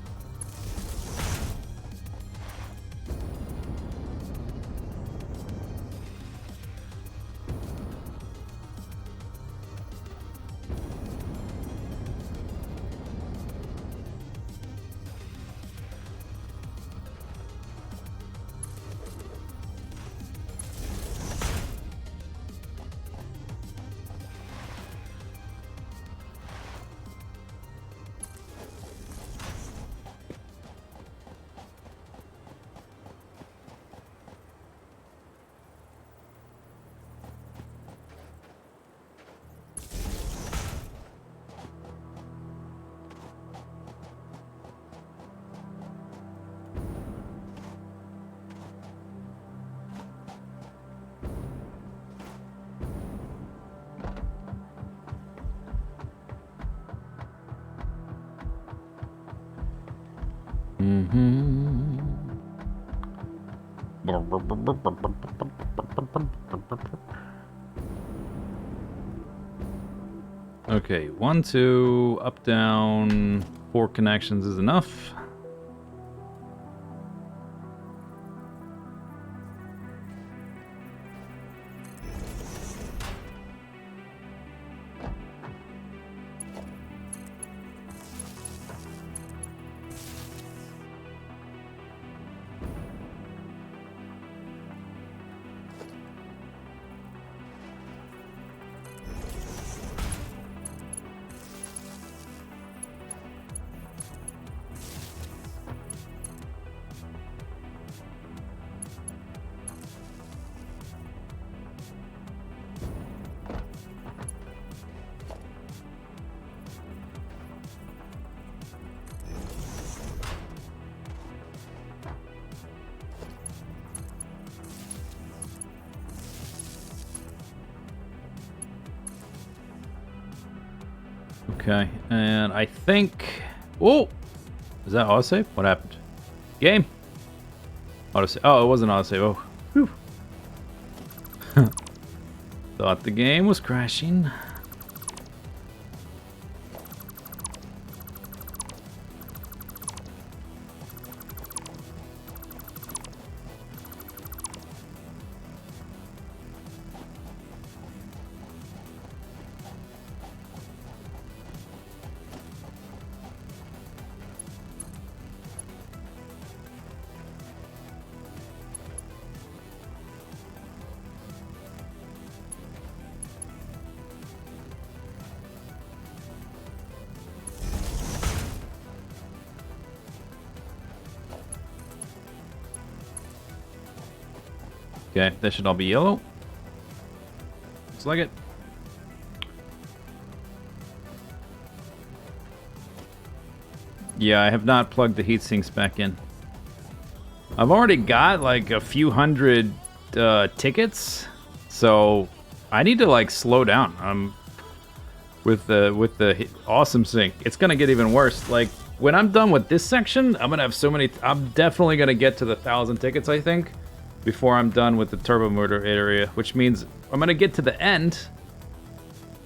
Speaker 1: Okay, 1, 2, up, down, 4 connections is enough. Okay, and I think... Oh! Is that autosave? What happened? Game? Autosave. Oh, it wasn't autosave. Oh. Whew. Thought the game was crashing. Okay, that should all be yellow. Looks like it. Yeah, I have not plugged the heat sinks back in. I've already got like a few hundred tickets, so I need to like slow down. With the awesome sink, it's gonna get even worse. Like when I'm done with this section, I'm gonna have so many. I'm definitely gonna get to the 1,000 tickets, I think, before I'm done with the turbo motor area, which means I'm gonna get to the end.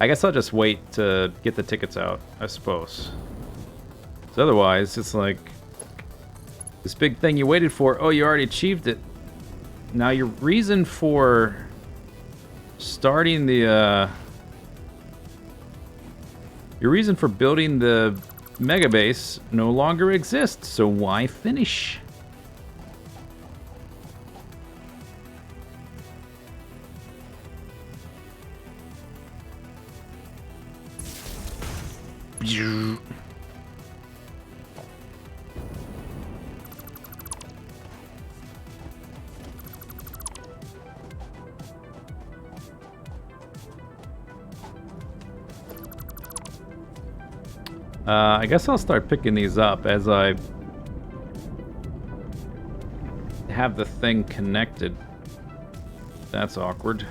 Speaker 1: I guess I'll just wait to get the tickets out, I suppose. So otherwise, it's like this big thing you waited for. Oh, you already achieved it. Now your reason for starting the your reason for building the mega base no longer exists. So why finish? I guess I'll start picking these up as I have the thing connected. That's awkward.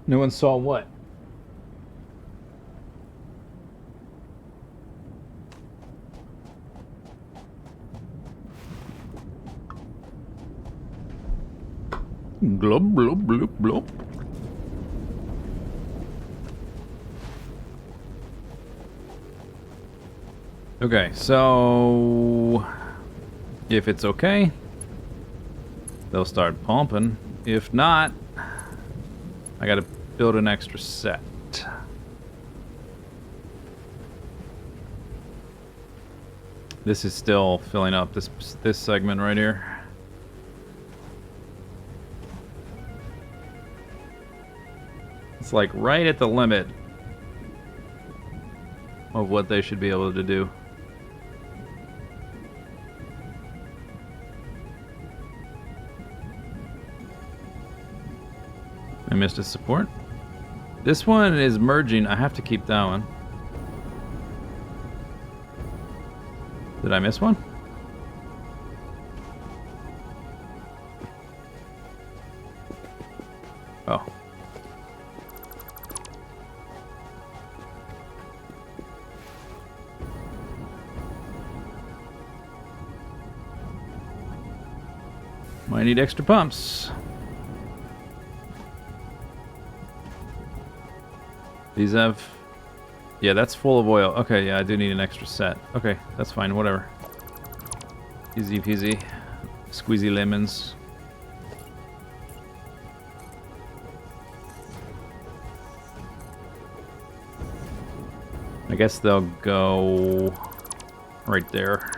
Speaker 1: No one saw what? Glub, glub, glub, glub. Okay, so if it's okay, they'll start pumping. If not, I gotta build an extra set. This is still filling up this segment right here. It's like right at the limit of what they should be able to do. I missed a support. This one is merging. I have to keep that one. Did I miss one? Oh. Might need extra pumps. These have... Yeah, that's full of oil. Okay, yeah, I do need an extra set. Okay, that's fine, whatever. Easy peasy. Squeezy lemons. I guess they'll go right there.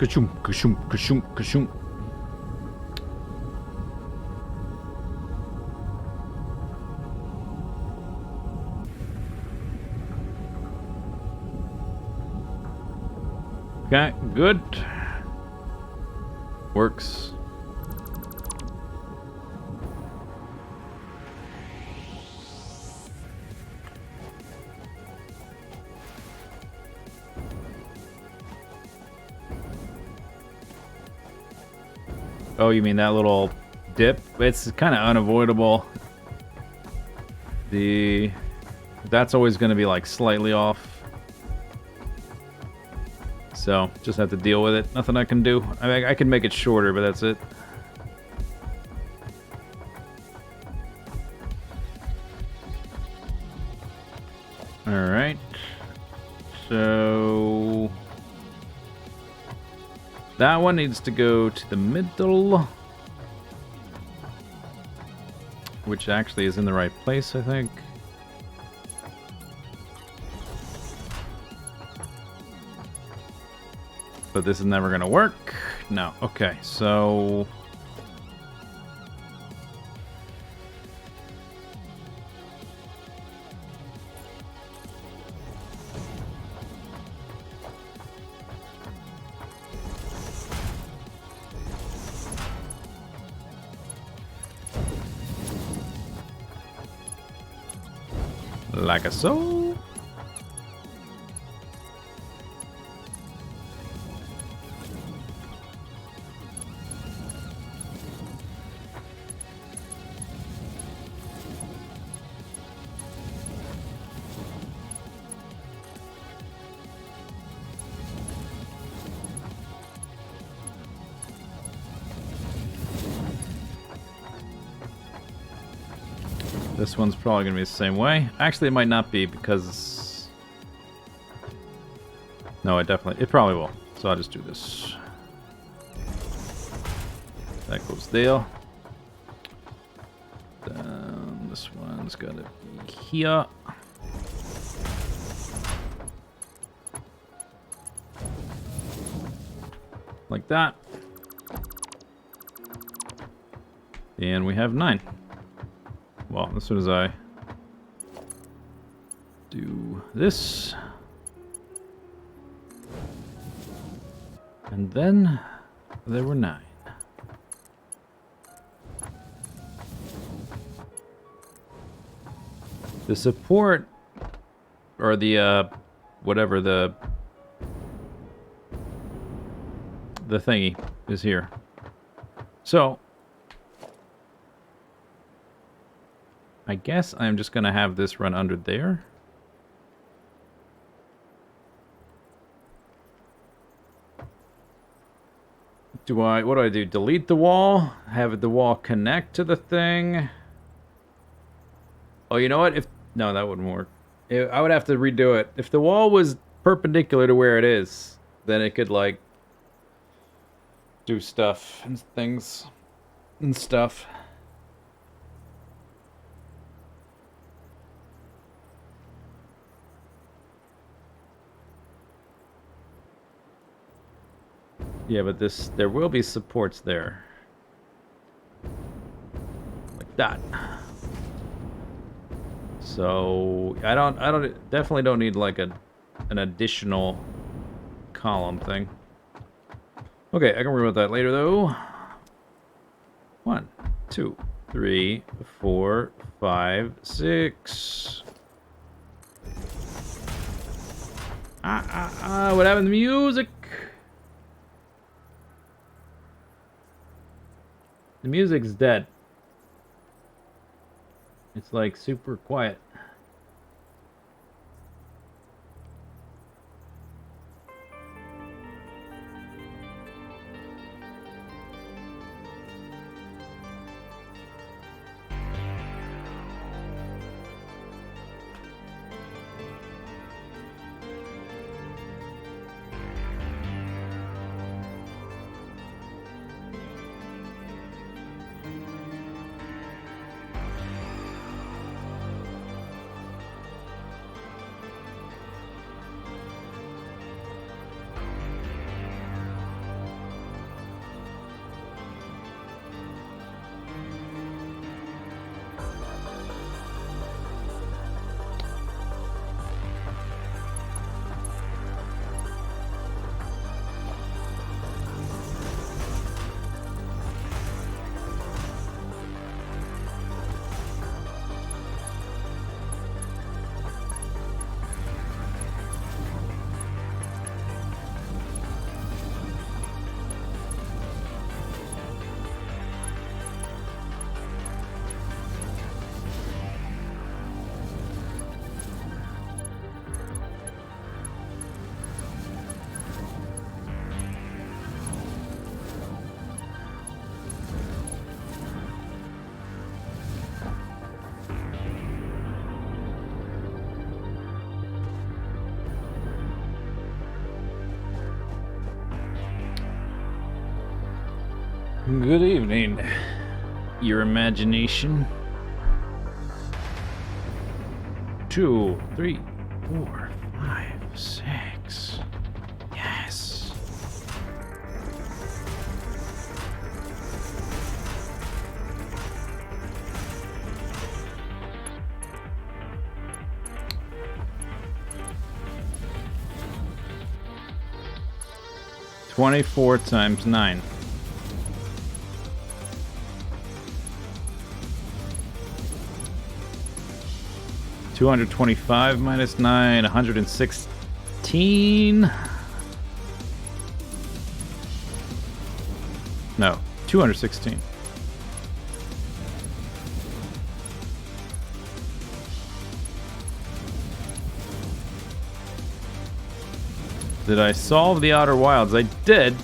Speaker 1: Ka-choom, ka-choom, ka-choom, ka-choom. Okay, good. Works. Oh, you mean that little dip? It's kind of unavoidable. That's always going to be like slightly off. So, just have to deal with it. Nothing I can do. I mean, I can make it shorter, but that's it. Alright. So... that one needs to go to the middle. Which actually is in the right place, I think. But this is never gonna work. No. Okay, so... like a so. This one's probably going to be the same way. Actually, it might not be because... no, it probably will. So I'll just do this. That goes there. Then this one's got to be here. Like that. And we have 9. Well, as soon as I do this, and then there were 9. The support, or the, whatever the thingy is here. So, I guess I'm just gonna have this run under there. What do I do? Delete the wall? Have the wall connect to the thing? Oh, you know what? No, that wouldn't work. I would have to redo it. If the wall was perpendicular to where it is, then it could, like, do stuff and things and stuff. Yeah, but there will be supports there. Like that. So, definitely don't need like an additional column thing. Okay, I can worry about that later though. 1, 2, 3, 4, 5, 6. What happened to the music? The music's dead. It's like super quiet. Good evening, your imagination. 2, 3, 4, 5, 6. Yes. $24 times 9. $225 minus 9, 116. No, 216. Did I solve the Outer Wilds? I did.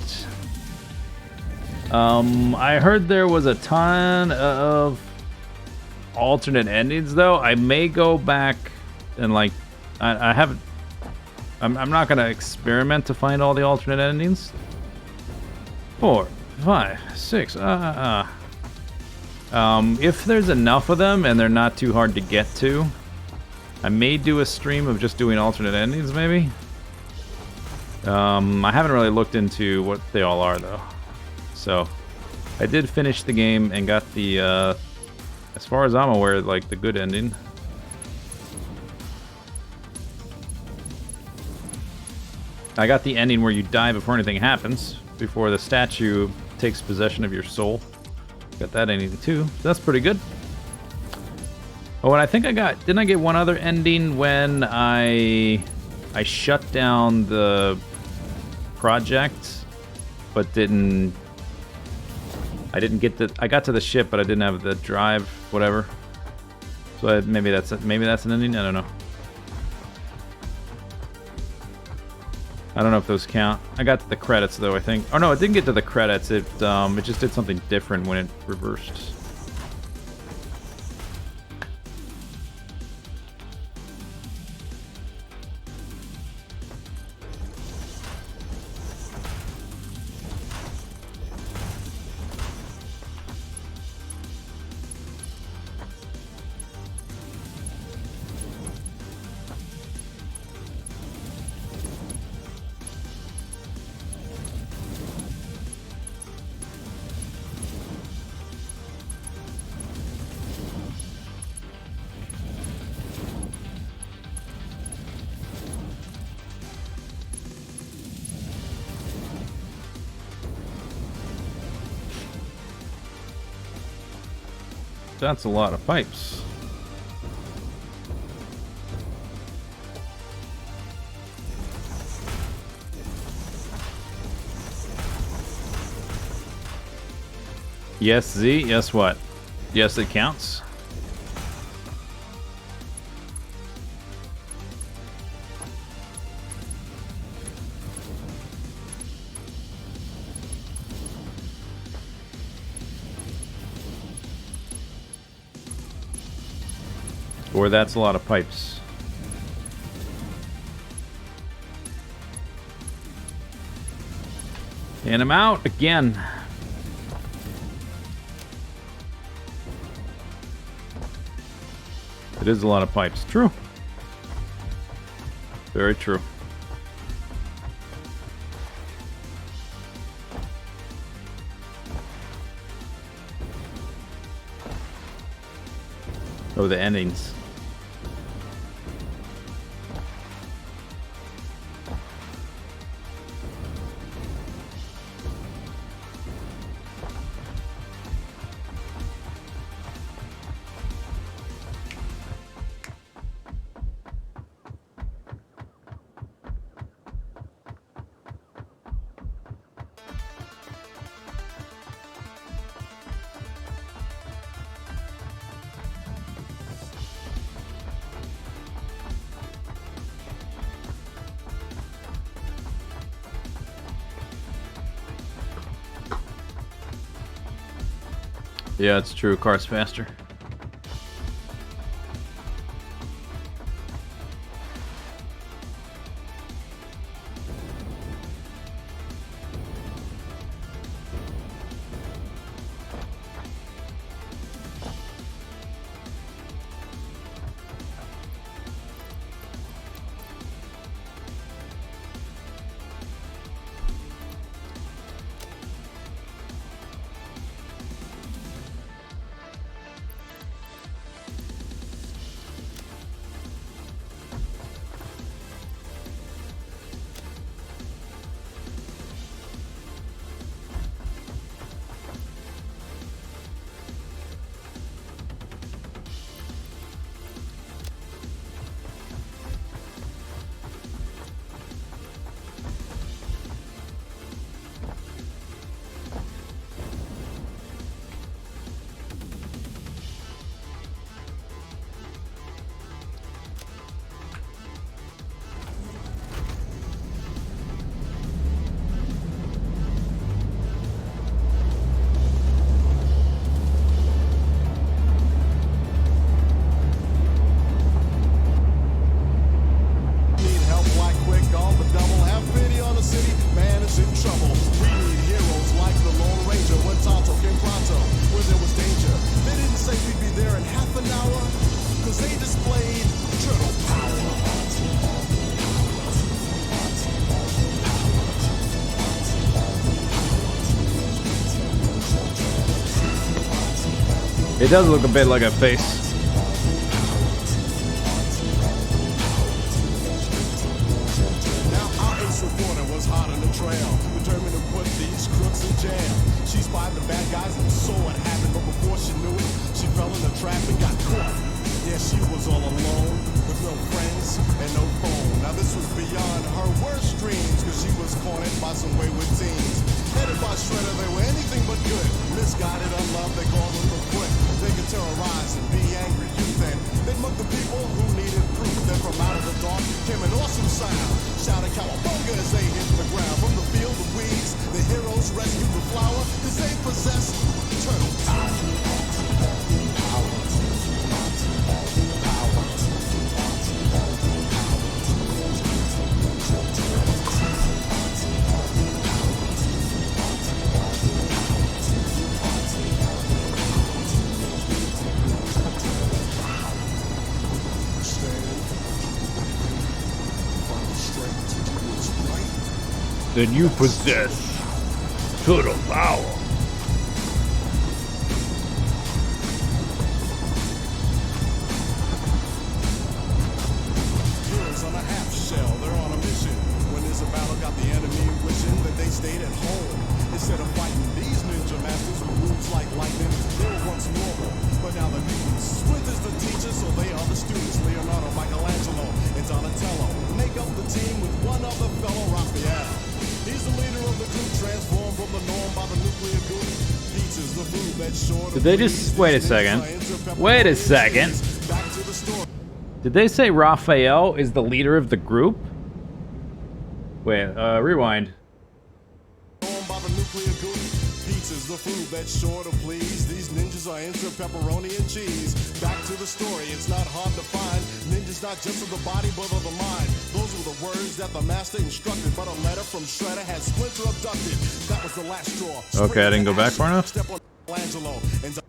Speaker 1: I heard there was a ton of alternate endings, though. I may go back and, like, I haven't. I'm not gonna experiment to find all the alternate endings. 4, 5, 6. If there's enough of them and they're not too hard to get to, I may do a stream of just doing alternate endings, maybe. I haven't really looked into what they all are, though. So, I did finish the game and got the, as far as I'm aware, like, the good ending. I got the ending where you die before anything happens, before the statue takes possession of your soul. Got that ending, too. So that's pretty good. Oh, and I think I got... Didn't I get one other ending when I shut down the project, but didn't... I didn't get the... I got to the ship, but I didn't have the drive, whatever. So maybe that's an ending? I don't know. I don't know if those count. I got to the credits, though, I think. Oh, no, it didn't get to the credits. It just did something different when it reversed. That's a lot of pipes. Yes, Z. Yes, what? Yes, it counts. Or that's a lot of pipes. And I'm out again. It is a lot of pipes. True. Very true. Oh, the endings. Yeah, it's true. Car's faster. It does look a bit like a face.
Speaker 3: Now our ace reporter was hot on the trail, determined to put these crooks in jail. She spied the bad guys and saw what happened, but before she knew it, she fell in the trap and got caught. Yeah, she was all alone, with no friends and no phone. Now this was beyond her worst dreams, cause she was cornered by some wayward teens. Headed by Shredder, they were anything but good. Misguided, unloved, they called them the foot. They could terrorize and be angry youth, and they'd mug the people who needed proof. Then from out of the dark came an awesome sound, shouting cowabunga as they hit the ground. From the field of weeds, the heroes rescued the flower, cause they possessed eternal power.
Speaker 1: Then you possess total power.
Speaker 3: Heroes on a half shell, they're on a mission. When there's a battle, got the enemy wishing that they stayed at home. Instead of fighting these ninja masters with moves like lightning, they were once normal, but now the mutants. Splinter's the teacher, so they are the students. Leonardo, Michelangelo, and Donatello make up the team with one other fellow, Raphael. He's the leader of the group, transformed from the norm by the nuclear goo. Pizza's the food that's short.
Speaker 1: Did they just wait a second? Wait a second.
Speaker 3: Back to the story.
Speaker 1: Did they say Raphael is the leader of the group? Wait, rewind.
Speaker 3: By the nuclear goo. Pizza's the food that's sure to please. These ninjas are into pepperoni and cheese. Back to the story, it's not hard to find. Ninjas not just of the body, but of the mind. Those were the words that the master instructed. But a letter from Shredder had Splinter abducted. That was the last straw.
Speaker 1: Okay, I didn't go back far enough.
Speaker 3: Step on Michelangelo and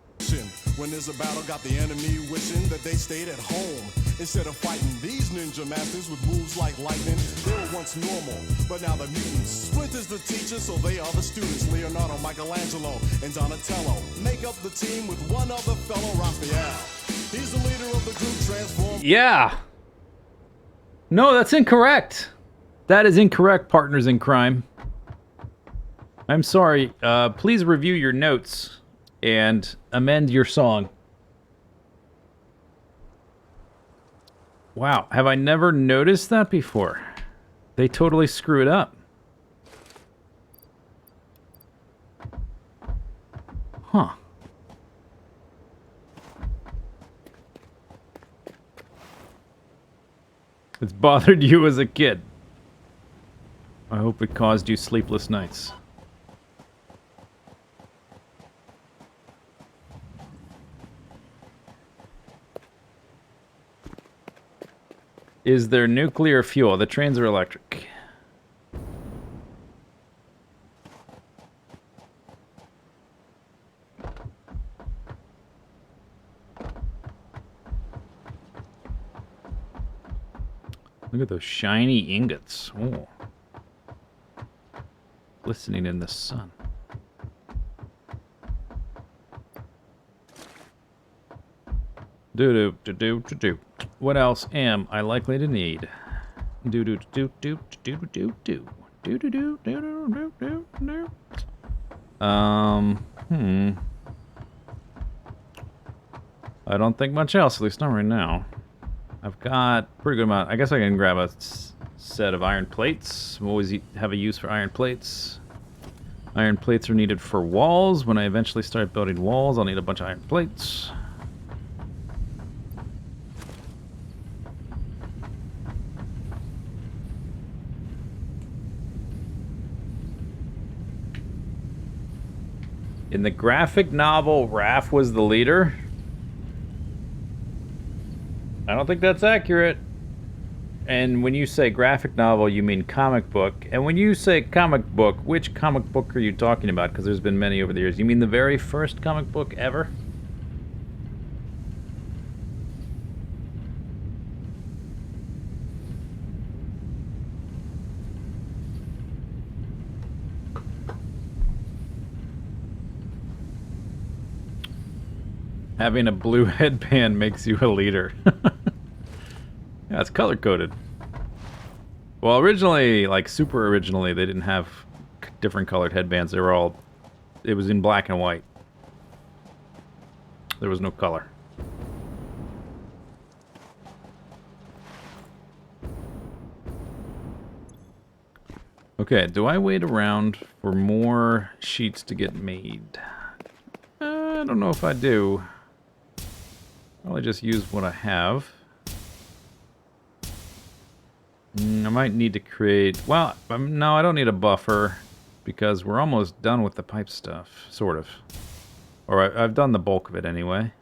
Speaker 3: when there's a battle, got the enemy wishing that they stayed at home. Instead of fighting these ninja masters with moves like lightning, they were once normal, but now the mutants. Splinter's the teacher, so they are the students. Leonardo, Michelangelo, and Donatello make up the team with one other fellow, Raphael. He's the leader of the group, transformed.
Speaker 1: Yeah. No, that's incorrect. That is incorrect, partners in crime. I'm sorry. Please review your notes and amend your song. Wow, have I never noticed that before? They totally screw it up. Huh. It's bothered you as a kid. I hope it caused you sleepless nights. Is there nuclear fuel? The trains are electric. Look at those shiny ingots. Oh. Glistening in the sun. Do. What else am I likely to need? Do. I don't think much else, at least not right now. I've got a pretty good amount. I guess I can grab a set of iron plates. We'll always have a use for iron plates. Iron plates are needed for walls. When I eventually start building walls, I'll need a bunch of iron plates. In the graphic novel, Raph was the leader. I don't think that's accurate. And when you say graphic novel, you mean comic book. And when you say comic book, which comic book are you talking about? Because there's been many over the years. You mean the very first comic book ever? Having a blue headband makes you a leader. Yeah, it's color-coded. Well, originally, like super originally, they didn't have different colored headbands. They were all... It was in black and white. There was no color. Okay, do I wait around for more sheets to get made? I don't know if I do. Probably just use what I have. I might need to create... Well, no, I don't need a buffer because we're almost done with the pipe stuff, sort of. Or I've done the bulk of it anyway.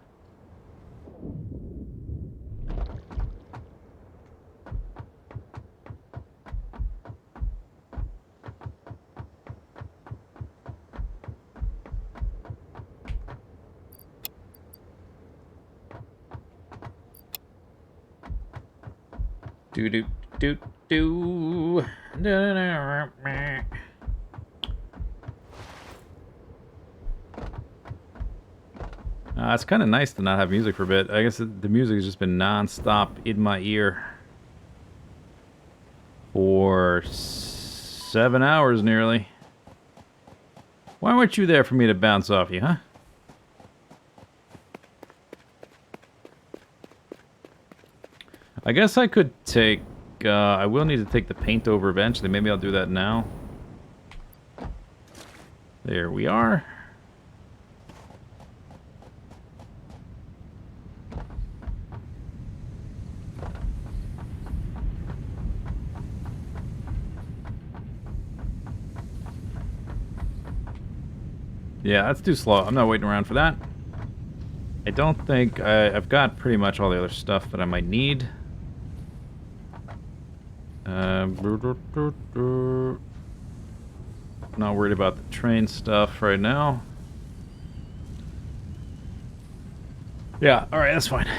Speaker 1: Do do do do. It's kind of nice to not have music for a bit. I guess the music has just been non-stop in my ear for 7 hours nearly. Why weren't you there for me to bounce off you, huh? I guess I could take... I will need to take the paint over eventually. Maybe I'll do that now. There we are. Yeah, that's too slow. I'm not waiting around for that. I don't think... I've got pretty much all the other stuff that I might need. Not worried about the train stuff right now. Yeah, alright, that's fine.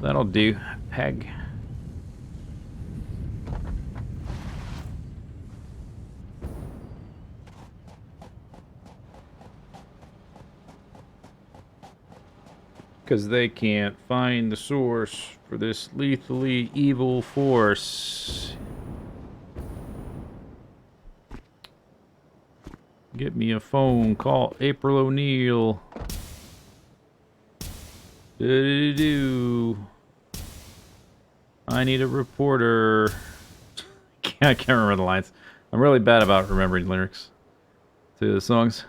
Speaker 1: That'll do. Peg. Because they can't find the source for this lethally evil force. Get me a phone. Call April O'Neil. Do. I need a reporter. I can't remember the lines. I'm really bad about remembering lyrics to the songs.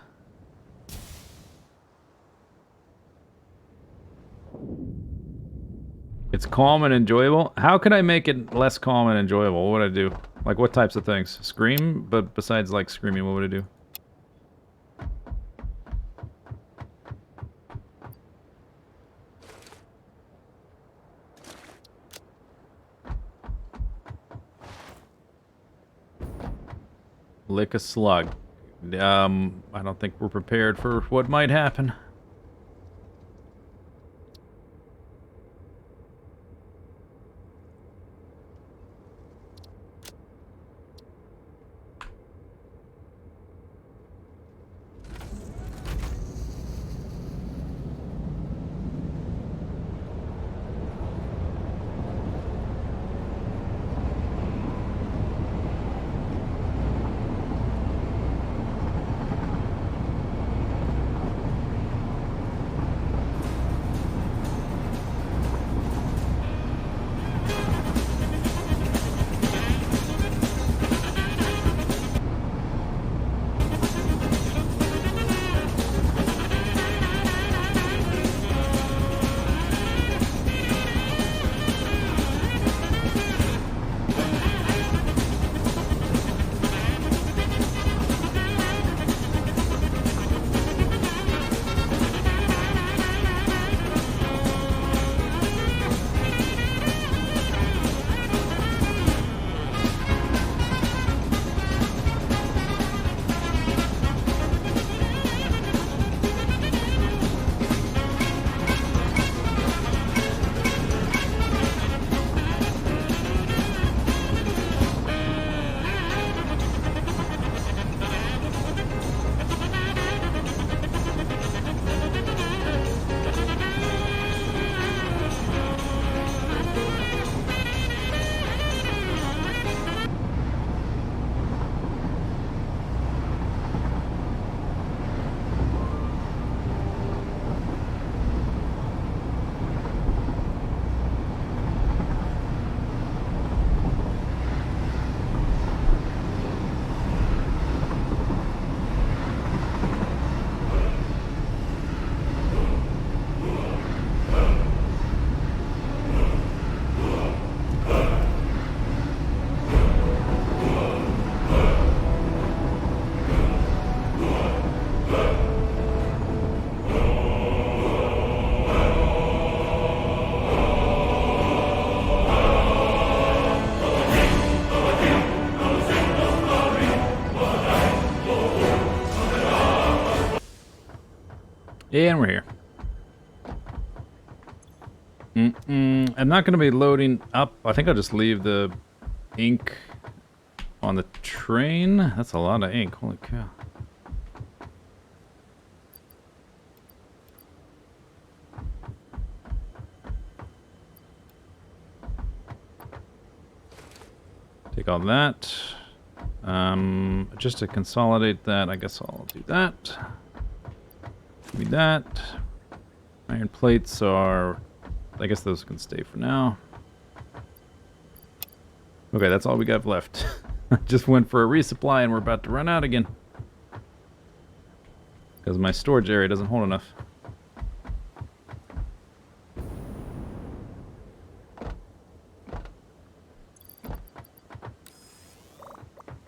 Speaker 1: It's calm and enjoyable. How could I make it less calm and enjoyable? What would I do? Like, what types of things? Scream? But besides, like, screaming, what would I do? Lick a slug. I don't think we're prepared for what might happen. And we're here. I'm not going to be loading up. I think I'll just leave the ink on the train. That's a lot of ink. Holy cow. Take all that. Just to consolidate that, I guess I'll do that. Give me that. Iron plates are... I guess those can stay for now. Okay, that's all we got left. Just went for a resupply and we're about to run out again. Because my storage area doesn't hold enough.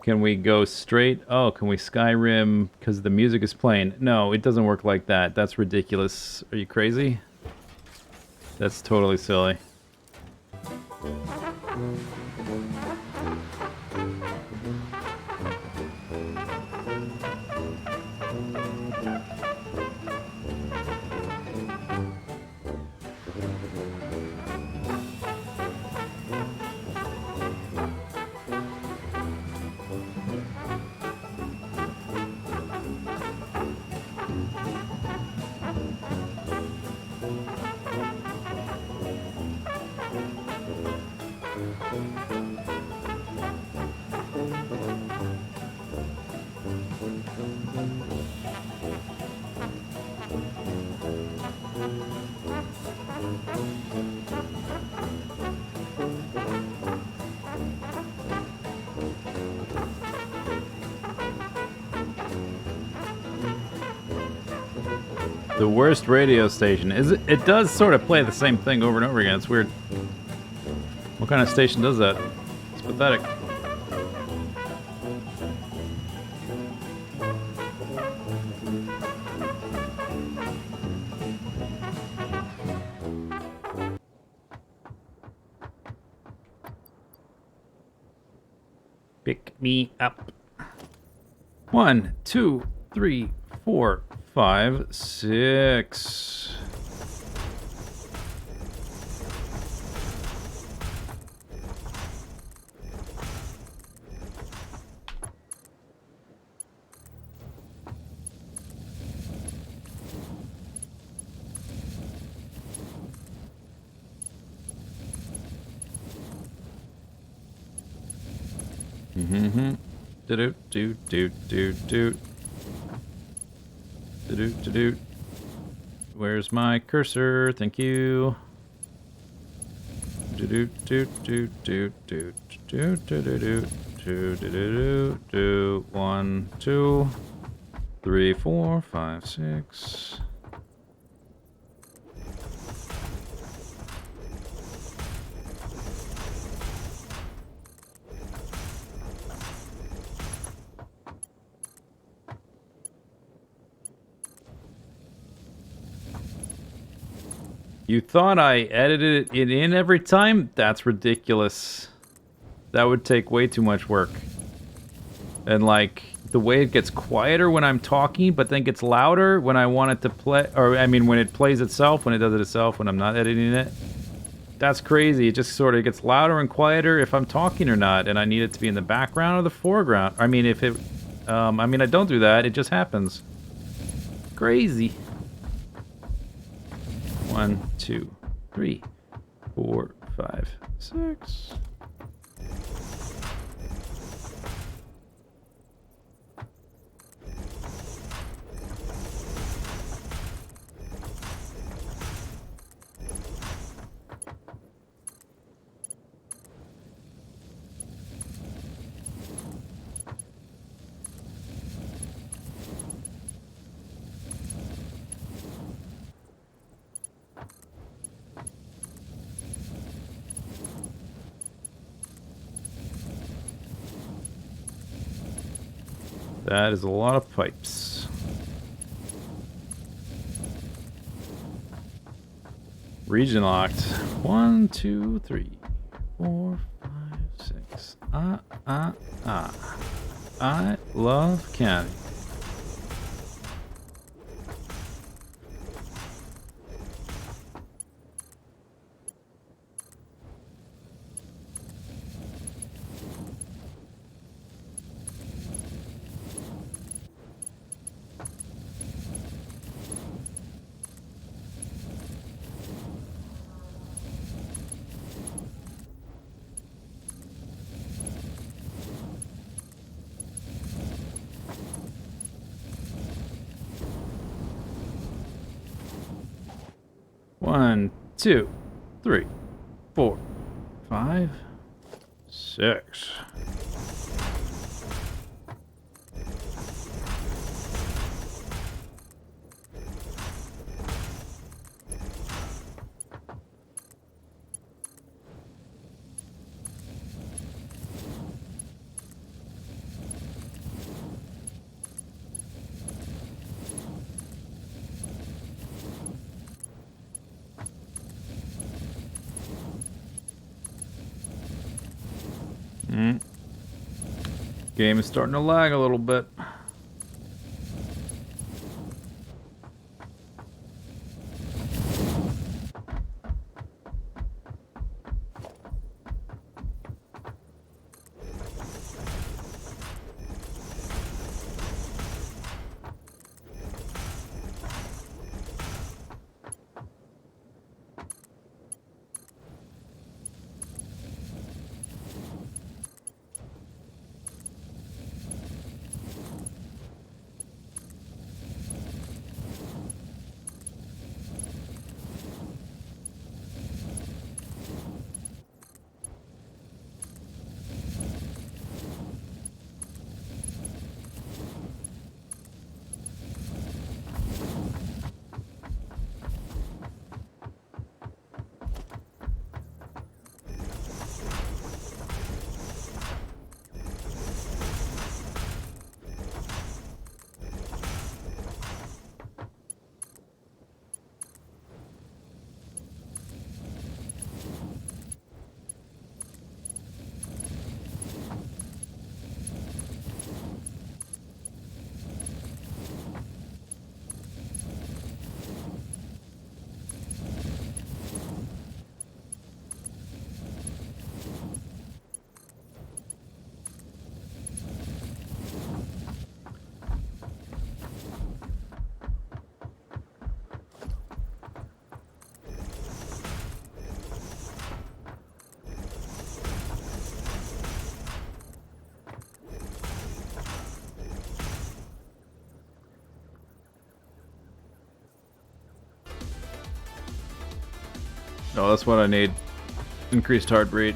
Speaker 1: Can we go straight? Oh, can we Skyrim because the music is playing? No, it doesn't work like that. That's ridiculous. Are you crazy? That's totally silly. The worst radio station. It does sort of play the same thing over and over again. It's weird. What kind of station does that? It's pathetic. Pick me up. 1, 2, 3, 4, 5, 6. Do do do do do do do do. Where's my cursor? Thank you. Do do do do do do do do do do do do do. 1, 2, 3, 4, 5, 6. You thought I edited it in every time? That's ridiculous. That would take way too much work. And like, the way it gets quieter when I'm talking, but then gets louder when I want it to play, or I mean when it plays itself, when it does it itself, when I'm not editing it. That's crazy. It just sort of gets louder and quieter if I'm talking or not, and I need it to be in the background or the foreground. I mean, if it, I mean, I don't do that, it just happens. Crazy. 1, 2, 3, 4, 5, 6. That is a lot of pipes. Region locked. 1, 2, 3, 4, 5, 6. I love counting. 1, 2, 3, 4, 5, 6. Game is starting to lag a little bit. Oh, that's what I need. Increased heart rate.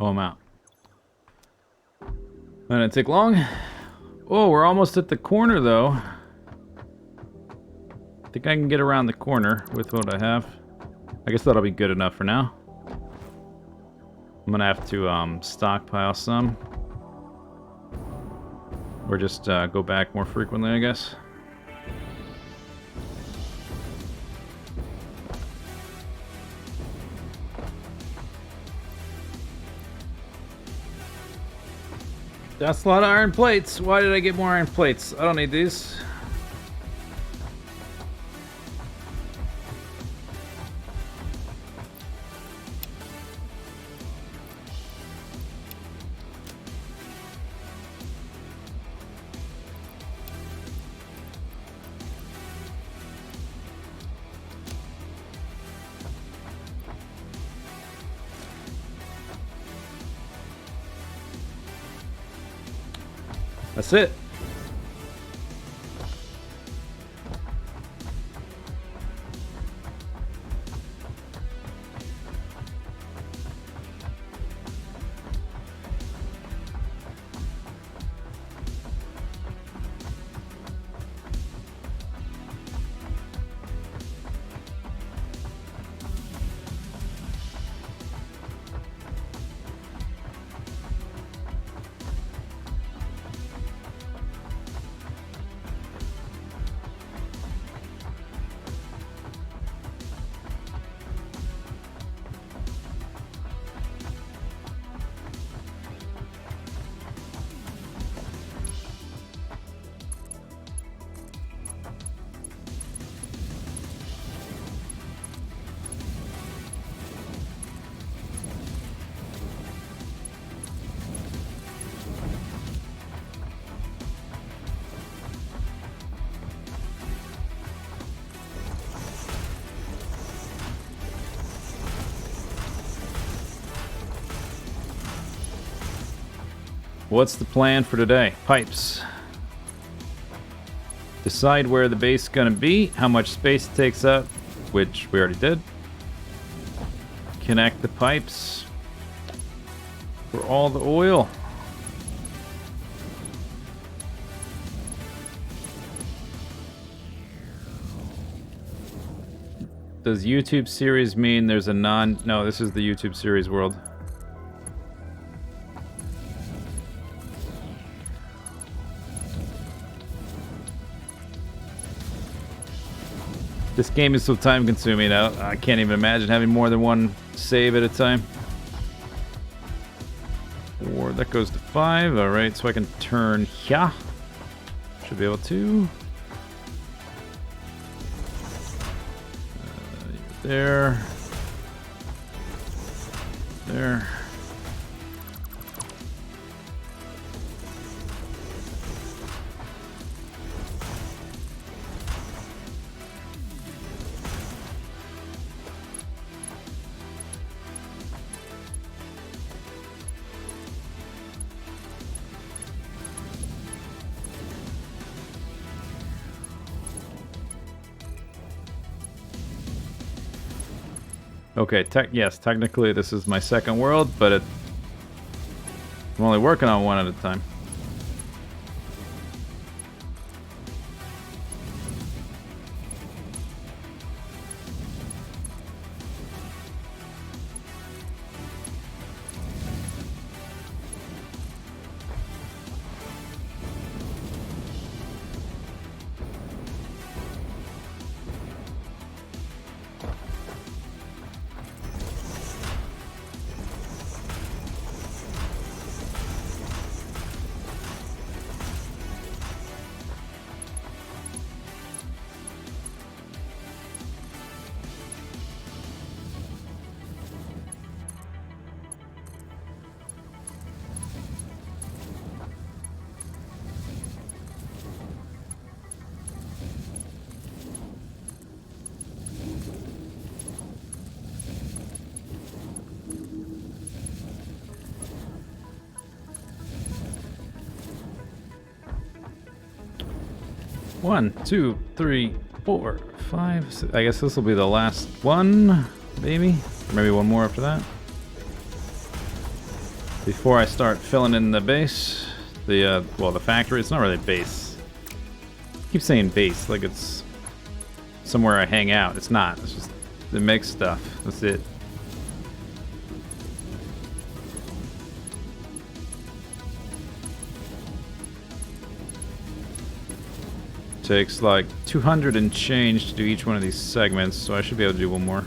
Speaker 1: Oh, I'm out. That didn't take long. Oh, we're almost at the corner, though. I think I can get around the corner with what I have. I guess that'll be good enough for now. I'm gonna have to stockpile some. Or just go back more frequently, I guess. That's a lot of iron plates. Why did I get more iron plates? I don't need these. That's it. What's the plan for today? Pipes. Decide where the base is gonna be, how much space it takes up, which we already did. Connect the pipes for all the oil. Does YouTube series mean there's a no, this is the YouTube series world. This game is so time consuming, I can't even imagine having more than one save at a time. 4, that goes to 5, alright, so I can turn here. Should be able to. There. There. Okay, yes, technically this is my second world, but I'm only working on one at a time. One, two, three, 4, 5, 6. I guess this will be the last one, maybe? Or maybe one more after that. Before I start filling in the base. The, well, the factory. It's not really a base. I keep saying base, like it's somewhere I hang out. It's not. It's just, it makes stuff. That's it. Takes like 200 and change to do each one of these segments, so I should be able to do one more.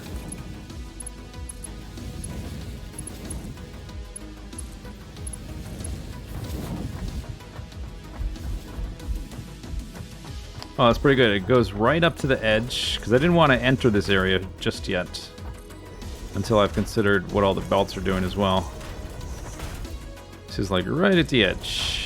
Speaker 1: Oh, that's pretty good. It goes right up to the edge, because I didn't want to enter this area just yet, until I've considered what all the belts are doing as well. This is like right at the edge.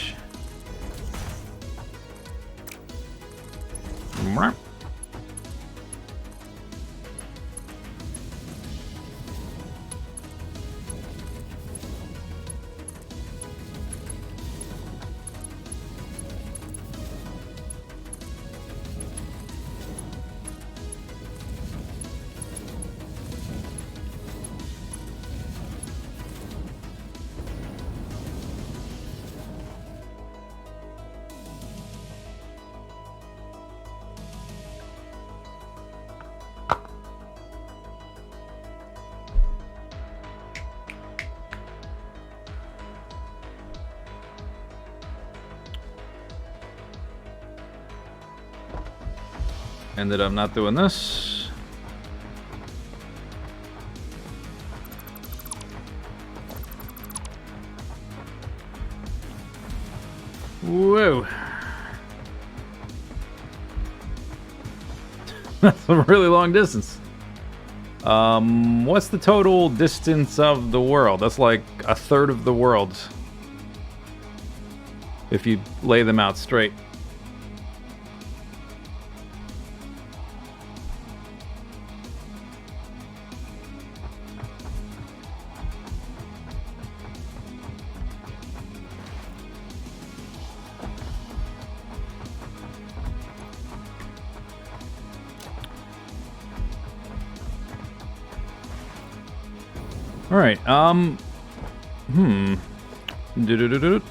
Speaker 1: Ended up not doing this. Whoa. That's a really long distance. What's the total distance of the world? That's like a third of the world. If you lay them out straight. All right. Do-do-do-do.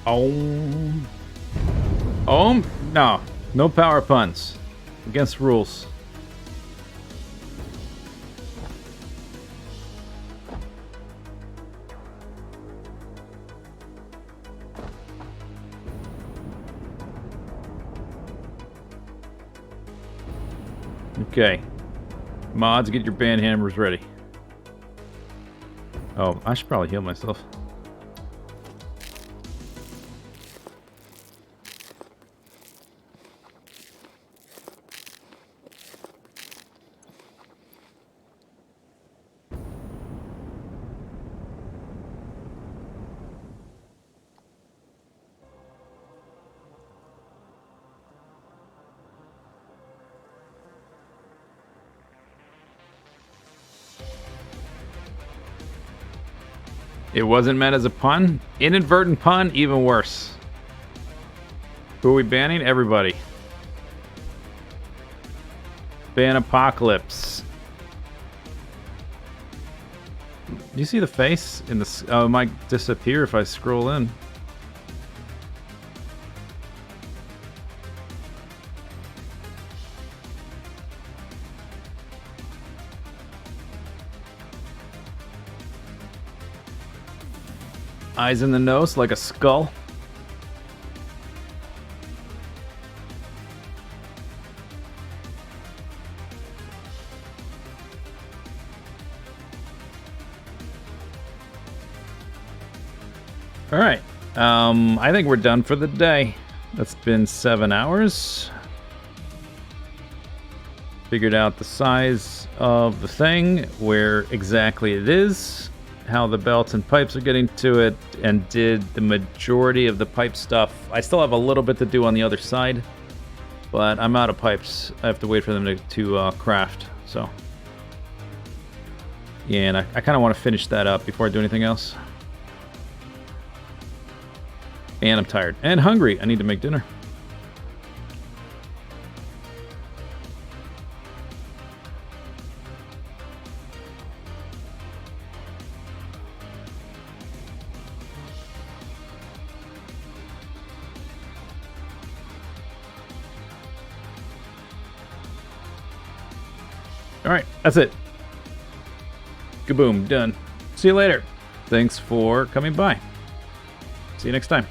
Speaker 1: Ohm. Ohm? No. No power puns. Against rules. Okay. Mods, get your band hammers ready. Oh, I should probably heal myself. It wasn't meant as a pun? Inadvertent pun? Even worse. Who are we banning? Everybody. Ban Apocalypse. Do you see the face? In the, oh, it might disappear if I scroll in. Eyes in the nose like a skull. All right. I think we're done for the day. That's been 7 hours. Figured out the size of the thing, where exactly it is, how the belts and pipes are getting to it, and did the majority of the pipe stuff. I still have a little bit to do on the other side, but I'm out of pipes. I have to wait for them to craft, so. Yeah, and I kind of want to finish that up before I do anything else. And I'm tired. And hungry. I need to make dinner. Alright, that's it. Kaboom, done. See you later. Thanks for coming by. See you next time.